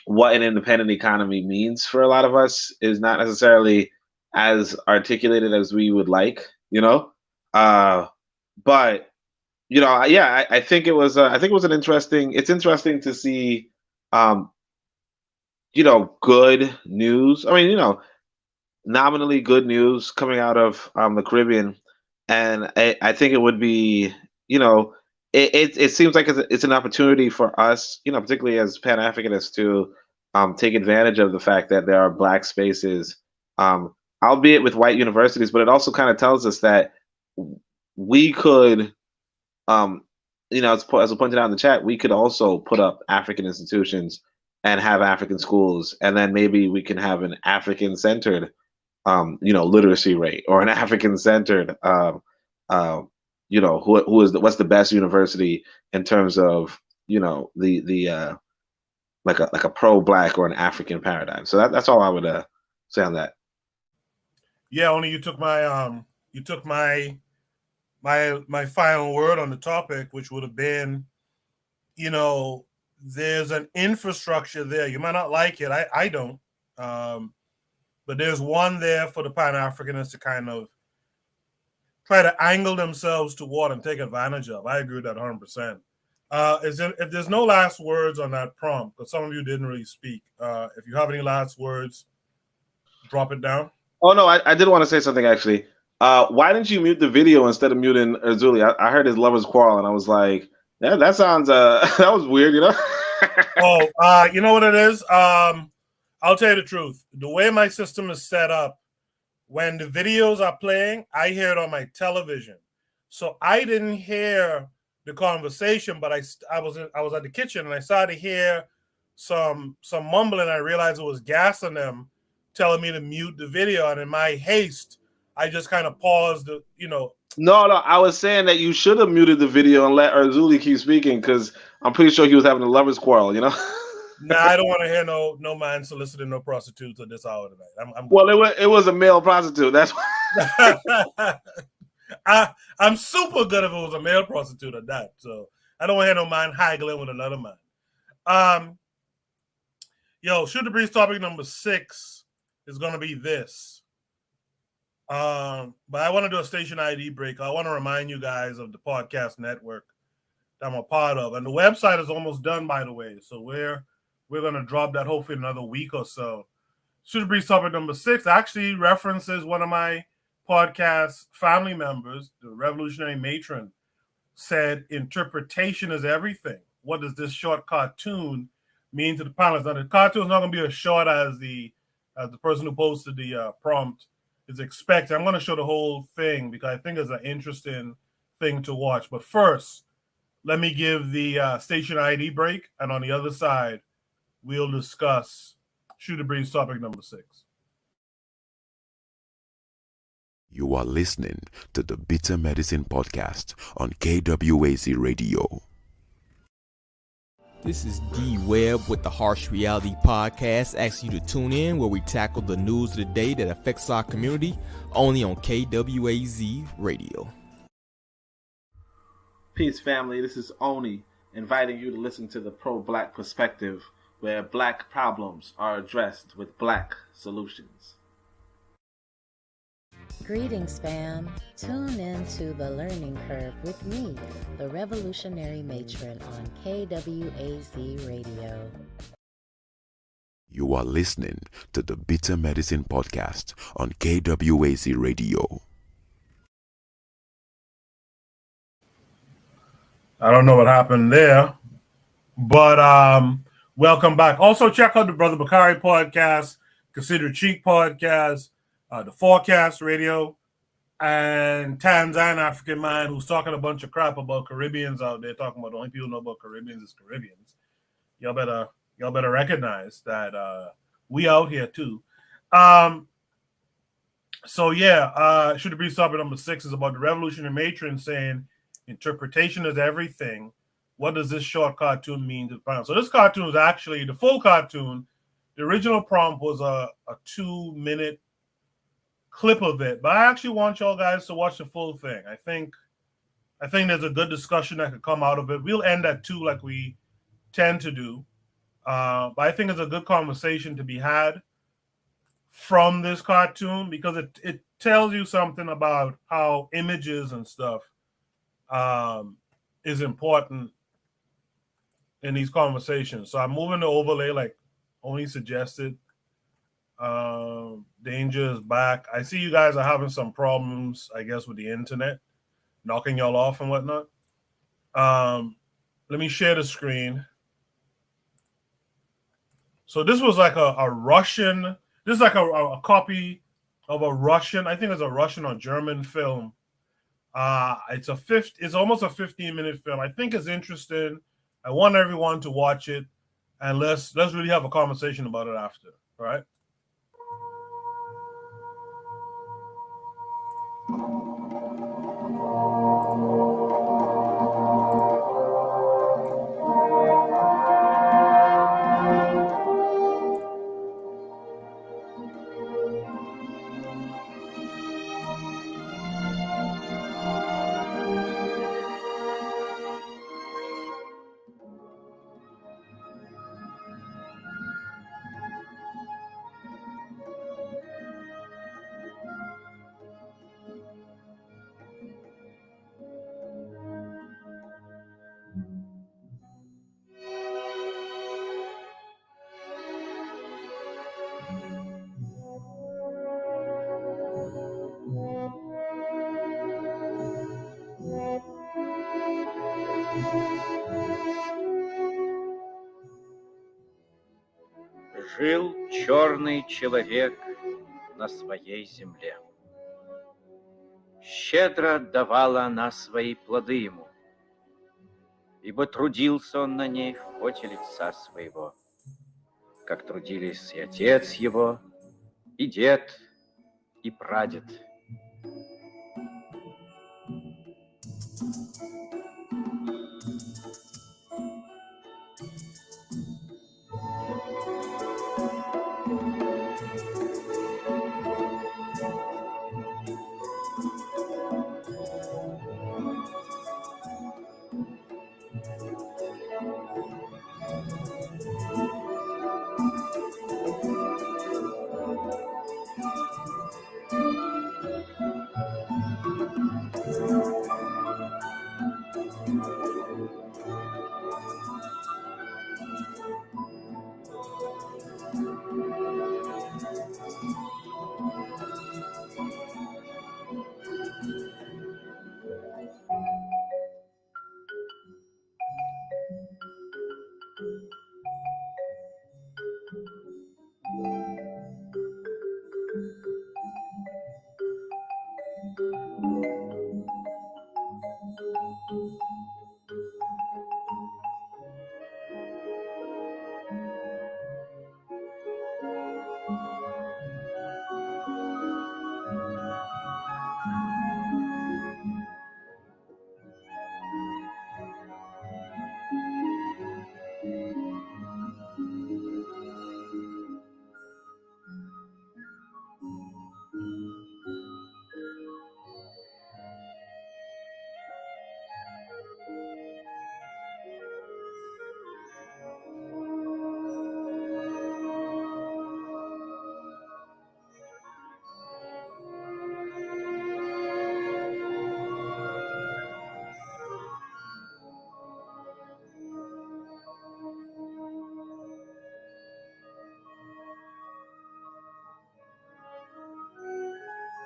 what an independent economy means for a lot of us is not necessarily as articulated as we would like, but yeah, I think it was an interesting. It's interesting to see, good news. I mean, nominally good news coming out of the Caribbean, and I think it would be, it seems like it's an opportunity for us, particularly as Pan-Africanists, to take advantage of the fact that there are Black spaces, albeit with white universities, but it also kind of tells us that we could. As pointed out in the chat, we could also put up African institutions and have African schools, and then maybe we can have an African-centered, literacy rate, or an African-centered, what's the best university in terms of, the like a pro-Black or an African paradigm. So that's all I would say on that. Yeah, only you took my my final word on the topic, which would have been, there's an infrastructure there. You might not like it. I don't. But there's one there for the Pan-Africanists to kind of try to angle themselves toward and take advantage of. I agree with that 100%. If there's no last words on that prompt, because some of you didn't really speak, if you have any last words, drop it down. Oh, no, I did want to say something, actually. Why didn't you mute the video instead of muting Erzuli? I heard his lovers quarrel, and I was like, that sounds that was weird, You know what it is? I'll tell you the truth. The way my system is set up, when the videos are playing, I hear it on my television. So I didn't hear the conversation, but I was at the kitchen and I started to hear some mumbling. I realized it was Gas on them telling me to mute the video, and in my haste, I just kind of paused. No, I was saying that you should have muted the video and let Erzuli keep speaking, because I'm pretty sure he was having a lovers quarrel. Nah, I don't want to hear no man soliciting no prostitutes at this hour tonight. I'm Well, it was a male prostitute. That's why. I'm super good if it was a male prostitute at that. So I don't want to hear no man haggling with another man. Yo, Shoot the Breeze topic number 6 is going to be this. But I want to do a station ID break. I want to remind you guys of the podcast network that I'm a part of. And the website is almost done, by the way. So we're going to drop that hopefully in another week or so. Shoot the Breeze topic number 6 actually references one of my podcast family members, the revolutionary matron, said interpretation is everything. What does this short cartoon mean to the panelists? Now, the cartoon is not going to be as short as the person who posted the prompt is expected. I'm going to show the whole thing because I think it's an interesting thing to watch. But first, let me give the station ID break, and on the other side, we'll discuss Shoot the Breeze topic number 6. You are listening to the Bitter Medicine Podcast on KWAZ Radio. This is D Webb with the Harsh Reality Podcast, asking you to tune in where we tackle the news of the day that affects our community, only on KWAZ Radio. Peace, family. This is Oni, inviting you to listen to the pro-black perspective, where black problems are addressed with black solutions. Greetings, fam. Tune in to The Learning Curve with me, the revolutionary matron on KWAZ Radio. You are listening to the Bitter Medicine Podcast on KWAZ Radio. I don't know what happened there, but welcome back. Also, check out the Brother Bakari podcast, Consider Cheek podcast, the Forecast Radio, and Tanzan African Man, who's talking a bunch of crap about Caribbeans out there, talking about the only people who know about Caribbeans is Caribbeans. Y'all better recognize that we out here too. So yeah, Should the Breeze topic number 6 is about the revolutionary matron saying interpretation is everything. What does this short cartoon mean to the panel? So this cartoon is actually the full cartoon. The original prompt was a 2-minute clip of it, but I actually want y'all guys to watch the full thing. I think there's a good discussion that could come out of it. We'll end at 2 like we tend to do, but I think it's a good conversation to be had from this cartoon because it tells you something about how images and stuff is important in these conversations. So I'm moving the overlay like Oni suggested. Danger is back. I see you guys are having some problems, I guess, with the internet, knocking y'all off and whatnot. Let me share the screen. So this was like a Russian, this is like a copy of a Russian, I think it's a Russian or German film. It's almost a 15-minute film. I think it's interesting. I want everyone to watch it, and let's really have a conversation about it after. All right. Жил черный человек на своей земле. Щедро давала она свои плоды ему, ибо трудился он на ней в поте лица своего, как трудились и отец его, и дед, и прадед.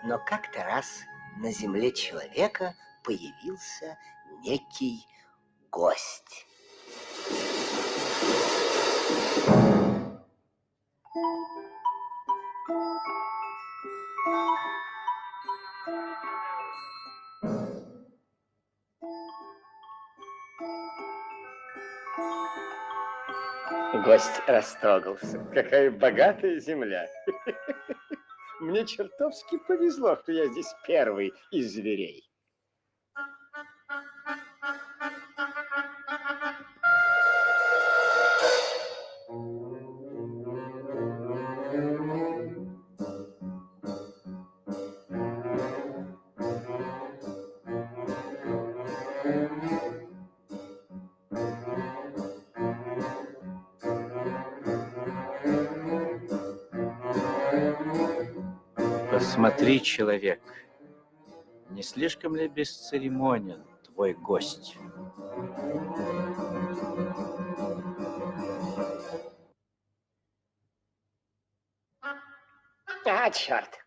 Но как-то раз на земле человека появился некий гость. Гость растрогался. Какая богатая земля. Мне чертовски повезло, что я здесь первый из зверей. Посмотри, человек, не слишком ли бесцеремонен твой гость? А, черт.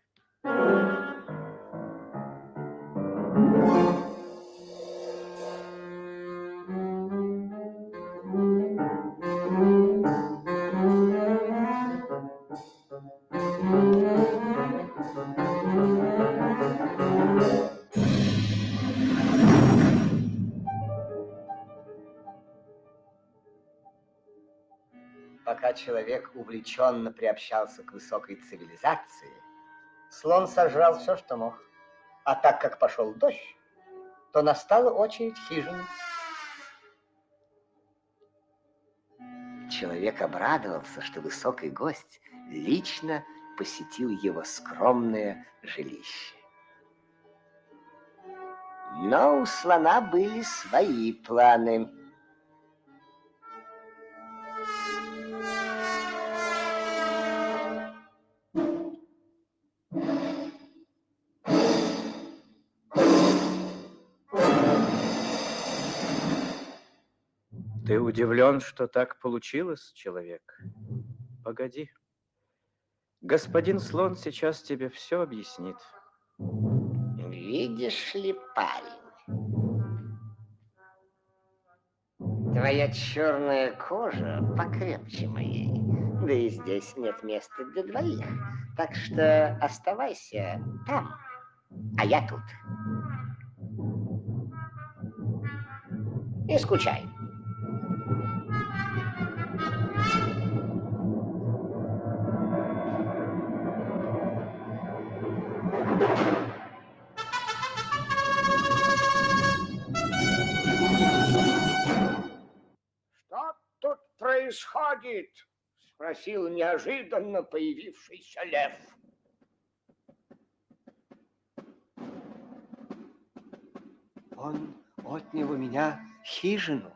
Пока человек увлеченно приобщался к высокой цивилизации, слон сожрал все, что мог. А так как пошел дождь, то настала очередь хижины. Человек обрадовался, что высокий гость лично посетил его скромное жилище. Но у слона были свои планы. Ты удивлен, что так получилось, человек? Погоди. Господин слон сейчас тебе все объяснит. Видишь ли, парень, твоя черная кожа покрепче моей, да и здесь нет места для двоих, так что оставайся там, а я тут. Не скучай. Что тут происходит? Спросил неожиданно появившийся лев. Он отнял у меня хижину.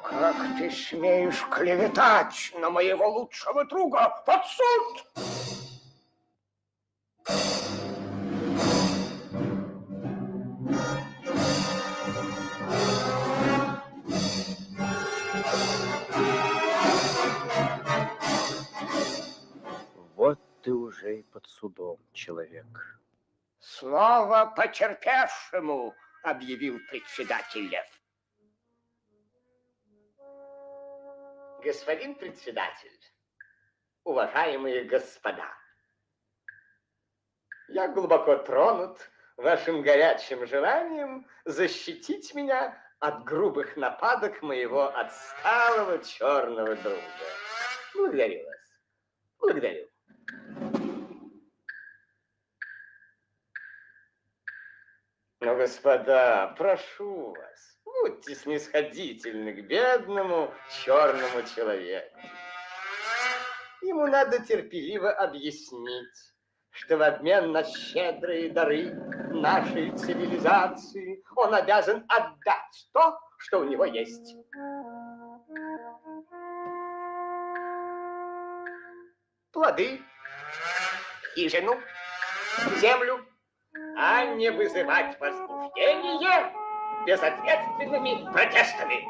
Как ты смеешь клеветать на моего лучшего друга? Под суд! ты уже и под судом, человек. Слово потерпевшему, объявил председатель Лев. Господин председатель, уважаемые господа, я глубоко тронут вашим горячим желанием защитить меня от грубых нападок моего отсталого черного друга. Благодарю вас. Благодарю. Но, господа, прошу вас, будьте снисходительны к бедному черному человеку. Ему надо терпеливо объяснить, что в обмен на щедрые дары нашей цивилизации он обязан отдать то, что у него есть. Плоды, хижину, землю, а не вызывать возбуждение безответственными протестами.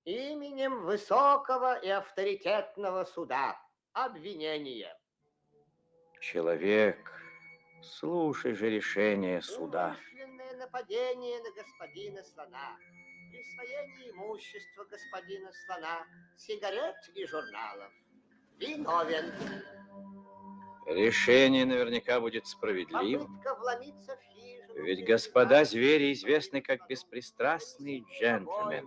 Именем высокого и авторитетного суда. Обвинение. Человек, слушай же решение суда. Умышленное нападение на господина слона. Присвоение имущества господина слона. Сигарет и журналов. Виновен. Решение наверняка будет справедливым. Попытка вломиться в хижину. Ведь господа звери известны как беспристрастные джентльмены,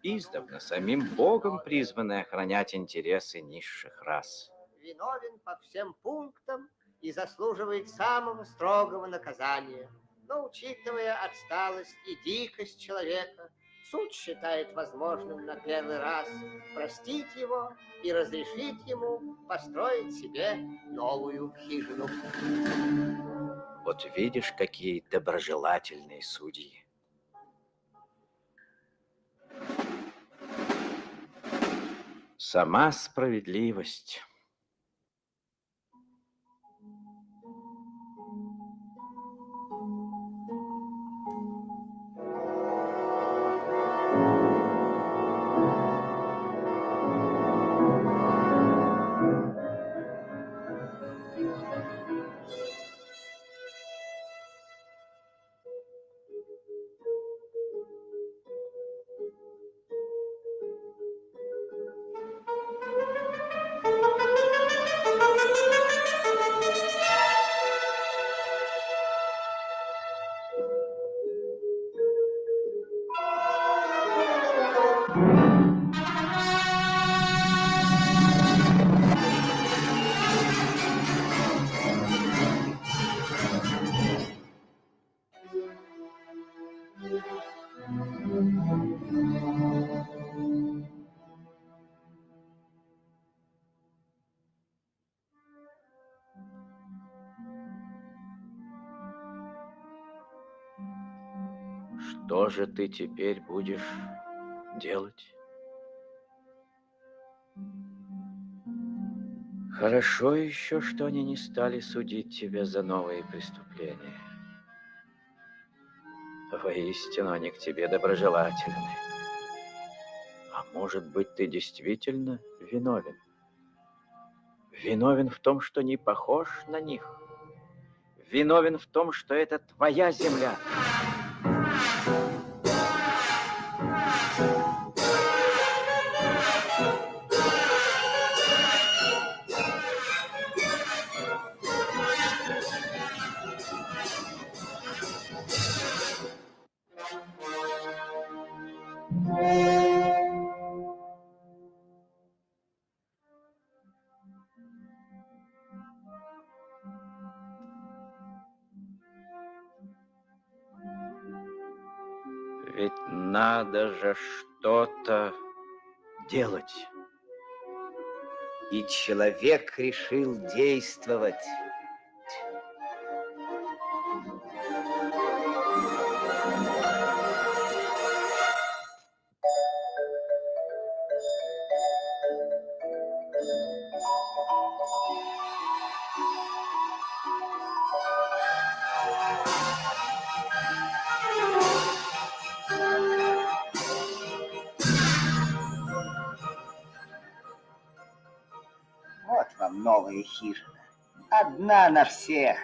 издавна самим Богом призваны охранять интересы низших рас. Виновен по всем пунктам и заслуживает самого строгого наказания. Но, учитывая отсталость и дикость человека, суд считает возможным на первый раз простить его и разрешить ему построить себе новую хижину. Вот видишь, какие доброжелательные судьи. Сама справедливость. Что же ты теперь будешь делать? Хорошо еще, что они не стали судить тебя за новые преступления. Воистину, они к тебе доброжелательны. А может быть, ты действительно виновен? Виновен в том, что не похож на них. Виновен в том, что это твоя земля. Ведь надо же что-то делать. И человек решил действовать. Вот вам новая хижина. Одна на всех.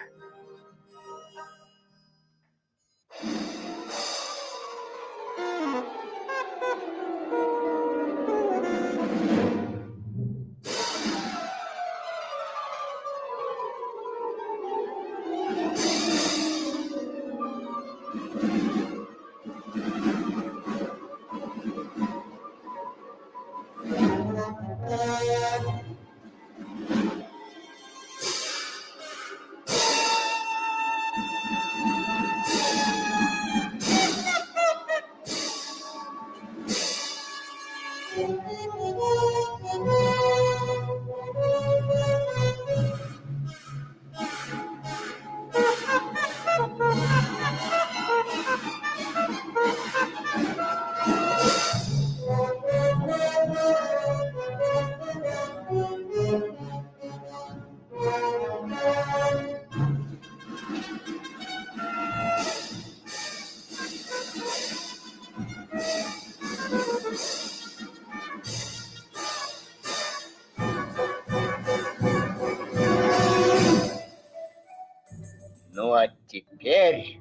Ну а теперь...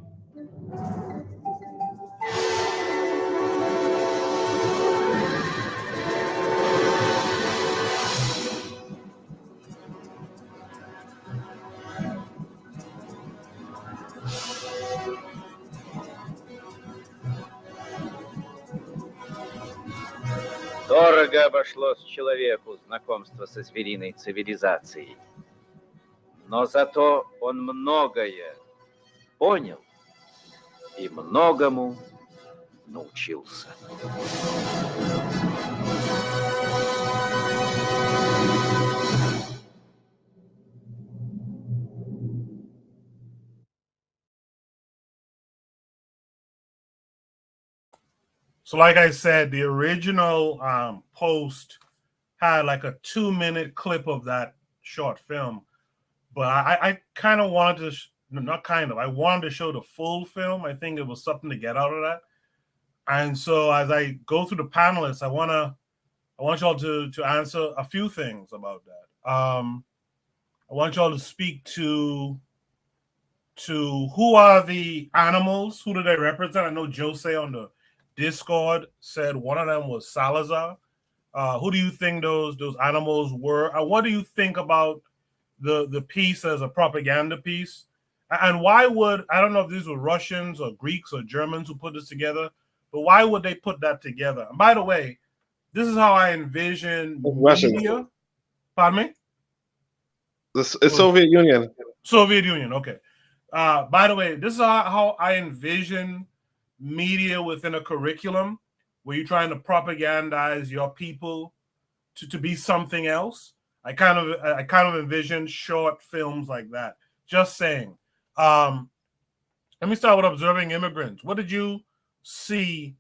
Дорого обошлось человеку знакомство со звериной цивилизацией. Но зато он многое понял и многому научился. So, like I said, the original post had like a 2-minute clip of that short film, but I kind of wanted to, not kind of, I wanted to show the full film. I think it was something to get out of that. And so, as I go through the panelists, I want y'all to answer a few things about that. I want y'all to speak to who are the animals, who do they represent? I know Jose on the Discord said one of them was Salazar. Who do you think those animals were? And what do you think about the piece as a propaganda piece? And why would, I don't know if these were Russians or Greeks or Germans who put this together, but why would they put that together? And by the way, this is how I envision Russians. media. Pardon me? It's Soviet Union. Soviet Union, okay. By the way, this is how I envision media within a curriculum where you're trying to propagandize your people to be something else. I kind of envision short films like that. Just saying. Let me start with Observing Immigrants. What did you see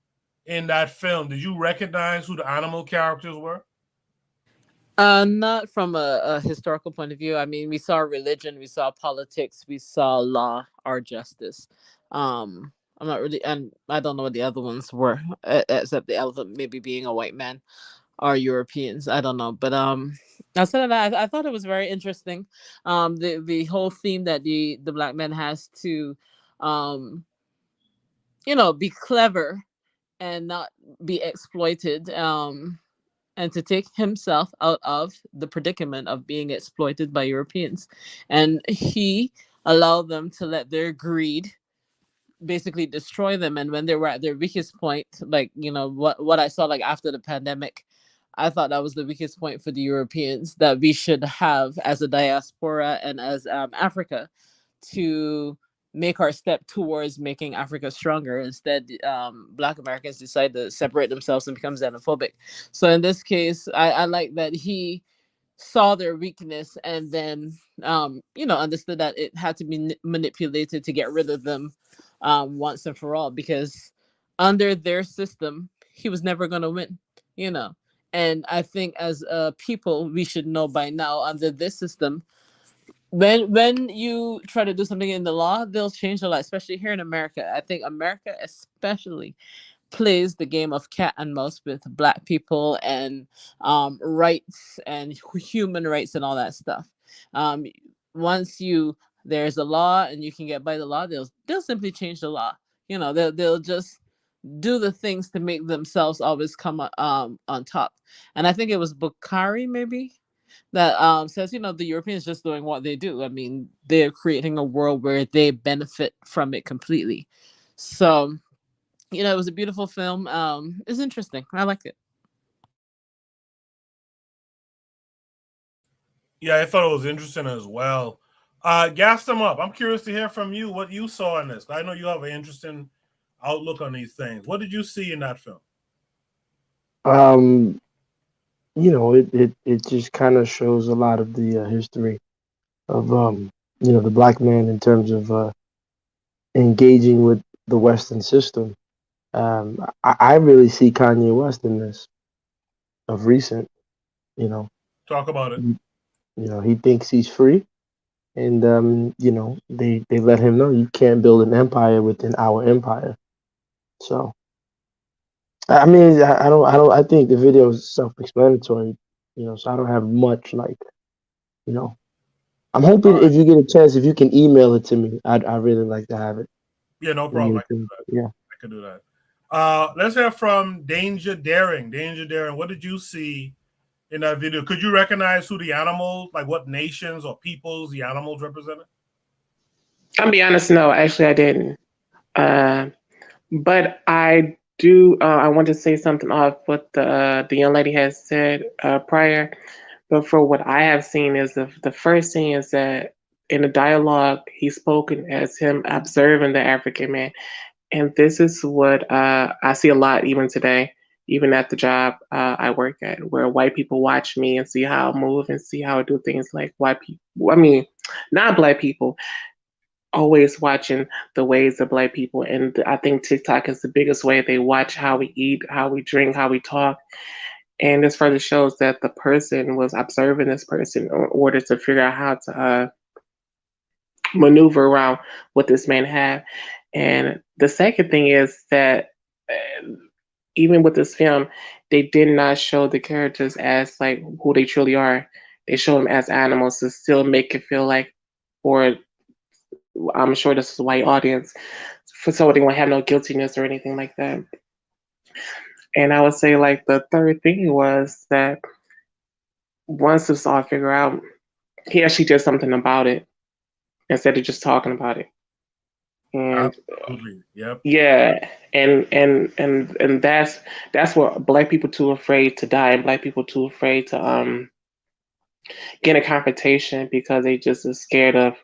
in that film? Did you recognize who the animal characters were? Not from a historical point of view. I mean, we saw religion, we saw politics, we saw law or justice. I'm not really, and I don't know what the other ones were, except the elephant maybe being a white man or Europeans. I don't know, but outside of that, I thought it was very interesting. The whole theme that the black man has to, be clever and not be exploited. And to take himself out of the predicament of being exploited by Europeans. And he allowed them to let their greed basically destroy them. And when they were at their weakest point, like, what I saw like after the pandemic, I thought that was the weakest point for the Europeans that we should have as a diaspora and as Africa to make our step towards making Africa stronger. Instead, Black Americans decide to separate themselves and become xenophobic. So in this case, I like that he saw their weakness and then understood that it had to be manipulated to get rid of them once and for all, because under their system he was never going to win, you know. And I think as people, we should know by now, under this system, when you try to do something in the law, they'll change the law, especially here in America. I think America especially plays the game of cat and mouse with Black people and rights and human rights and all that stuff. Um, once there's a law and you can get by the law, they'll simply change the law. You know, they'll just do the things to make themselves always come on top. And I think it was Bukhari maybe that says, the Europeans just doing what they do. I mean, they're creating a world where they benefit from it completely. So it was a beautiful film. It's interesting. I liked it. Yeah, I thought it was interesting as well. Gas them up. I'm curious to hear from you what you saw in this. I know you have an interesting outlook on these things. What did you see in that film? It just kind of shows a lot of the history of the Black man in terms of engaging with the Western system. I really see Kanye West in this of recent. Talk about it. He thinks he's free, and they let him know you can't build an empire within our empire. So, I mean, I think the video is self-explanatory. So I don't have much I'm hoping if you get a chance, if you can email it to me, I'd really like to have it. Yeah, no problem. I can do that. Yeah, I can do that. Let's hear from Danger Daring. Danger Daring, what did you see in that video? Could you recognize who the animals, like what nations or peoples the animals represented? I'll be honest, no, actually I didn't. But I do. I want to say something off what the young lady has said prior. But for what I have seen is the first thing is that in the dialogue he's spoken as him observing the African man, and this is what I see a lot even today, even at the job I work at, where white people watch me and see how I move and see how I do things like white people. I mean, not Black people. Always watching the ways of Black people, and I think TikTok is the biggest way they watch how we eat, how we drink, how we talk. And this further shows that the person was observing this person in order to figure out how to maneuver around what this man had. And the second thing is that even with this film, they did not show the characters as like who they truly are. They show them as animals to still make it feel like, or I'm sure this is a white audience, for so they won't have no guiltiness or anything like that. And I would say like the third thing was that once it's all figured out, he actually did something about it instead of just talking about it. And absolutely, yep. Yeah, and that's what Black people too afraid to die, and Black people too afraid to get a confrontation because they just are scared of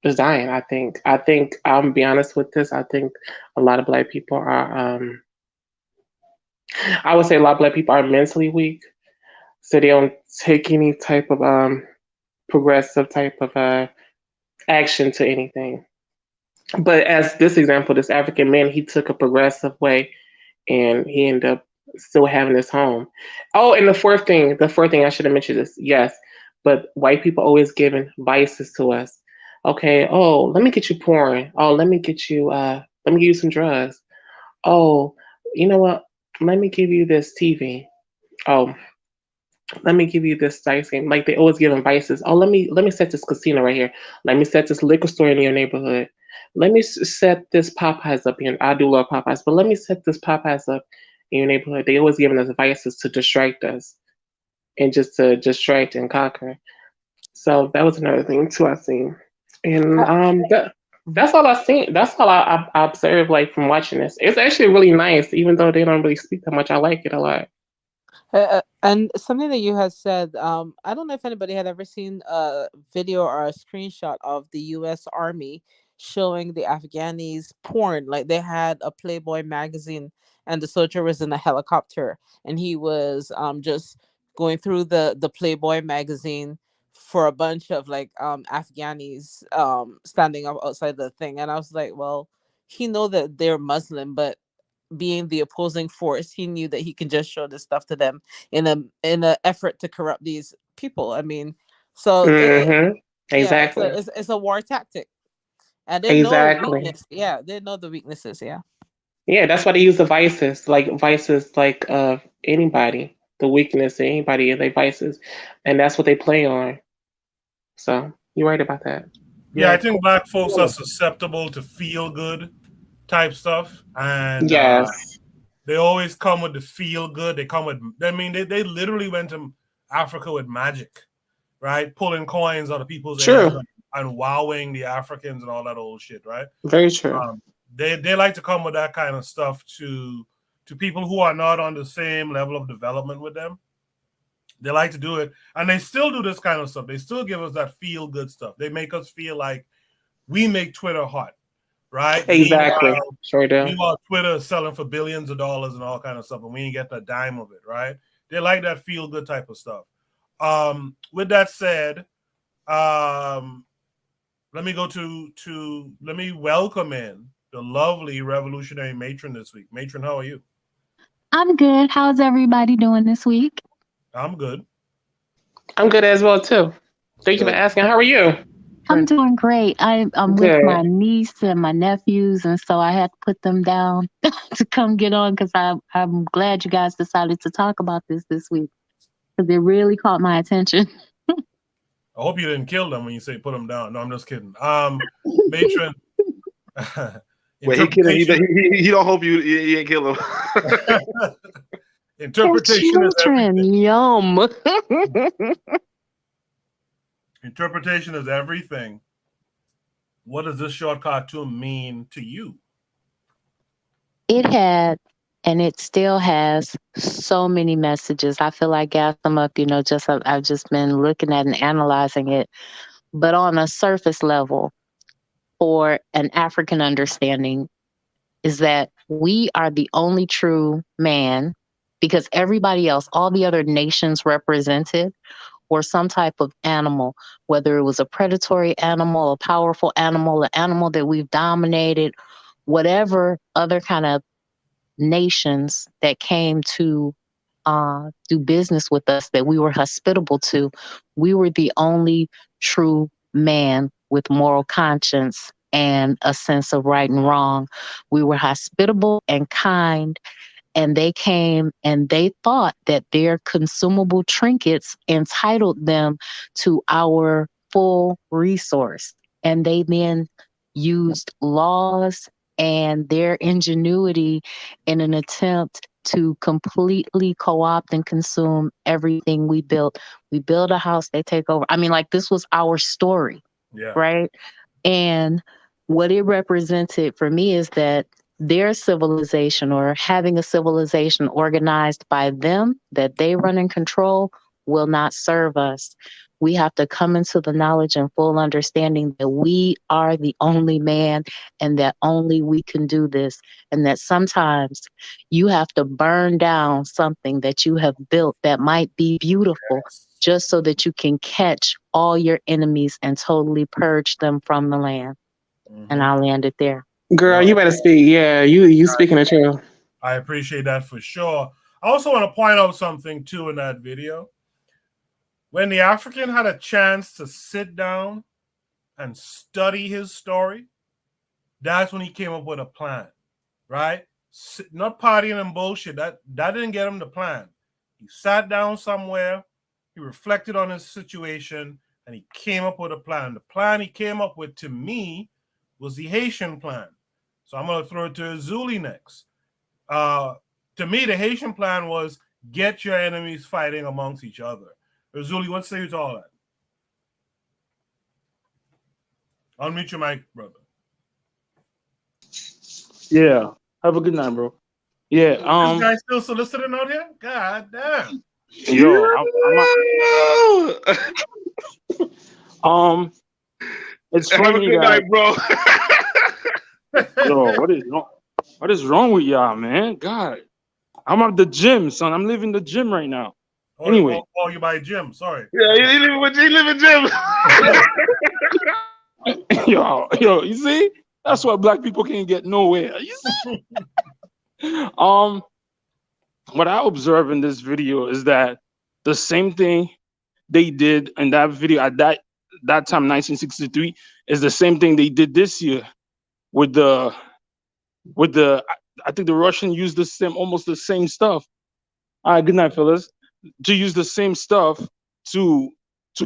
just dying. I think I'm gonna be honest with this. I think a lot of Black people are I would say a lot of Black people are mentally weak, so they don't take any type of progressive type of action to anything. But as this example, this African man, he took a progressive way, and he ended up still having his home. Oh, and the fourth thing I should have mentioned this. Yes, but white people always giving vices to us. Okay, oh, let me get you porn. Oh, let me give you some drugs. Oh, you know what? Let me give you this TV. Oh, let me give you this dice game. Like they always giving vices. Oh, let me set this casino right here. Let me set this liquor store in your neighborhood. Let me set this Popeyes up here. I do love Popeyes, but let me set this Popeyes up in your neighborhood. They always giving us vices to distract us and just to distract and conquer. So that was another thing too I seen. And that's all I seen. That's all I observed like from watching this. It's actually really nice, even though they don't really speak that much. I like it a lot. And something that you had said, I don't know if anybody had ever seen a video or a screenshot of the U.S. Army showing the Afghanis porn. Like they had a Playboy magazine, and the soldier was in a helicopter, and he was just going through the Playboy magazine for a bunch of like Afghanis standing up outside the thing, and I was like, well, he know that they're Muslim, but being the opposing force, he knew that he can just show this stuff to them in a effort to corrupt these people. I mean, so Mm-hmm. yeah, Exactly. it's a war tactic, and they know Exactly. weakness. Yeah, they know the weaknesses. Yeah. Yeah, that's why they use the vices like of anybody, the weakness of anybody and their vices, and that's what they play on. So you're right about that. Yeah, I Yeah. think black folks are susceptible to feel good type stuff, and Yes. they always come with the feel good. They come with, I mean, they literally went to Africa with magic, right? Pulling coins out of people's ears True. and wowing the Africans and all that old shit, right? Very true. They like to come with that kind of stuff to people who are not on the same level of development with them. They like to do it, and they still do this kind of stuff. They still give us that feel good stuff. They make us feel like we make Twitter hot, right? Exactly. Sure do. Meanwhile, Twitter is selling for billions of dollars and all kind of stuff, and we ain't get a dime of it, right? They like that feel good type of stuff. With that said, let me go to let me welcome in the lovely revolutionary matron this week. Matron, how are you? I'm good. How's everybody doing this week? I'm good. I'm good as well too. Thank you for asking. How are you? I'm doing great. I'm with Good. my niece and my nephews, and so I had to put them down to come get on because I'm glad you guys decided to talk about this week because it really caught my attention. I hope you didn't kill them when you say put them down. No, I'm just kidding. Matron. Wait, he kidding? He don't hope you ain't kill him. Interpretation is everything. Yum. Interpretation is everything. What does this short cartoon mean to you? It had, and it still has, so many messages. I feel like I got them up, I've just been looking at and analyzing it. But on a surface level, for an African understanding, is that we are the only true man because everybody else, all the other nations represented, were some type of animal, whether it was a predatory animal, a powerful animal, an animal that we've dominated, whatever other kind of nations that came to do business with us that we were hospitable to, we were the only true man with moral conscience and a sense of right and wrong. We were hospitable and kind, and they came and they thought that their consumable trinkets entitled them to our full resource. And they then used laws and their ingenuity in an attempt to completely co-opt and consume everything we built. We build a house, they take over. I mean, like, this was our story, Yeah. right? And what it represented for me is that their civilization, or having a civilization organized by them that they run and control, will not serve us. We have to come into the knowledge and full understanding that we are the only man and that only we can do this. And that sometimes you have to burn down something that you have built that might be beautiful, just so that you can catch all your enemies and totally purge them from the land. And I'll land it there. Girl, you better speak. Yeah, you speaking the truth. I appreciate that for sure. I also want to point out something too in that video. When the African had a chance to sit down and study his story, that's when he came up with a plan, right? Not partying and bullshit. That didn't get him the plan. He sat down somewhere, he reflected on his situation, and he came up with a plan. The plan he came up with, to me, was the Haitian plan. So I'm going to throw it to Azuli next. To me, the Haitian plan was get your enemies fighting amongst each other. Azuli, what say you to all that? Unmute your mic, brother. Yeah. Have a good night, bro. Yeah. This guy's still soliciting out here? God damn. Yo, it's Have a funny good that night, bro. yo, what is wrong with y'all, man? God, I'm at the gym, son. I'm leaving the gym right now. Anyway, you by Jim. Sorry. Yeah, you live in Jim. yo, you see? That's why black people can't get nowhere. You see? What I observe in this video is that the same thing they did in that video at that time, 1963, is the same thing they did this year with the I think the Russian used almost the same stuff. All right, good night, fellas. To use the same stuff to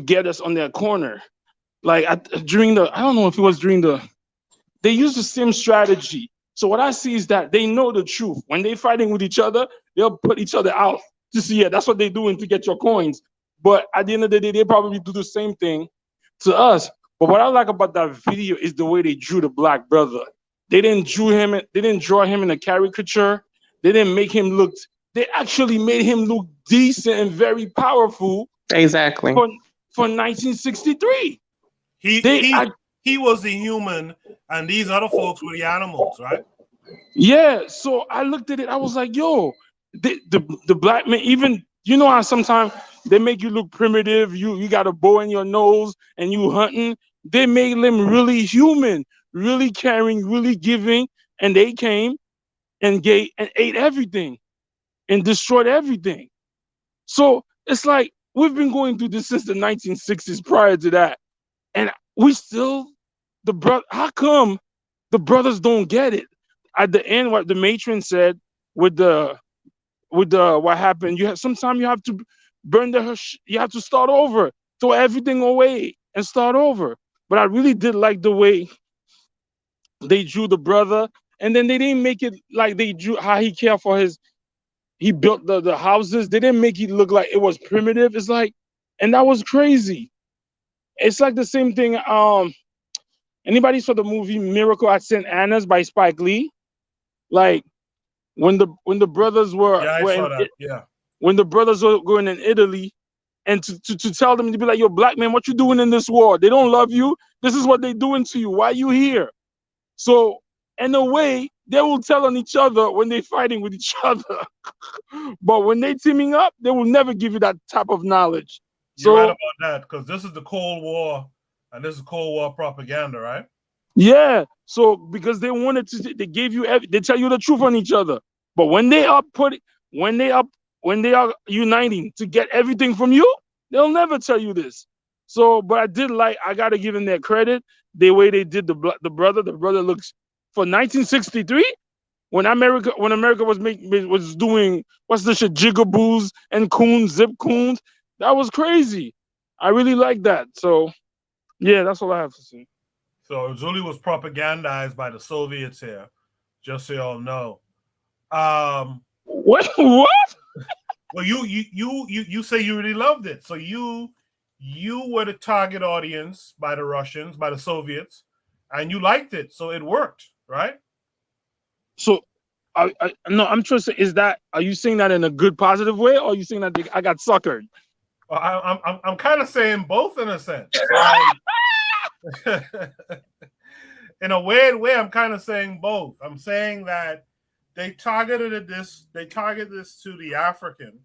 get us on their corner. Like I don't know if it was they used the same strategy. So what I see is that they know the truth. When they're fighting with each other, they'll put each other out to see, yeah, that's what they're doing to get your coins. But at the end of the day, they probably do the same thing to us. But what I like about that video is the way they drew the black brother. They didn't draw him in a caricature. They didn't make him look, they actually made him look decent and very powerful. Exactly. For 1963. He was the human, and these other folks were the animals, right? Yeah. So I looked at it. I was like, yo, the black man, even, you know how sometimes they make you look primitive. You got a bow in your nose and you hunting. They made them really human, really caring, really giving. And they came and ate everything and destroyed everything. So it's like we've been going through this since the 1960s prior to that. And we still, how come the brothers don't get it? At the end, what the matron said with the what happened, sometimes you have to burn you have to start over, throw everything away and start over. But I really did like the way they drew the brother, and then they didn't make it like they drew how he cared for he built the houses. They didn't make it look like it was primitive. It's like, and that was crazy. It's like the same thing. Anybody saw the movie Miracle at St. Anna's by Spike Lee? Like when the brothers were when the brothers were going in Italy, and to tell them to be like, yo, black man, what you doing in this war? They don't love you. This is what they doing to you. Why you here? So in a way, they will tell on each other when they're fighting with each other. But when they teaming up, they will never give you that type of knowledge. You're right about that, because this is the Cold War, and this is Cold War propaganda, right? Yeah. So because they wanted to, they gave you, they tell you the truth on each other. But when they are uniting to get everything from you, they'll never tell you this. So, but I gotta give them their credit. The way they did the brother looks, for 1963, when America was doing what's the shit, jigaboos and coons, zip coons, that was crazy. I really like that. So, yeah, that's all I have to say. So Zuli was propagandized by the Soviets here, just so y'all know. What? Well, you say you really loved it. So you were the target audience by the Russians, by the Soviets, and you liked it. So it worked, right? So no, I'm trying to say, are you saying that in a good, positive way, or are you saying that I got suckered? Well, I'm kind of saying both in a sense. In a weird way, I'm kind of saying both. I'm saying that they targeted this to the African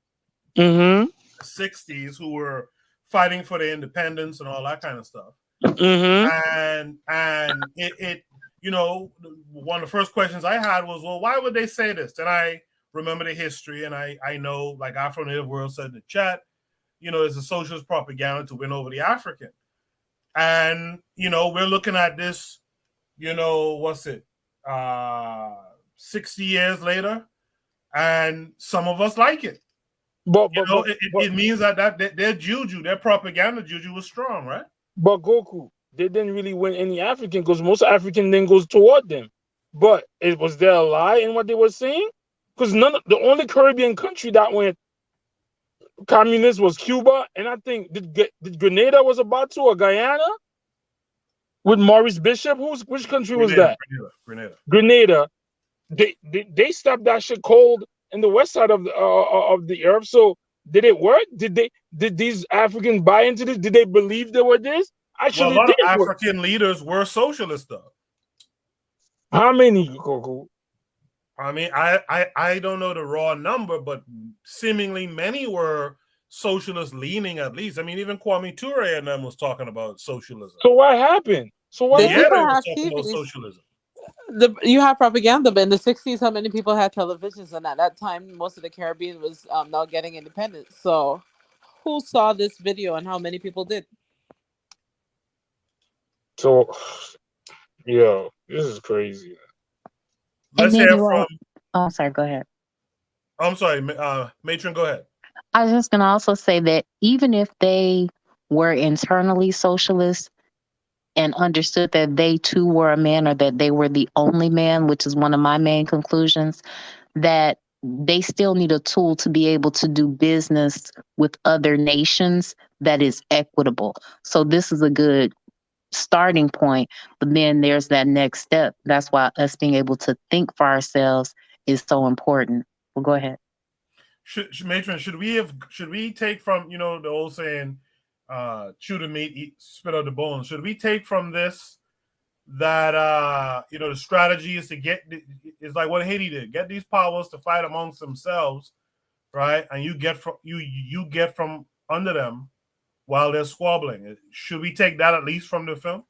60s who were fighting for their independence and all that kind of stuff. And it you know, one of the first questions I had was, well, why would they say this? And I remember the history, and I know, like Afro Native World said in the chat, you know, it's a socialist propaganda to win over the African. And, you know, we're looking at this, you know, 60 years later, and some of us like it. But it means that their juju, their propaganda juju was strong, right? But Goku, they didn't really win any African, because most African then goes toward them. But was there a lie in what they were saying? Because the only Caribbean country that went communist was Cuba, and I think did Grenada was about to, or Guyana with Maurice Bishop. Which country was that? Grenada. Grenada. They stopped that shit cold in the west side of the earth. So did it work? Did these Africans buy into this? Did they believe they were this? Well, a Actually, it lot of did work. African leaders were socialists, though. How many, Coco? I mean, I don't know the raw number, but seemingly many were socialist leaning, at least. I mean, even Kwame Ture and them was talking about socialism. So what happened? So what Did Yeah, people they was have talking about TVs? socialism. You have propaganda, but in the 60s, how many people had televisions? And at that time, most of the Caribbean was now getting independent. So, who saw this video and how many people did? So, yo, this is crazy. Let's then hear you from. all. Oh, sorry. Go ahead. I'm sorry, Matron. Go ahead. I was just going to also say that even if they were internally socialists and understood that they too were a man or that they were the only man, which is one of my main conclusions, that they still need a tool to be able to do business with other nations that is equitable. So this is a good starting point, but then there's that next step. That's why us being able to think for ourselves is so important. Well, go ahead. Matron, should we take from the old saying, chew the meat, spit out the bones? Should we take from this that the strategy is to is like what Haiti did, get these powers to fight amongst themselves, right? And you get from under them while they're squabbling. Should we take that at least from the film?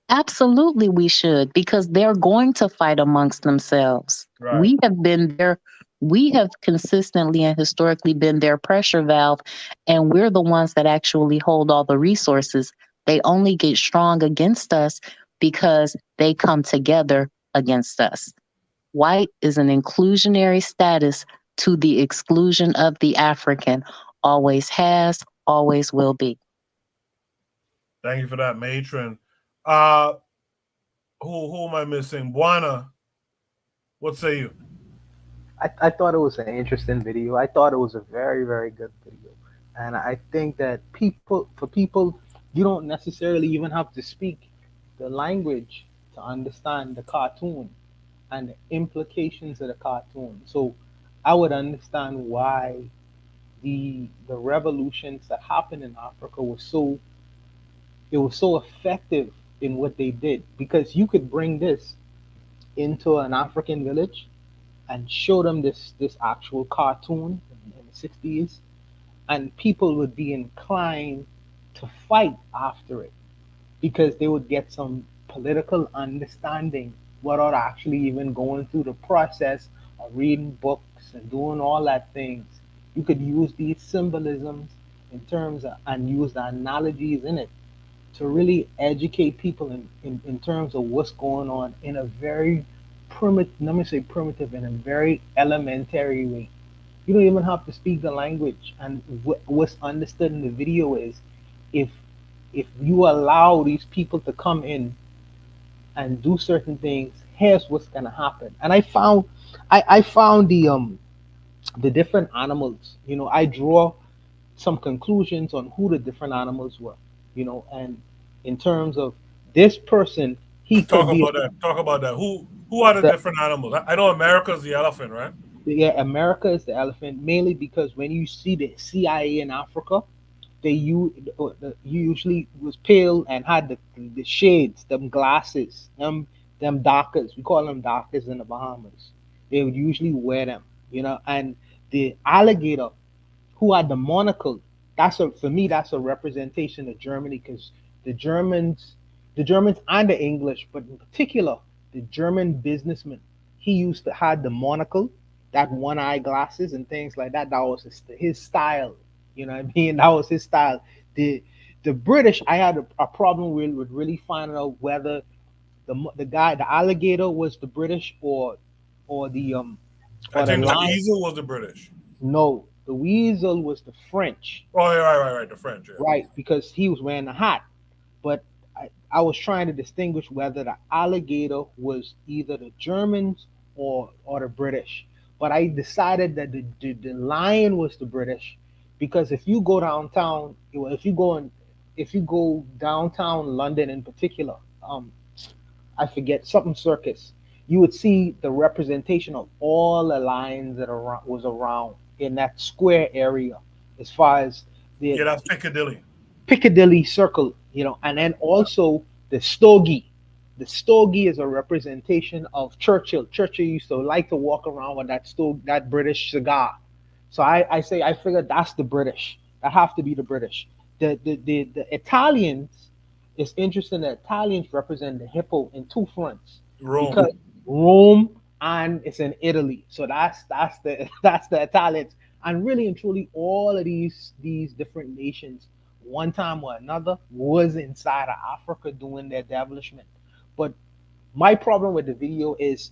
Absolutely, we should, because they're going to fight amongst themselves. Right. We have been there. We have consistently and historically been their pressure valve, and we're the ones that actually hold all the resources. They only get strong against us because they come together against us. White is an inclusionary status to the exclusion of the African. Always has, always will be. Thank you for that, Matron. Who am I missing? Buana, what say you? I thought it was an interesting video. I thought it was a very, very good video. And I think that for people, you don't necessarily even have to speak the language to understand the cartoon and the implications of the cartoon. So I would understand why the revolutions that happened in Africa was so effective in what they did, because you could bring this into an African village and show them this actual cartoon in the 60s, and people would be inclined to fight after it because they would get some political understanding without actually even going through the process of reading books and doing all that things. You could use these symbolisms in terms of, and use the analogies in it to really educate people in terms of what's going on in a very primitive, let me say primitive, in a very elementary way. You don't even have to speak the language. And what's understood in the video is if you allow these people to come in and do certain things, here's what's gonna happen. And I found the different animals. I draw some conclusions on who the different animals were. And in terms of this person, he Talk could be about that. Talk about that. Who are the the, different animals? I know America's the elephant, right? yeah, America is the elephant, mainly because when you see the CIA in Africa, you usually was pale and had the shades, them glasses, them darkers. We call them darkers in the Bahamas. They would usually wear them, and the alligator who had the monocle. For me, that's a representation of Germany, because the Germans, the Germans and the English, but in particular the German businessman, he used to have the monocle, that one eye glasses and things like that. That was his style. You know what I mean? That was his style. The British, I had a problem with really finding out whether the alligator was the British or the I or the think the lion. eagle was the British. No, the weasel was the French. Oh, yeah, right. The French, yeah. Right, because he was wearing a hat. But I was trying to distinguish whether the alligator was either the Germans or the British. But I decided that the lion was the British, because if you go downtown, if you go downtown London in particular, I forget something circus. you would see the representation of all the lines that was around in that square area, as far as the Yeah, that's Piccadilly. Piccadilly Circle, and then also the stogie. The stogie is a representation of Churchill. Churchill used to like to walk around with that British cigar. So I figure that's the British. That have to be the British. The Italians, it's interesting that Italians represent the hippo in two fronts Rome. because Rome and it's in Italy. So that's the that's the Italians. And really and truly, all of these different nations, one time or another, was inside of Africa doing their establishment. But my problem with the video is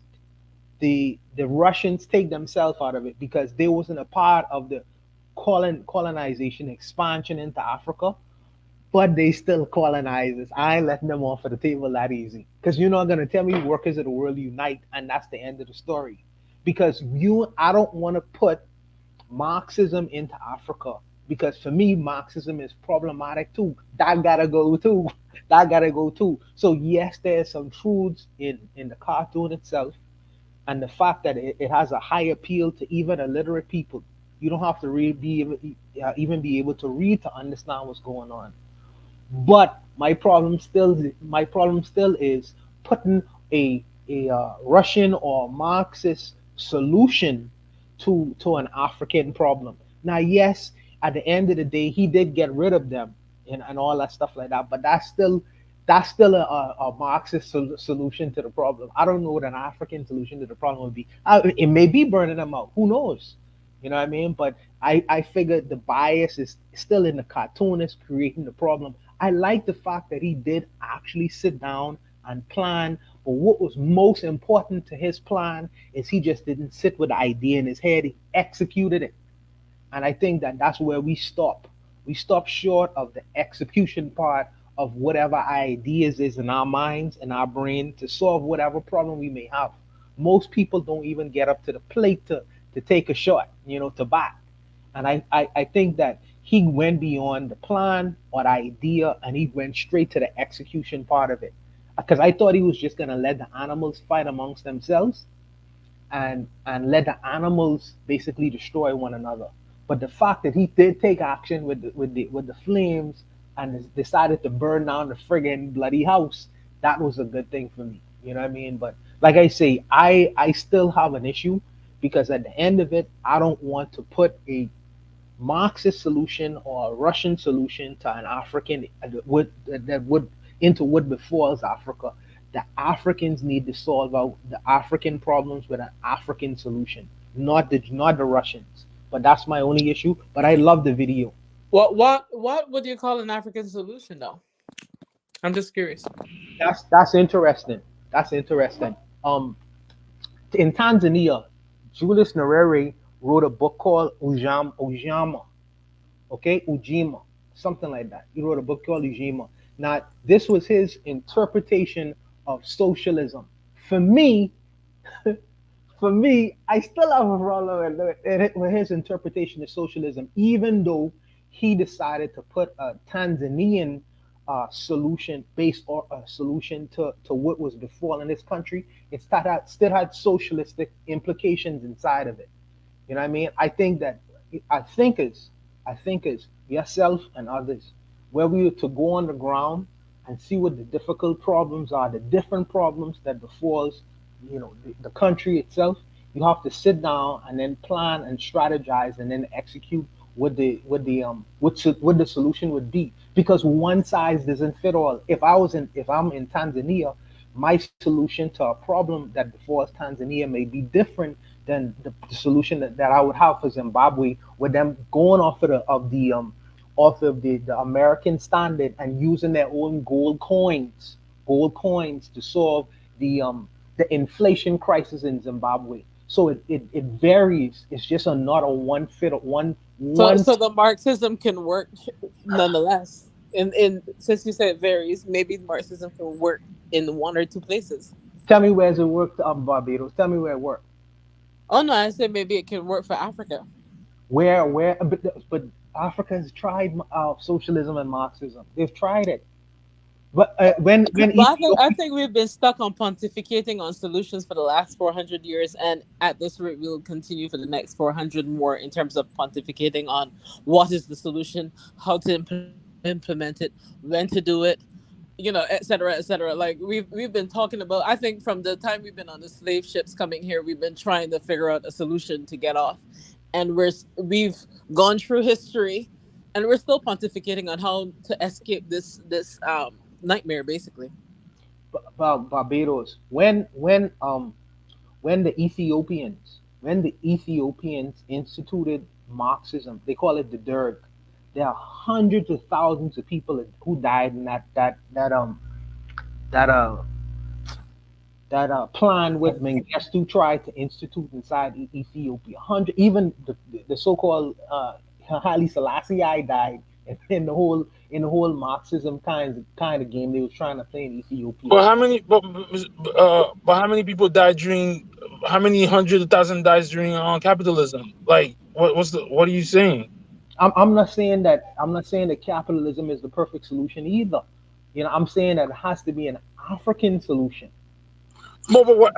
the Russians take themselves out of it because they wasn't a part of the colonization expansion into Africa, but they still colonize us. I ain't letting them off of the table that easy. Because you're not gonna tell me workers of the world unite and that's the end of the story. Because I don't want to put Marxism into Africa because for me Marxism is problematic too. That gotta go too. That gotta go too. So yes, there's some truths in the cartoon itself, and the fact that it has a high appeal to even illiterate people. You don't have to read, even be able to read to understand what's going on. But my problem still is putting a Russian or Marxist solution to an African problem. Now, yes, at the end of the day, he did get rid of them and all that stuff like that. But that's still a Marxist solution to the problem. I don't know what an African solution to the problem would be. It may be burning them out. Who knows? You know what I mean? But I figured the bias is still in the cartoonist creating the problem. I like the fact that he did actually sit down and plan. But what was most important to his plan is he just didn't sit with the idea in his head. He executed it. And I think that that's where we stop. We stop short of the execution part of whatever ideas is in our minds and our brain to solve whatever problem we may have. Most people don't even get up to the plate to take a shot, to bat. And I think that he went beyond the plan or the idea and he went straight to the execution part of it. Because I thought he was just going to let the animals fight amongst themselves and let the animals basically destroy one another. But the fact that he did take action with the flames and decided to burn down the friggin' bloody house, that was a good thing for me. You know what I mean? But like I say, I still have an issue because at the end of it, I don't want to put a Marxist solution or a Russian solution to an African that would into what befalls Africa. The Africans need to solve out the African problems with an African solution, not the Russians. But that's my only issue. But I love the video. What would you call an African solution though? I'm just curious. That's interesting. That's interesting. In Tanzania, Julius Nyerere wrote a book called Ujama, okay, Ujima, something like that. He wrote a book called Ujima. Now, this was his interpretation of socialism. For me, I still have a problem with his interpretation of socialism, even though he decided to put a Tanzanian solution based or a solution to what was befalling this country. It still had socialistic implications inside of it. You know what I mean? I think is yourself and others, where we were to go on the ground and see what the difficult problems are, the different problems that befalls, the country itself. You have to sit down and then plan and strategize and then execute what the solution would be. Because one size doesn't fit all. If I'm in Tanzania, my solution to a problem that befalls Tanzania may be different than the solution that I would have for Zimbabwe, with them going off of the American standard and using their own gold coins to solve the inflation crisis in Zimbabwe. So it varies. It's just not a one fit one. So the Marxism can work nonetheless. In since you said it varies, maybe Marxism can work in one or two places. Tell me where's it worked, Barbados. Tell me where it worked. Oh no, I said maybe it can work for Africa. Where, but Africa has tried socialism and Marxism. They've tried it. But when I think we've been stuck on pontificating on solutions for the last 400 years, and at this rate, we'll continue for the next 400 more in terms of pontificating on what is the solution, how to implement it, when to do it, et cetera, et cetera. Like we've been talking about. I think from the time we've been on the slave ships coming here, we've been trying to figure out a solution to get off, and we've gone through history, and we're still pontificating on how to escape this nightmare, basically. Barbados, when the Ethiopians instituted Marxism, they call it the Derg. There are hundreds of thousands of people who died in that plan with Mengistu tried to institute inside Ethiopia. Even the so-called Haile Selassie died in the whole Marxism kind of game they was trying to play in Ethiopia. But how many people died during? How many hundred of thousand died during capitalism? Like, what are you saying? I'm not saying that capitalism is the perfect solution either. I'm saying that it has to be an African solution. But what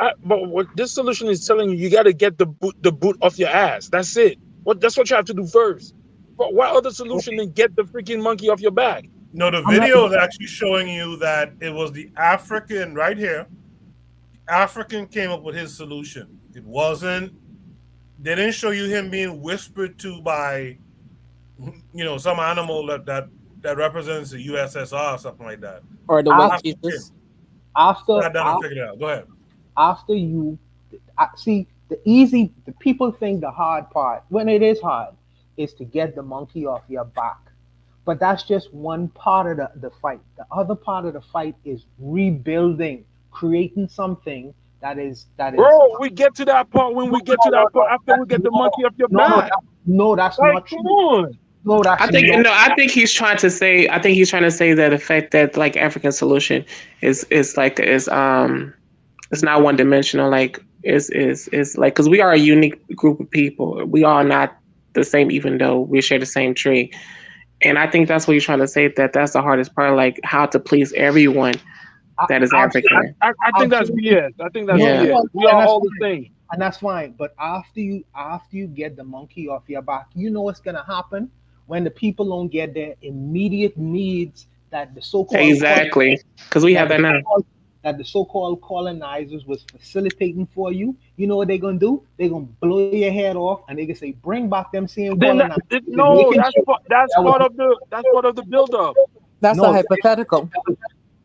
this solution is telling you, you got to get the boot off your ass. That's it. That's what you have to do first. But what other solution than get the freaking monkey off your back? No, the video is actually showing you that it was the African right here. African came up with his solution. It wasn't. They didn't show you him being whispered to by, some animal that represents the USSR or something like that. Or the white Jesus. After figure it out. Go ahead. After you see the people think the hard part, when it is hard, is to get the monkey off your back. But that's just one part of the fight. The other part of the fight is rebuilding, creating something that is. Bro, we get to that part when we get to that part after we get the monkey off your back. No, that's not true. Come on. No, that's I think he's trying to say that the fact that like African solution is it's not one dimensional, like is like, because we are a unique group of people. We are not the same, even though we share the same tree. And I think that's what you're trying to say, that's the hardest part, like how to please everyone that is African. I think that's BS. I think that's BS. We are all the same. And that's fine. But after you get the monkey off your back, you know what's gonna happen when the people don't get their immediate needs that the so-called exactly, because we have that now. That the so-called colonizers was facilitating for you. You know what they're gonna do? They're gonna blow your head off, and they can say, "Bring back them same colonizers." No, that's part of the build-up. That's a hypothetical.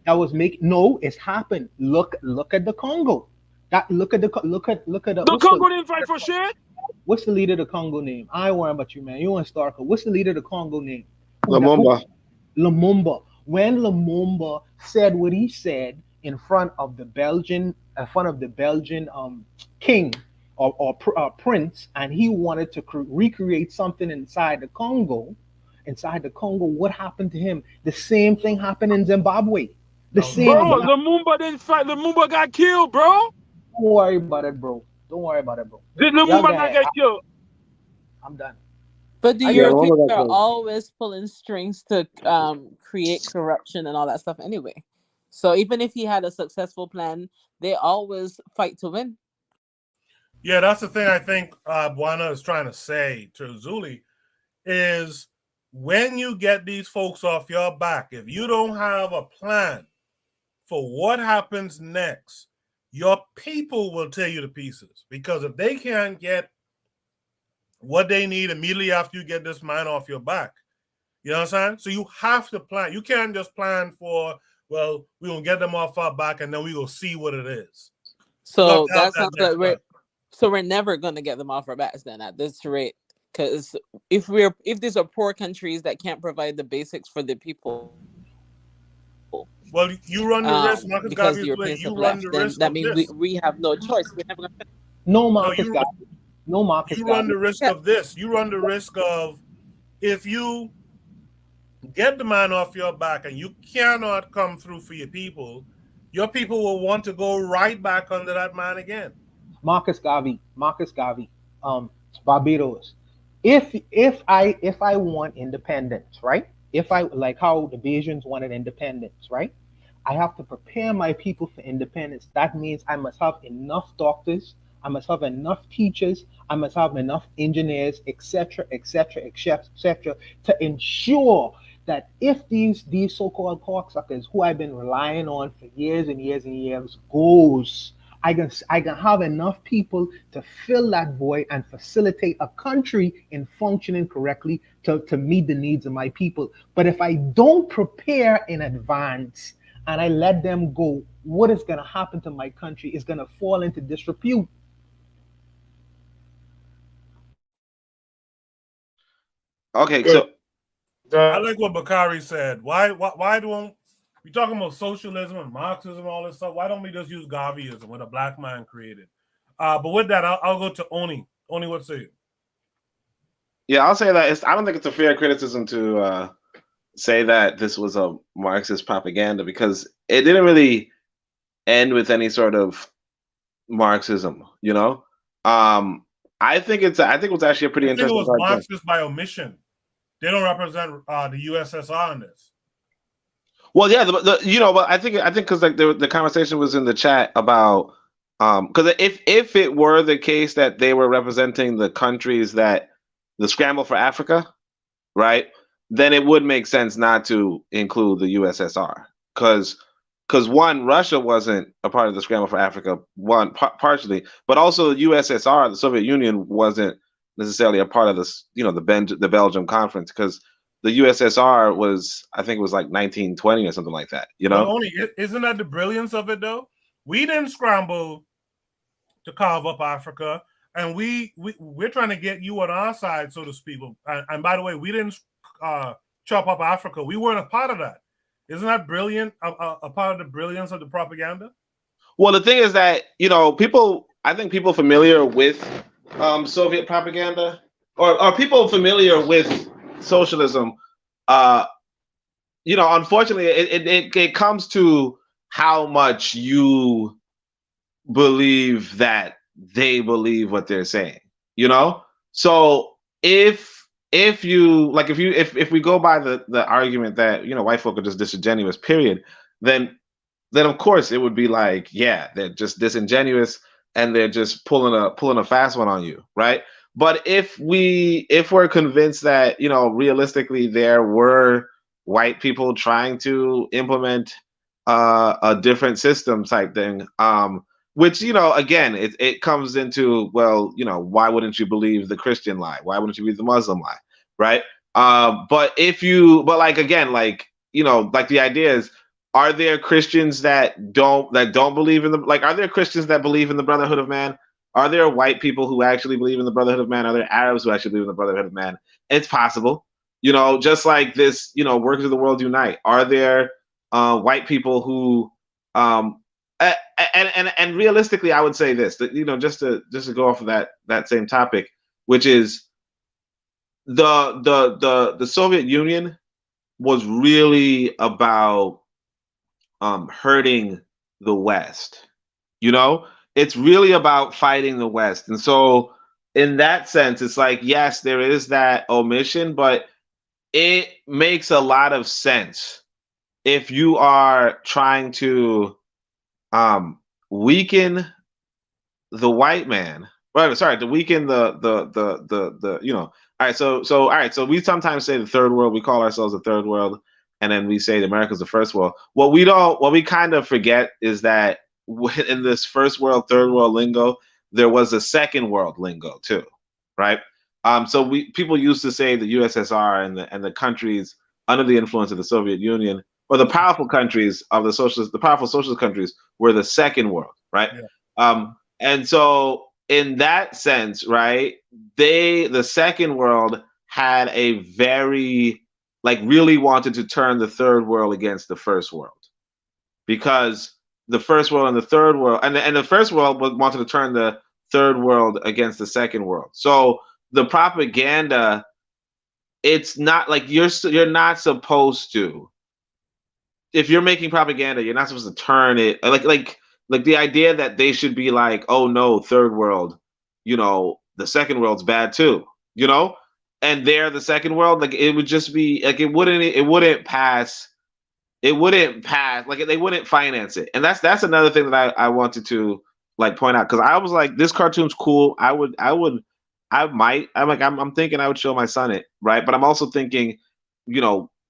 It's happened. Look at the Congo. Look at the Congo didn't fight for shit. What's the leader of the Congo name? I ain't worrying about you, man. You in Starker. What's the leader of the Congo name? Lumumba. When Lumumba said what he said in front of the Belgian king or prince, and he wanted to recreate something inside the Congo, what happened to him? The same thing happened in Zimbabwe. Lumumba didn't fight. Lumumba got killed, bro. Don't worry about it, bro. Did Lumumba not get killed? I'm done. But the Europeans are always pulling strings to create corruption and all that stuff anyway. So even if he had a successful plan, they always fight to win. Yeah, that's the thing I think Buana is trying to say to Zuli is when you get these folks off your back, if you don't have a plan for what happens next, your people will tear you to pieces. Because if they can't get what they need immediately after you get this man off your back, you know what I'm saying? So you have to plan. You can't just plan for, well, we're going to get them off our back and then we will see what it is. So that sounds like we're never going to get them off our backs then at this rate. Because if these are poor countries that can't provide the basics for the people, well, you run the risk, Marcus because Garvey, the Europeans you have run left, the then risk that of means this. we have no choice. We're never gonna... No, Marcus Garvey. No, Marcus You Garvey. run the risk of this. You run the risk of if you get the man off your back and you cannot come through for your people will want to go right back under that man again. Marcus Garvey, Barbados. If I want independence, right? If I like how the Bajans wanted independence, right? I have to prepare my people for independence. That means I must have enough doctors, I must have enough teachers, I must have enough engineers, etc., etc., etc., to ensure that if these so-called cocksuckers who I've been relying on for years and years and years goes, I can have enough people to fill that void and facilitate a country in functioning correctly to meet the needs of my people. But if I don't prepare in advance and I let them go, what is going to happen to my country is going to fall into disrepute. Okay, so I like what Bakari said. Why don't we talking about socialism and Marxism and all this stuff? Why don't we just use Garveyism, what a black man created? But with that, I'll go to Oni. Oni, what say you? Yeah, I'll say that I don't think it's a fair criticism to say that this was a Marxist propaganda, because it didn't really end with any sort of Marxism. I think it was actually a pretty I think it interesting was project. Marxist by omission. They don't represent the USSR in this. Well, yeah, but I think because like the conversation was in the chat about because if it were the case that they were representing the countries that the scramble for Africa, right, then it would make sense not to include the USSR, because one, Russia wasn't a part of the scramble for Africa, partially, but also the USSR, the Soviet Union, wasn't necessarily a part of this, the Belgium conference, because the USSR was, I think it was like 1920 or something like that, But only isn't that the brilliance of it though? We didn't scramble to carve up Africa, and we're trying to get you on our side, so to speak. And by the way, we didn't chop up Africa. We weren't a part of that. Isn't that brilliant? A part of the brilliance of the propaganda? Well, the thing is that, I think people familiar with Soviet propaganda, or people familiar with socialism, unfortunately, it comes to how much you believe that they believe what they're saying. So if we go by the argument that white folk are just disingenuous, period, then of course it would be like, yeah, they're just disingenuous and they're just pulling a fast one on you, right? But if we're convinced that realistically there were white people trying to implement a different system type thing, which again it comes into, well, why wouldn't you believe the Christian lie? Why wouldn't you believe the Muslim lie, right? But like again, like the idea is, are there Christians that don't believe in are there Christians that believe in the brotherhood of man? Are there white people who actually believe in the brotherhood of man? Are there Arabs who actually believe in the brotherhood of man? It's possible, just like this, workers of the world unite. Are there white people who and realistically, I would say this, that just to go off of that same topic, which is the Soviet Union was really about hurting the West. It's really about fighting the West. And so in that sense, it's like, yes, there is that omission, but it makes a lot of sense if you are trying to weaken the white man. Well, sorry, to weaken all right, all right, so we sometimes say the third world, we call ourselves the third world, and then we say America's the first world. What we kind of forget is that in this first world, third world lingo, there was a second world lingo too, right? So people used to say the USSR and the countries under the influence of the Soviet Union, or the powerful countries of the powerful socialist countries, were the second world, right? Yeah. And so in that sense, right, the second world had a very, really wanted to turn the third world against the first world, because the first world and the third world, and the first world wanted to turn the third world against the second world. So the propaganda, it's not like you're not supposed to, if you're making propaganda, you're not supposed to turn it like the idea that they should be like, oh no, third world, the second world's bad too, and they're the second world. Like, it would just be like, it wouldn't pass it wouldn't pass. Like they wouldn't finance it, and that's another thing that I wanted to like point out, because I was like, this cartoon's cool. I'm thinking I would show my son it, right? But I'm also thinking,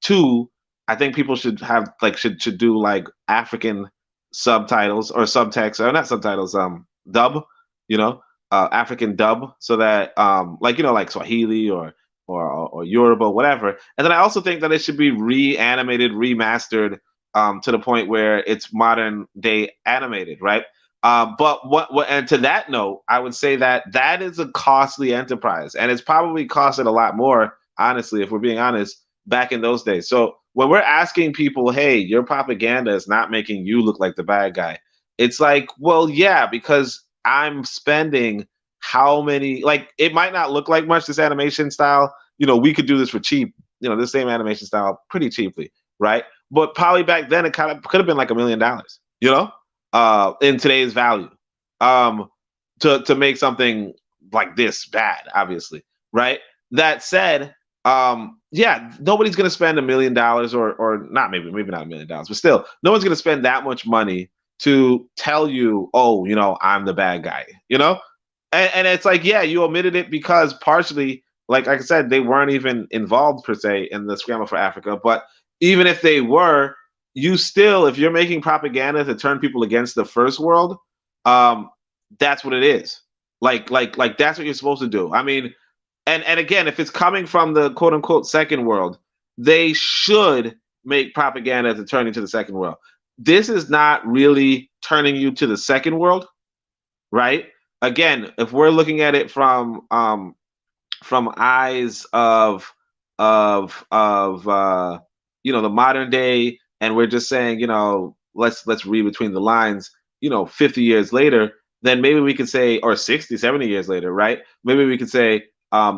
two, I think people should have like should do like African subtitles or subtext, or not subtitles, dub, African dub, so that like Swahili or Yoruba, whatever. And then I also think that it should be reanimated, remastered, to the point where it's modern day animated, right? But what and to that note, I would say that is a costly enterprise, and it's probably costed a lot more, honestly, if we're being honest, back in those days. So when we're asking people, hey, your propaganda is not making you look like the bad guy, it's like, well, yeah, because I'm spending how many, like, it might not look like much, this animation style. We could do this for cheap, this same animation style pretty cheaply, right? But probably back then it kind of could have been like $1 million, in today's value, to make something like this bad, obviously, right? That said, yeah, nobody's gonna spend $1 million, or not, maybe not $1 million, but still, no one's gonna spend that much money to tell you, oh, I'm the bad guy, and it's like, yeah, you omitted it because partially, like I said, they weren't even involved per se in the scramble for Africa. But even if they were, you still, if you're making propaganda to turn people against the first world, that's what it is. Like that's what you're supposed to do. I mean, and again, if it's coming from the quote unquote second world, they should make propaganda to turn you to the second world. This is not really turning you to the second world, right? Again, if we're looking at it from eyes of the modern day, and we're just saying, let's read between the lines, 50 years later, then maybe we could say, or 60, 70 years later, right? Maybe we could say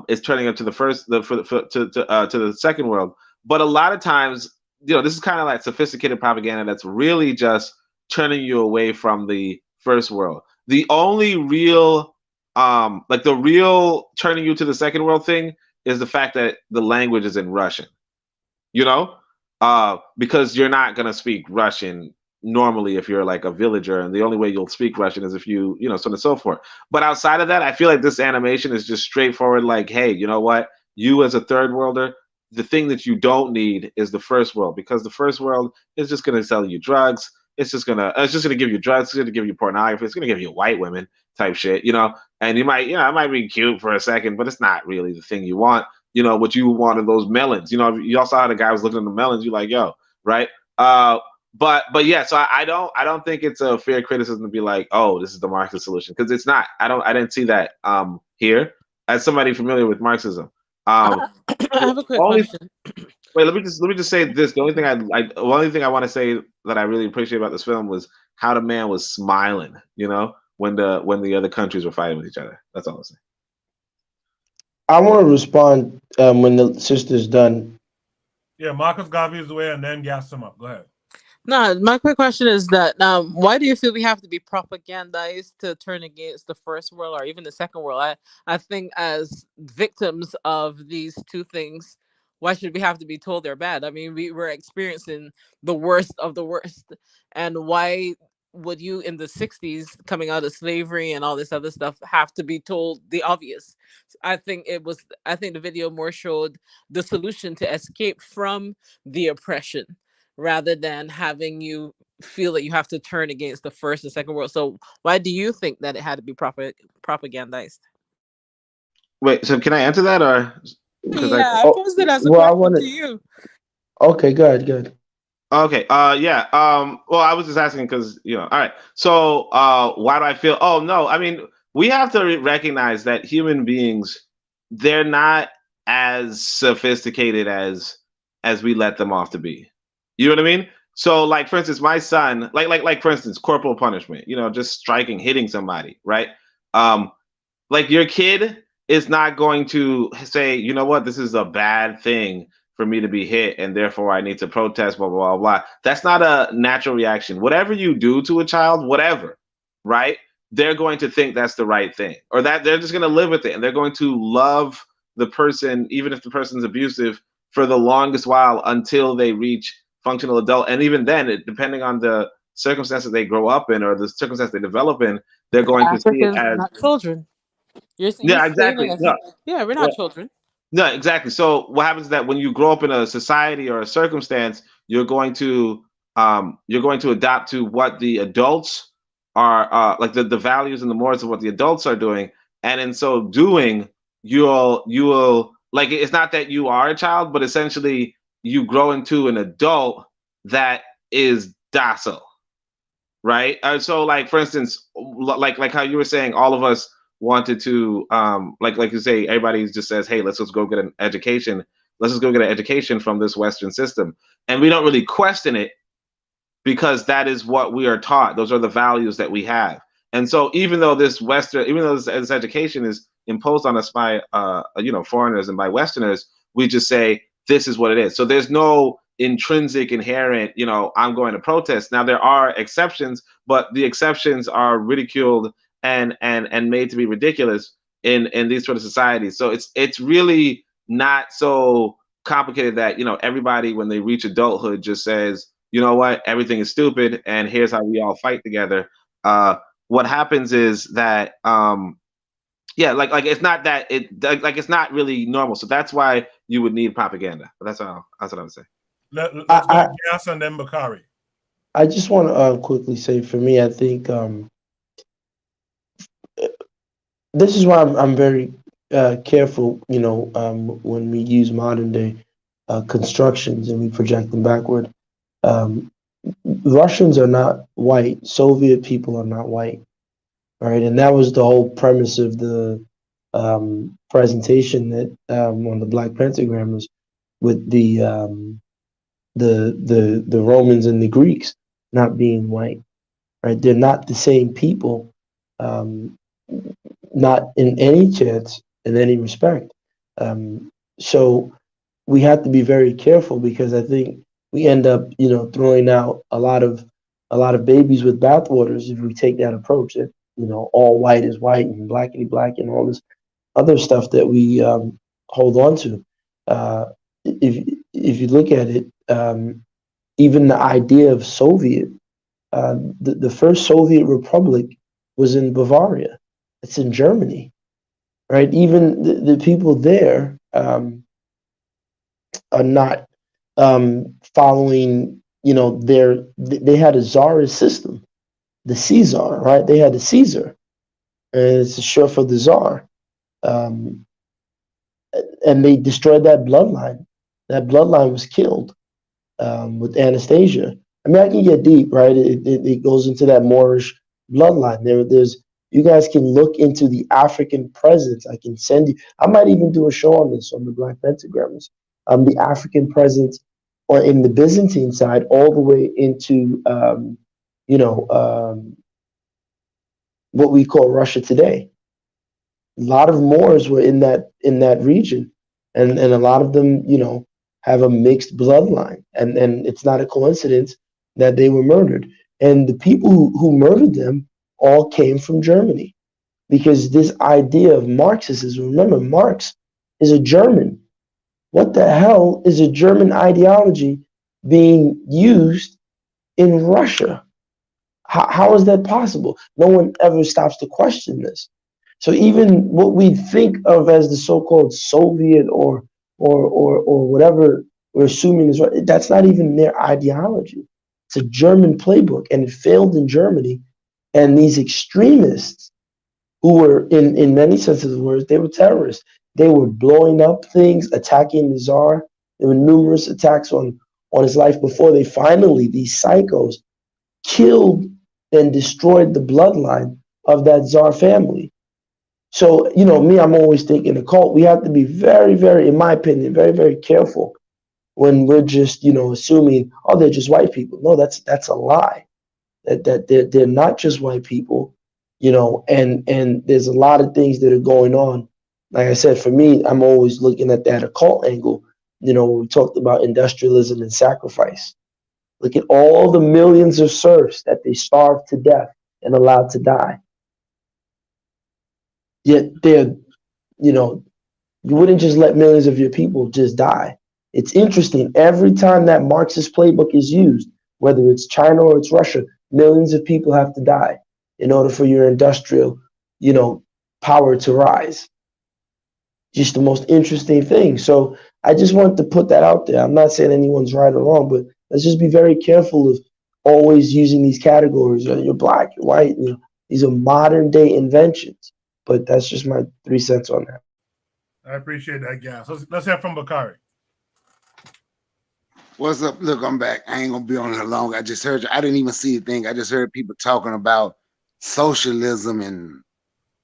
it's turning up to to the second world. But a lot of times, this is kind of like sophisticated propaganda that's really just turning you away from the first world. The only real the real turning you to the second world thing is the fact that the language is in Russian, because you're not going to speak Russian normally if you're like a villager, and the only way you'll speak Russian is if you, so on and so forth. But outside of that, I feel like this animation is just straightforward, like, hey, you know what? You as a third worlder, the thing that you don't need is the first world, because the first world is just going to sell you drugs. It's just gonna give you drugs. It's gonna give you pornography. It's gonna give you white women type shit, And you might, it might be cute for a second, but it's not really the thing you want. What you want are those melons. You also saw the guy was looking at the melons. You're like, yo, right? But yeah. So I don't think it's a fair criticism to be like, oh, this is the Marxist solution, because it's not. I didn't see that here as somebody familiar with Marxism. I have a quick question. Wait, let me just say this. The only thing I want to say that I really appreciate about this film was how the man was smiling, when the other countries were fighting with each other. That's all I'm saying. I want to respond when the sister's done. Yeah, Marcus Garvey is away, and then gas him up. Go ahead. No, my quick question is that why do you feel we have to be propagandized to turn against the first world or even the second world? I think as victims of these two things, why should we have to be told they're bad? I mean, we were experiencing the worst of the worst. And why would you in the 60s, coming out of slavery and all this other stuff, have to be told the obvious? I think the video more showed the solution to escape from the oppression, rather than having you feel that you have to turn against the first and second world. So why do you think that it had to be propagandized? Wait, so can I answer that, or? Yeah, I posed it as a question to you. Okay, good. Okay. Yeah. Well, I was just asking because, all right. So, why do I feel? Oh no. I mean, we have to recognize that human beings, they're not as sophisticated as we let them off to be. You know what I mean? So, like, for instance, my son, like for instance, corporal punishment. Just striking, hitting somebody, right? Like, your kid is not going to say, you know what, this is a bad thing for me to be hit, and therefore I need to protest, blah, blah, blah, blah. That's not a natural reaction. Whatever you do to a child, whatever, right? They're going to think that's the right thing, or that they're just going to live with it, and they're going to love the person, even if the person's abusive, for the longest while until they reach functional adult. And even then, depending on the circumstances they grow up in or the circumstances they develop in, they're going to see it Africans are as, not children. You're yeah, saying exactly. it as No, yeah, we're yeah, not children. no, exactly. So what happens is that when you grow up in a society or a circumstance, you're going to adapt to what the adults are, like the values and the morals of what the adults are doing, and in so doing, you will like, it's not that you are a child, but essentially you grow into an adult that is docile, right? So like, for instance, like how you were saying, all of us wanted to, like you say, everybody just says, hey, let's just go get an education, let's just go get an education from this Western system, and we don't really question it because that is what we are taught. Those are the values that we have. And so even though this education is imposed on us by foreigners and by Westerners, we just say this is what it is. So there's no intrinsic inherent, I'm going to protest. Now there are exceptions, but the exceptions are ridiculed and made to be ridiculous in these sort of societies. So it's really not so complicated that everybody, when they reach adulthood, just says, you know what, everything is stupid, and here's how we all fight together. What happens is that, like it's not that like it's not really normal. So that's why you would need propaganda. But that's what I would say. Let's go Gas and then Bakari. I just want to quickly say, for me, I think this is why I'm very careful, when we use modern day constructions and we project them backward. Russians are not white. Soviet people are not white, right? And that was the whole premise of the presentation that on the Black Pentagram was with the Romans and the Greeks not being white, right? They're not the same people, not in any chance, in any respect. So we have to be very careful, because I think we end up, throwing out a lot of babies with bathwaters if we take that approach that, all white is white and blackity black and all this other stuff that we hold on to. If you look at it, even the idea of Soviet, the first Soviet republic was in Bavaria. It's in Germany, right? Even the people there are not following, they had a czarist system, the Caesar, right? They had a Caesar, and it's short for the czar. And they destroyed that bloodline. That bloodline was killed with Anastasia. I mean, I can get deep, right? It goes into that Moorish bloodline. There's you guys can look into the African presence. I can send you. I might even do a show on this on the Black Pentagrams. The African presence, or in the Byzantine side, all the way into what we call Russia today. A lot of Moors were in that region, and a lot of them, have a mixed bloodline, and it's not a coincidence that they were murdered. And the people who murdered them all came from Germany, because this idea of Marxism. Remember, Marx is a German. What the hell is a German ideology being used in Russia? How is that possible? No one ever stops to question this. So even what we think of as the so-called Soviet or whatever we're assuming is right, that's not even their ideology. It's a German playbook, and it failed in Germany. And these extremists, who were, in many senses of words, they were terrorists. They were blowing up things, attacking the Tsar. There were numerous attacks on his life before they finally, these psychos, killed and destroyed the bloodline of that Tsar family. So, me, I'm always thinking a cult. We have to be very, very, in my opinion, very, very careful when we're just, assuming, oh, they're just white people. No, that's a lie. That they're not just white people, and there's a lot of things that are going on. Like I said, for me, I'm always looking at that occult angle. When we talked about industrialism and sacrifice. Look at all the millions of serfs that they starved to death and allowed to die. Yet you wouldn't just let millions of your people just die. It's interesting. Every time that Marxist playbook is used, whether it's China or it's Russia, millions of people have to die in order for your industrial, power to rise. Just the most interesting thing. So I just wanted to put that out there. I'm not saying anyone's right or wrong, but let's just be very careful of always using these categories. You're black, you're white. These are modern day inventions. But that's just my 3 cents on that. I appreciate that, Gas. Let's hear from Bakari. What's up? Look, I'm back. I ain't gonna be on here long. I just heard you. I didn't even see the thing. I just heard people talking about socialism and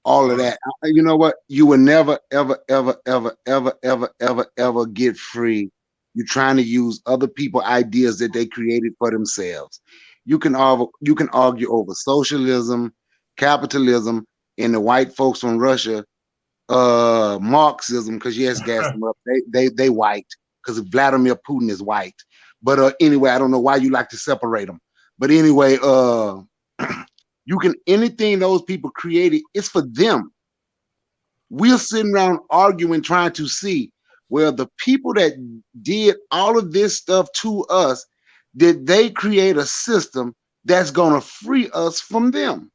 all of that. You know what? You will never, ever, ever, ever, ever, ever, ever, ever get free. You're trying to use other people's ideas that they created for themselves. You can argue over socialism, capitalism, and the white folks from Russia, Marxism, because yes, gas them up. They white because Vladimir Putin is white. But anyway, I don't know why you like to separate them. But anyway, you can anything those people created, it's for them. We're sitting around arguing, trying to see, well, the people that did all of this stuff to us, did they create a system that's going to free us from them?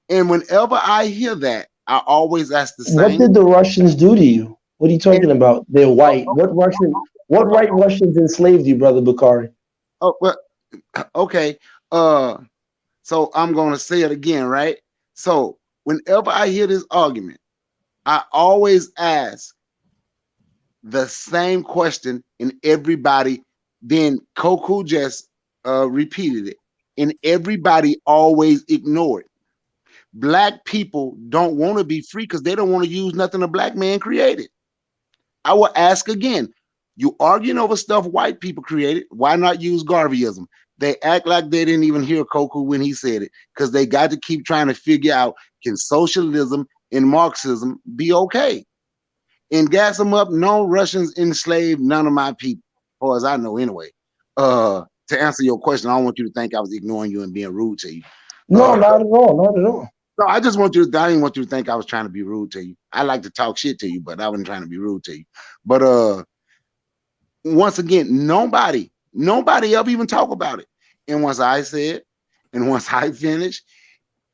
And whenever I hear that, I always ask the same. What did the Russians do to you? What are you talking about? They're white. What white Russians enslaved you, Brother Bakari? Oh, well, okay. So I'm going to say it again, right? So whenever I hear this argument, I always ask the same question, and everybody, then Koku just repeated it, and everybody always ignored it. Black people don't want to be free because they don't want to use nothing a black man created. I will ask again, you arguing over stuff white people created, why not use Garveyism? They act like they didn't even hear Koku when he said it because they got to keep trying to figure out, can socialism and Marxism be okay? And gas them up, no Russians enslaved none of my people, as far as I know anyway. To answer your question, I don't want you to think I was ignoring you and being rude to you. No, not at all, not at all. No, I just want you to, I didn't want you to think I was trying to be rude to you. I like to talk shit to you, but I wasn't trying to be rude to you. But once again, nobody ever even talk about it. And once I said, and once I finish,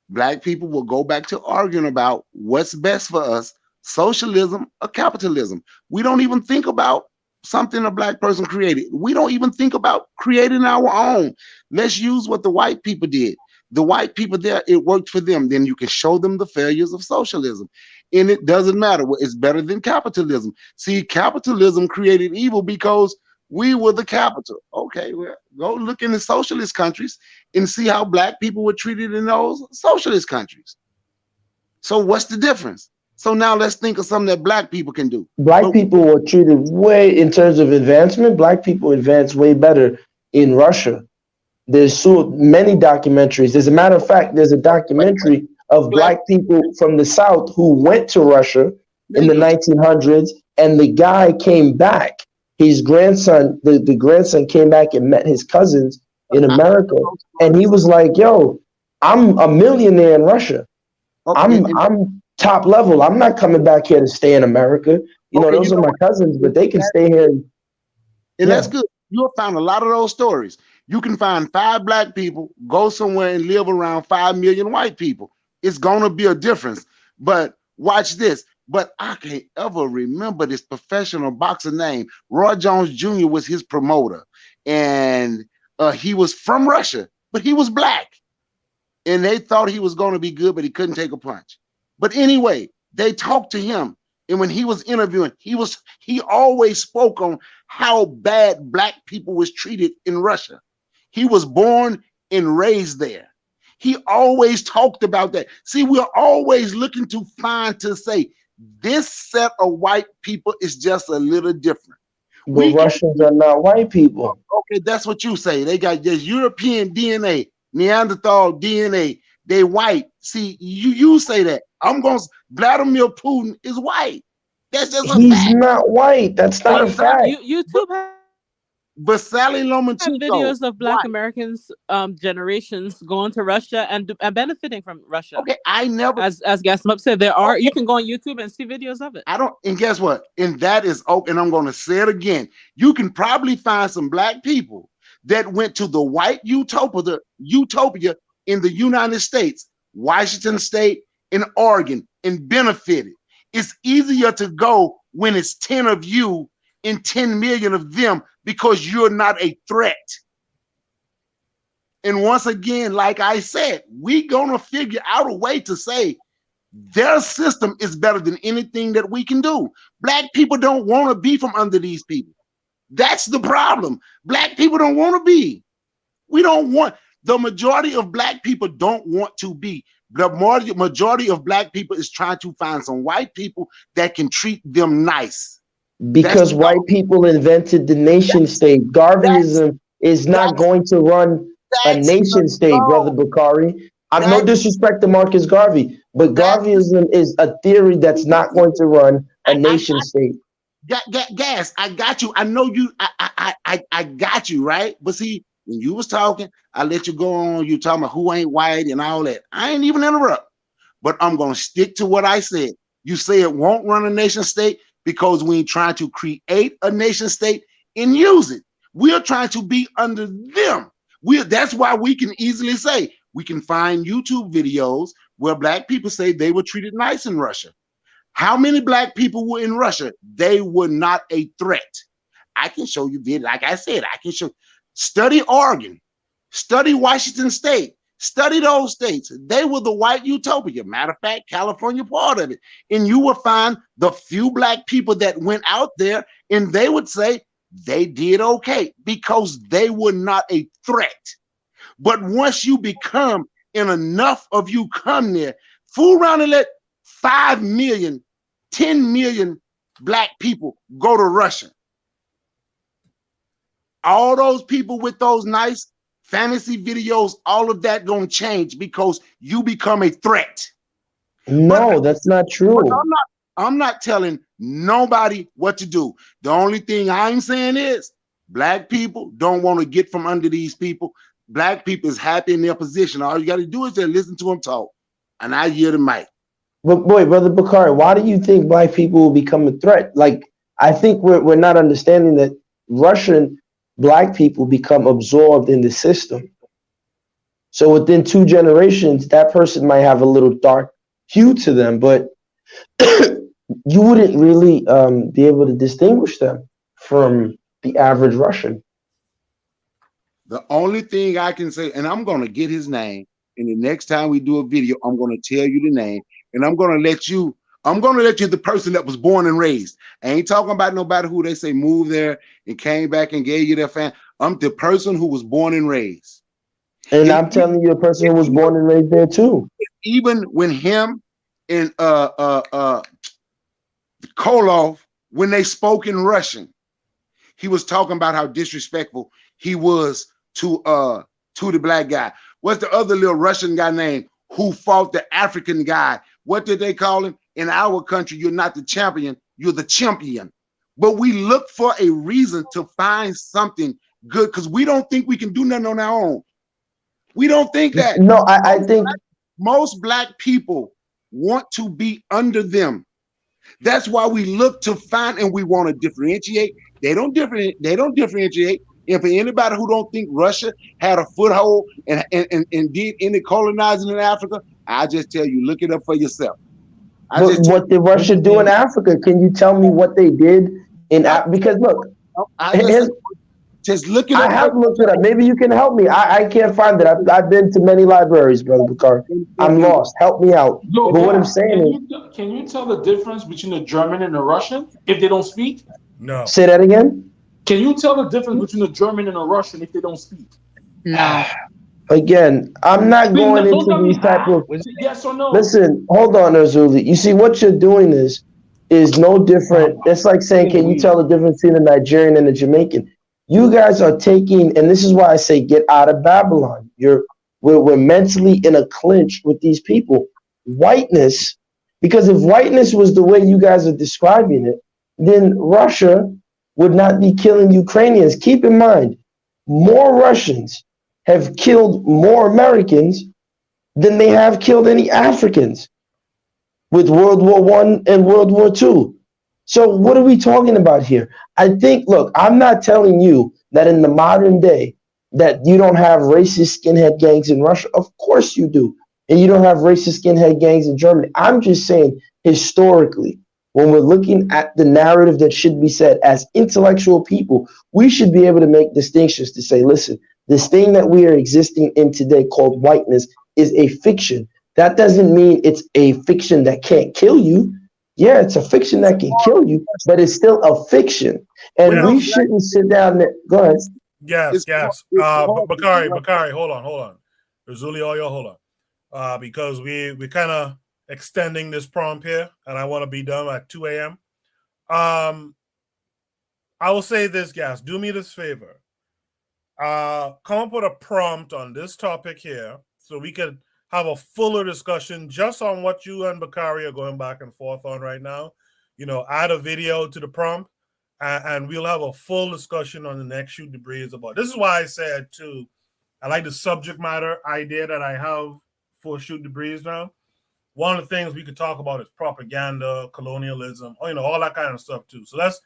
black people will go back to arguing about what's best for us, socialism or capitalism. We don't even think about something a black person created. We don't even think about creating our own. Let's use what the white people did. The white people there, it worked for them. Then you can show them the failures of socialism. And it doesn't matter. It's better than capitalism. See, capitalism created evil because we were the capital. Okay, well, go look in the socialist countries and see how black people were treated in those socialist countries. So what's the difference? So now let's think of something that black people can do. Black people were treated way, in terms of advancement, black people advanced way better in Russia. There's so many documentaries. As a matter of fact, there's a documentary of black people from the South who went to Russia in the 1900s, and the guy came back. His grandson, the grandson came back and met his cousins in America, and he was like, yo, I'm a millionaire in Russia. I'm top level. I'm not coming back here to stay in America. Those are my cousins, but they can stay here. And that's good. You'll find a lot of those stories. You can find 5 black people, go somewhere and live around 5 million white people. It's going to be a difference. But watch this. But I can't ever remember this professional boxer name. Roy Jones Jr. was his promoter. And he was from Russia, but he was black. And they thought he was going to be good, but he couldn't take a punch. But anyway, they talked to him. And when he was interviewing, he always spoke on how bad black people was treated in Russia. He was born and raised there. He always talked about that. See, we're always looking to say, this set of white people is just a little different. But Russians are not white people. Okay, that's what you say. They got this European DNA, Neanderthal DNA. They white. See, you say that. Vladimir Putin is white. That's just a fact. He's not white. That's not a fact. YouTube Vasily have Lomachenko. videos of Black Why? Americans, generations going to Russia and benefiting from Russia. Okay, I never. As Gasmup said, there are. Okay. You can go on YouTube and see videos of it. I don't. And guess what? And that is okay. And I'm going to say it again. You can probably find some Black people that went to the white utopia in the United States, Washington State, and Oregon, and benefited. It's easier to go when it's 10 of you and 10 million of them because you're not a threat. And once again, like I said, we're going to figure out a way to say their system is better than anything that we can do. Black people don't want to be from under these people. That's the problem. Black people don't want to be. We don't want, the majority of Black people don't want to be. The majority of Black people is trying to find some white people that can treat them nice. Because white people invented the nation state. Garveyism is not going to run a nation state, Brother Bakari. I'm no disrespect to Marcus Garvey, but Garveyism is a theory that's not going to run a nation state. Gas, I got you. I know you. I got you, right? But see, when you was talking, I let you go on. You talking about who ain't white and all that. I ain't even interrupt. But I'm gonna stick to what I said. You say it won't run a nation state because we ain't trying to create a nation state and use it. We're trying to be under them. That's why we can easily say we can find YouTube videos where Black people say they were treated nice in Russia. How many Black people were in Russia? They were not a threat. I can show you video. Like I said, I can show. Study Oregon, study Washington State, study those states. They were the white utopia. Matter of fact, California part of it. And you will find the few Black people that went out there and they would say they did okay because they were not a threat. But once you become, and enough of you come there, fool around and let 5 million, 10 million Black people go to Russia. All those people with those nice fantasy videos, all of that gonna change because you become a threat. No, that's not true. I'm not telling nobody what to do. The only thing I'm saying is Black people don't want to get from under these people. Black people is happy in their position. All you got to do is just listen to them talk. And I hear the mic. But boy, Brother Bakari, why do you think Black people will become a threat? Like, I think we're not understanding that Russian Black people become absorbed in the system. So within 2 generations, that person might have a little dark hue to them, but you wouldn't really be able to distinguish them from the average Russian. The only thing I can say, and I'm going to get his name, and the next time we do a video, I'm going to tell you the name, and I'm going to let you the person that was born and raised. I ain't talking about nobody who they say moved there and came back and gave you their family. I'm the person who was born and raised. And I'm telling you, a person who was born and raised there too. Even when him and Kolov, when they spoke in Russian, he was talking about how disrespectful he was to the Black guy. What's the other little Russian guy named who fought the African guy? What did they call him? In our country, you're not the champion, you're the champion. But we look for a reason to find something good because we don't think we can do nothing on our own. We don't think that. No, I think most Black people want to be under them. That's why we look to find, and we want to differentiate. They don't differentiate. And for anybody who don't think Russia had a foothold and did any colonizing in Africa, I just tell you, look it up for yourself. But what did Russia do in Africa? Can you tell me what they did in Africa? Because look, just look it up. I have looked it up. Maybe you can help me. I can't find it. I've been to many libraries, Brother Bakari. I'm lost. Help me out. But what I'm saying is, can you tell the difference between a German and a Russian if they don't speak? No. Say that again. Can you tell the difference between a German and a Russian if they don't speak? No. Again, I'm not going into these type of. Yes or no? Listen, hold on, Azuli. You see, what you're doing is no different. It's like saying, can you tell the difference between a Nigerian and a Jamaican? You guys are taking, and this is why I say, get out of Babylon. We're mentally in a clinch with these people. Whiteness, because if whiteness was the way you guys are describing it, then Russia would not be killing Ukrainians. Keep in mind, more Russians have killed more Americans than they have killed any Africans with World War One and World War Two. So what are we talking about here? I think, look, I'm not telling you that in the modern day that you don't have racist skinhead gangs in Russia. Of course you do. And you don't have racist skinhead gangs in Germany. I'm just saying historically, when we're looking at the narrative that should be said as intellectual people, we should be able to make distinctions to say, listen, this thing that we are existing in today called whiteness is a fiction. That doesn't mean it's a fiction that can't kill you. Yeah, it's a fiction that can kill you, but it's still a fiction. And we shouldn't sit down there. Go ahead. Yes. Bakari, hold on. Zulio, hold on. Because we kind of extending this prompt here, and I want to be done at 2 a.m. I will say this, Gas. Do me this favor. Come up with a prompt on this topic here so we could have a fuller discussion just on what you and Bakari are going back and forth on right now. Add a video to the prompt, and we'll have a full discussion on the next Shoot the Breeze about. This is why I said, too, I like the subject matter idea that I have for Shoot the Breeze now. One of the things we could talk about is propaganda, colonialism, all that kind of stuff, too. So that's,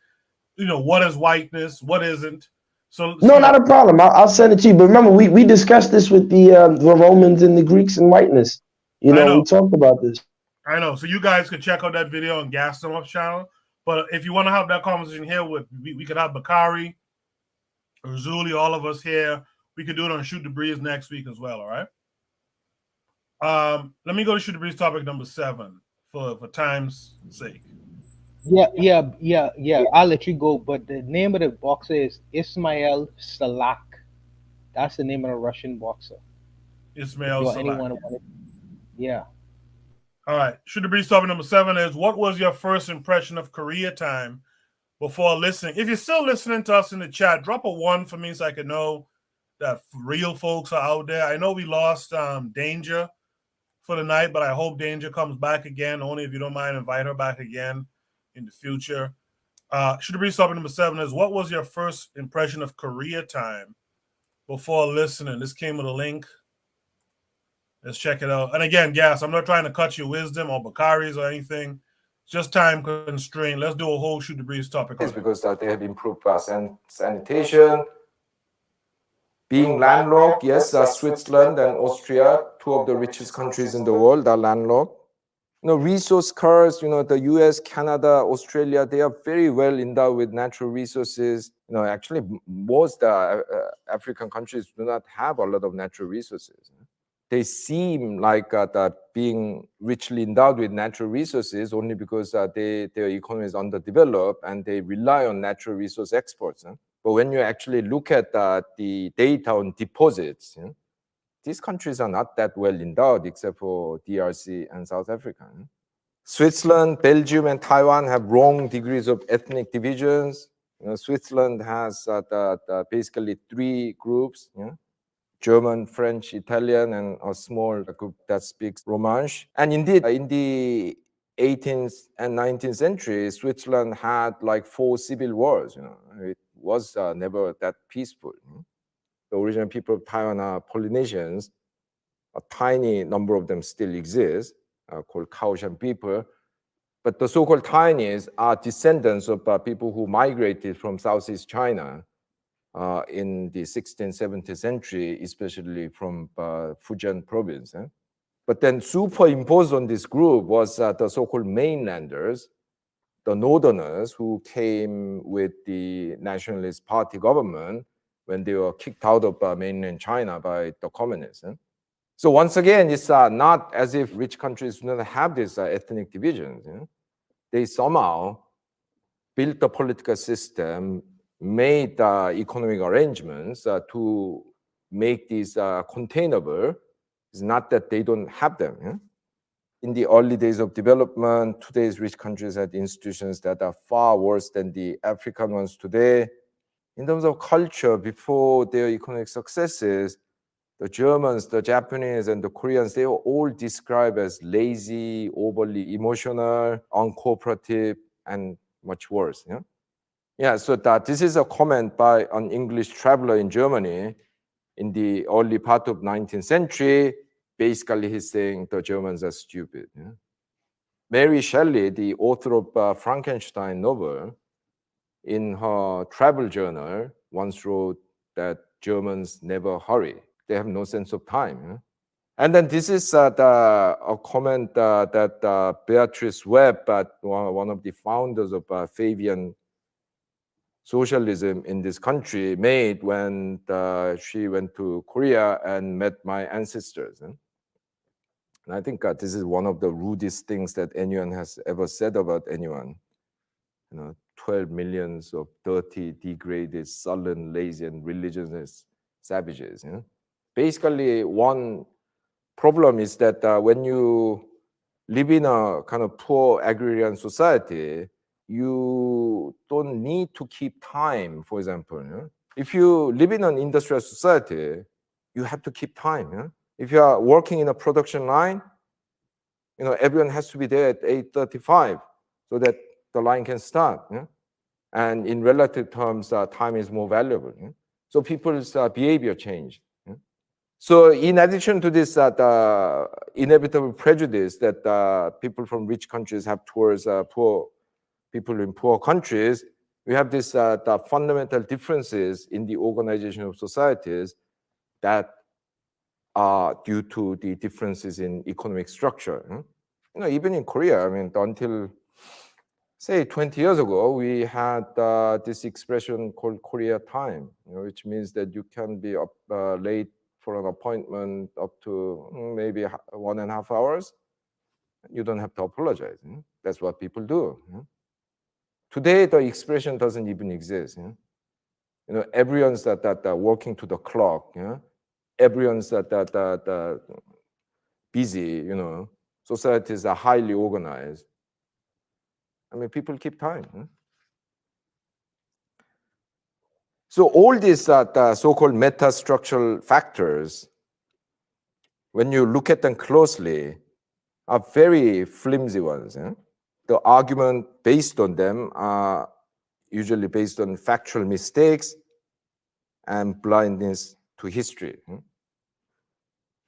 what is whiteness? What isn't? So no, not a problem. I'll send it to you. But remember, we discussed this with the Romans and the Greeks and whiteness. We talked about this. I know. So you guys could check out that video on Gas Them Up channel. But if you want to have that conversation here, we could have Bakari or Zuli, all of us here. We could do it on Shoot the Breeze next week as well. All right. Let me go to Shoot the Breeze topic number 7 for time's sake. Yeah. I'll let you go. But the name of the boxer is Ismail Salak. That's the name of the Russian boxer. Ismail Salak. Yeah. All right. Shoot the Breeze topic number 7 is, what was your first impression of Korea time before listening? If you're still listening to us in the chat, drop a 1 for me so I can know that real folks are out there. I know we lost Danger for the night, but I hope Danger comes back again. Only if you don't mind, invite her back again in the future. Shoot the Breeze topic number 7 is, what was your first impression of Korea time before listening? This came with a link. Let's check it out. And again, Gas, I'm not trying to cut your wisdom or Bakari's or anything. It's just time constraint. Let's do a whole Shoot the Breeze topic. It's because they have improved sanitation. Being landlocked, yes, Switzerland and Austria, 2 of the richest countries in the world, are landlocked. Resource curves, the US, Canada, Australia, they are very well endowed with natural resources. Actually, most African countries do not have a lot of natural resources. They seem like that being richly endowed with natural resources only because their economy is underdeveloped and they rely on natural resource exports. But when you actually look at the data on deposits, these countries are not that well endowed except for DRC and South Africa. Switzerland, Belgium, and Taiwan have wrong degrees of ethnic divisions. Switzerland has basically 3 groups. German, French, Italian, and a small group that speaks Romansh. And indeed, in the 18th and 19th century, Switzerland had like 4 civil wars. It was never that peaceful. The original people of Taiwan are Polynesians. A tiny number of them still exist, called Kaoshan people. But the so-called Taiwanese are descendants of people who migrated from Southeast China in the 16th, 17th century, especially from Fujian province. But then superimposed on this group was the so-called mainlanders, the northerners who came with the Nationalist Party government when they were kicked out of mainland China by the communists. So once again, it's not as if rich countries do not have these ethnic divisions. They somehow built the political system, made economic arrangements to make these containable. It's not that they don't have them. In the early days of development, today's rich countries had institutions that are far worse than the African ones today. In terms of culture, before their economic successes, the Germans, the Japanese, and the Koreans, they were all described as lazy, overly emotional, uncooperative, and much worse. Yeah, so this is a comment by an English traveler in Germany in the early part of 19th century. Basically, he's saying the Germans are stupid. Yeah? Mary Shelley, the author of Frankenstein novel, in her travel journal, once wrote that Germans never hurry. They have no sense of time. Yeah? And then this is a comment that Beatrice Webb, one of the founders of Fabian socialism in this country, made when she went to Korea and met my ancestors. And I think this is one of the rudest things that anyone has ever said about anyone. 12 millions of dirty, degraded, sullen, lazy, and religionless savages. Basically, one problem is that when you live in a kind of poor agrarian society, you don't need to keep time, for example. If you live in an industrial society, you have to keep time. If you are working in a production line, everyone has to be there at 8:35 so that the line can start. And in relative terms, time is more valuable. So people's behavior changed. So in addition to this the inevitable prejudice that people from rich countries have towards poor people in poor countries, we have this the fundamental differences in the organization of societies that are due to the differences in economic structure. Even in Korea, I mean, until say 20 years ago, we had this expression called Korea time, which means that you can be up late for an appointment up to maybe 1.5 hours. You don't have to apologize. That's what people do. Today, the expression doesn't even exist. Everyone's that working to the clock. Everyone's that busy. Societies are highly organized. I mean, people keep time. So all these so-called meta-structural factors, when you look at them closely, are very flimsy ones. The argument based on them are usually based on factual mistakes and blindness to history.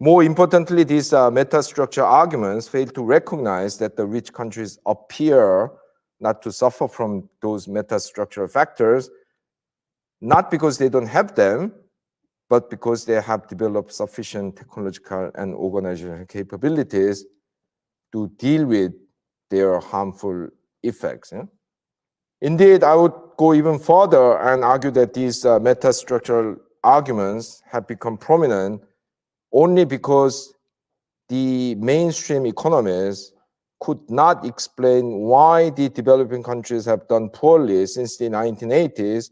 More importantly, these meta-structure arguments fail to recognize that the rich countries appear not to suffer from those meta-structural factors, not because they don't have them, but because they have developed sufficient technological and organizational capabilities to deal with their harmful effects. Indeed, I would go even further and argue that these meta-structural arguments have become prominent only because the mainstream economists could not explain why the developing countries have done poorly since the 1980s,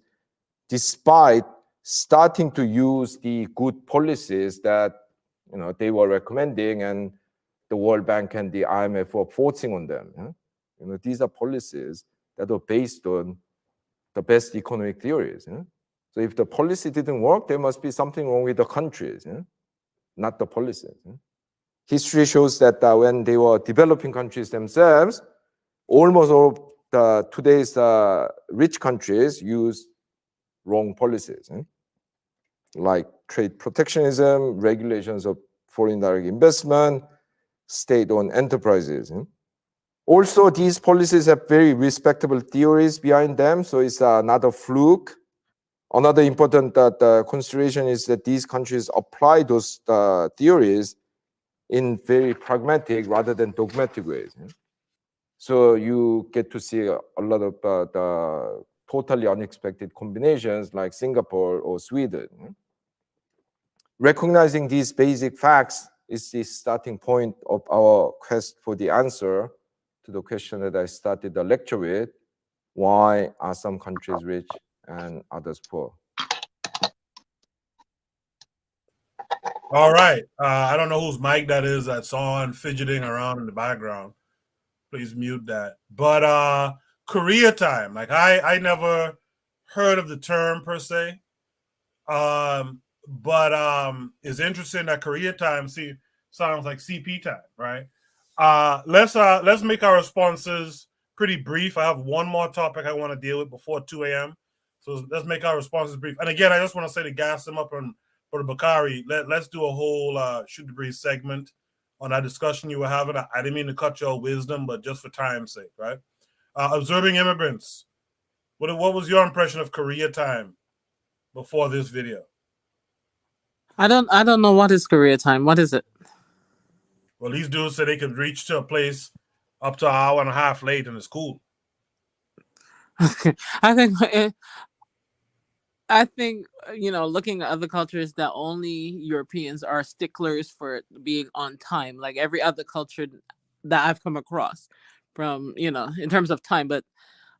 despite starting to use the good policies that they were recommending and the World Bank and the IMF were forcing on them. These are policies that are based on the best economic theories. So if the policy didn't work, there must be something wrong with the countries, not the policies. History shows that when they were developing countries themselves, almost all of today's rich countries use wrong policies, like trade protectionism, regulations of foreign direct investment, state-owned enterprises. Also, these policies have very respectable theories behind them, so it's not a fluke. Another important consideration is that these countries apply those theories in very pragmatic rather than dogmatic ways. So you get to see a lot of the totally unexpected combinations like Singapore or Sweden. Recognizing these basic facts is the starting point of our quest for the answer to the question that I started the lecture with: why are some countries rich and others poor? All right. I don't know whose mic that is that's on fidgeting around in the background. Please mute that. But Korea time, like I never heard of the term per se. But it's interesting that Korea time sounds like CP time, right? Let's make our responses pretty brief. I have one more topic I want to deal with before 2 a.m. So let's make our responses brief. And again, I just want to say to gas him up and for the Bakari, let's do a whole shoot the breeze segment on that discussion you were having. I didn't mean to cut your wisdom, but just for time's sake, right? Observing immigrants. What was your impression of Korea time before this video? I don't know what is Korea time. What is it? Well, these dudes said they could reach to a place up to an hour and a half late, and it's cool. I think looking at other cultures, that only Europeans are sticklers for being on time, like every other culture that I've come across, from in terms of time. But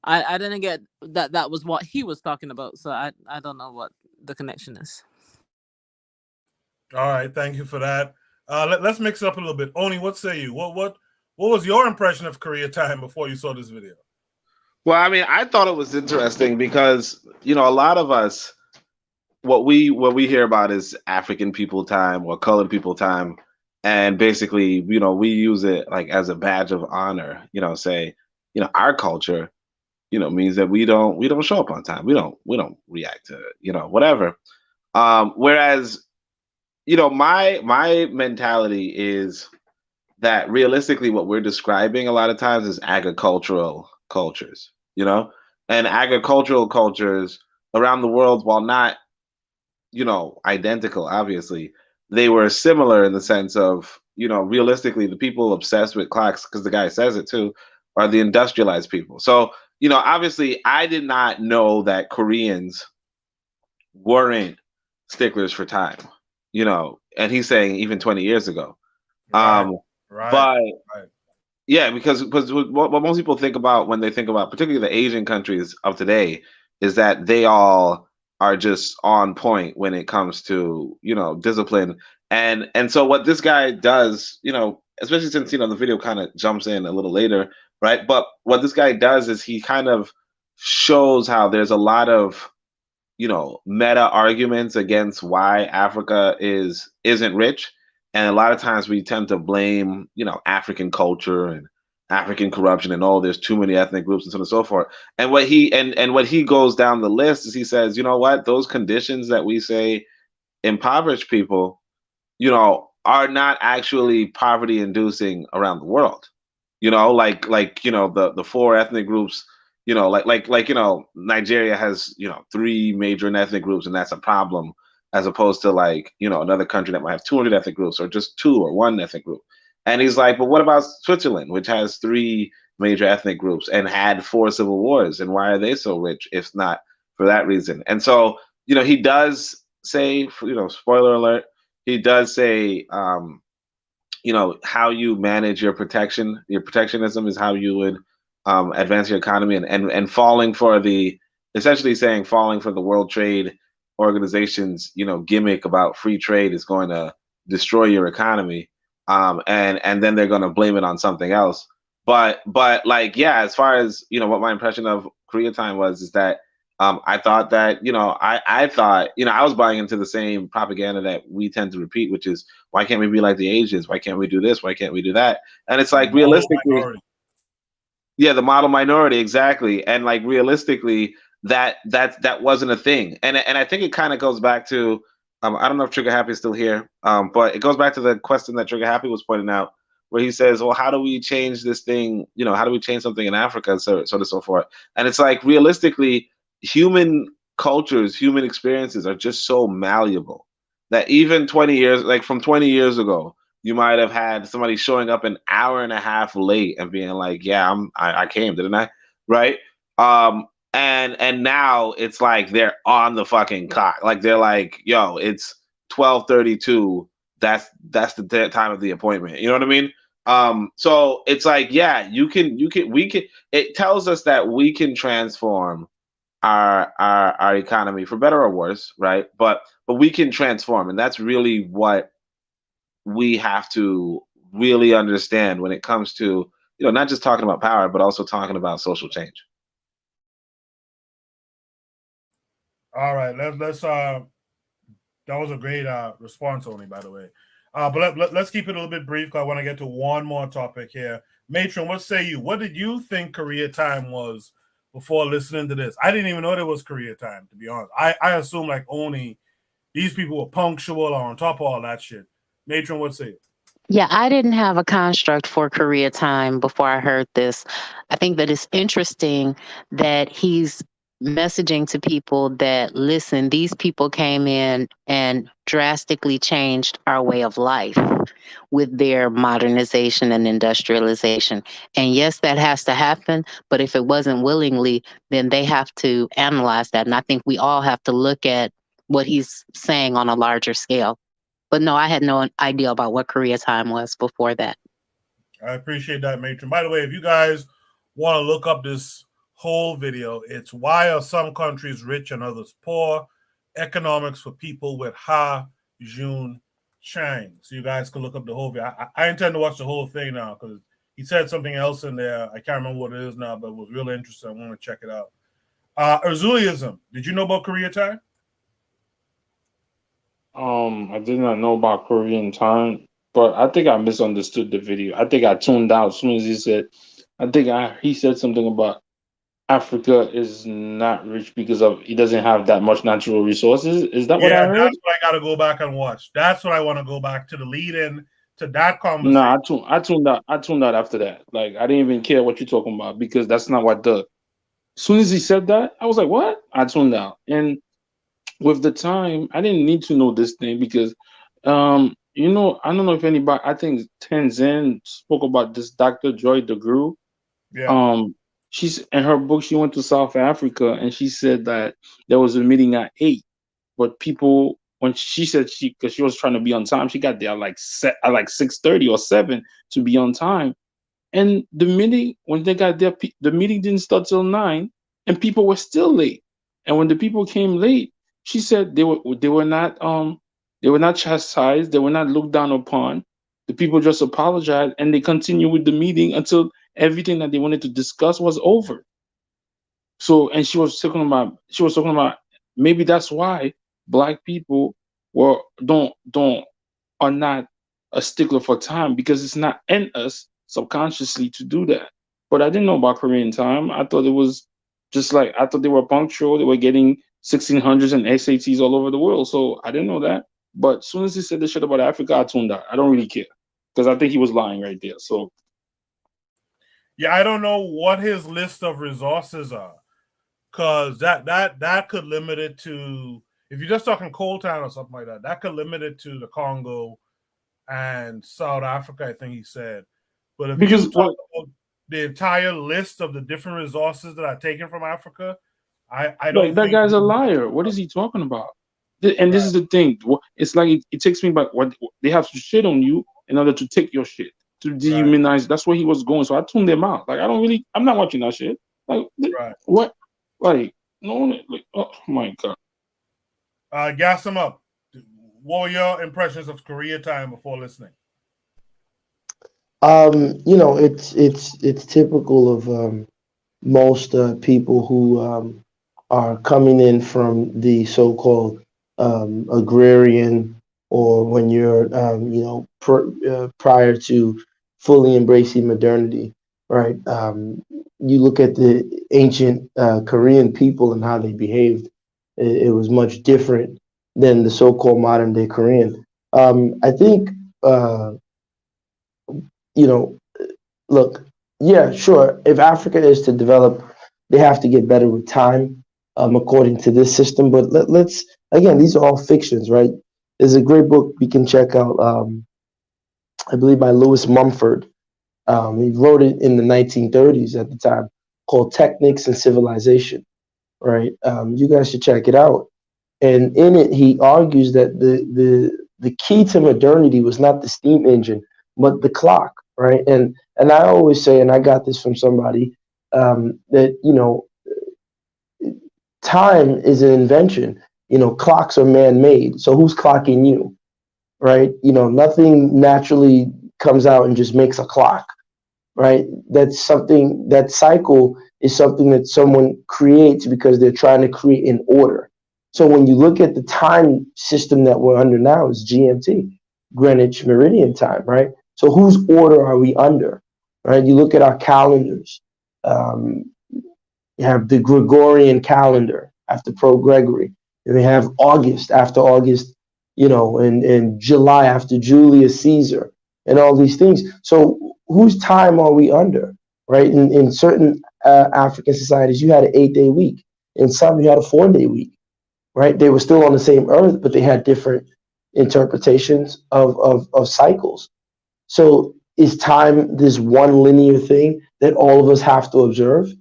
I didn't get that was what he was talking about, so I don't know what the connection is. All right, thank you for that. Let's mix it up a little bit. Oni, what say you? What was your impression of Korea time before you saw this video? Well, I mean, I thought it was interesting because a lot of us, what we hear about is African people time or colored people time, and basically, we use it like as a badge of honor. Say, our culture, means that we don't show up on time. We don't react to whatever. Whereas, my mentality is that realistically, what we're describing a lot of times is agricultural cultures. And agricultural cultures around the world, while not, identical, obviously, they were similar in the sense of, realistically, the people obsessed with clocks, because the guy says it too, are the industrialized people. So, obviously, I did not know that Koreans weren't sticklers for time, and he's saying even 20 years ago. Right. But yeah, because what most people think about when they think about particularly the Asian countries of today is that they all are just on point when it comes to discipline, and so what this guy does, especially since the video kind of jumps in a little later, right? But what this guy does is he kind of shows how there's a lot of meta arguments against why Africa isn't rich. And a lot of times we tend to blame, African culture and African corruption and there's too many ethnic groups and so on and so forth. And what he goes down the list is he says, what, those conditions that we say impoverish people, are not actually poverty inducing around the world. Like the four ethnic groups, Nigeria has 3 major ethnic groups, and that's a problem, as opposed to another country that might have 200 ethnic groups or just 2 or 1 ethnic group. And he's like, but what about Switzerland, which has 3 major ethnic groups and had 4 civil wars, and why are they so rich if not for that reason? And so he does say, spoiler alert, he does say how you manage your protectionism is how you would advance your economy, and falling for the World Trade Organization's gimmick about free trade is going to destroy your economy, and then they're going to blame it on something else. But as far as what my impression of Korea time was, is that I thought that I thought I was buying into the same propaganda that we tend to repeat, which is, why can't we be like the Asians? Why can't we do this? Why can't we do that? And it's like, realistically, yeah, the model minority, exactly. And like realistically, that wasn't a thing. And I think it kind of goes back to I don't know if Trigger Happy is still here, but it goes back to the question that Trigger Happy was pointing out, where he says, well, how do we change this thing? How do we change something in Africa, so on and so forth? And it's like, realistically, human cultures, human experiences are just so malleable that even 20 years, like from 20 years ago, you might have had somebody showing up an hour and a half late and being like, yeah, I came, didn't I? Right. And now it's like they're on the fucking clock. Like they're like, yo, it's 12:32. That's the time of the appointment. You know what I mean? So it's like, yeah, we can. It tells us that we can transform our economy for better or worse, right? But we can transform, and that's really what we have to really understand when it comes to not just talking about power, but also talking about social change. All right, let's that was a great response, Tony, by the way. But let's keep it a little bit brief because I want to get to one more topic here. Matron, what say you? What did you think Korea time was before listening to this? I didn't even know there was Korea time, to be honest. I assume like only these people were punctual or on top of all that shit. Matron, what say you? Yeah, I didn't have a construct for career time before I heard this. I think that it's interesting that he's messaging to people that listen, these people came in and drastically changed our way of life with their modernization and industrialization. And yes, that has to happen, but if it wasn't willingly, then they have to analyze that. And I think we all have to look at what he's saying on a larger scale. But no, I had no idea about what Korea time was before that. I appreciate that, Matron. By the way, if you guys want to look up this whole video, it's Why Are Some Countries Rich and Others Poor? Economics for People with Ha Jun Chang. So you guys can look up the whole video. I intend to watch the whole thing now because he said something else in there. I can't remember what it is now, but it was really interesting. I want to check it out. Erzuliism. Did you know about Korea time? I did not know about Korean time, but I think I misunderstood the video. I think I tuned out as soon as he said. He said something about Africa is not rich because of it doesn't have that much natural resources. Is that what I heard? That's what I got to go back and watch. That's what I want to go back to the lead-in to that conversation. No, I tuned out after that. Like I didn't even care what you're talking about because that's not what the. As soon as he said that, I was like, "What?" I tuned out, and with the time, I didn't need to know this thing because, I don't know if anybody. I think Tenzin spoke about this Dr. Joy DeGruy. Yeah. She's in her book. She went to South Africa and she said that there was a meeting at 8, but people when she said because she was trying to be on time, she got there at like 6:30 or 7 to be on time. And the meeting when they got there, the meeting didn't start till 9, and people were still late. And when the people came late, she said they were not chastised, they were not looked down upon. The people just apologized and they continued with the meeting until everything that they wanted to discuss was over. So, and she was talking about maybe that's why Black people are not a stickler for time because it's not in us subconsciously to do that. But I didn't know about Korean time. I thought it was just like I thought they were punctual. They were getting 1600s and SATs all over the world. So I didn't know that. But as soon as he said the shit about Africa, I tuned out. I don't really care because I think he was lying right there. So yeah, I don't know what his list of resources are because that could limit it to if you're just talking coal town or something like that. That could limit it to the Congo and South Africa. I think he said. But if you talk about the entire list of the different resources that are taken from Africa, I don't. That guy's a liar. What is he talking about? And this is the thing. It's like it takes me back. What they have to shit on you in order to take your shit to dehumanize. That's where he was going. So I tuned them out. Like I'm not watching that shit. Like what? Like no. Like oh my god. Gas them up. What were your impressions of Korea time before listening? It's typical of most people who are coming in from the so-called agrarian, or when you're prior to fully embracing modernity, right? You look at the ancient Korean people and how they behaved. It was much different than the so-called modern day Korean. I think look, yeah, sure. If Africa is to develop, they have to get better with time, according to this system. But let's again, these are all fictions, right? There's a great book we can check out, I believe by Lewis Mumford. He wrote it in the 1930s at the time, called Technics and Civilization, right? You guys should check it out. And in it, he argues that the key to modernity was not the steam engine, but the clock, right? And I always say, and I got this from somebody, that time is an invention. Clocks are man-made. So who's clocking you, right? Nothing naturally comes out and just makes a clock, right? That's something, that cycle is something that someone creates because they're trying to create an order. So when you look at the time system that we're under now, is GMT. Greenwich Meridian time, right? So whose order are we under, right? You look at our calendars. You have the Gregorian calendar after Pro Gregory. And they have August after August, and July after Julius Caesar, and all these things. So whose time are we under, right? In certain African societies, you had an 8-day week. In some, you had a 4-day week, right? They were still on the same earth, but they had different interpretations of cycles. So is time this one linear thing that all of us have to observe?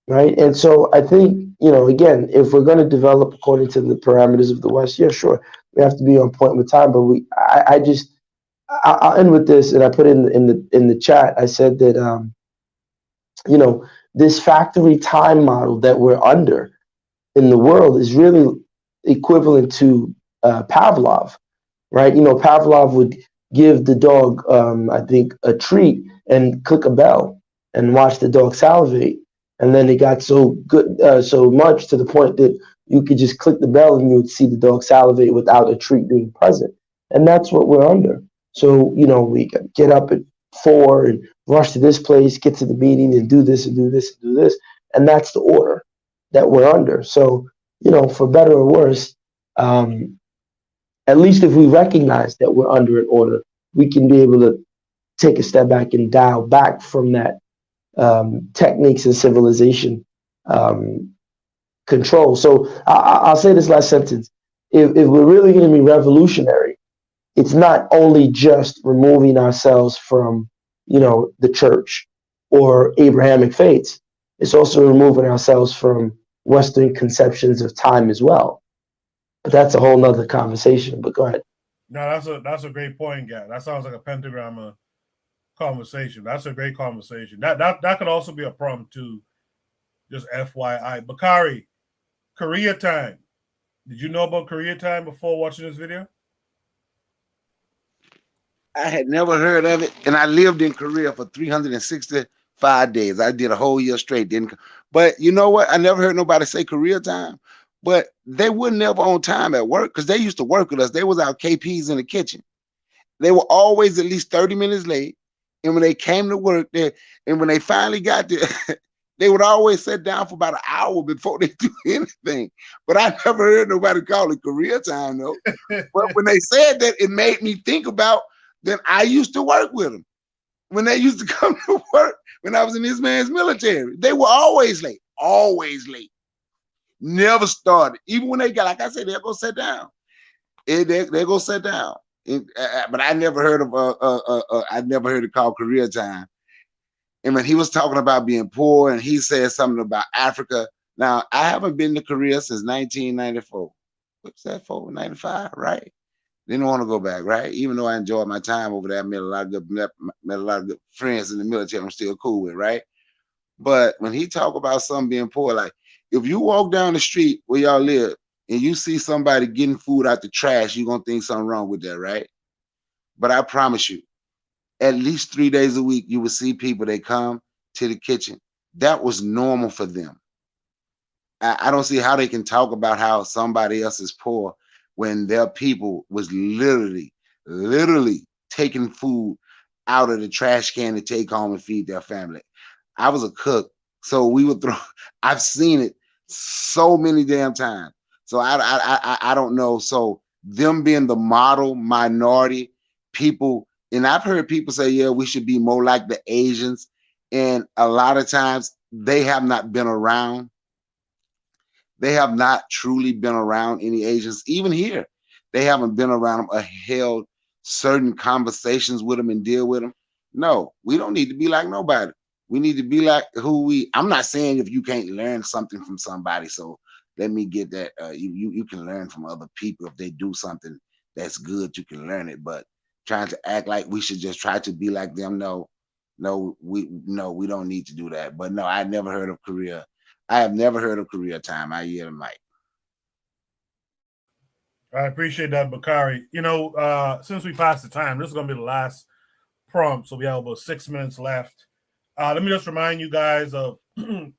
Right. And so I think, again, if we're going to develop according to the parameters of the West, yeah, sure, we have to be on point with time. But I'll end with this, and I put it in the chat. I said that, this factory time model that we're under in the world is really equivalent to Pavlov, right? Pavlov would give the dog, I think, a treat and click a bell and watch the dog salivate. And then it got so good, so much to the point that you could just click the bell and you would see the dog salivate without a treat being present. And that's what we're under. So, we get up at 4 and rush to this place, get to the meeting and do this and do this and do this. And that's the order that we're under. So, for better or worse, at least if we recognize that we're under an order, we can be able to take a step back and dial back from that techniques and civilization control. So I'll say this last sentence. If we're really going to be revolutionary, it's not only just removing ourselves from, the church or Abrahamic faiths. It's also removing ourselves from Western conceptions of time as well. But that's a whole nother conversation. But go ahead. No, that's a great point, Gad. That sounds like a pentagram conversation. That's a great conversation. That could also be a prompt too. Just FYI. Bakari, Korea time. Did you know about Korea time before watching this video? I had never heard of it, and I lived in Korea for 365 days. I did a whole year straight. But you know what? I never heard nobody say Korea time. But they were never on time at work because they used to work with us. They was our KPs in the kitchen. They were always at least 30 minutes late. And when they came to work there, and when they finally got there, they would always sit down for about an hour before they do anything. But I never heard nobody call it Korea time, though. But when they said that, it made me think about that I used to work with them. When they used to come to work, when I was in this man's military, they were always late. Never started. Even when they got, like I said, they'll go sit down. They go sit down. But I never heard of I never heard it called Korea time. And when he was talking about being poor, and he said something about Africa. Now I haven't been to Korea since 1994. What's that for? 95, right? Didn't want to go back, right? Even though I enjoyed my time over there, I met a lot of good friends in the military. I'm still cool with, right? But when he talk about something being poor, like if you walk down the street where y'all live and you see somebody getting food out the trash, you're gonna think something wrong with that, right? But I promise you, at least 3 days a week, you will see people that come to the kitchen. That was normal for them. I don't see how they can talk about how somebody else is poor when their people was literally taking food out of the trash can to take home and feed their family. I was a cook, so we would throw. I've seen it so many damn times. So I don't know. So them being the model minority people, and I've heard people say, yeah, we should be more like the Asians. And a lot of times they have not been around. They have not truly been around any Asians, even here. They haven't been around them or held certain conversations with them and deal with them. No, we don't need to be like nobody. We need to be like I'm not saying if you can't learn something from somebody, so let me get that. You can learn from other people. If they do something that's good, you can learn it. But trying to act like we should just try to be like them, we don't need to do that. But no, I never heard of Korea. I have never heard of Korea time. I hear them like. I appreciate that, Bakari. Since we passed the time, this is going to be the last prompt, so we have about 6 minutes left. Let me just remind you guys of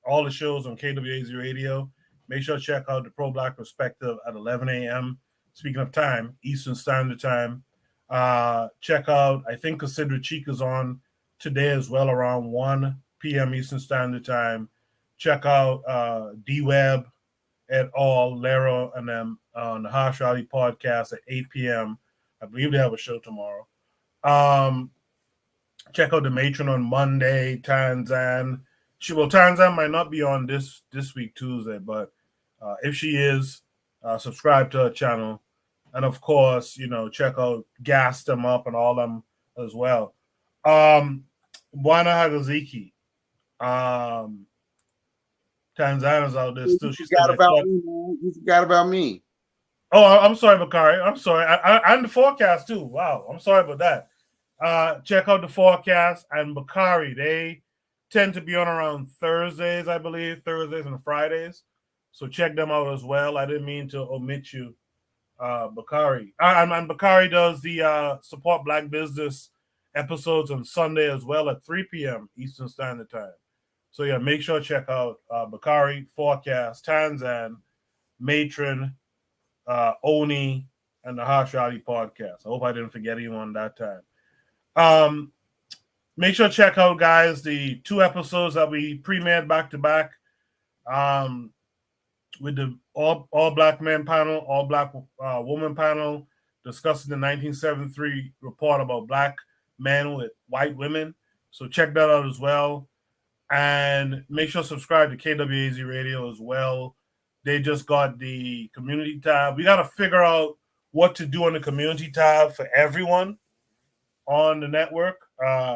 all the shows on KWAZ Radio. Make sure to check out the Pro Black Perspective at 11 a.m. Speaking of time, Eastern Standard Time. Check out, I think Consider Cheek is on today as well around 1 p.m. Eastern Standard Time. Check out D-Web et al., Lero, and them on the Harsh Rally podcast at 8 p.m. I believe they have a show tomorrow. Check out the Matron on Monday, Tanzan. Tanzan might not be on this week, Tuesday, but if she is, subscribe to her channel. And of course, check out Gas Them Up and all them as well. Bwana Hagaziki. Tanzania's out there still. She forgot said about me, man. You forgot about me. Oh, I'm sorry, Bakari. I'm sorry. I'm the forecast too. Wow. I'm sorry about that. Check out the forecast and Bakari. They tend to be on around Thursdays, I believe, Thursdays and Fridays. So check them out as well. I didn't mean to omit you, Bakari. And Bakari does the Support Black Business episodes on Sunday as well at 3 p.m. Eastern Standard Time. So yeah, make sure to check out Bakari, Forecast, Tanzan, Matron, Oni, and the Harsh Rally podcast. I hope I didn't forget anyone that time. Make sure to check out, guys, the 2 episodes that we premiered back to back with the all black men panel, all black woman panel, discussing the 1973 report about black men with white women. So check that out as well. And make sure to subscribe to KWAZ Radio as well. They just got the community tab. We got to figure out what to do on the community tab for everyone on the network.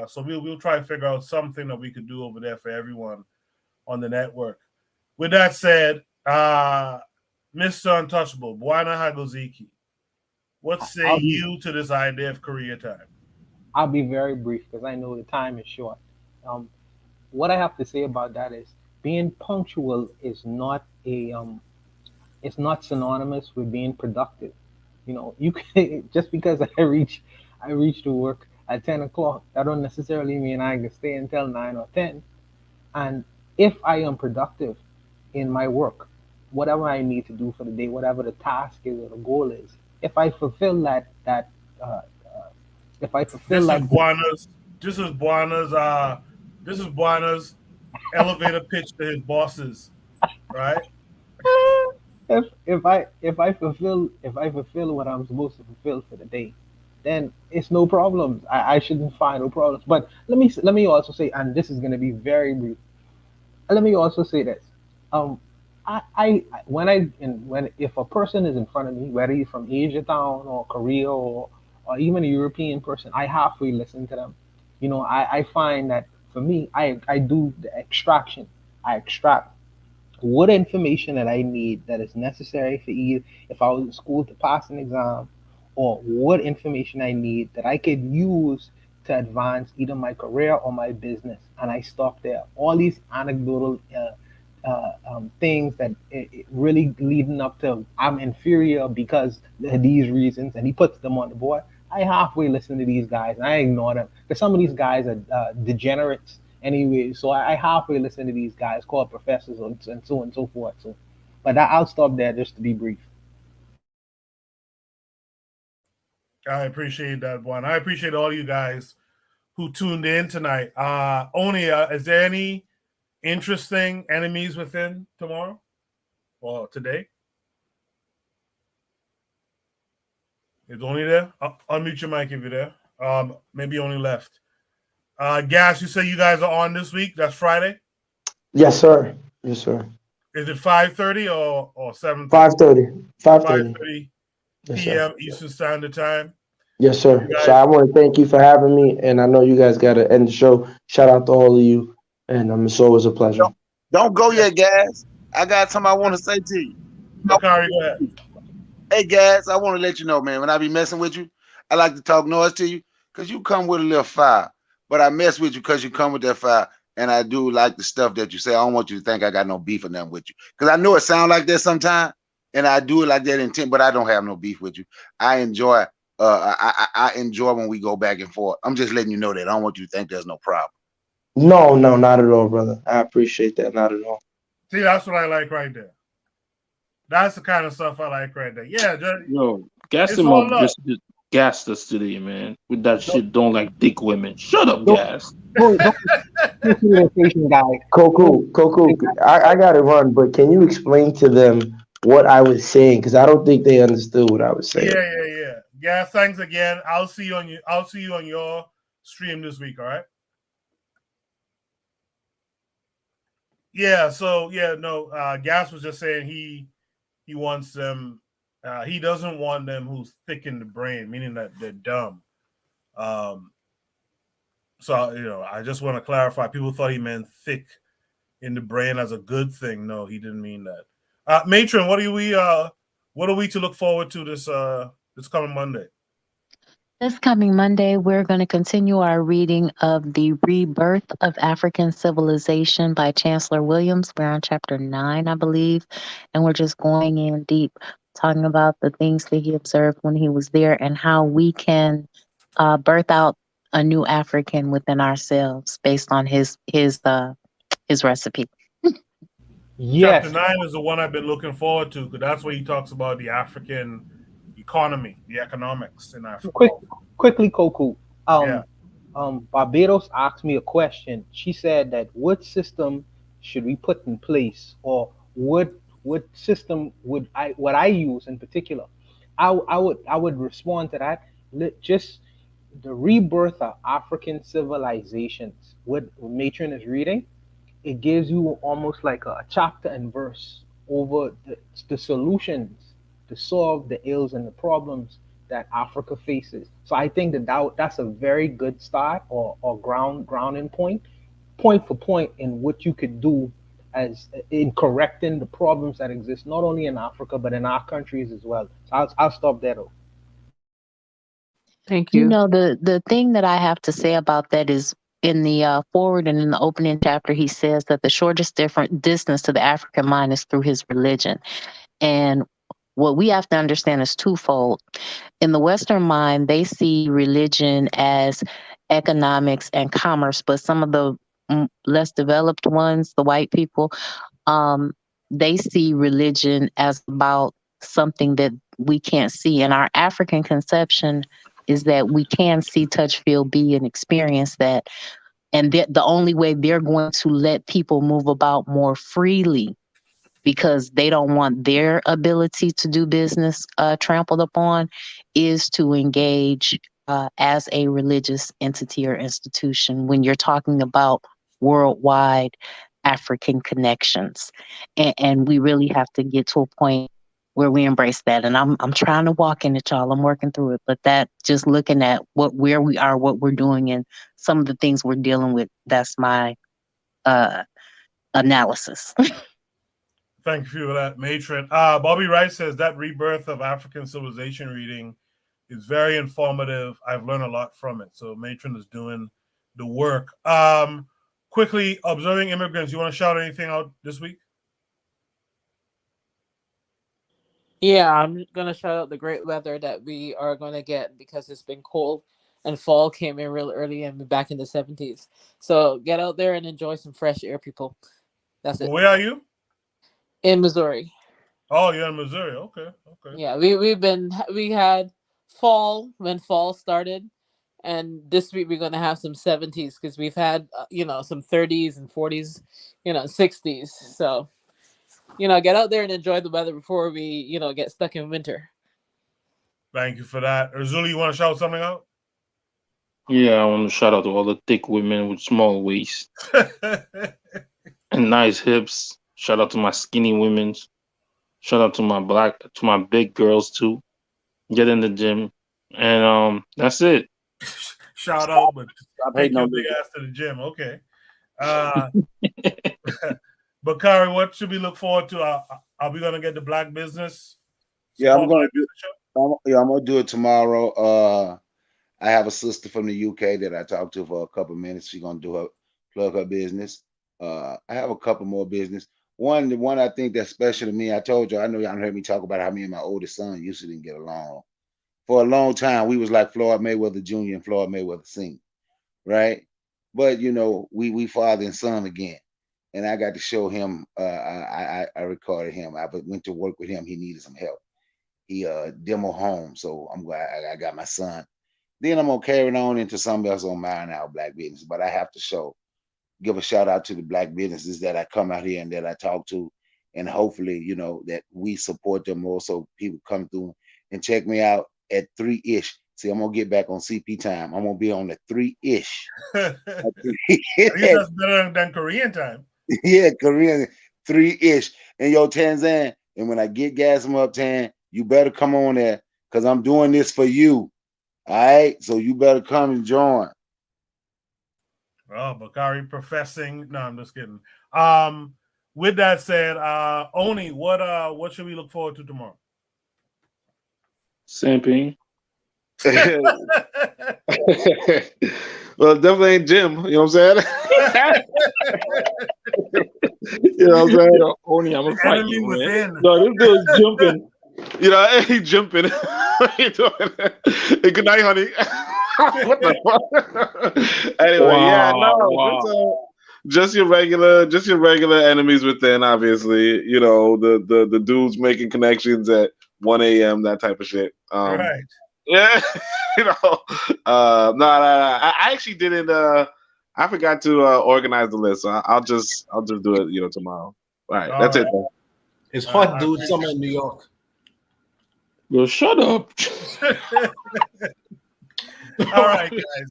So we'll try to figure out something that we could do over there for everyone on the network. With that said, Mr. Untouchable, Bwana Hagoziki, what say you to this idea of career time? I'll be very brief because I know the time is short. What I have to say about that is being punctual is not it's not synonymous with being productive. You can, just because I reach to work at 10 o'clock, that don't necessarily mean I can stay until 9 or 10. And if I am productive in my work, whatever I need to do for the day, whatever the task is or the goal is, if I fulfill This is Buana's elevator pitch to his bosses, right? If I fulfill what I'm supposed to fulfill for the day, then it's no problem. I shouldn't find no problems. But let me also say, and this is going to be very brief. Let me also say this. When if a person is in front of me, whether he's from Asia Town or Korea or even a European person, I halfway listen to them. I find that for me, I do the extraction. I extract what information that I need that is necessary for either if I was in school to pass an exam, or what information I need that I could use to advance either my career or my business. And I stop there. All these anecdotal things that it really leading up to I'm inferior because of these reasons, and he puts them on the board. I halfway listen to these guys and I ignore them because some of these guys are degenerates anyway. So I halfway listen to these guys called professors and so on and so forth. So, but I'll stop there just to be brief. I appreciate that one. I appreciate all you guys who tuned in tonight. Oni, is there any interesting enemies within tomorrow or today? Is Oni there? Unmute your mic if you're there. Maybe Oni left. Gas, you say you guys are on this week? That's Friday? Yes, sir. Yes, sir. Is it 5:30 or 7:30? 5:30. 5:30 Yes, p.m. sir. Eastern Standard Time. Yes, sir. So I want to thank you for having me, and I know you guys got to end the show. Shout out to all of you, and it's always a pleasure. Don't go yet, guys. I got something I want to say to you. Bakari, go ahead. Hey, guys, I want to let you know, man, when I be messing with you, I like to talk noise to you because you come with a little fire. But I mess with you because you come with that fire, and I do like the stuff that you say. I don't want you to think I got no beef or nothing with you because I know it sounds like that sometimes, and I do it like that intent, but I don't have no beef with you. I enjoy I enjoy when we go back and forth. I'm just letting you know that. I don't want you to think there's no problem. No, not at all, brother. I appreciate that. Not at all. See, that's what I like right there. That's the kind of stuff I like right there. Yeah, Yo, it's all love. gassed us today, man. With that shit, don't like dick women. Shut up, Don't gas. don't see the station guy. Coco, I gotta run, but can you explain to them what I was saying? Because I don't think they understood what I was saying. Yeah. Gas, thanks again. I'll see you on your stream this week, all right? Yeah, so Gas was just saying he wants them he doesn't want them who's thick in the brain, meaning that they're dumb. So I just want to clarify. People thought he meant thick in the brain as a good thing. No, he didn't mean that. Matron, what are we to look forward to this coming Monday? This coming Monday, we're going to continue our reading of The Rebirth of African Civilization by Chancellor Williams. We're on chapter 9, I believe, and we're just going in deep, talking about the things that he observed when he was there and how we can birth out a new African within ourselves based on his recipe. Yes. Chapter 9 is the one I've been looking forward to because that's where he talks about the African economy, the economics in Africa. Quickly, Coco. Yeah. Barbados asked me a question. She said that what system should we put in place, or what system would I use in particular? I would respond to that. Just the rebirth of African civilizations. What Matron is reading, it gives you almost like a chapter and verse over the solutions to solve the ills and the problems that Africa faces. So I think that's a very good start or grounding point for point in what you could do as in correcting the problems that exist not only in Africa but in our countries as well. So I'll stop there though. Thank you. You know, the thing that I have to say about that is in the forward and in the opening chapter, he says that the shortest distance to the African mind is through his religion. And what we have to understand is twofold. In the Western mind, they see religion as economics and commerce, but some of the less developed ones, the white people, they see religion as about something that we can't see. And our African conception is that we can see, touch, feel, be, and experience that. And the only way they're going to let people move about more freely, because they don't want their ability to do business trampled upon, is to engage as a religious entity or institution when you're talking about worldwide African connections. And we really have to get to a point where we embrace that. And I'm trying to walk in it, y'all. I'm working through it. But that, just looking at where we are, what we're doing, and some of the things we're dealing with, that's my analysis. Thank you for that, Matron. Bobby Wright says that Rebirth of African Civilization reading is very informative. I've learned a lot from it. So Matron is doing the work. Quickly, observing immigrants. You want to shout anything out this week? Yeah, I'm gonna shout out the great weather that we are gonna get because it's been cold and fall came in real early and we're back in the 70s. So get out there and enjoy some fresh air, people. That's it. Where are you? In Missouri. Oh, you're in Missouri. Okay. Yeah, we had fall when fall started, and this week we're gonna have some 70s because we've had some 30s and 40s, 60s. So get out there and enjoy the weather before we get stuck in winter. Thank you for that. Urzuli, you want to shout something out? Yeah, I want to shout out to all the thick women with small waists and nice hips. Shout out to my skinny women. Shout out to my big girls too. Get in the gym, and that's it. Shout out, but take hating your on big me. ass to the gym. Okay. Bakari, what should we look forward to? Are we gonna get the Black business? Yeah, I'm gonna do it tomorrow. I have a sister from the UK that I talked to for a couple minutes. She's gonna plug her business. I have a couple more business. The one I think that's special to me. I told you, I know y'all heard me talk about how me and my oldest son used to didn't get along. For a long time, we was like Floyd Mayweather Jr. and Floyd Mayweather Sr., right? But we father and son again. And I got to show him. I recorded him. I went to work with him. He needed some help. he demo home. So I'm glad I got my son. Then I'm gonna carry it on into something else on mine now, black business. But I have to give a shout out to the black businesses that I come out here and that I talk to, and hopefully, you know, that we support them more so people come through and check me out at 3-ish. See, I'm gonna get back on CP time. I'm gonna be on the 3-ish. At least that's better than Korean time. Yeah, Korean 3-ish. And yo, Tanzan, and when I get gas them up, Tan, you better come on there because I'm doing this for you. All right, so you better come and join. Oh, Bakari professing. No, I'm just kidding. With that said, Oni, what should we look forward to tomorrow? Simping. Well, definitely ain't Jim. You know what I'm saying? You know what I'm saying? Only I'm gonna fight Enemy you, within. man. No, this dude's jumping. You know, he jumping. What you doing? Hey, good night, honey. What the fuck? Anyway, yeah, no, just your regular enemies within. Obviously, you know, the dudes making connections at 1 a.m. that type of shit. Right. Yeah, you know. No. I actually didn't. I forgot to organize the list. So I'll just do it. You know, tomorrow. All right, that's it. Though. It's hot, dude. Summer in New York. Well, shut up. All right, guys.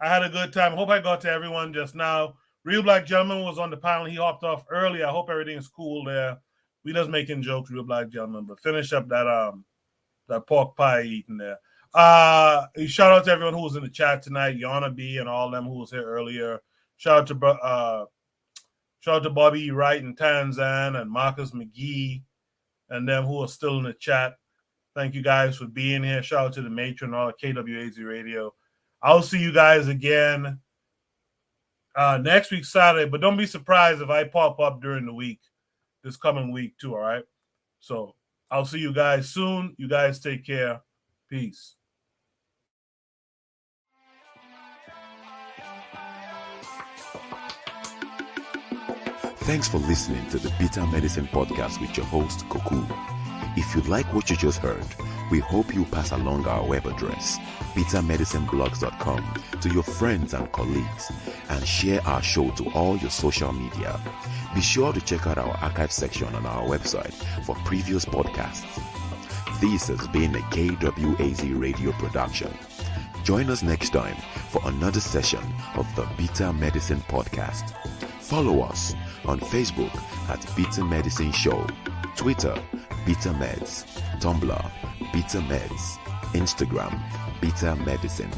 I had a good time. Hope I got to everyone just now. Real Black Gentleman was on the panel. He hopped off early. I hope everything's cool there. We just making jokes, Real Black Gentleman, but finish up that pork pie eating there. Shout out to everyone who was in the chat tonight, Yana B and all them who was here earlier. Shout out to Bobby Wright and Tanzan and Marcus McGee and them who are still in the chat. Thank you guys for being here. Shout out to the matron and all of KWAZ Radio. I'll see you guys again next week, Saturday, but don't be surprised if I pop up during the week, this coming week too, all right? So I'll see you guys soon. You guys take care. Peace. Thanks for listening to the Bitter Medicine Podcast with your host, Koku. If you like what you just heard, we hope you pass along our web address, bittermedicineblogs.com, to your friends and colleagues, and share our show to all your social media. Be sure to check out our archive section on our website for previous podcasts. This has been a KWAZ radio production. Join us next time for another session of the Bitter Medicine Podcast. Follow us on Facebook at Bitter Medicine Show, Twitter, Bitter Meds, Tumblr, Bitter Meds, Instagram, Bitter Medicine.